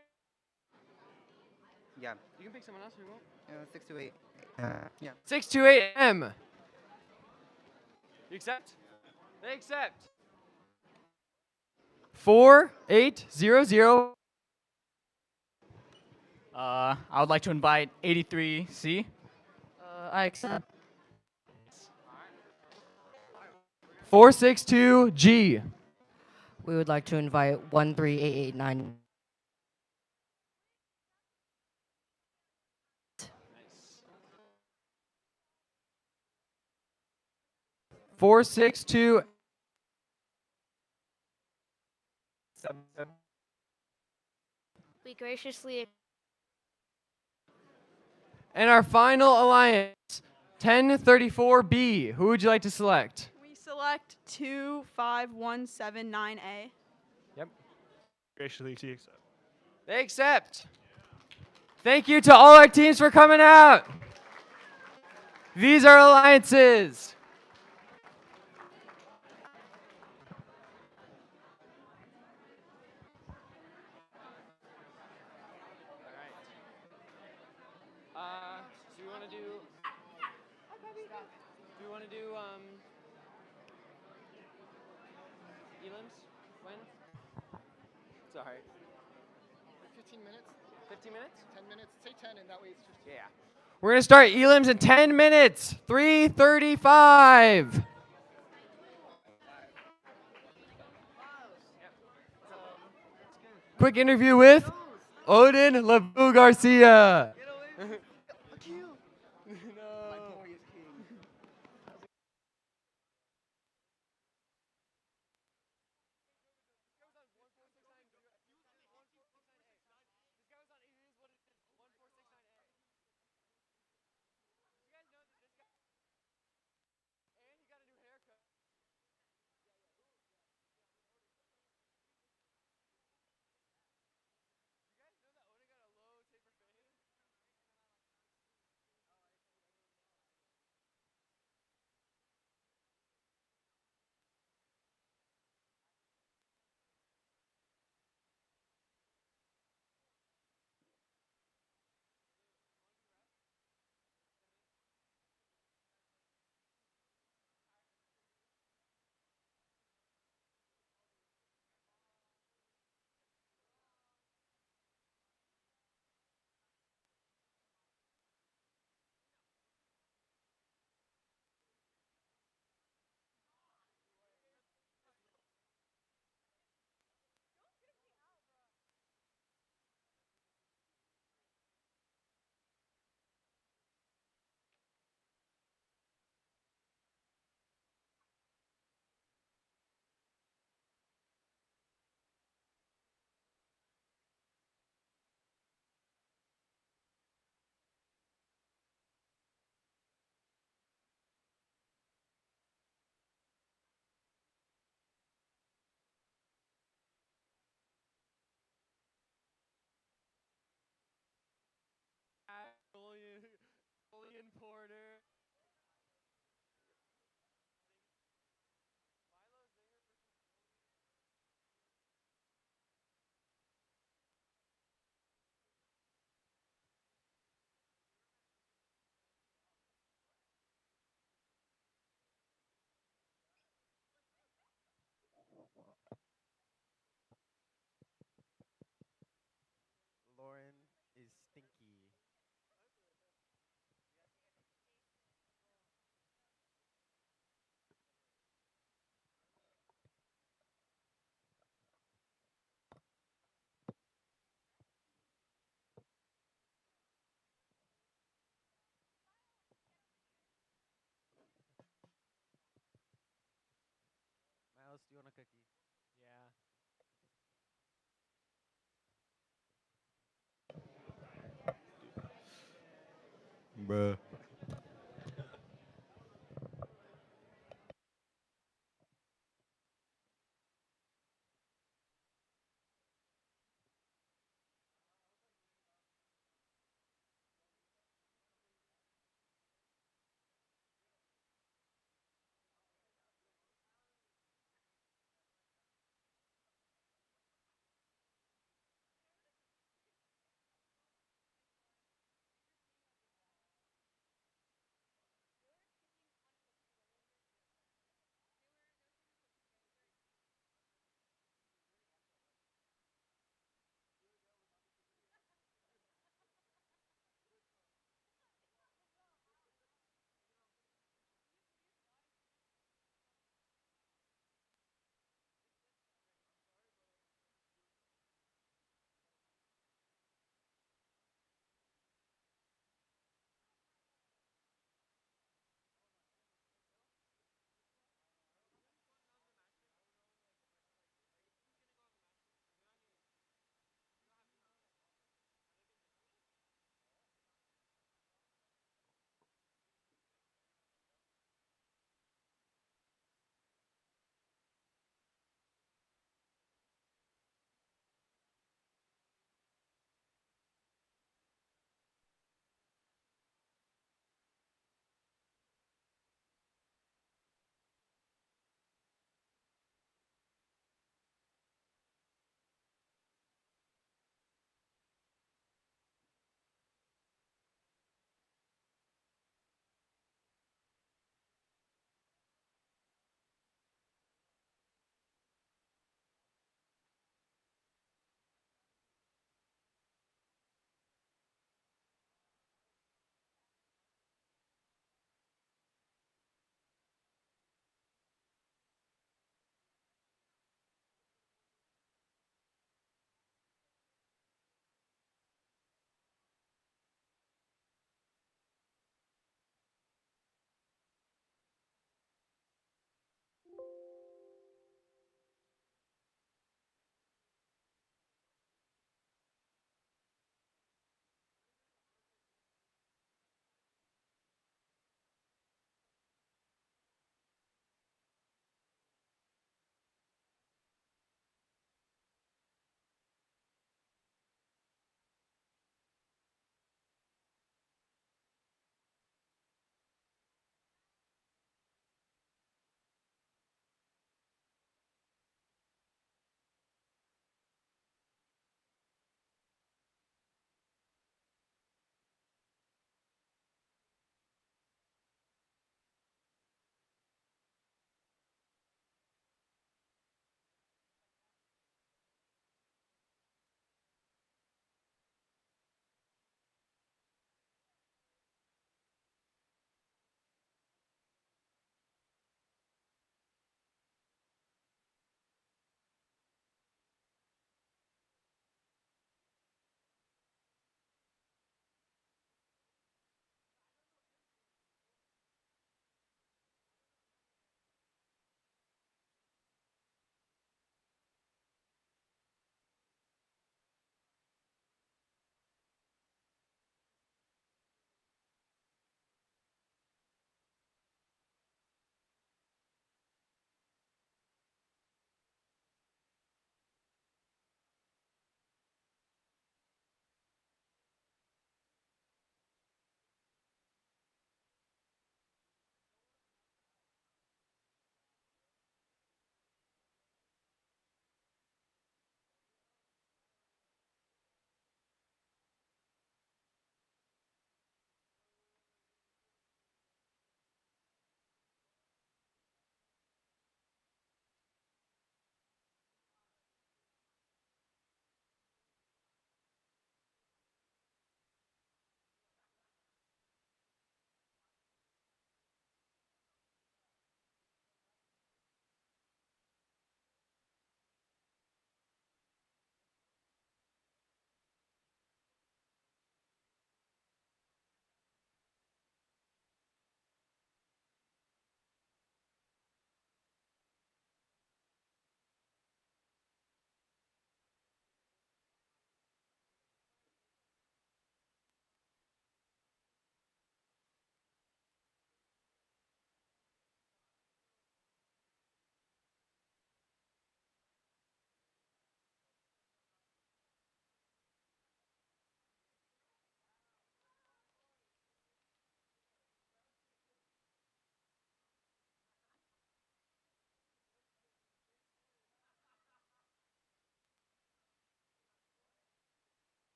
Yeah. You can pick someone else if you want. 628. Yeah. 628M. You accept? They accept. 4800. I would like to invite 83C. I accept. 462G. We would like to invite 13889. 462. We graciously. And our final alliance, 1034B. Who would you like to select? We select 25179A. Yep. Graciously accept. They accept. Thank you to all our teams for coming out. These are alliances. Do we want to do? Do we want to do elims? When? Sorry. 15 minutes? 15 minutes? 10 minutes? Say 10, and that way it's just. Yeah. We're going to start elims in 10 minutes. 3:35. Quick interview with Odin Lebu Garcia. Ian Porter. Lauren is stinky. Miles, do you want a cookie? Yeah. Bruh.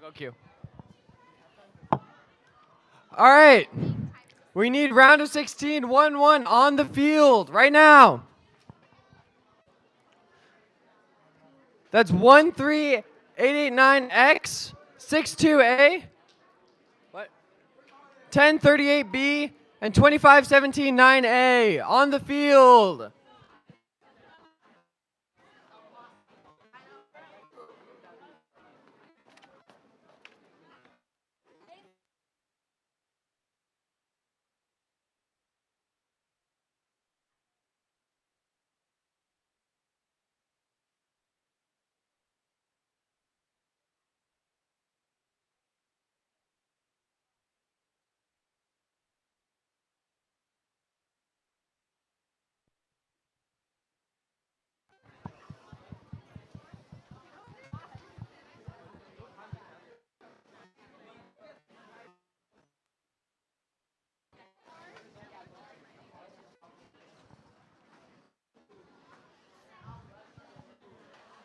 go Q. All right. We need round of 16, 1-1 on the field right now. That's 13889X, 62A, what? 1038B, and 25179A on the field.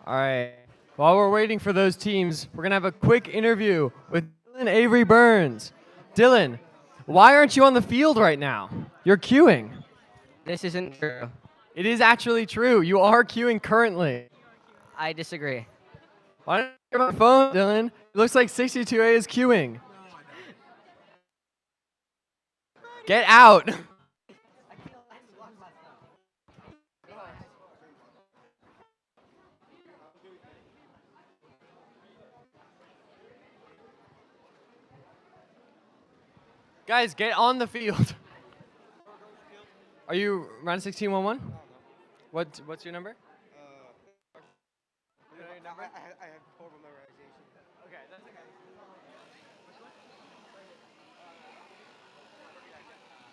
All right. While we're waiting for those teams, we're going to have a quick interview with Dylan Avery Burns. Dylan, why aren't you on the field right now? You're queuing. This isn't true. It is actually true. You are queuing currently. I disagree. Why don't you get my phone, Dylan? It looks like 62A is queuing. Get out. Guys, get on the field. Are you round 16-1-1? What's your number? I have horrible memorization. Okay, that's okay.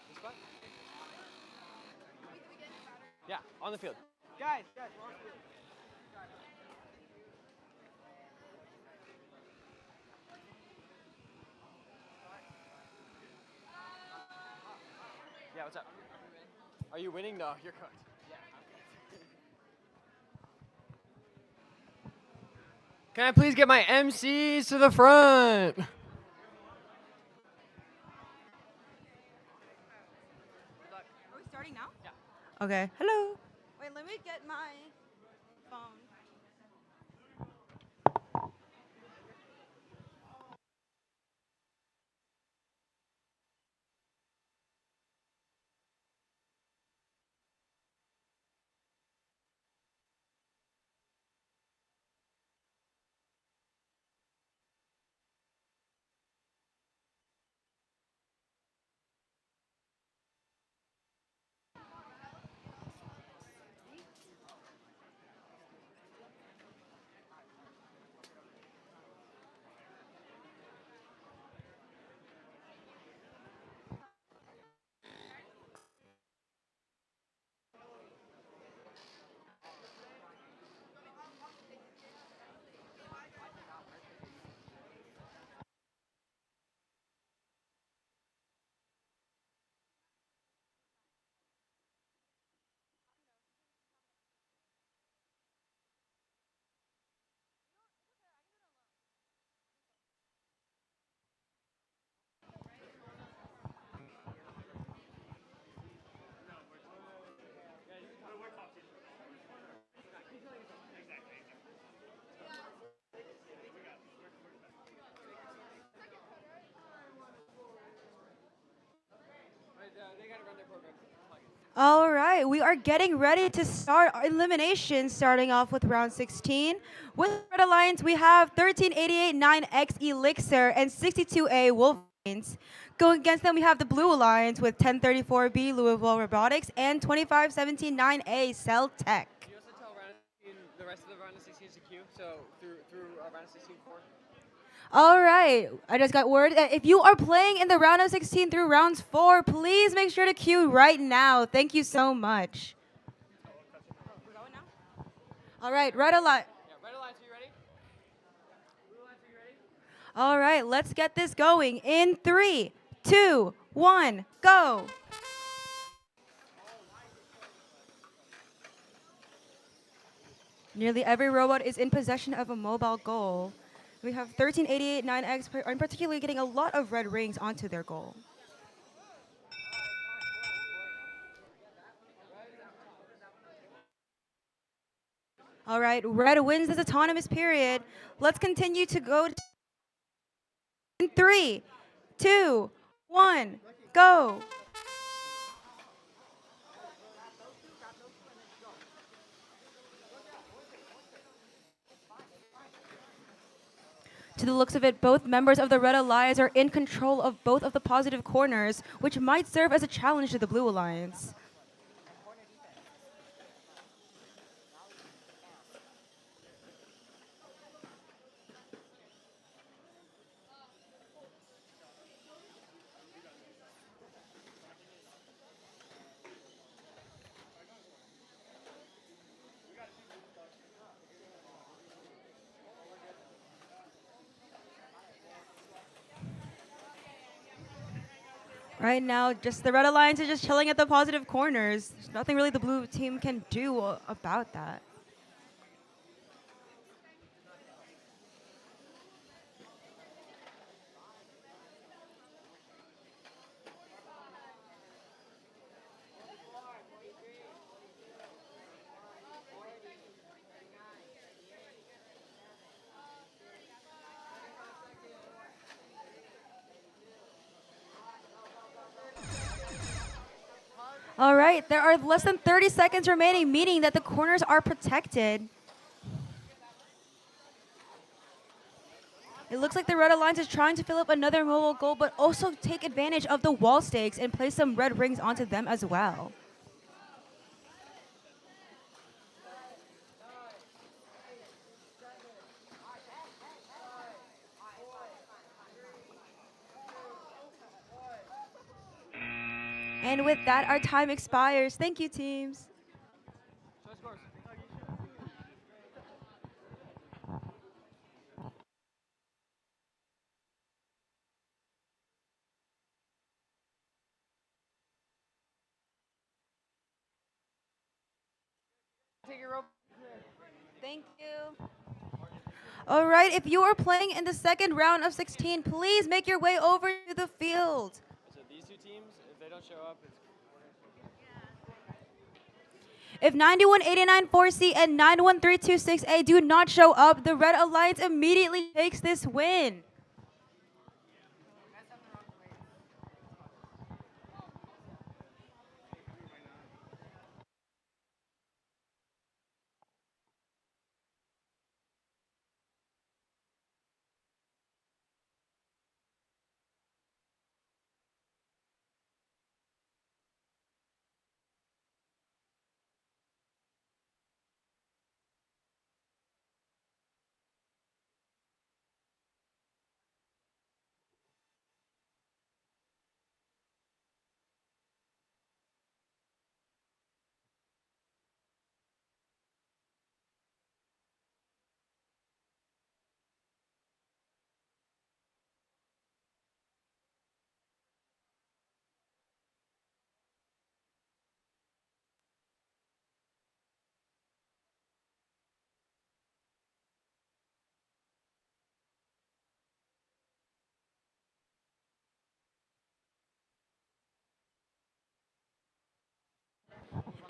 This spot? Yeah, on the field. Guys, we're on field. Yeah, what's up? Are you winning? No, you're cooked. Can I please get my MCs to the front? Are we starting now? Yeah. Okay. Hello. Wait, let me get my phone. All right, we are getting ready to start our elimination, starting off with round 16. With Red Alliance, we have 1388 9X Elixir and 62A Wolverines. Going against them, we have the Blue Alliance with 1034B Louisville Robotics and 2517 9A Cell Tech. Can you also tell the rest of the round of 16 to queue? So through round of 16 4. All right, I just got word that if you are playing in the round of 16 through rounds 4, please make sure to queue right now. Thank you so much. All right, Red Alliance. Yeah, Red Alliance, are you ready? Blue Alliance, are you ready? All right, let's get this going in 3, 2, 1, go. Nearly every robot is in possession of a mobile goal. We have 13889X, and particularly getting a lot of red rings onto their goal. All right, red wins this autonomous period. Let's continue to go in 3, 2, 1, go. To the looks of it, both members of the Red Alliance are in control of both of the positive corners, which might serve as a challenge to the Blue Alliance. Right now, just the Red Alliance is just chilling at the positive corners. There's nothing really the blue team can do about that. All right, there are less than 30 seconds remaining, meaning that the corners are protected. It looks like the Red Alliance is trying to fill up another mobile goal, but also take advantage of the wall stakes and place some red rings onto them as well. And with that, our time expires. Thank you, teams. Thank you. All right, if you are playing in the second round of 16, please make your way over to the field. So these two teams, if they don't show up, it's If 9189 4C and 91326A do not show up, the Red Alliance immediately takes this win.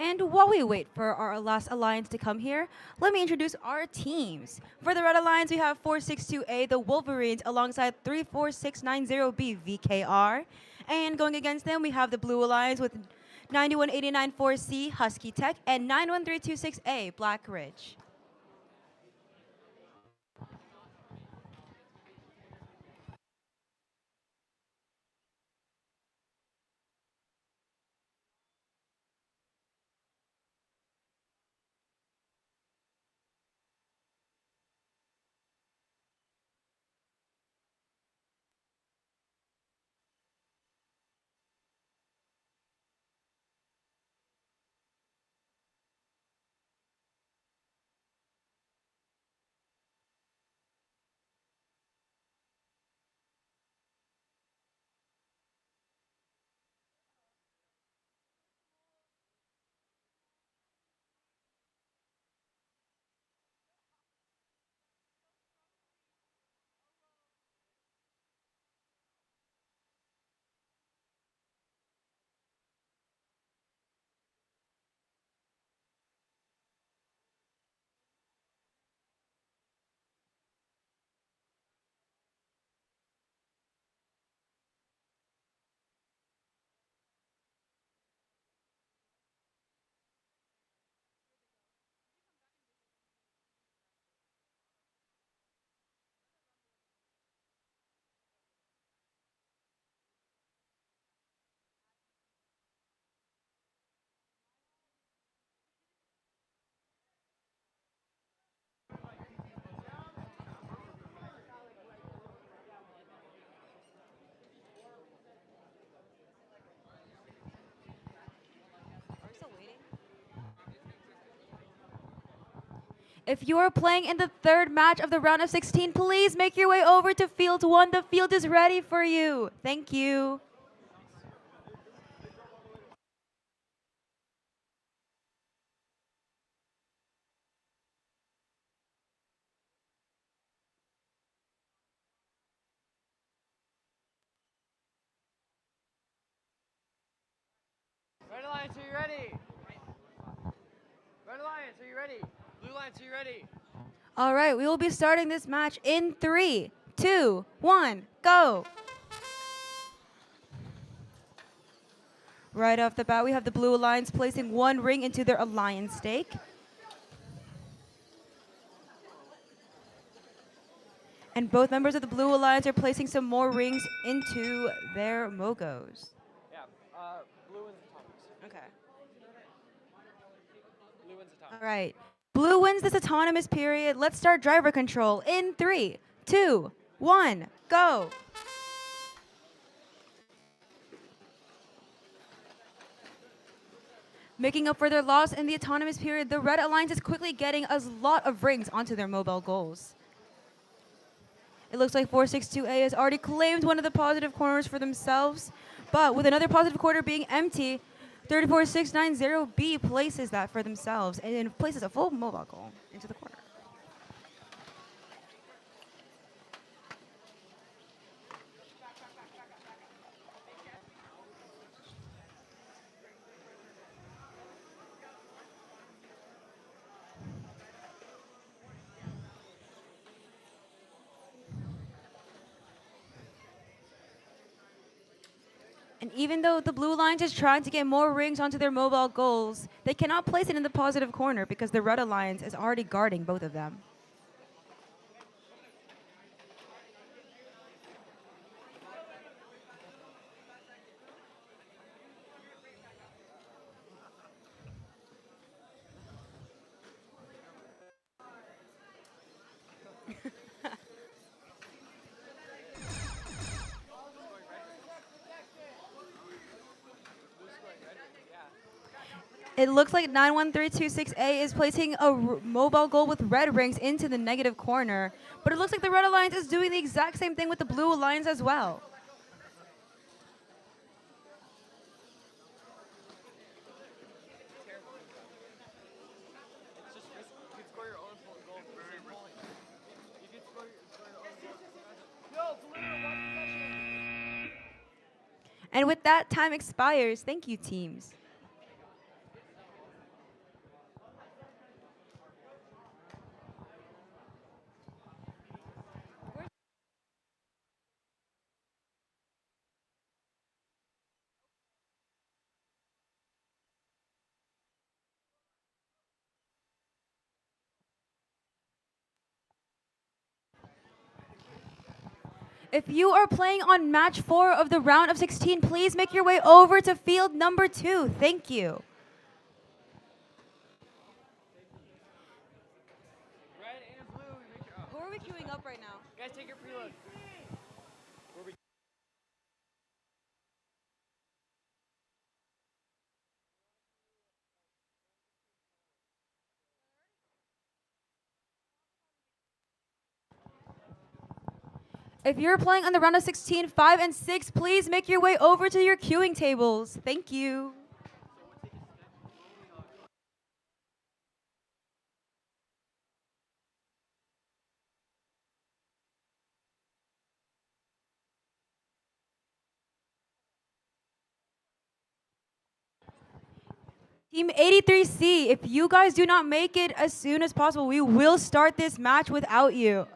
And while we wait for our last alliance to come here, let me introduce our teams. For the Red Alliance, we have 462A, the Wolverines, alongside 34690B, VKR. And going against them, we have the Blue Alliance with 91894 4C, Husky Tech, and 91326A, Black Ridge. If you are playing in the third match of the round of 16, please make your way over to field 1. The field is ready for you. Thank you. Red Alliance, are you ready? Red Alliance, are you ready? Blue Alliance, are you ready? All right, we will be starting this match in 3, 2, 1, go. Right off the bat, we have the Blue Alliance placing 1 ring into their alliance stake. And both members of the Blue Alliance are placing some more rings into their Mogos. Yeah, blue wins autonomous. Okay. Blue wins autonomous. All right. Blue wins this autonomous period. Let's start driver control in 3, 2, 1, go. Making up for their loss in the autonomous period, the Red Alliance is quickly getting a lot of rings onto their mobile goals. It looks like 462A has already claimed one of the positive corners for themselves, but with another positive corner being empty, 34690B places that for themselves and places a full mobile goal into the corner. And even though the Blue Alliance is trying to get more rings onto their mobile goals, they cannot place it in the positive corner because the Red Alliance is already guarding both of them. It looks like 91326A is placing a mobile goal with red rings into the negative corner, but it looks like the Red Alliance is doing the exact same thing with the Blue Alliance as well. And with that, time expires. Thank you, teams. If you are playing on match 4 of the round of 16, please make your way over to field number 2. Thank you. Red and blue, Who are we queuing up right now? guys, take your preload. If you're playing on the round of 16, 5 and 6, please make your way over to your queuing tables. Thank you. Team 83C, if you guys do not make it as soon as possible, we will start this match without you.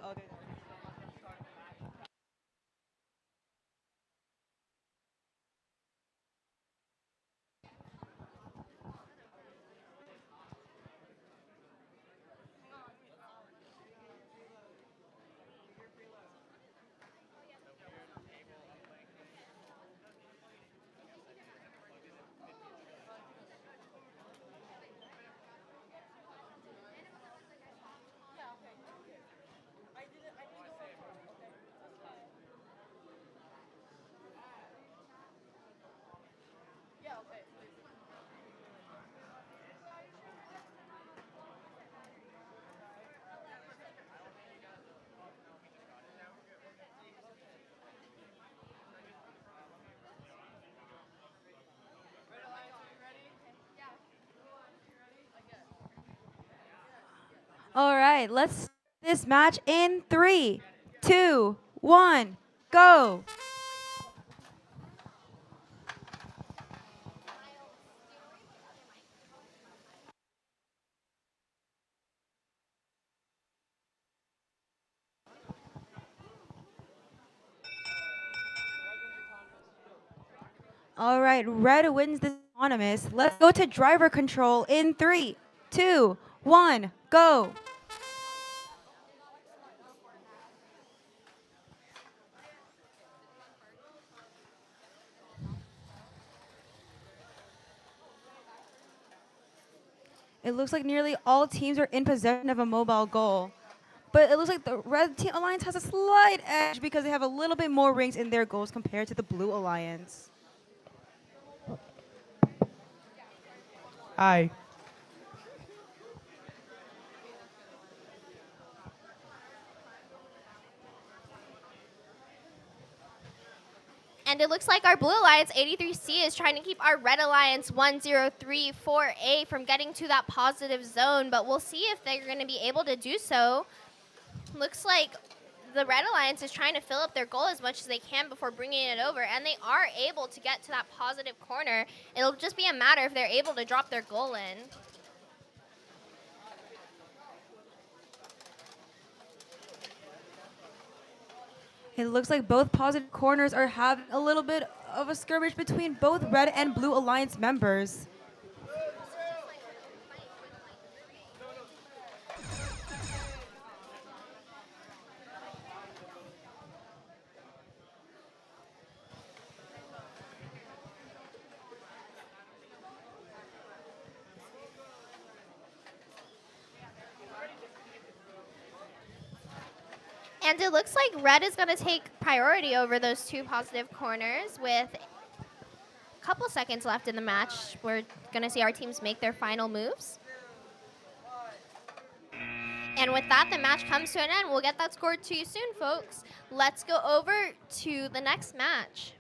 right, let's this match in 3, 2, 1, go. All right, red wins this autonomous. Let's go to driver control in 3, 2, 1, go. It looks like nearly all teams are in possession of a mobile goal. But it looks like the red team alliance has a slight edge because they have a little bit more rings in their goals compared to the blue alliance. Hi. And it looks like our Blue Alliance 83C is trying to keep our Red Alliance 1034A from getting to that positive zone, but we'll see if they're going to be able to do so. Looks like the Red Alliance is trying to fill up their goal as much as they can before bringing it over, and they are able to get to that positive corner. It'll just be a matter if they're able to drop their goal in. It looks like both positive corners are having a little bit of a skirmish between both red and blue alliance members. And it looks like red is going to take priority over those two positive corners with a couple seconds left in the match. We're going to see our teams make their final moves. And with that, the match comes to an end. We'll get that scored to you soon, folks. Let's go over to the next match.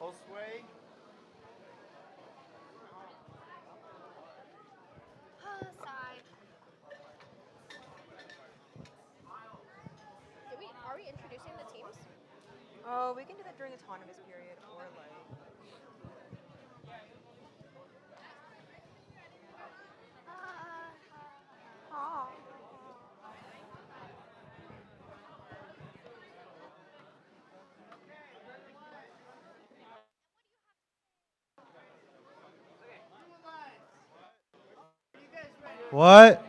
Josue. Are we introducing the teams? Oh, we can do that during autonomous period or like. What?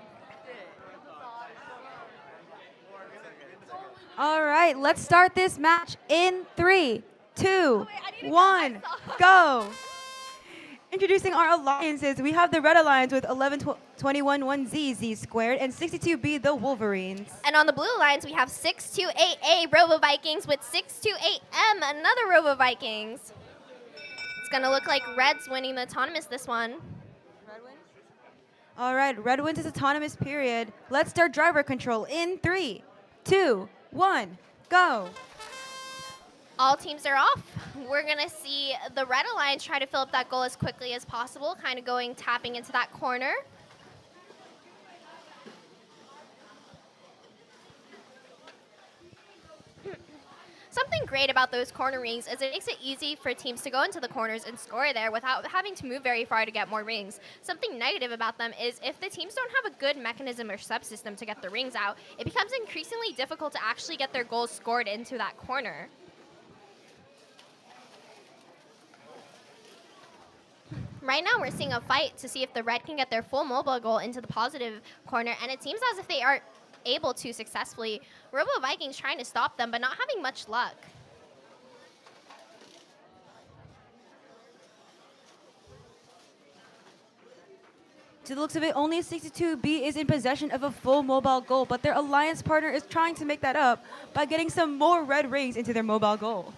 All right, let's start this match in 3, 2, 1, go. Introducing our alliances, we have the Red Alliance with 1121-1Z, Z squared, and 62B, the Wolverines. And on the Blue Alliance, we have 628A Robo Vikings with 628M, another Robo Vikings. It's going to look like Red's winning the autonomous this one. All right, red wins its autonomous period. Let's start driver control in 3, 2, 1, go. All teams are off. We're going to see the Red Alliance try to fill up that goal as quickly as possible, kind of tapping into that corner. Something great about those corner rings is it makes it easy for teams to go into the corners and score there without having to move very far to get more rings. Something negative about them is if the teams don't have a good mechanism or subsystem to get the rings out, it becomes increasingly difficult to actually get their goals scored into that corner. Right now, we're seeing a fight to see if the red can get their full mobile goal into the positive corner, and it seems as if they aren't able to successfully. Robo Vikings trying to stop them, but not having much luck. To the looks of it, only 62B is in possession of a full mobile goal, but their alliance partner is trying to make that up by getting some more red rings into their mobile goal.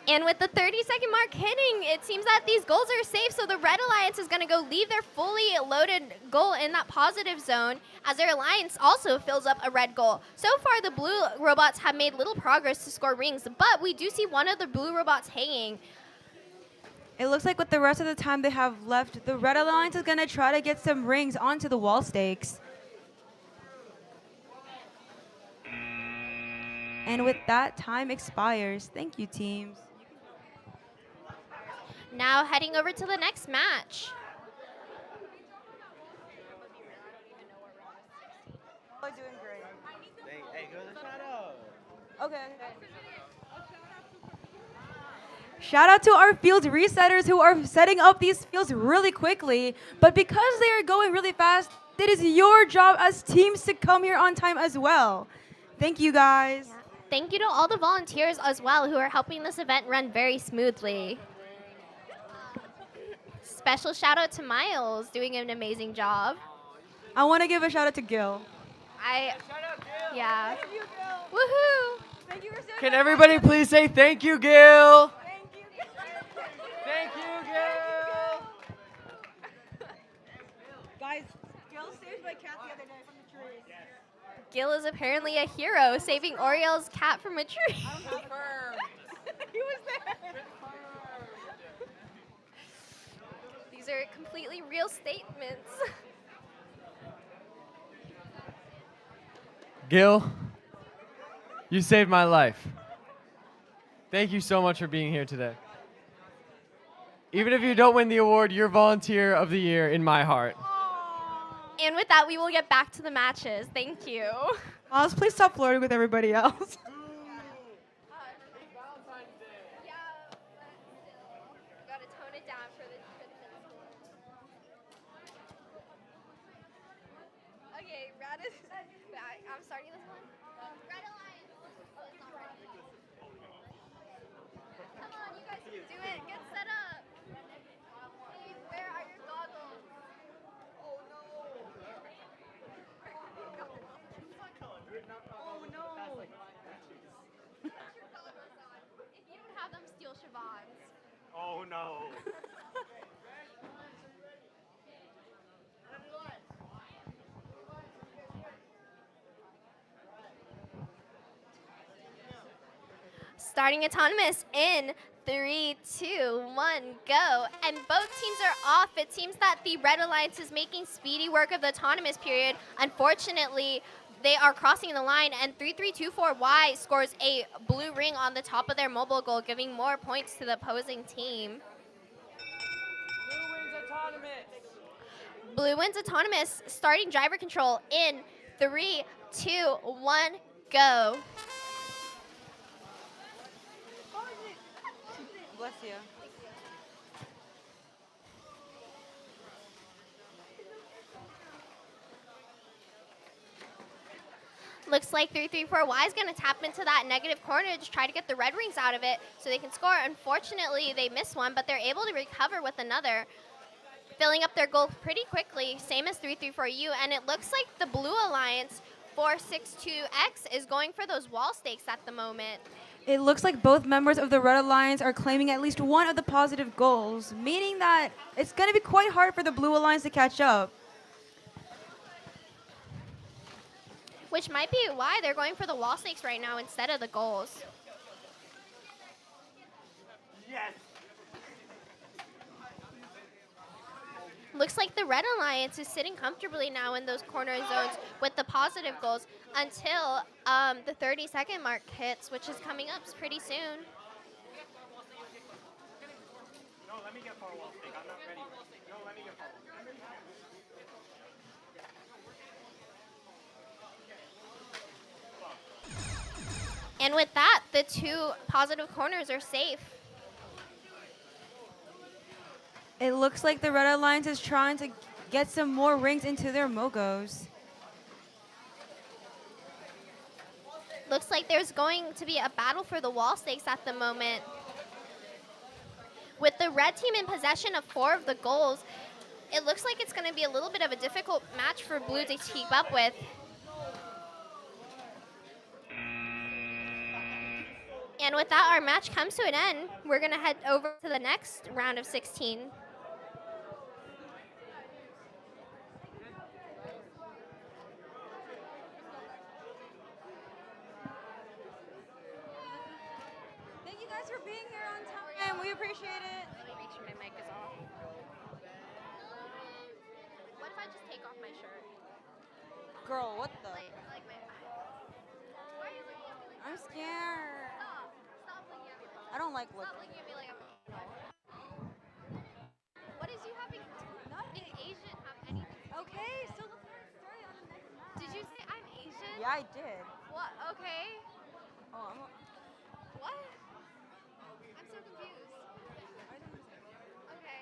And with the 30-second mark hitting, it seems that these goals are safe, so the Red Alliance is going to go leave their fully loaded goal in that positive zone, as their Alliance also fills up a red goal. So far, the blue robots have made little progress to score rings, but we do see one of the blue robots hanging. It looks like with the rest of the time they have left, the Red Alliance is going to try to get some rings onto the wall stakes. And with that, time expires. Thank you, teams. Now heading over to the next match. Doing great. Hey, go to the shadow. Okay. Shout out to our field resetters who are setting up these fields really quickly. But because they are going really fast, it is your job as teams to come here on time as well. Thank you, guys. Yeah. Thank you to all the volunteers as well who are helping this event run very smoothly. Special shout out to Miles doing an amazing job. I want to give a shout out to Gil. Yeah. Woohoo! Thank you for Can everybody please say thank you, Gil? Thank you, Gil. Guys, Gil saved my cat the other day from the tree. Gil is apparently a hero, saving Oriel's cat from a tree. He was there. These are completely real statements. Gil, you saved my life. Thank you so much for being here today. Even if you don't win the award, you're Volunteer of the Year in my heart. And with that, we will get back to the matches. Thank you. Miles, please stop flirting with everybody else. I'm starting this one. Red Alliance. Oh, it's not ready. Come on, you guys can do it. Get set up. Hey, where are your goggles? Oh no. Oh no. Put your goggles on. If you don't have them, steal Siobhan's. Oh no. Starting autonomous in 3, 2, 1, go. And both teams are off. It seems that the Red Alliance is making speedy work of the autonomous period. Unfortunately, they are crossing the line, and 3324Y scores a blue ring on the top of their mobile goal, giving more points to the opposing team. Blue wins autonomous, starting driver control in 3, 2, 1, go. Bless you. Looks like 334Y is going to tap into that negative corner to try to get the red rings out of it so they can score. Unfortunately, they miss one, but they're able to recover with another, filling up their goal pretty quickly, same as 334U. And it looks like the Blue Alliance 462X is going for those wall stakes at the moment. It looks like both members of the Red Alliance are claiming at least one of the positive goals, meaning that it's going to be quite hard for the Blue Alliance to catch up. Which might be why they're going for the wall stakes right now instead of the goals. Yes. Looks like the Red Alliance is sitting comfortably now in those corner zones with the positive goals until the 30-second mark hits, which is coming up pretty soon. No, let me get far wall stick. I'm not ready. No, let me get far. And with that, the two positive corners are safe. It looks like the Red Alliance is trying to get some more rings into their Mogos. Looks like there's going to be a battle for the wall stakes at the moment. With the red team in possession of 4 of the goals, it looks like it's going to be a little bit of a difficult match for blue to keep up with. And with that, our match comes to an end. We're going to head over to the next round of 16. Thank you guys for being here on time. We appreciate it. Let me make sure my mic is off. What if I just take off my shirt? Girl, what the? Like my. Why are you looking at me like I'm that? scared. Stop looking at me like that. I don't like Stop looking at me like I'm. What is you having? Being Asian have anything? Okay, so let's get started on the next match. Did you say I'm Asian? Yeah, I did. What? Okay. Oh, What? I'm so confused. Okay.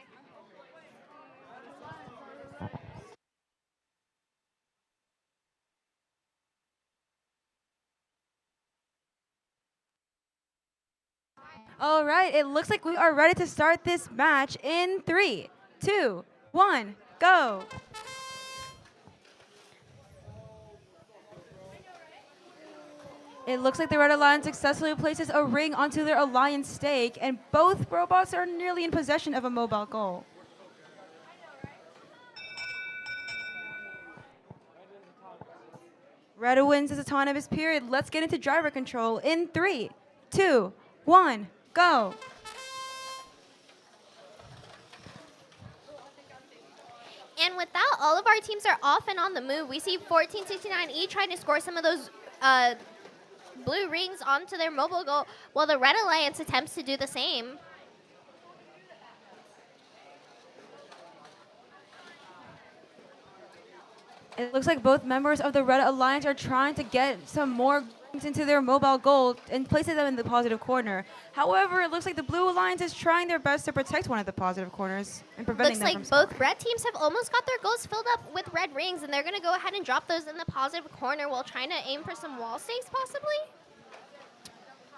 All right, it looks like we are ready to start this match in 3, 2, 1, go. It looks like the Red Alliance successfully places a ring onto their Alliance stake, and both robots are nearly in possession of a mobile goal. Red wins his autonomous period. Let's get into driver control in 3, 2, 1, go. And with that, all of our teams are off and on the move. We see 1469E trying to score some of those blue rings onto their mobile goal, while the Red Alliance attempts to do the same. It looks like both members of the Red Alliance are trying to get some more into their mobile goal and places them in the positive corner. However, it looks like the Blue Alliance is trying their best to protect one of the positive corners and preventing Looks them like from both scoring. red teams have almost got their goals filled up with red rings, and they're going to go ahead and drop those in the positive corner while trying to aim for some wall stakes, possibly.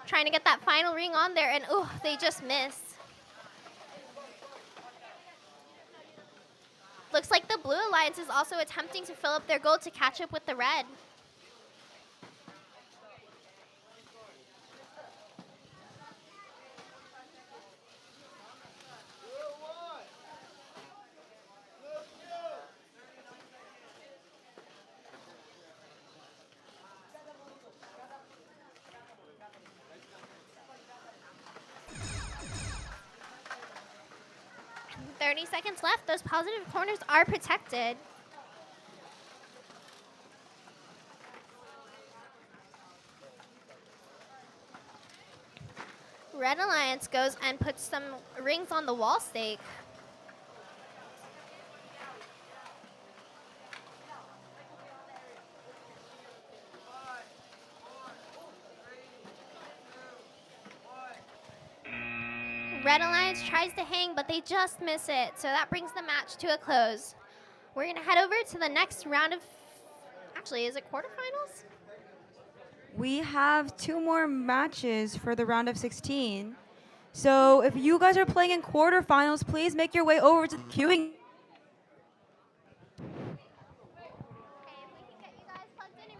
Trying to get that final ring on there, and oh, they just missed. Looks like the Blue Alliance is also attempting to fill up their goal to catch up with the red. And 30 seconds left. Those positive corners are protected. Red Alliance goes and puts some rings on the wall stake. Red Alliance tries to hang, but they just miss it. So that brings the match to a close. We're going to head over to the next round of, actually, is it quarterfinals? We have 2 more matches for the round of 16. So if you guys are playing in quarterfinals, please make your way over to the queuing.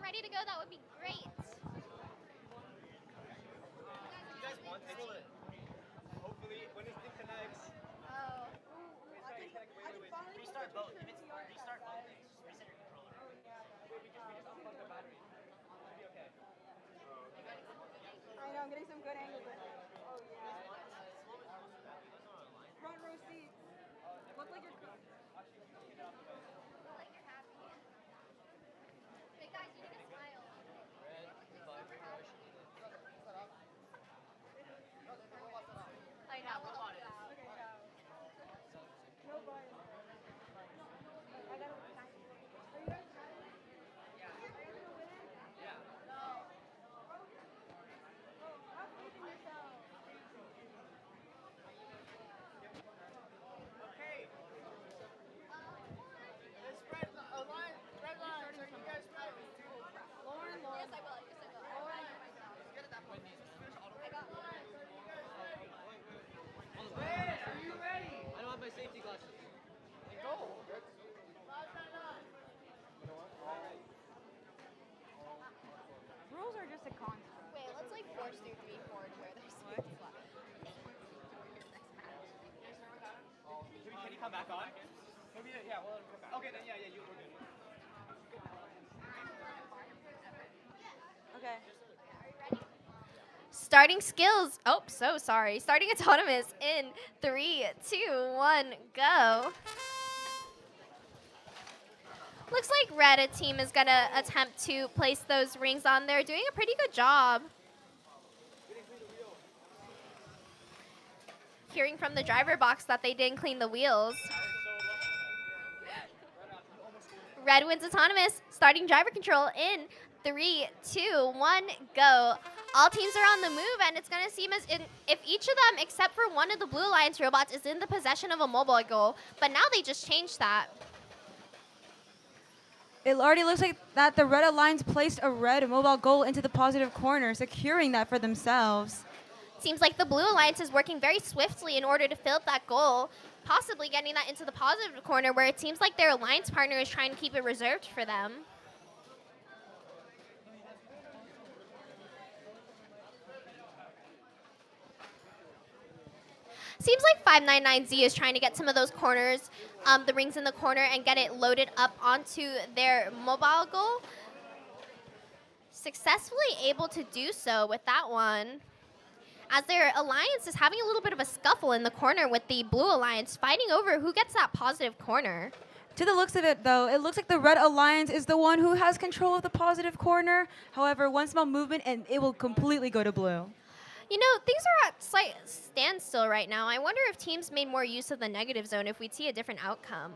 Ready to go, that would be great. Hopefully, when this thing connects. Oh. Restart both. If it's restart both things, just reset your controller. We just unplug the battery. Should be okay. I know, I'm getting some good angles. Oh, yeah. Front row seats. Look like you're cooked. Big guys, you need to smile. I know, we'll help you out. Okay, now. No button. I gotta. Are you guys ready? Yeah. Are you gonna win it? Yeah. No. Oh, how freaking yourself. Okay, then yeah, you were good. Okay. Starting skills. Oh, so sorry. Starting autonomous in 3, 2, 1, go. Looks like Red team is going to attempt to place those rings on there, doing a pretty good job. Hearing from the driver box that they didn't clean the wheels. Red wins autonomous. Starting driver control in 3, 2, 1, go. All teams are on the move, and it's going to seem as if each of them, except for one of the Blue Alliance robots, is in the possession of a mobile goal. But now they just changed that. It already looks like that the Red Alliance placed a red mobile goal into the positive corner, securing that for themselves. Seems like the Blue Alliance is working very swiftly in order to fill up that goal, possibly getting that into the positive corner where it seems like their alliance partner is trying to keep it reserved for them. Seems like 599Z is trying to get some of those corners, the rings in the corner, and get it loaded up onto their mobile goal. Successfully able to do so with that one, as their alliance is having a little bit of a scuffle in the corner with the Blue Alliance fighting over who gets that positive corner. To the looks of it, though, it looks like the Red Alliance is the one who has control of the positive corner. However, one small movement and it will completely go to blue. You know, things are at slight standstill right now. I wonder if teams made more use of the negative zone, if we'd see a different outcome.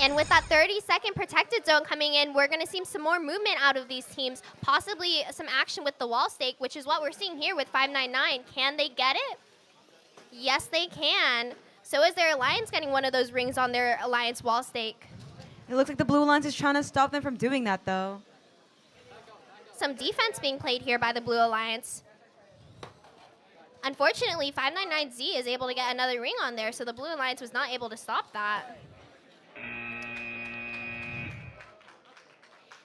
And with that 30-second protected zone coming in, we're going to see some more movement out of these teams, possibly some action with the wall stake, which is what we're seeing here with 599. Can they get it? Yes, they can. So is their alliance getting one of those rings on their alliance wall stake? It looks like the Blue Alliance is trying to stop them from doing that, though. Some defense being played here by the Blue Alliance. Unfortunately, 599Z is able to get another ring on there, so the Blue Alliance was not able to stop that.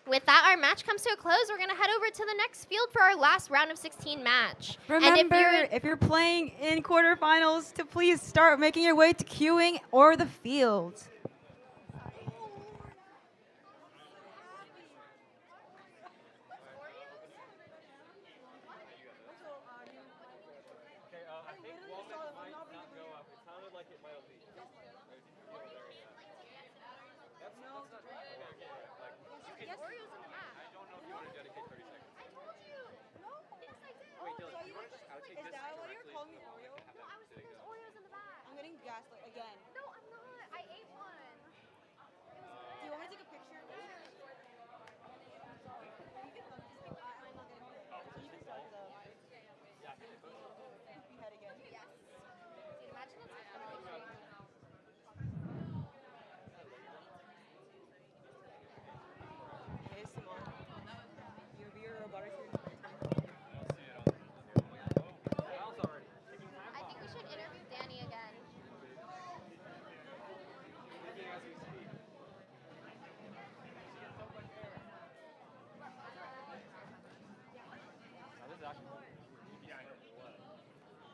With that, our match comes to a close. We're going to head over to the next field for our last round of 16 match. Remember, if you're playing in quarterfinals, to please start making your way to queuing or the field.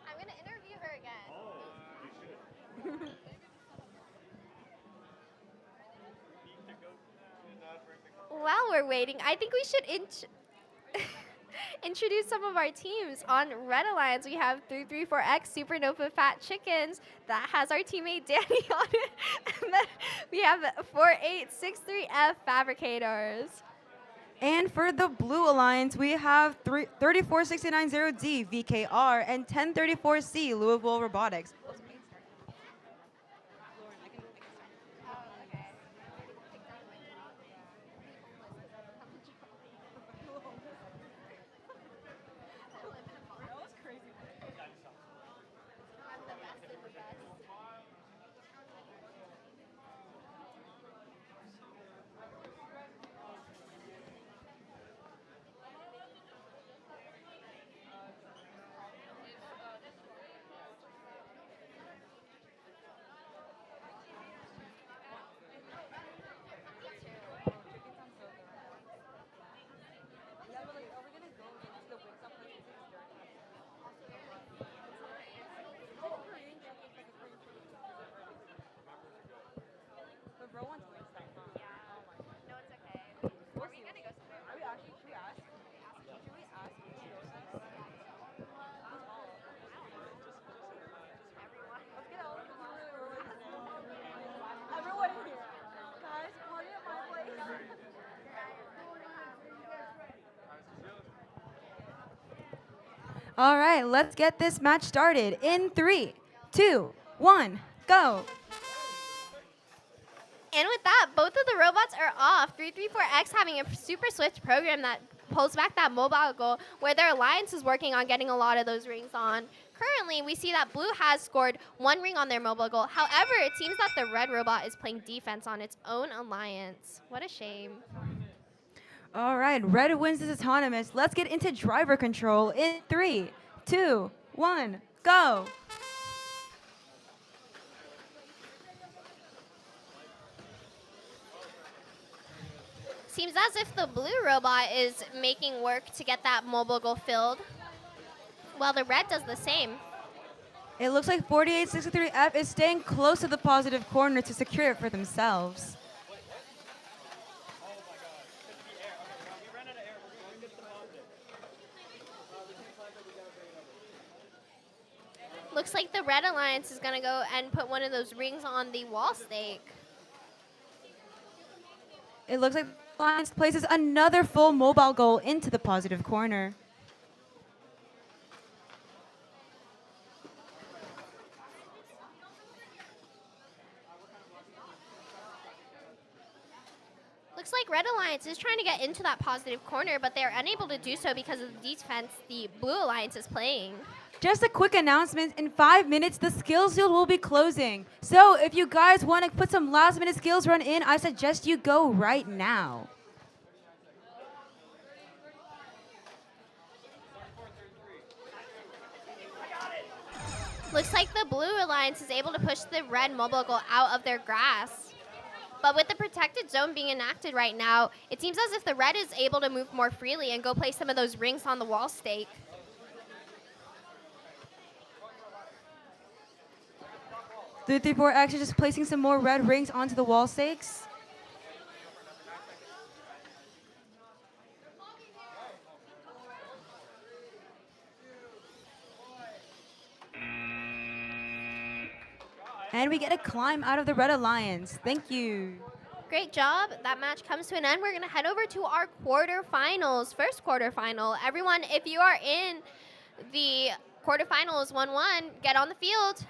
I'm going to interview her again. While we're waiting, I think we should introduce some of our teams. On Red Alliance, we have 334X Supernova Fat Chickens. That has our teammate Danny on it. And then we have 4863F Fabricators. And for the Blue Alliance, we have 34690D VKR and 1034C Louisville Robotics. All right, let's get this match started in 3, 2, 1, go. And with that, both of the robots are off. 334X having a super switch program that pulls back that mobile goal where their alliance is working on getting a lot of those rings on. Currently, we see that blue has scored 1 ring on their mobile goal. However, it seems that the red robot is playing defense on its own alliance. What a shame. All right, red wins this autonomous. Let's get into driver control in 3, 2, 1, go. Seems as if the blue robot is making work to get that mobile goal filled, while the red does the same. It looks like 4863F is staying close to the positive corner to secure it for themselves. Looks like the red alliance is going to go and put one of those rings on the wall stake. It looks like Alliance places another full mobile goal into the positive corner. Looks like Red Alliance is trying to get into that positive corner, but they're unable to do so because of the defense the Blue Alliance is playing. Just a quick announcement, in 5 minutes, the skills field will be closing. So if you guys want to put some last minute skills run in, I suggest you go right now. Looks like the Blue Alliance is able to push the red mobile goal out of their grasp. But with the protected zone being enacted right now, it seems as if the red is able to move more freely and go place some of those rings on the wall stake. The 3-4 actually just placing some more red rings onto the wall stakes. And we get a climb out of the Red Alliance. Thank you. Great job. That match comes to an end. We're going to head over to our quarterfinals, first quarterfinal. Everyone, if you are in the quarterfinals 1-1, get on the field.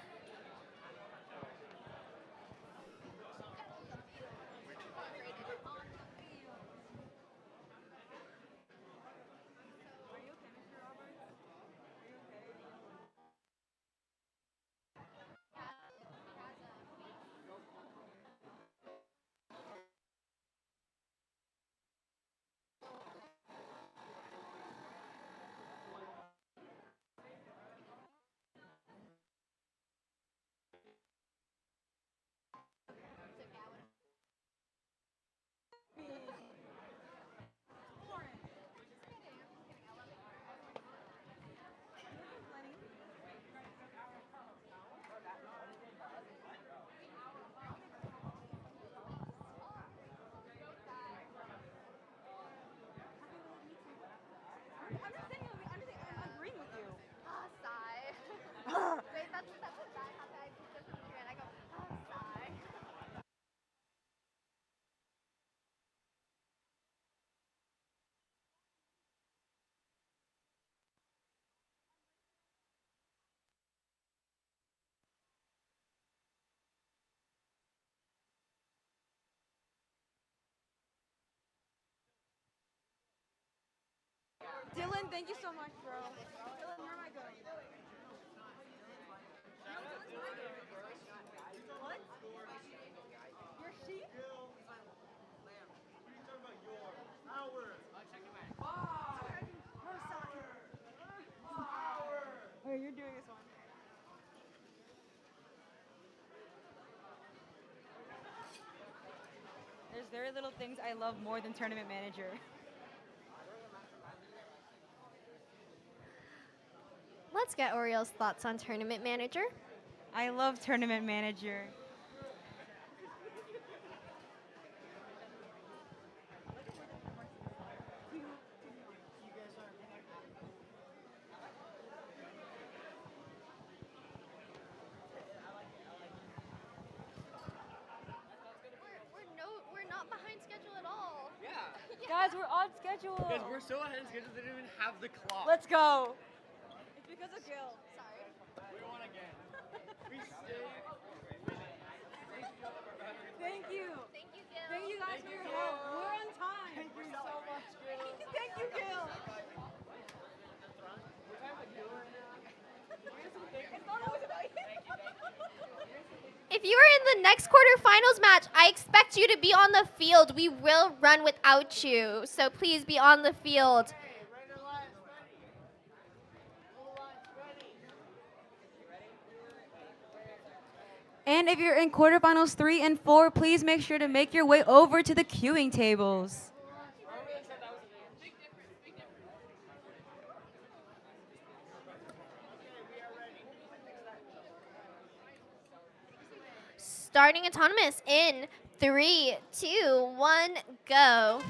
Dylan, thank you so much, bro. Dylan, where am I going? What? Your sheep? Okay, you're doing this one. There's very little things I love more than Tournament Manager. Let's get Oriel's thoughts on Tournament Manager. I love Tournament Manager. We're not behind schedule at all. Yeah. Guys, we're on schedule. Because we're so ahead of schedule, they didn't even have the clock. Let's go. because of Gil. Sorry. Thank you. Thank you, Gil. Thank you guys for your help. We're on time. Thank you so much, Gil. Thank you, Gil. It's not always about you. If you are in the next quarterfinals match, I expect you to be on the field. We will run without you, so please be on the field. And if you're in quarterfinals 3 and 4, please make sure to make your way over to the queuing tables. Starting autonomous in 3, 2, 1, go.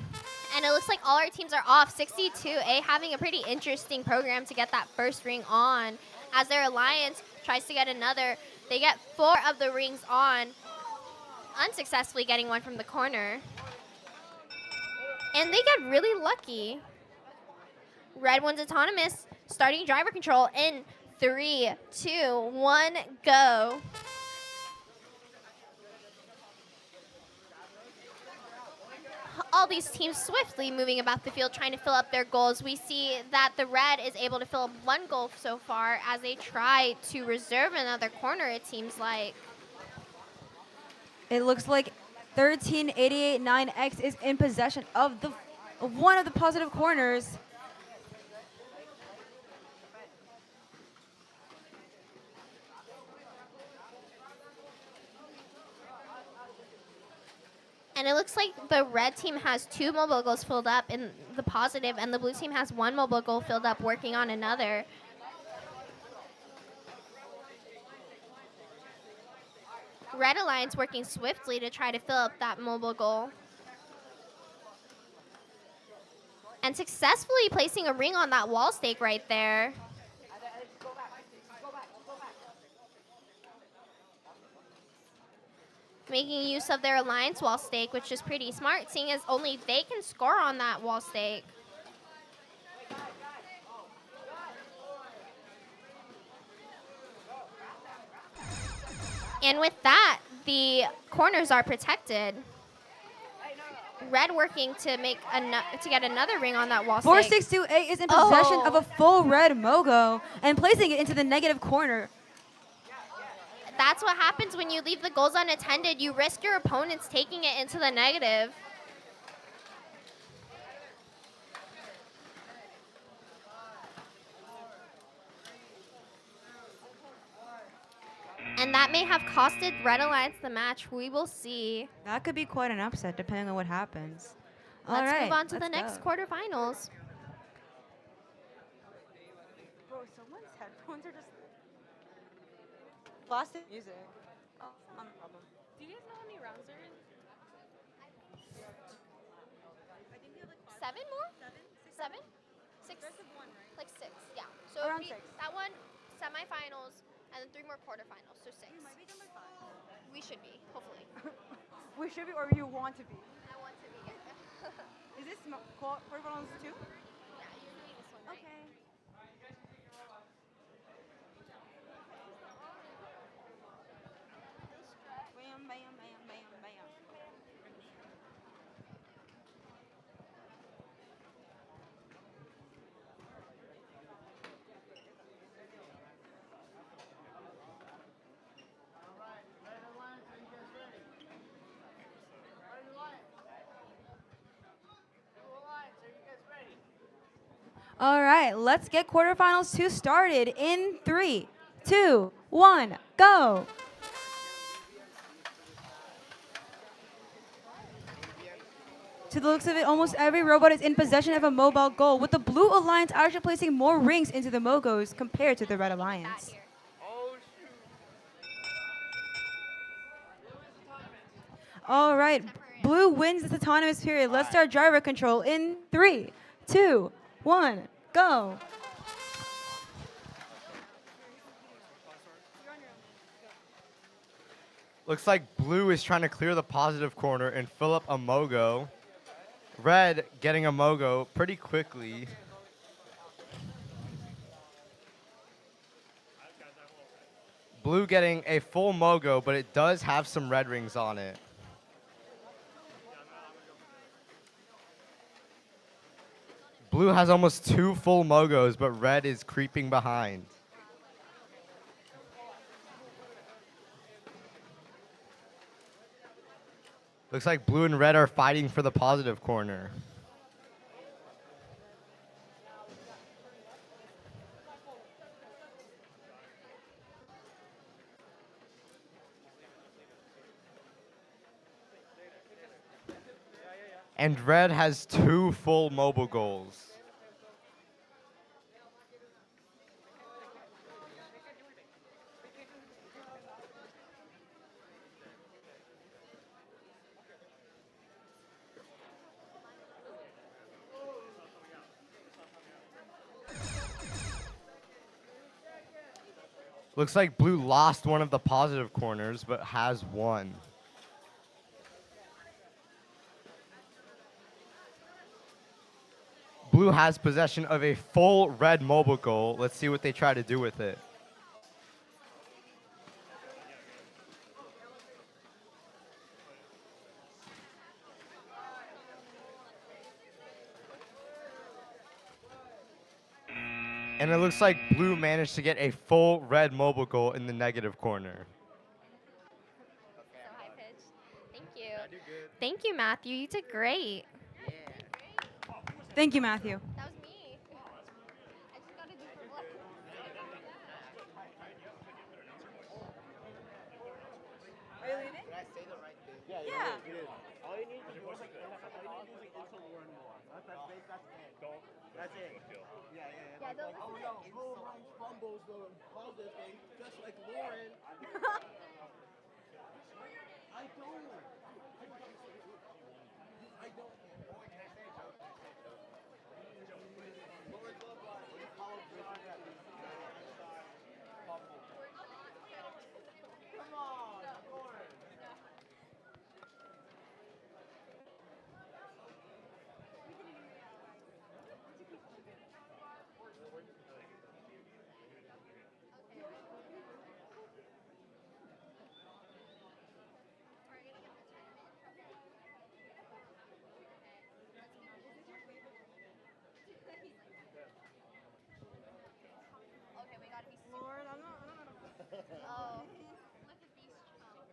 And it looks like all our teams are off. 62A having a pretty interesting program to get that first ring on. As their alliance tries to get another, they get 4 of the rings on, unsuccessfully getting one from the corner. And they get really lucky. Red one's autonomous, starting driver control in 3, 2, 1, go. All these teams swiftly moving about the field trying to fill up their goals. We see that the red is able to fill up 1 goal so far as they try to reserve another corner, it seems like. It looks like 13889X is in possession of one of the positive corners. And it looks like the red team has 2 mobile goals filled up in the positive, and the blue team has 1 mobile goal filled up working on another. Red Alliance working swiftly to try to fill up that mobile goal. And successfully placing a ring on that wall stake right there. Making use of their alliance wall stake, which is pretty smart, seeing as only they can score on that wall stake. And with that, the corners are protected. Red working to get another ring on that wall stake. 4628 is in possession of a full red Mogo and placing it into the negative corner. That's what happens when you leave the goals unattended. You risk your opponents taking it into the negative. And that may have costed Red Alliance the match. We will see. That could be quite an upset depending on what happens. Let's move on to the next quarterfinals. Bro, someone's headphones are just blasting music. Oh, not a problem. Do you guys know how many rounds there is? I think we have like 7 more? 7? 6? Like 6, yeah. So Around 6. that one, semifinals, and then 3 more quarterfinals, so 6. We might be done by 5. We should be, hopefully. We should be, or you want to be. I want to be. Is this quarterfinals too? Yeah, you're doing this one, right? Okay. Bam, bam, bam, bam, bam. All right, let's get quarterfinals 2 started in 3, 2, 1, go. To the looks of it, almost every robot is in possession of a mobile goal, with the Blue Alliance actually placing more rings into the Mogos compared to the Red Alliance. All right, Blue wins this autonomous period. Let's start driver control in 3, 2, 1, go. Looks like blue is trying to clear the positive corner and fill up a Mogo. Red getting a Mogo pretty quickly. Blue getting a full Mogo, but it does have some red rings on it. Blue has almost 2 full Mogos, but red is creeping behind. Looks like blue and red are fighting for the positive corner. And red has 2 full mobile goals. Looks like blue lost one of the positive corners, but has one. Blue has possession of a full red mobile goal. Let's see what they try to do with it. And it looks like blue managed to get a full red mobile goal in the negative corner. So high pitched. Thank you. Thank you, Matthew. You did great. Thank you, Matthew. That was me. I just gotta do for what? Are you leaving? Did I say the right thing? Yeah. You did. All you need to do is like, also learn more. That's it. That's it. Yeah. Yeah, Oh no, Blue Ryan fumbles the positive thing, just like Lauren. I don't. I don't. Come on, Lauren. Okay, we gotta be Lord, I'm not. Oh. Look at these chunks.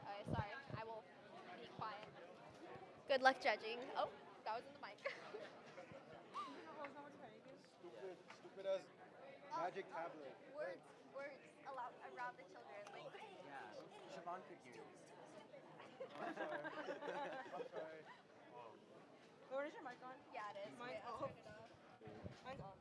Okay, sorry. I will be quiet. Good luck judging. Oh, that was in the mic. Stupid as magic tablet. Words around the children. Like, Yeah, Siobhan could use. I'm sorry. I'm sorry. Lauren, is your mic on? yeah, it is. Mine's Wait, I'll off. turn it off. Mine's off.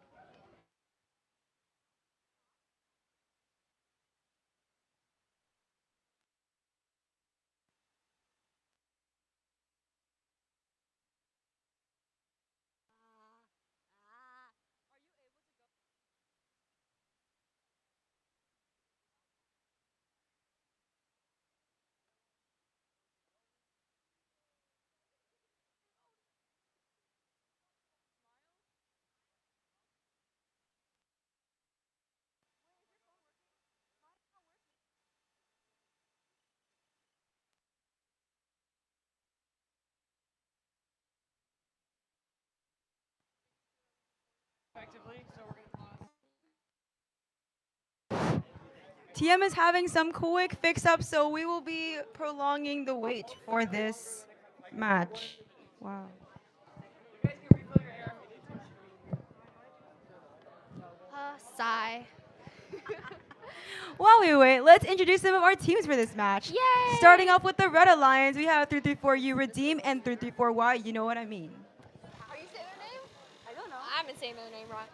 Effectively, so we're gonna pause. TM is having some quick fix-up, so we will be prolonging the wait for this match. Wow. Sigh. While we wait, let's introduce some of our teams for this match. Yay! Starting off with the Red Alliance, we have 334U Redeem and 334Y. You know what I mean. Are you saying their name? I don't know. I've been saying their name wrong.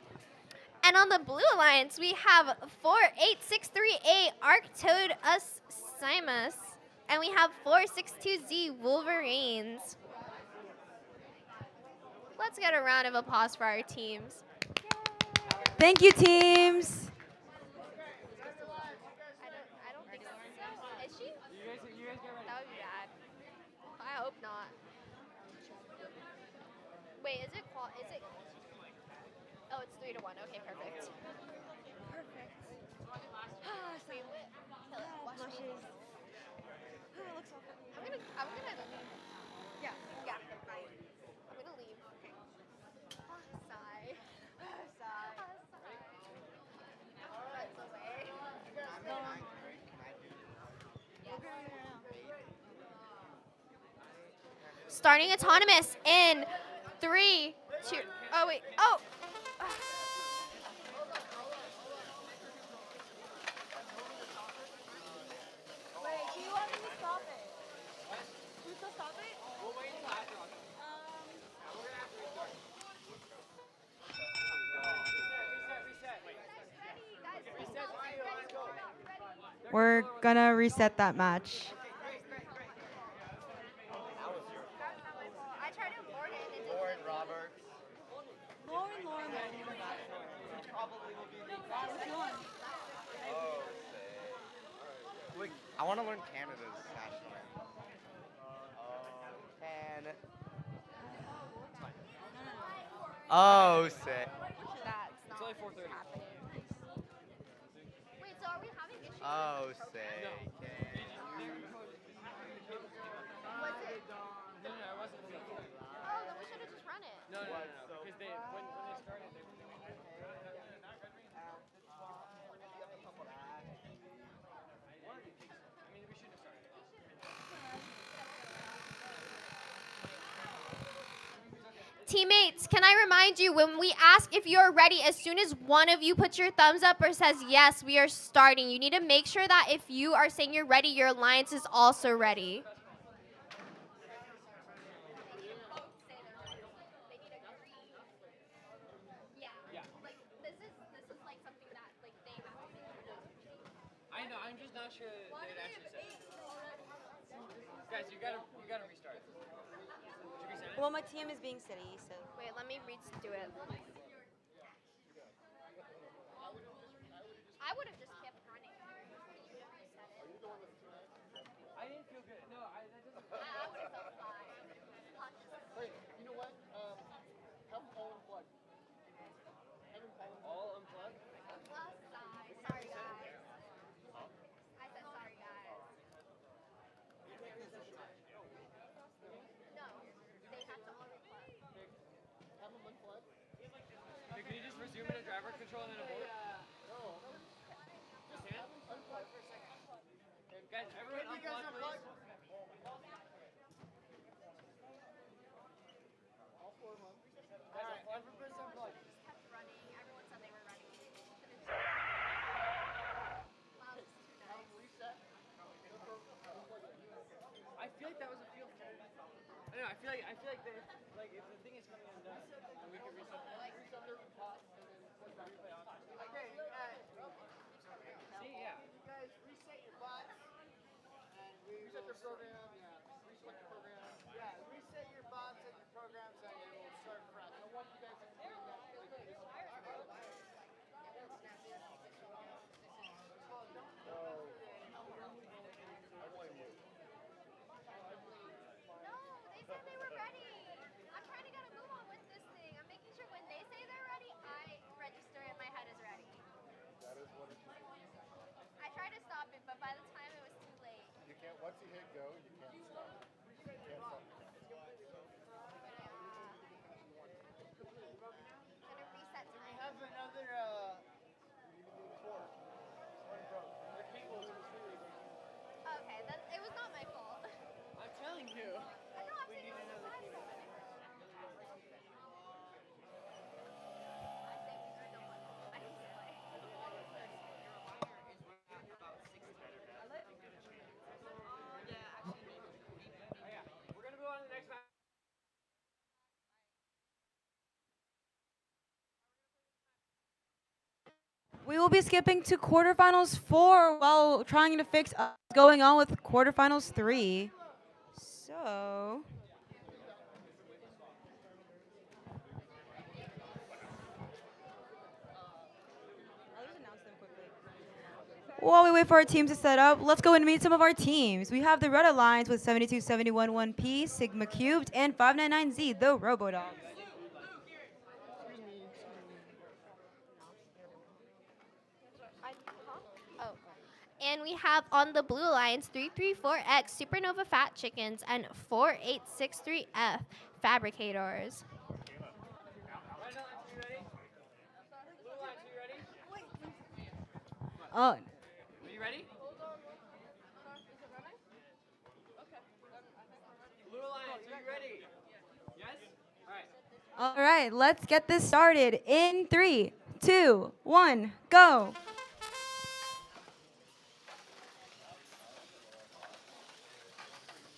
And on the Blue Alliance, we have 48638 Arctoad Us Simus. And we have 462Z Wolverines. Let's get a round of applause for our teams. Thank you, teams. I don't think so. Is she? That would be bad. I hope not. Wait, is it? Oh, it's 3-1. Okay, perfect. Perfect. Wait, what? Kill it. Watch me. I'm gonna. Yeah. Fine. I'm gonna leave. Okay. Sigh. Sigh. Runs away. Starting autonomous in 3, 2. Oh wait. Oh. Wait, do you want me to stop it? Can we still stop it? We'll wait until after. We're gonna reset that match. I tried to abort it and it didn't. Lauren Roberts. Lauren. Which probably will be the Which one? Oh, wait, I want to learn Canada's national anthem. Oh, sick. It's only 4:30. Wait, so are we having issues? Oh, sick. Was it? No, it wasn't. Oh, then we should have just run it. No. Because when they started, they we shouldn't have started. Teammates, can I remind you, when we ask if you're ready, as soon as one of you puts your thumbs up or says, yes, we are starting, you need to make sure that if you are saying you're ready, your alliance is also ready. I know. I'm just not sure they'd actually say it. Guys, you gotta restart. Did you reset it? Well, my team is being silly, so. Wait, let me redo it. I would have just kept running. I didn't feel good. No, that doesn't. I would have felt fine. Wait, you know what? Have them all unplugged. All unplugged? Sorry, guys. I said sorry, guys. No, they have to all unplug. Have them unplugged. Hey, can you just resume in a driver control and then abort? No. You can? Unplug for a second. Guys, everyone unplug, please. All four of them. Guys, everybody's unplugged. Kept running. Everyone said they were ready. Wow, this is too nice. Reset. I feel like that was a field trip. I don't know. I feel like if the thing is coming undone, then we can reset. Okay, See, yeah. you guys reset your bots. And reset the program. Yeah. Reset the program. Yeah, reset your bots and your programs and it will start fresh. I want you guys to do that. No, they said they were ready. I'm trying to get a move on with this thing. I'm making sure when they say they're ready, I register and my head is ready. That is what it is. I tried to stop it, but by the time it was too late. You can't, once you hit go, you can't stop. You can't stop. Gonna reset We time. have another, four. One broke. The cable is completely broken. Okay, then it was not my fault. I'm telling you. I know I'm saying it was my fault. I can play. We will be skipping to quarterfinals 4 while trying to fix what's going on with quarterfinals 3. So, while we wait for our teams to set up, let's go and meet some of our teams. We have the Red Alliance with 7271 1P, Sigma Cubed, and 599Z, the Robodogs. Oh. And we have on the blue lines 334X Supernova Fat Chickens and 4863F Fabricators. Oh, Are you ready? Blue Alliance, are you ready? Yes? All right. all right, let's get this started in 3, 2, 1, go.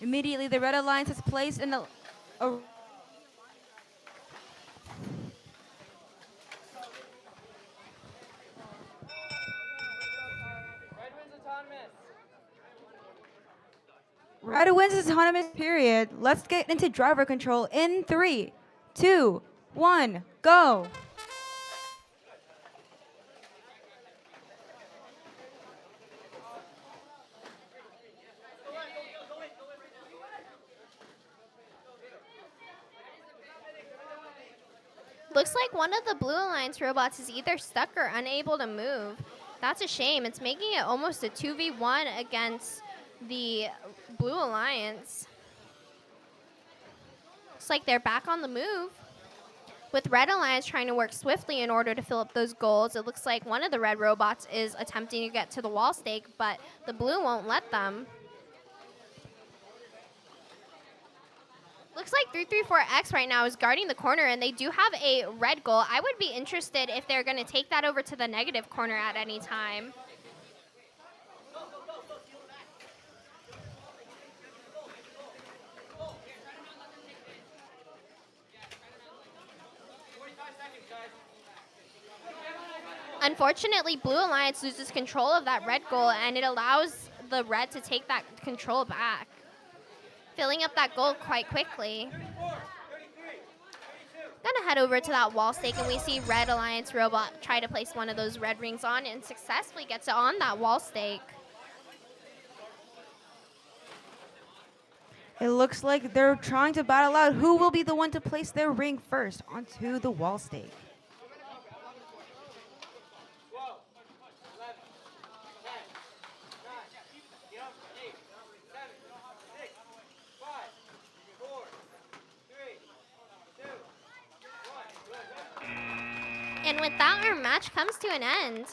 Immediately, the Red Alliance has placed in a Red wins his autonomous period. Let's get into driver control in 3, 2, 1, go. Looks like one of the Blue Alliance robots is either stuck or unable to move. That's a shame. It's making it almost a 2v1 against the Blue Alliance. Looks like they're back on the move. With Red Alliance trying to work swiftly in order to fill up those goals, it looks like one of the red robots is attempting to get to the wall stake, but the blue won't let them. Looks like 334X right now is guarding the corner, and they do have a red goal. I would be interested if they're going to take that over to the negative corner at any time. Unfortunately, Blue Alliance loses control of that red goal, and it allows the red to take that control back, filling up that goal quite quickly. Gonna head over to that wall stake, and we see Red Alliance robot try to place one of those red rings on and successfully gets it on that wall stake. It looks like they're trying to battle out who will be the one to place their ring first onto the wall stake. And with that, our match comes to an end.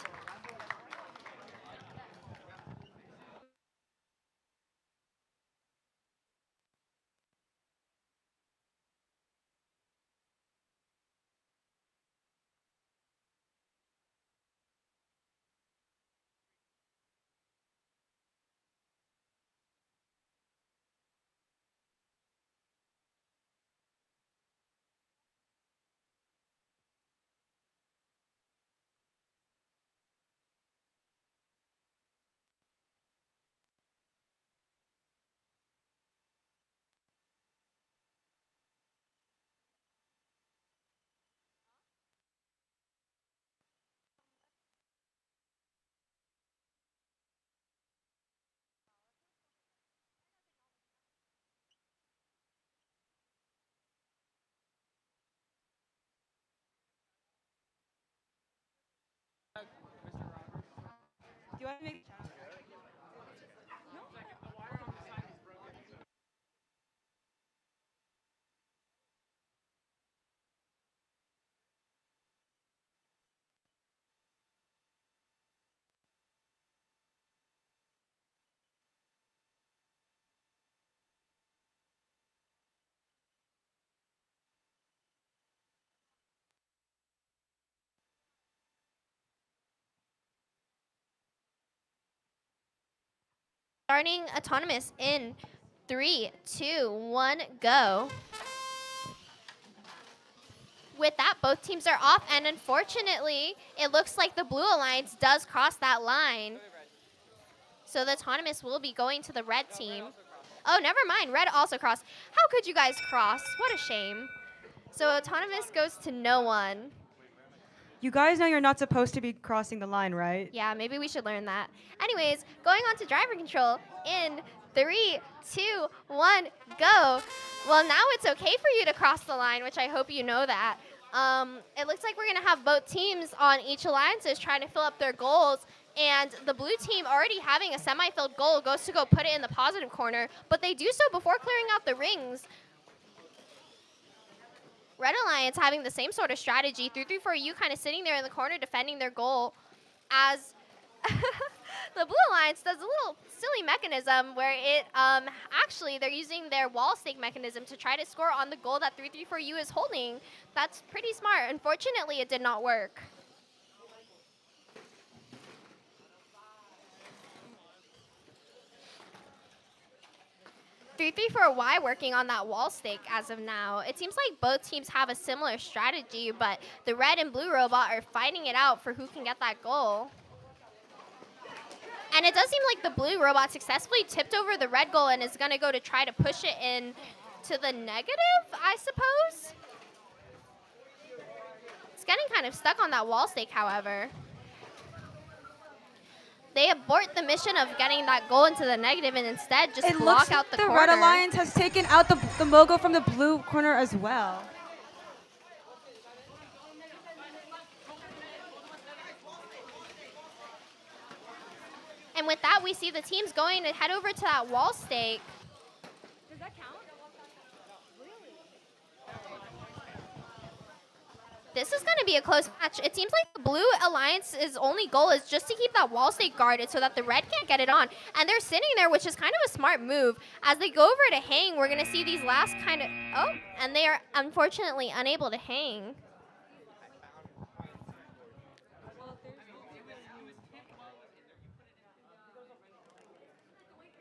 Do you want to make Starting autonomous in 3, 2, 1, go. With that, both teams are off, and unfortunately, it looks like the Blue Alliance does cross that line. So the Autonomous will be going to the red team. Oh, never mind. Red also crossed. How could you guys cross? What a shame. So Autonomous goes to no one. You guys know you're not supposed to be crossing the line, right? Yeah, maybe we should learn that. Anyways, going on to driver control in 3, 2, 1, go. Well, now it's okay for you to cross the line, which I hope you know that. It looks like we're going to have both teams on each alliances trying to fill up their goals. And the blue team, already having a semi-filled goal, goes to go put it in the positive corner. But they do so before clearing out the rings. Red Alliance having the same sort of strategy. 334U kind of sitting there in the corner defending their goal as the Blue Alliance does a little silly mechanism where it actually they're using their wall stake mechanism to try to score on the goal that 334U is holding. That's pretty smart. Unfortunately, it did not work. Y working on that wall stake as of now. It seems like both teams have a similar strategy, but the red and blue robot are fighting it out for who can get that goal. And it does seem like the blue robot successfully tipped over the red goal and is going to go to try to push it in to the negative, I suppose. It's getting kind of stuck on that wall stake, however. They abort the mission of getting that goal into the negative and instead just block out the corner. The Red Alliance has taken out the Mogo from the blue corner as well. And with that, we see the teams going to head over to that wall stake. Does that count? This is going to be a close match. It seems like the Blue Alliance's only goal is just to keep that wall stake guarded so that the red can't get it on. And they're sitting there, which is kind of a smart move. As they go over to hang, we're going to see these last kind of... Oh, and they are unfortunately unable to hang.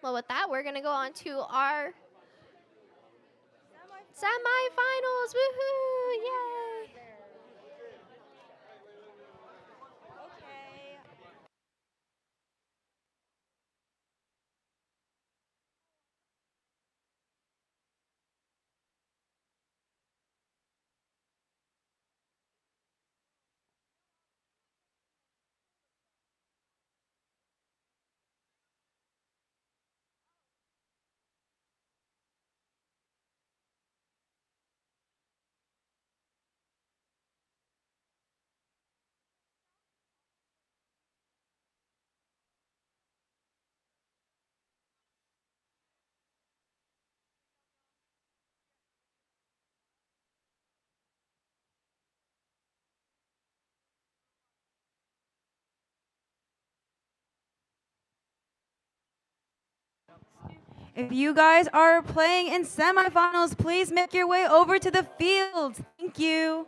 Well, with that, we're going to go on to our semifinals. Woohoo! Yay! If you guys are playing in semifinals, please make your way over to the field. Thank you.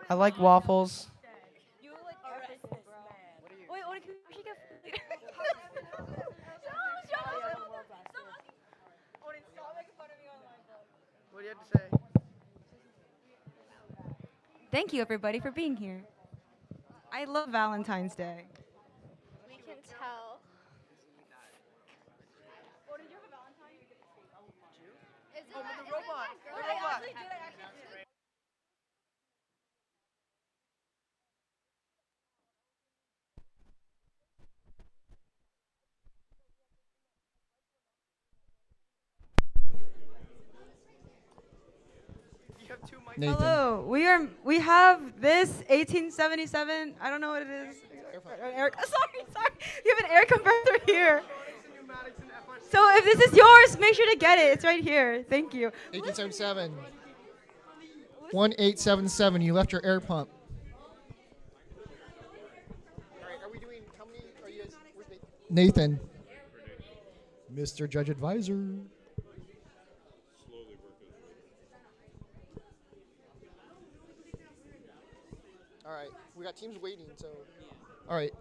I like waffles. You like everything, bro. Wait, what can she get later? What do you have to say? Thank you, everybody, for being here. I love Valentine's Day. We can tell. Is it Oh, that, the is robot. It that The girl? robot. You have two mics. Nathan. Hello, we have this 1877. I don't know what it is. Sorry. You have an air compressor here. So if this is yours, make sure to get it. It's right here. Thank you. 1877. 1877. You left your air pump. All right, are we doing, how many are you guys, where's Nathan? Mr. Judge Advisor. All right, we got teams waiting, so. All right.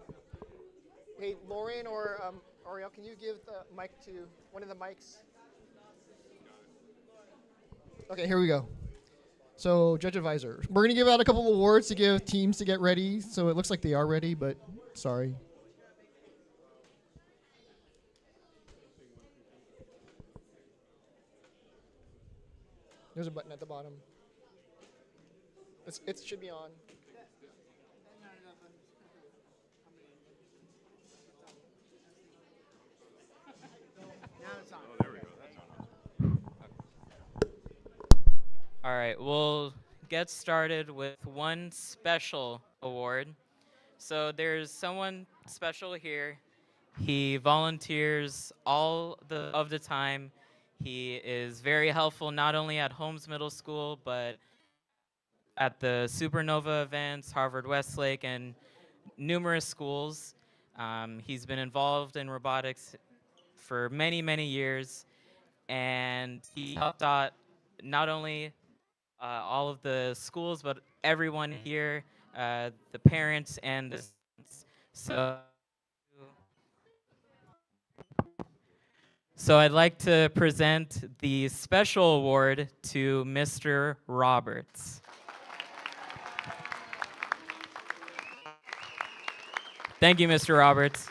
Hey, Lauren or Ariel, can you give the mic to one of the mics? Okay, here we go. So, Judge Advisor. We're going to give out a couple of awards to give teams to get ready. So it looks like they are ready, but sorry. There's a button at the bottom. It should be on. All right, we'll get started with one special award. So there's someone special here. He volunteers all of the time. He is very helpful not only at Holmes Middle School, but at the Supernova events, Harvard Westlake, and numerous schools. He's been involved in robotics for many, many years, and he helped out not only all of the schools, but everyone here, the parents and the students. So I'd like to present the special award to Mr. Roberts. Thank you, Mr. Roberts.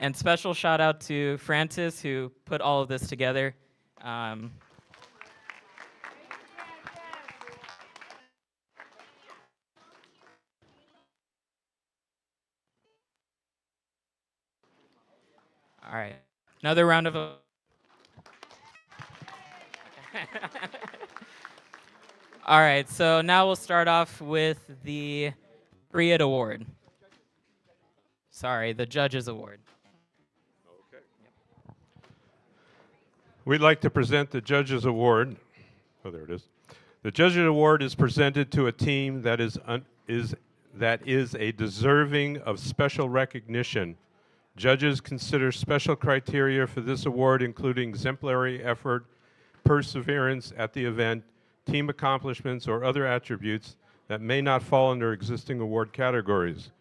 And special shout out to Francis, who put all of this together. All right, another round of applause. All right, so now we'll start off with the Griot Award. Sorry, the Judges Award. We'd like to present the Judges Award. Oh, there it is. The Judges Award is presented to a team that is a deserving of special recognition. Judges consider special criteria for this award, including exemplary effort, perseverance at the event, team accomplishments, or other attributes that may not fall under existing award categories.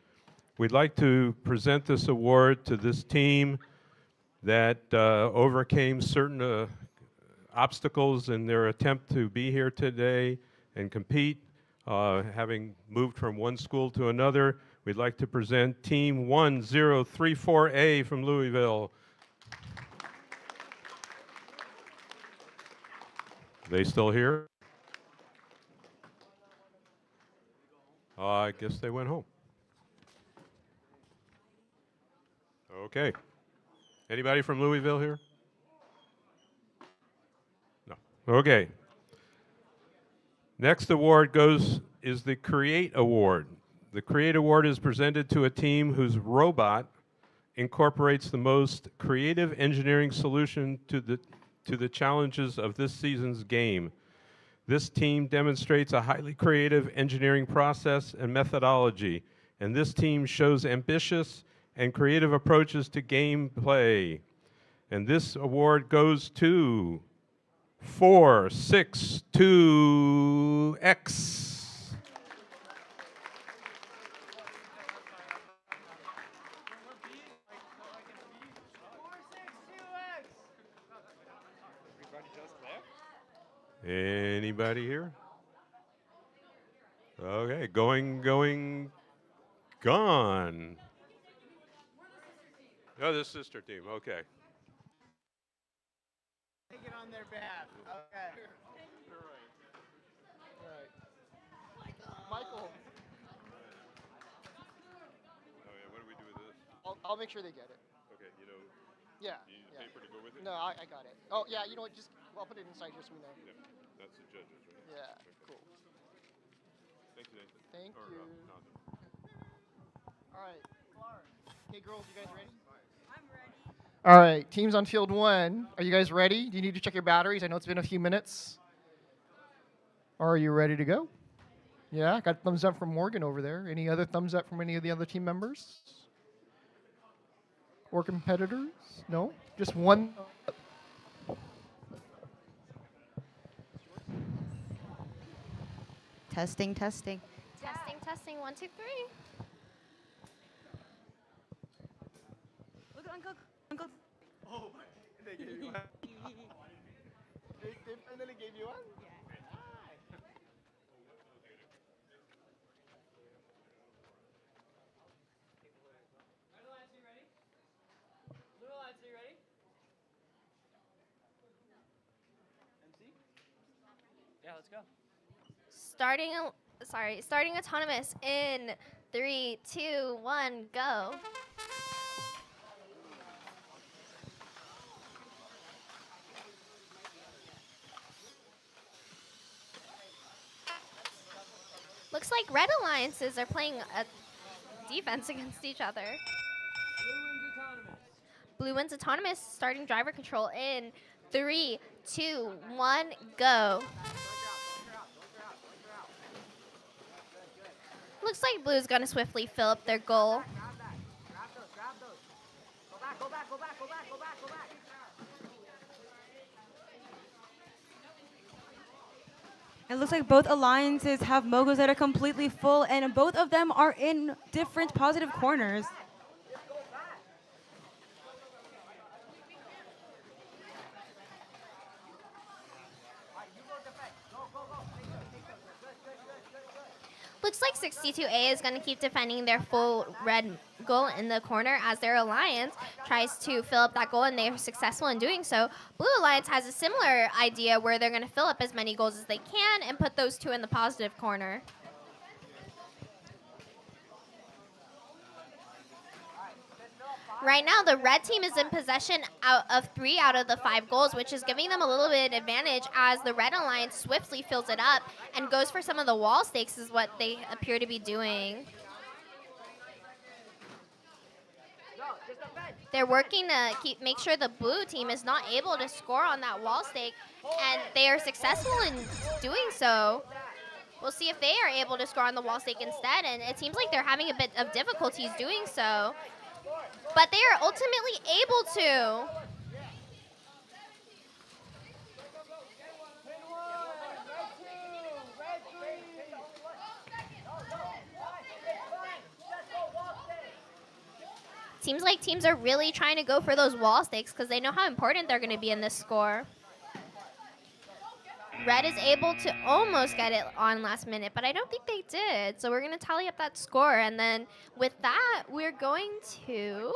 We'd like to present this award to this team that overcame certain obstacles in their attempt to be here today and compete, having moved from one school to another. We'd like to present Team 1034A from Louisville. They still here? I guess they went home. Okay. Anybody from Louisville here? No. Okay. Next award is the Create Award. The Create Award is presented to a team whose robot incorporates the most creative engineering solution to the challenges of this season's game. This team demonstrates a highly creative engineering process and methodology, and this team shows ambitious and creative approaches to gameplay. And this award goes to 462X. Anybody here? Okay, going, gone. Oh, the sister team. Okay. Take it on their behalf. Okay. Michael. Oh yeah. What do we do with this? I'll make sure they get it. Okay. You know. Yeah. You need yeah. paper to go with it. No, I got it. Oh yeah. You know what? Just I'll put it inside here so we know. Yeah. That's the judges, right? Yeah. Okay. Cool. Thanks, Nathan. Thank Or, you. Nathan. All right. Okay, girls, you guys ready? I'm ready. All right, teams on field 1. Are you guys ready? Do you need to check your batteries? I know it's been a few minutes. Are you ready to go? Yeah, got thumbs up from Morgan over there. Any other thumbs up from any of the other team members? Or competitors? No? Just one? Testing, testing. Testing, testing. 1, 2, 3. Look at Uncle. Oh, they gave you one. they finally gave you one? Yeah. Yeah, let's go. Starting autonomous in 3, 2, 1, go. Looks like red alliances are playing a defense against each other. Blue wins autonomous, starting driver control in 3, 2, 1, go. Looks like blue's gonna swiftly fill up their goal. It looks like both alliances have mogos that are completely full, and both of them are in different positive corners. Looks like 62A is going to keep defending their full red goal in the corner as their alliance tries to fill up that goal, and they are successful in doing so. Blue Alliance has a similar idea where they're going to fill up as many goals as they can and put those two in the positive corner. Right now, the red team is in possession of 3 out of the 5 goals, which is giving them a little bit of advantage as the red alliance swiftly fills it up and goes for some of the wall stakes is what they appear to be doing. They're working to make sure the blue team is not able to score on that wall stake, and they are successful in doing so. We'll see if they are able to score on the wall stake instead, and it seems like they're having a bit of difficulties doing so. But they are ultimately able to. Seems like teams are really trying to go for those wall stakes because they know how important they're going to be in this score. Red is able to almost get it on last minute, but I don't think they did. So we're going to tally up that score, and then with that, we're going to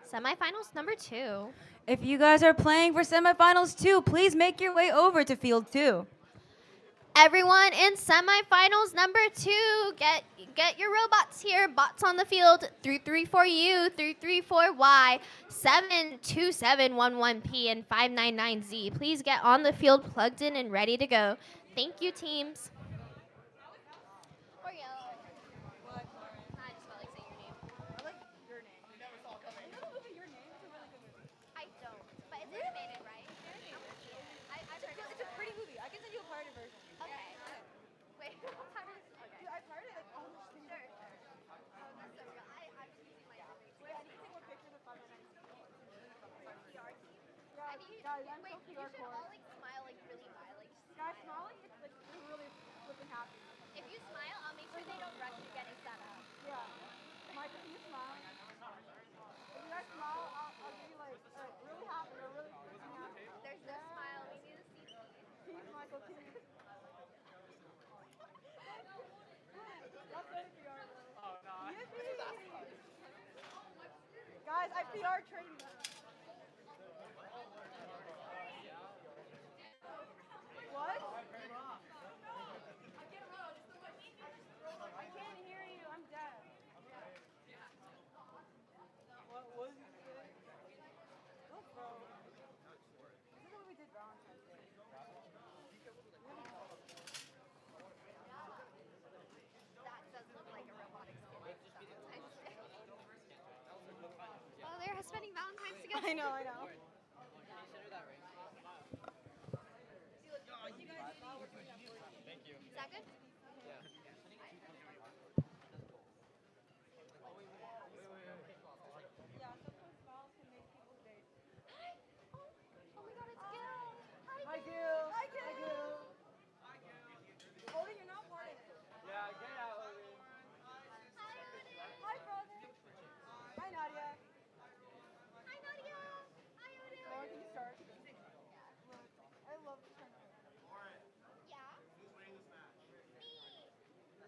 semifinals number 2. If you guys are playing for semifinals 2, please make your way over to field 2. Everyone in semifinals number 2, get your robots here. Bots on the field, 334U, 334Y, 72711P, and 599Z. Please get on the field, plugged in, and ready to go. Thank you, teams. Wait, you should all smile We are trained. What? I can't hear you. I'm deaf. What was you saying? Go, bro. This is what we did Valentine's Day. That does look like a robotic skin. Oh, they're spending Valentine's together. I know, I know. Thank you. Is that good? Yeah, sometimes smiles can make people's day. Oh my god, it's Gil. Hi, Gil. Hi, Gil. Odin, you're not part of it. Yeah, get out, Logan. Hi, brother. Hi, Nadia. Hi, Nadia. Hi, Odin. Lauren, can you start? Look, I love this kind of thing. Yeah.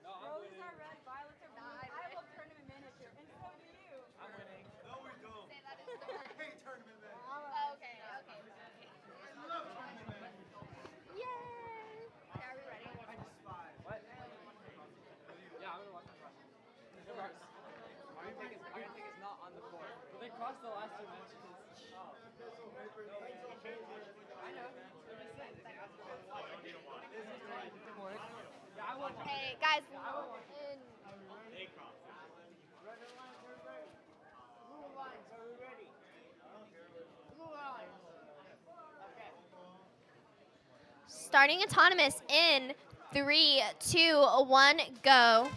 No, I'm Roses winning. are red, violets are blue. I love tournament manager, and so do you. I'm winning. No, we don't. Say that is the word. Hey, tournament man. Okay. I love tournament man. Yay. Okay, are we ready? I despise. What? Yeah, I'm gonna watch the cross. I think it's not on the floor. But they crossed the last two matches. Oh. I know. Yeah, I will. Hey, guys. Starting autonomous in 3, 2, 1, go.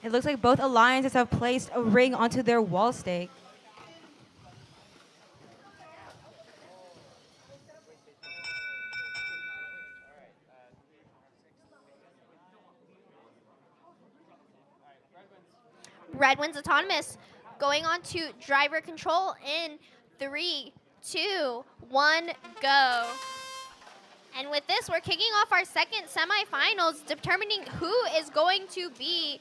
It looks like both alliances have placed a ring onto their wall stake. Red wins autonomous. Going on to driver control in 3, 2, 1, go. And with this, we're kicking off our second semifinals, determining who is going to be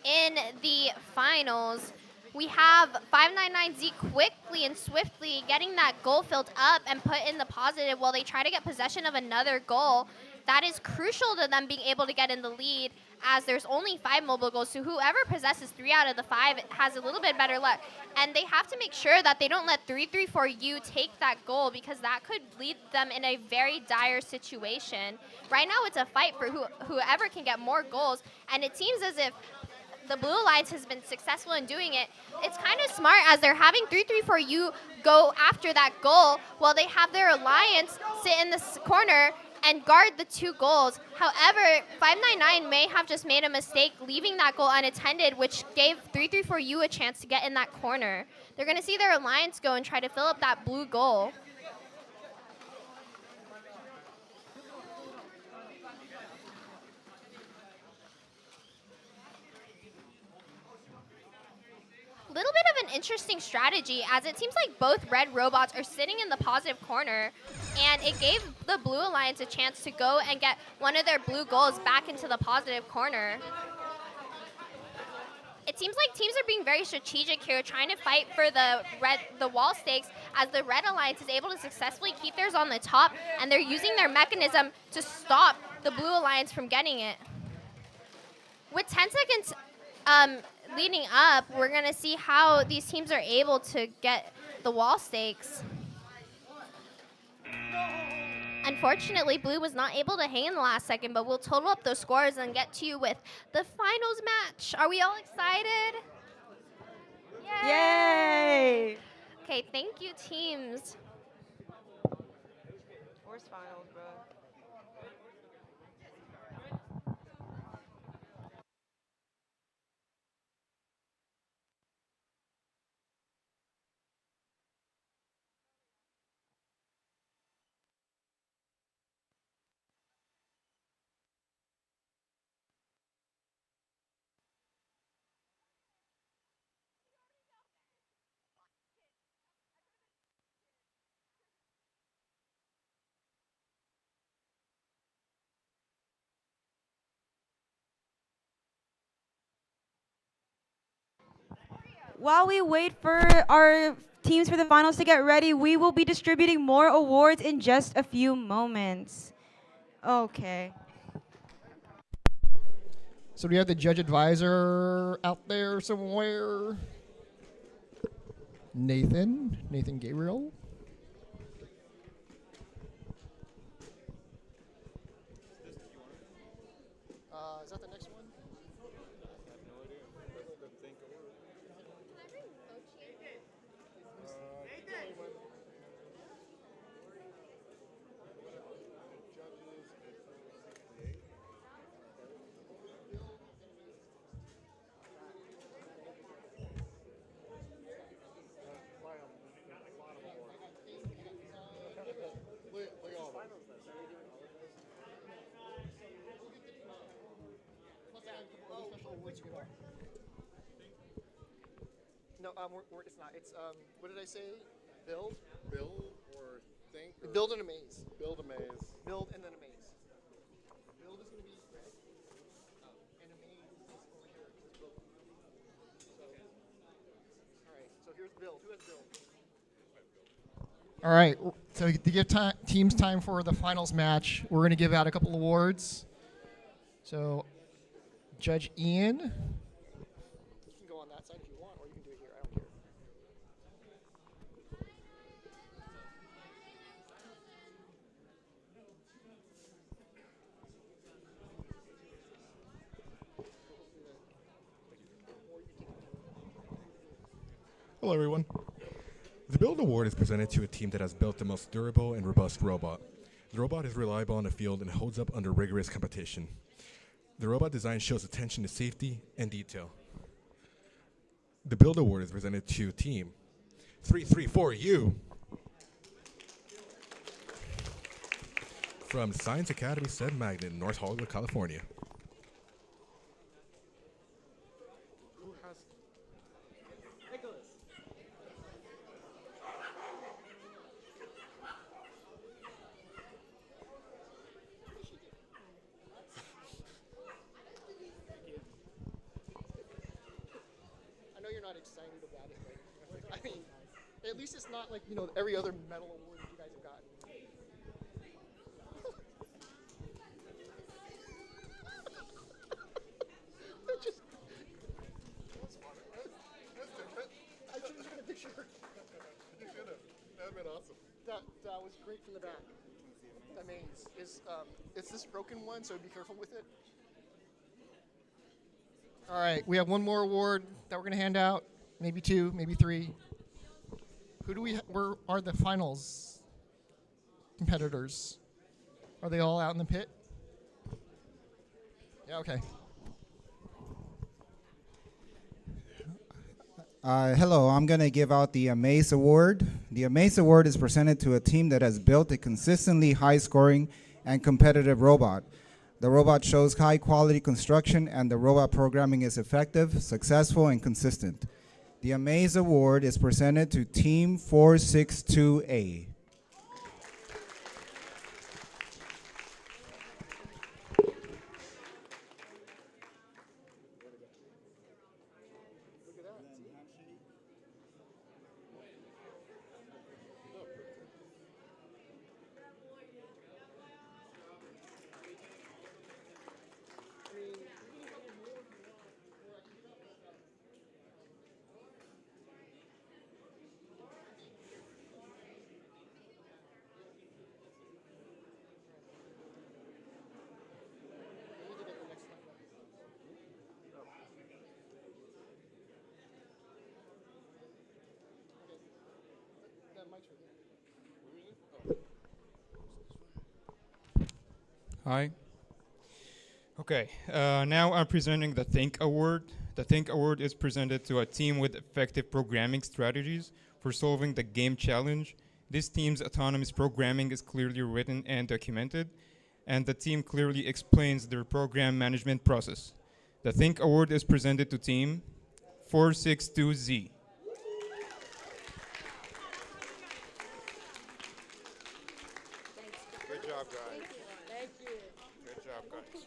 in the finals. We have 599Z quickly and swiftly getting that goal filled up and put in the positive while they try to get possession of another goal. That is crucial to them being able to get in the lead, as there's only 5 mobile goals, so whoever possesses 3 out of the 5 has a little bit better luck. And they have to make sure that they don't let 334U take that goal, because that could lead them in a very dire situation. Right now it's a fight for whoever can get more goals, and it seems as if the Blue Alliance has been successful in doing it. It's kind of smart, as they're having 334U go after that goal while they have their alliance sit in this corner and guard the 2 goals. However, 599 may have just made a mistake leaving that goal unattended, which gave 334U a chance to get in that corner. They're going to see their alliance go and try to fill up that blue goal. Little bit of an interesting strategy, as it seems like both red robots are sitting in the positive corner, and it gave the Blue Alliance a chance to go and get one of their blue goals back into the positive corner. It seems like teams are being very strategic here, trying to fight for the wall stakes, as the Red Alliance is able to successfully keep theirs on the top, and they're using their mechanism to stop the Blue Alliance from getting it. With 10 seconds leading up, we're going to see how these teams are able to get the wall stakes. Unfortunately, Blue was not able to hang in the last second, but we'll total up those scores and get to you with the finals match. Are we all excited? Yay! Okay, thank you, teams. Worst finals, bro. while we wait for our teams for the finals to get ready, we will be distributing more awards in just a few moments. Okay. So do you have the judge advisor out there somewhere? Nathan Gabriel. Is that the next one? No, it's not. It's what did I say? Build. Build or think. Or Build and amaze. Build a maze. Build and then amaze. Build is going to be red, and amaze is over here. It's build. So, all right. So here's build. Who has build? All right. So to give teams time for the finals match, we're going to give out a couple awards. So, Judge Ian. You can go on that side if you want, or you can do it here. I don't care. Hello, everyone. The Build Award is presented to a team that has built the most durable and robust robot. The robot is reliable on the field and holds up under rigorous competition. The robot design shows attention to safety and detail. The Build Award is presented to Team 334U from Science Academy St. Magnet, North Hollywood, California. Who has Nicholas? I know you're not excited about it, but I mean, at least it's not like, every other medal award that you guys have gotten. Just, I should have taken a picture. You should have. That would have been awesome. That was great from the back. I mean, it's this broken one, so be careful with it. All right, we have one more award that we're going to hand out. Maybe two, maybe three. Where are the finals competitors? Are they all out in the pit? Yeah, okay. Hello, I'm going to give out the Amaze Award. The Amaze Award is presented to a team that has built a consistently high-scoring and competitive robot. The robot shows high-quality construction, and the robot programming is effective, successful, and consistent. The Amaze Award is presented to Team 462A. Hi. Okay, now I'm presenting the Think Award. The Think Award is presented to a team with effective programming strategies for solving the game challenge. This team's autonomous programming is clearly written and documented, and the team clearly explains their program management process. The Think Award is presented to Team 462Z. Good job, guys. Thank you. Good job, guys.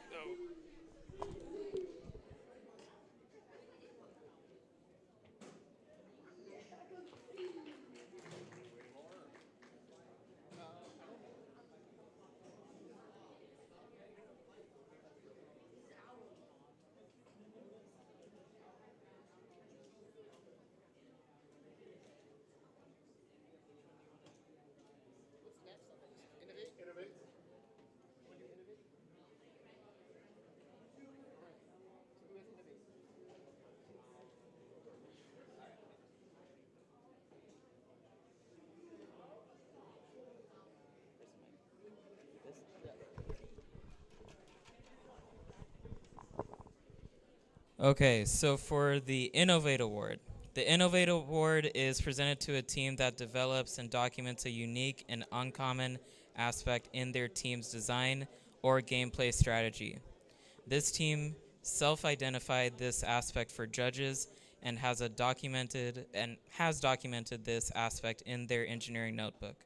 Okay, so for the Innovate Award, the Innovate Award is presented to a team that develops and documents a unique and uncommon aspect in their team's design or gameplay strategy. This team self-identified this aspect for judges and has documented this aspect in their engineering notebook.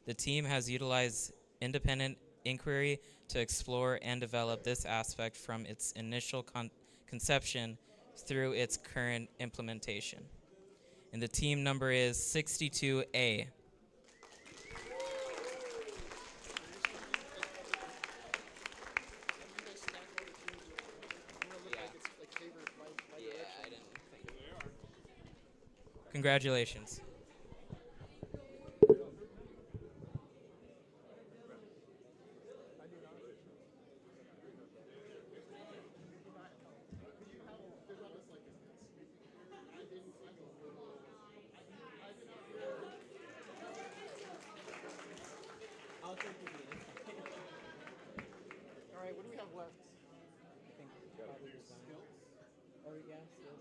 The team has utilized independent inquiry to explore and develop this aspect from its initial conception through its current implementation. And the team number is 62A. Congratulations. All right, what do we have left? I think probably design. Or yeah, skills.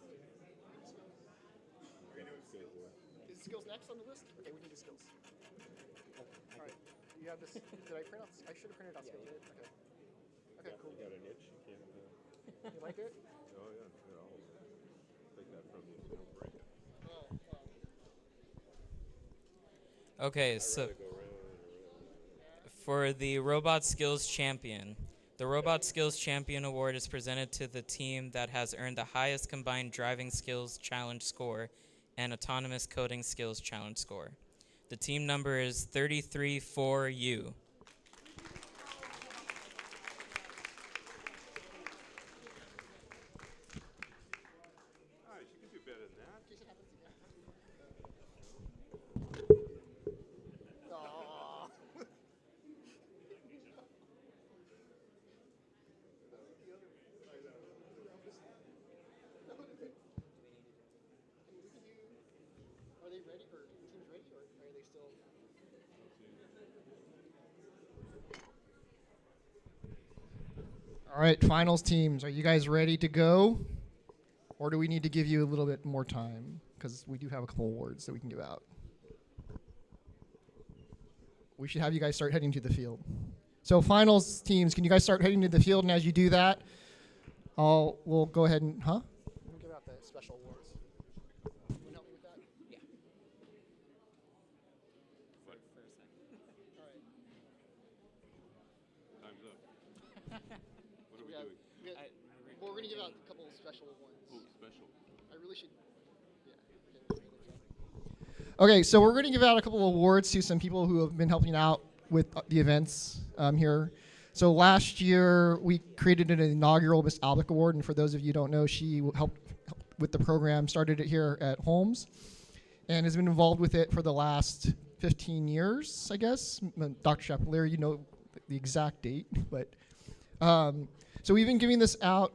Is skills next on the list? Okay, we can do skills. All right, you have this. Did I print out? I should have printed out skills. Right? Okay. Okay, cool. You got an itch? You can't. You like it? Oh yeah. Here, I'll take that from you so you don't break it. Okay, so for the Robot Skills Champion, the Robot Skills Champion Award is presented to the team that has earned the highest combined driving skills challenge score and autonomous coding skills challenge score. The team number is 334U. Nice, you can do better than that. Aw. Are they ready, or the team's ready, or are they still? All right, finals teams, are you guys ready to go? Or do we need to give you a little bit more time? Because we do have a couple awards that we can give out. We should have you guys start heading to the field. So finals teams, can you guys start heading to the field? And as you do that, we'll go ahead and, We'll give out the special awards. Can you help me with that? Yeah. What? For a second. All right. Time's up. What are we Yeah, doing? Well, we're going to give out a couple of special ones. Oh, special. I really should. Okay, so we're going to give out a couple of awards to some people who have been helping out with the events here. So last year, we created an inaugural Miss Albeck Award, and for those of you who don't know, she helped with the program, started it here at Holmes, and has been involved with it for the last 15 years, I guess. Dr. Chapelier, you know the exact date, but so we've been giving this out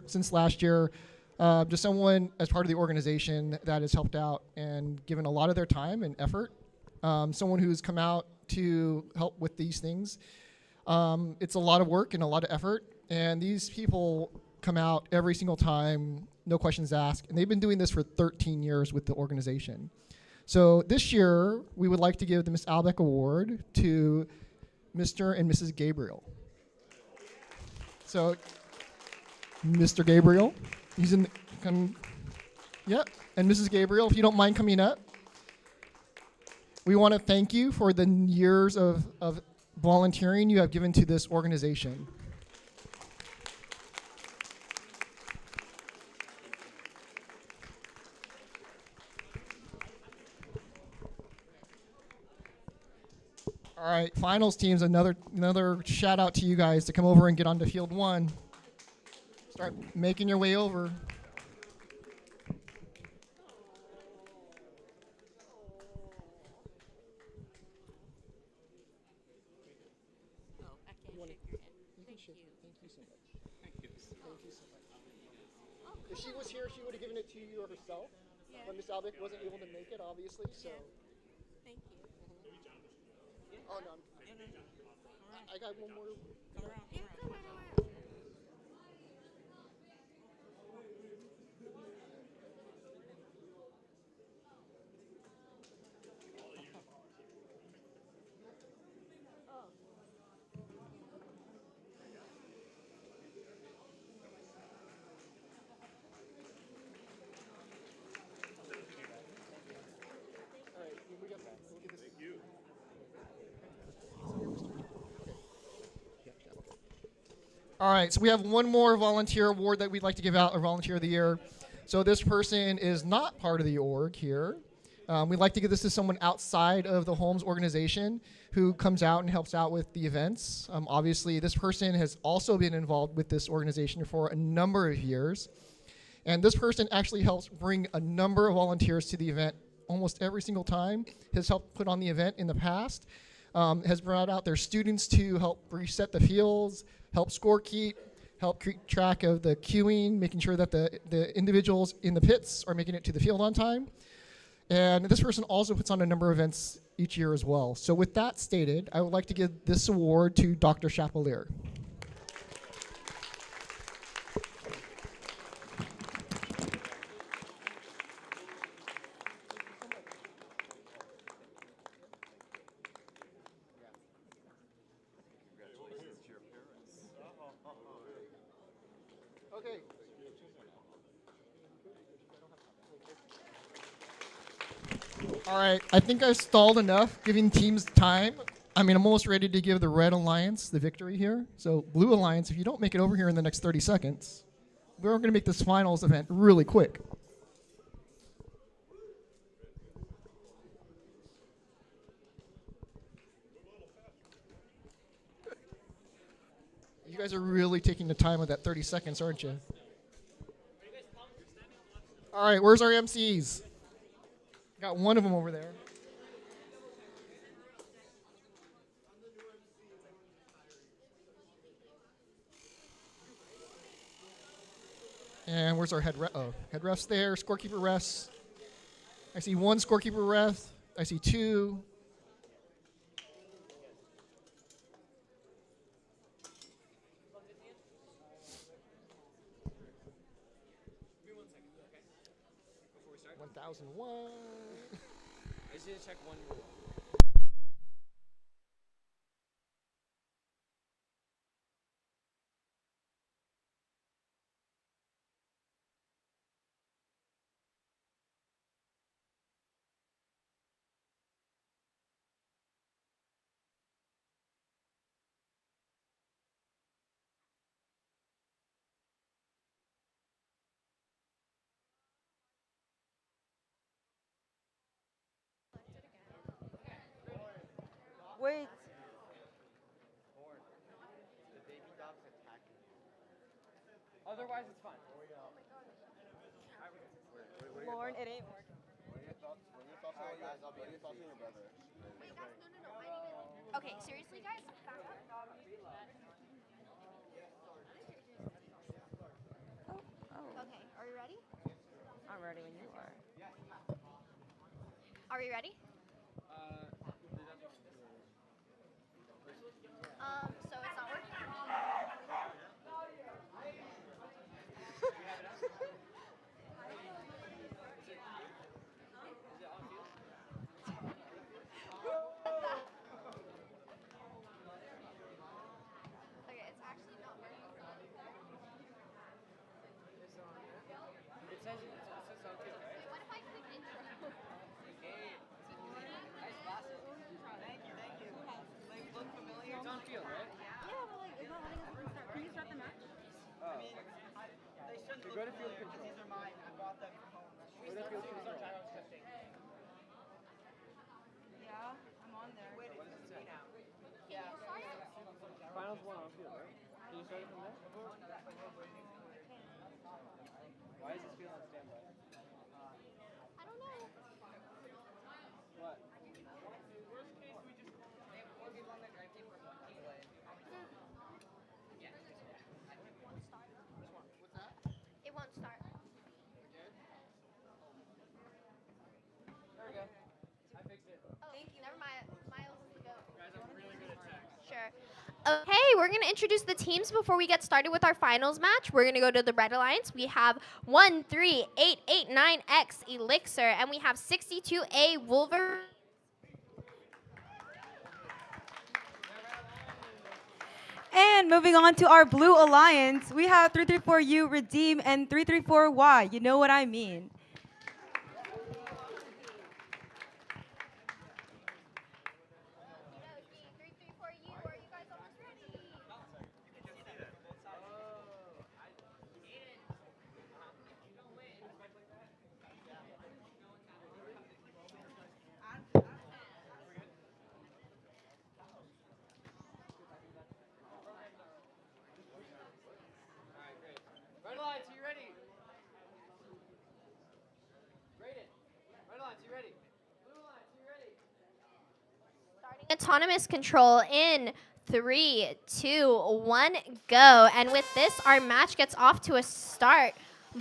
since last year. To someone as part of the organization that has helped out and given a lot of their time and effort. Someone who's come out to help with these things. It's a lot of work and a lot of effort, and these people come out every single time, no questions asked, and they've been doing this for 13 years with the organization. So this year, we would like to give the Miss Albeck Award to Mr. and Mrs. Gabriel. So, Mr. Gabriel. He's in the, yeah, and Mrs. Gabriel, if you don't mind coming up. We want to thank you for the years of volunteering you have given to this organization. All right, finals teams, another shout out to you guys to come over and get onto field one. Start making your way over. If she was here, she would have given it to you herself. Yeah. But Miss Albeck wasn't able to make it, obviously, so. Thank you. Oh, no. I got one more. Come around. Yeah, come around. All right, so we have one more volunteer award that we'd like to give out, or volunteer of the year. So this person is not part of the org here. We'd like to give this to someone outside of the Holmes organization who comes out and helps out with the events. Obviously, this person has also been involved with this organization for a number of years. And this person actually helps bring a number of volunteers to the event almost every single time, has helped put on the event in the past, has brought out their students to help reset the fields, help scorekeep, help keep track of the queuing, making sure that the individuals in the pits are making it to the field on time. And this person also puts on a number of events each year as well. So with that stated, I would like to give this award to Dr. Chapelier. Okay. All right, I think I've stalled enough, giving teams time. I mean, I'm almost ready to give the Red Alliance the victory here. So, Blue Alliance, if you don't make it over here in the next 30 seconds, we're going to make this finals event really quick. You guys are really taking the time of that 30 seconds, aren't you? All right, where's our MCs? Got one of them over there. And where's our head ref? Oh, head ref's there. Scorekeeper refs. I see one scorekeeper ref. I see two. Before we start? 1001. I just need to check one rule. Wait. Otherwise, it's fine. Lauren, it ain't working. Okay, seriously, guys? Back up. Okay, are you ready? I'm ready when you are. Are we ready? So it's not working? Okay, it's actually not working. It says on field, right? What if I click intro? Nice glasses. Thank you, thank you. They look familiar. It's on field, right? Yeah, but like, it's not letting us restart. Can you start the match? Oh. They shouldn't So look go to field familiar 'cause control. these are mine. I bought them from home. Go to field control. Yeah, I'm on there. What does it say? Yeah. Finals one on field, right? Can you start it from there? Why is this field on standby? I don't know. What? It won't start. There we go. I fixed it. Oh, never mind. Miles is the goat. Guys, I'm really good at tech. Sure. Okay, we're going to introduce the teams before we get started with our finals match. We're going to go to the Red Alliance. We have 13889X Elixir, and we have 62A Wolverine. And moving on to our Blue Alliance, we have 334U Redeem and 334Y. You know what I mean. autonomous control in 3, 2, 1, go. And with this, our match gets off to a start.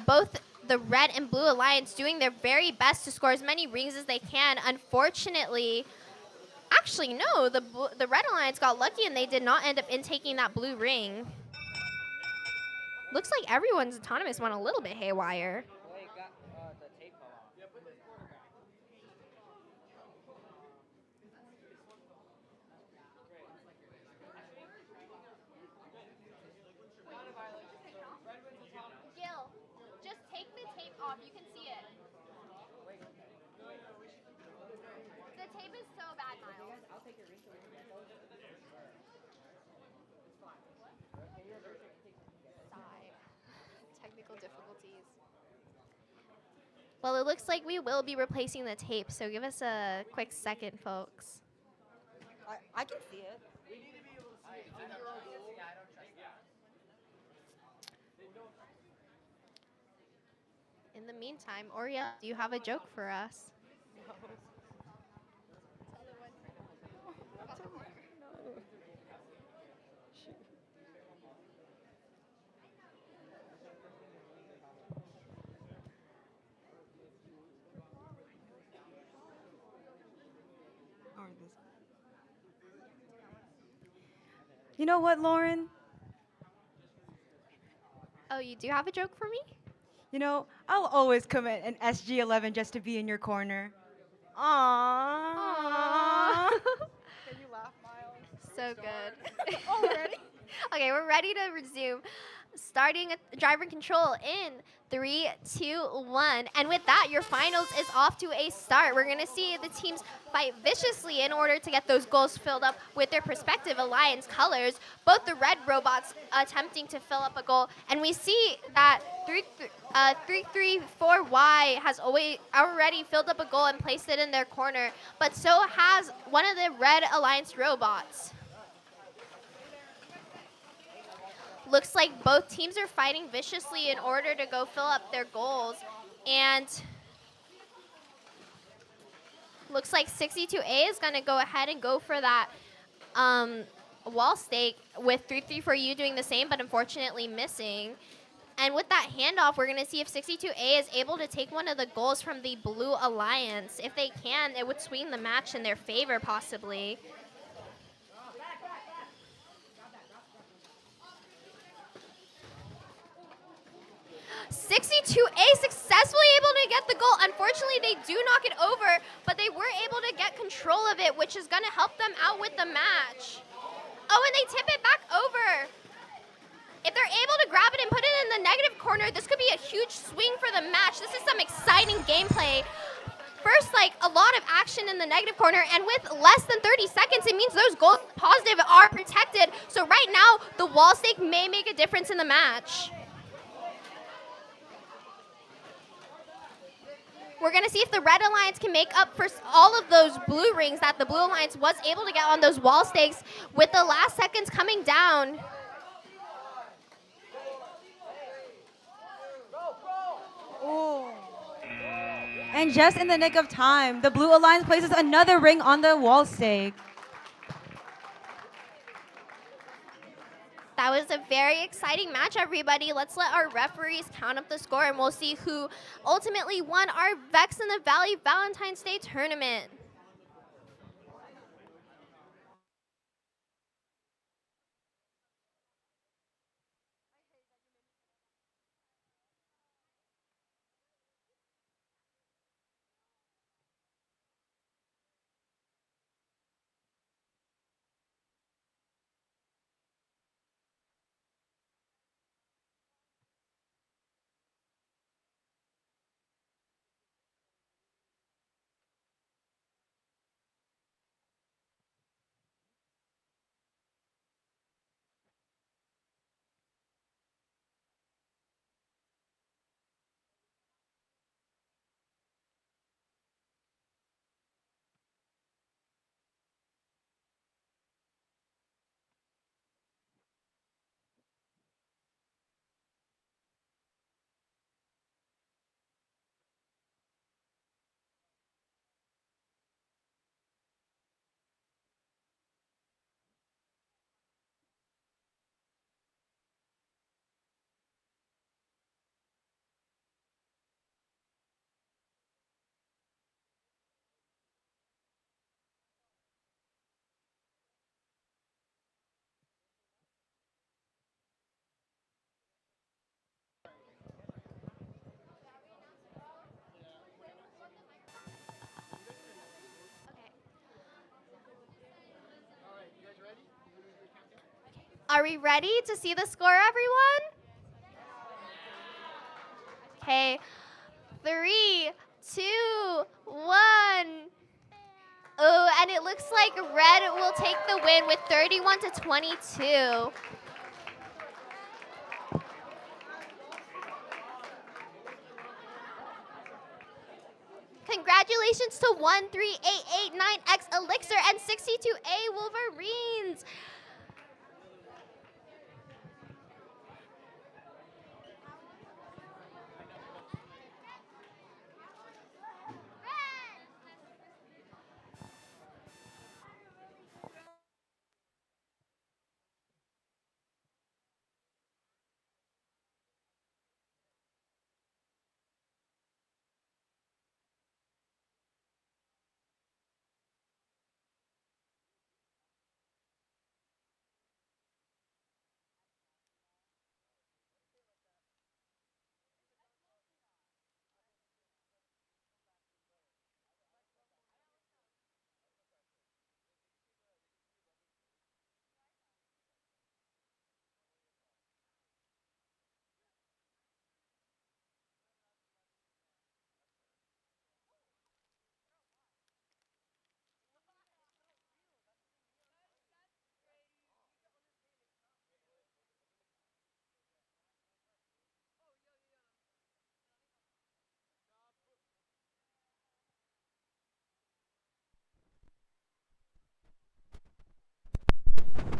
Both the Red and Blue Alliance doing their very best to score as many rings as they can. Unfortunately, actually, no, the Red Alliance got lucky and they did not end up taking that blue ring. Looks like everyone's autonomous went a little bit haywire. Gil, just take the tape off. You can see it. The tape is so bad, Miles. I'll take your ring. Sigh. Technical difficulties. Well, it looks like we will be replacing the tape, so give us a quick second, folks. I can see it. In the meantime, Oriel, do you have a joke for us? You know what, Lauren? Oh, you do have a joke for me? You know, I'll always commit an SG-11 just to be in your corner. Aww. Can you laugh, Miles? So good. Already? Okay, we're ready to resume. Starting driver control in 3, 2, 1. And with that, your finals is off to a start. We're going to see the teams fight viciously in order to get those goals filled up with their respective alliance colors. Both the red robots attempting to fill up a goal. And we see that 334Y has already filled up a goal and placed it in their corner. But so has one of the red alliance robots. Looks like both teams are fighting viciously in order to go fill up their goals. And looks like 62A is going to go ahead and go for that wall stake, with 334U doing the same, but unfortunately missing. And with that handoff, we're going to see if 62A is able to take one of the goals from the Blue Alliance. If they can, it would swing the match in their favor, possibly. 62A successfully able to get the goal. Unfortunately, they do knock it over, but they were able to get control of it, which is going to help them out with the match. Oh, and they tip it back over. If they're able to grab it and put it in the negative corner, this could be a huge swing for the match. This is some exciting gameplay. First, like, a lot of action in the negative corner, and with less than 30 seconds, it means those goals positive are protected. So right now, the wall stake may make a difference in the match. We're going to see if the Red Alliance can make up for all of those blue rings that the Blue Alliance was able to get on those wall stakes with the last seconds coming down. And just in the nick of time, the Blue Alliance places another ring on the wall stake. That was a very exciting match, everybody. Let's let our referees count up the score, and we'll see who ultimately won our VEX in the Valley Valentine's Day tournament. Are we ready to see the score, everyone? Okay, 3, 2, 1. Oh, and it looks like red will take the win with 31 to 22. Congratulations to 13889X Elixir and 62A Wolverines.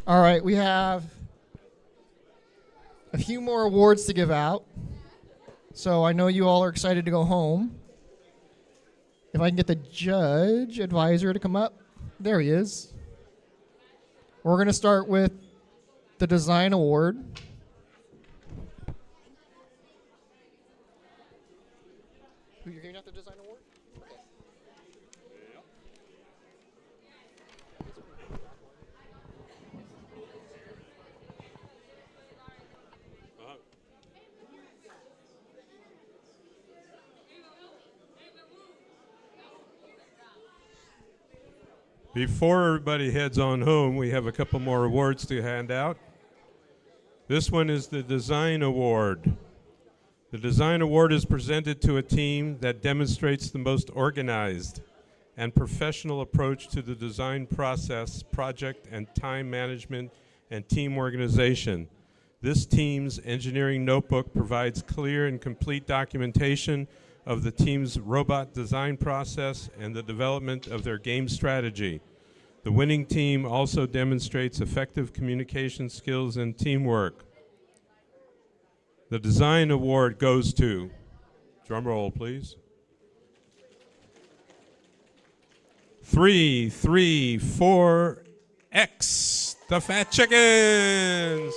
All right, we have a few more awards to give out. So I know you all are excited to go home. If I can get the judge advisor to come up. There he is. We're going to start with the design award. Who you're giving out the design award? Before everybody heads on home, we have a couple more awards to hand out. This one is the Design Award. The Design Award is presented to a team that demonstrates the most organized and professional approach to the design process, project and time management, and team organization. This team's engineering notebook provides clear and complete documentation of the team's robot design process and the development of their game strategy. The winning team also demonstrates effective communication skills and teamwork. The Design Award goes to, drum roll please, 334X, the Fat Chickens.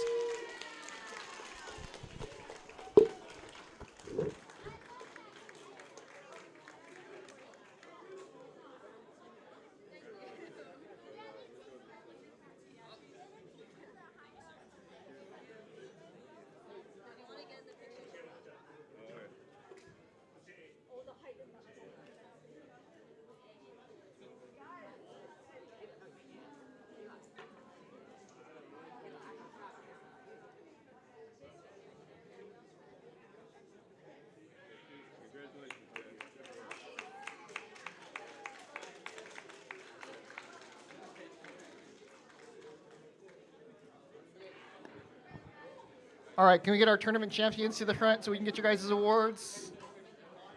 All right, can we get our tournament champions to the front so we can get your guys' awards?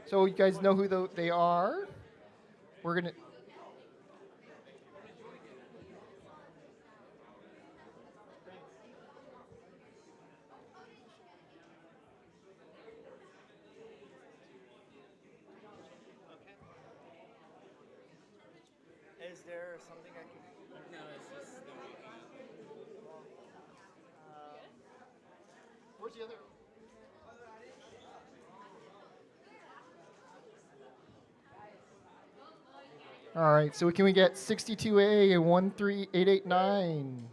So you guys know who they are. We're going to... Is there something I can... No, it's just... Where's the other... All right, so can we get 62A and 13889?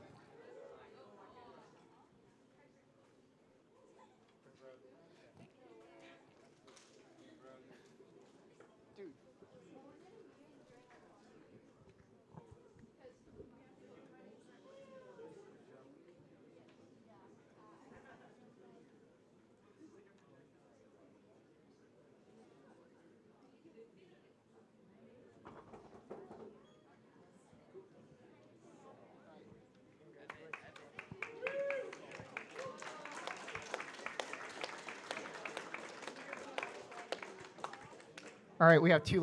All right, we have two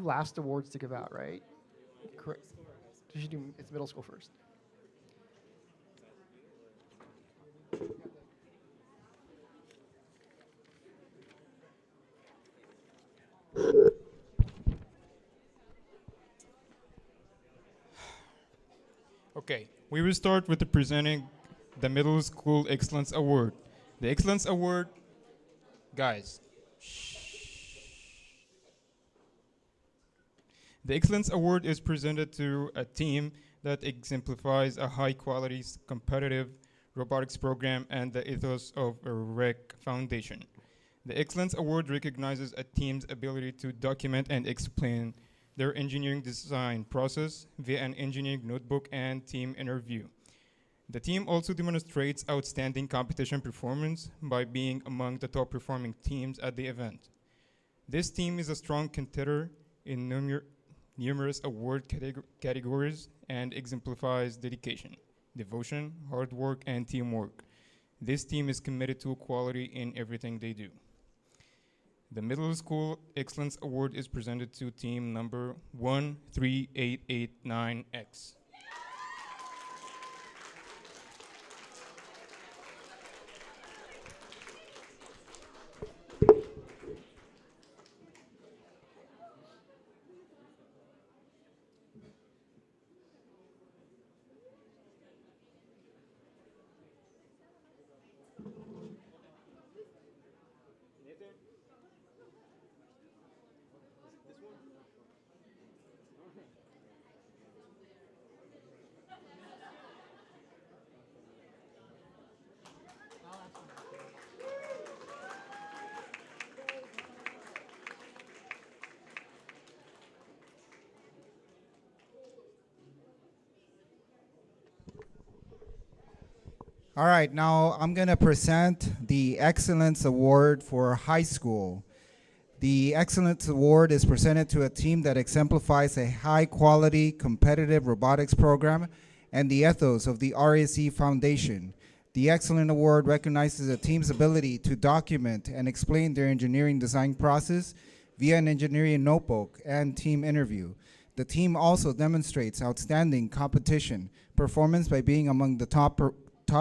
last awards to give out, right? Correct. It's middle school first. Okay, we will start with the presenting the Middle School Excellence Award. The Excellence Award, guys. The Excellence Award is presented to a team that exemplifies a high-quality, competitive robotics program and the ethos of a VEX Foundation. The Excellence Award recognizes a team's ability to document and explain their engineering design process via an engineering notebook and team interview. The team also demonstrates outstanding competition performance by being among the top performing teams at the event. This team is a strong contender in numerous award categories and exemplifies dedication, devotion, hard work, and teamwork. This team is committed to quality in everything they do. The Middle School Excellence Award is presented to team number 13889X. All right, now I'm going to present the Excellence Award for high school. The Excellence Award is presented to a team that exemplifies a high-quality, competitive robotics program and the ethos of the RSE Foundation. The Excellent Award recognizes a team's ability to document and explain their engineering design process via an engineering notebook and team interview. The team also demonstrates outstanding competition performance by being among the top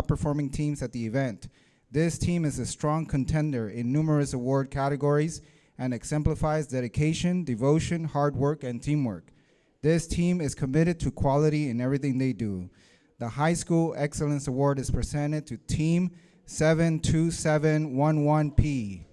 performing teams at the event. This team is a strong contender in numerous award categories and exemplifies dedication, devotion, hard work, and teamwork. This team is committed to quality in everything they do. The High School Excellence Award is presented to Team 72711P.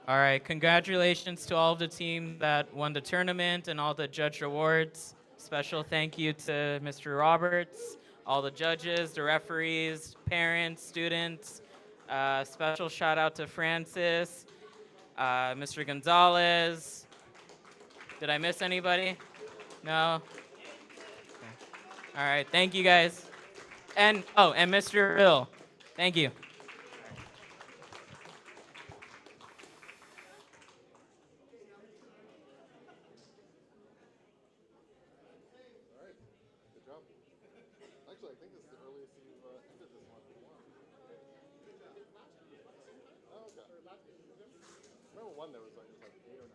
All right, congratulations to all of the teams that won the tournament and all the judge awards. Special thank you to Mr. Roberts, all the judges, the referees, parents, students. Special shout out to Francis, Mr. Gonzalez. Did I miss anybody? No? Okay. All right, thank you guys. And Mr. Hill, thank you. Actually, I think this is the earliest you've ended this one. Oh, okay. Remember one that was like 8 or 9.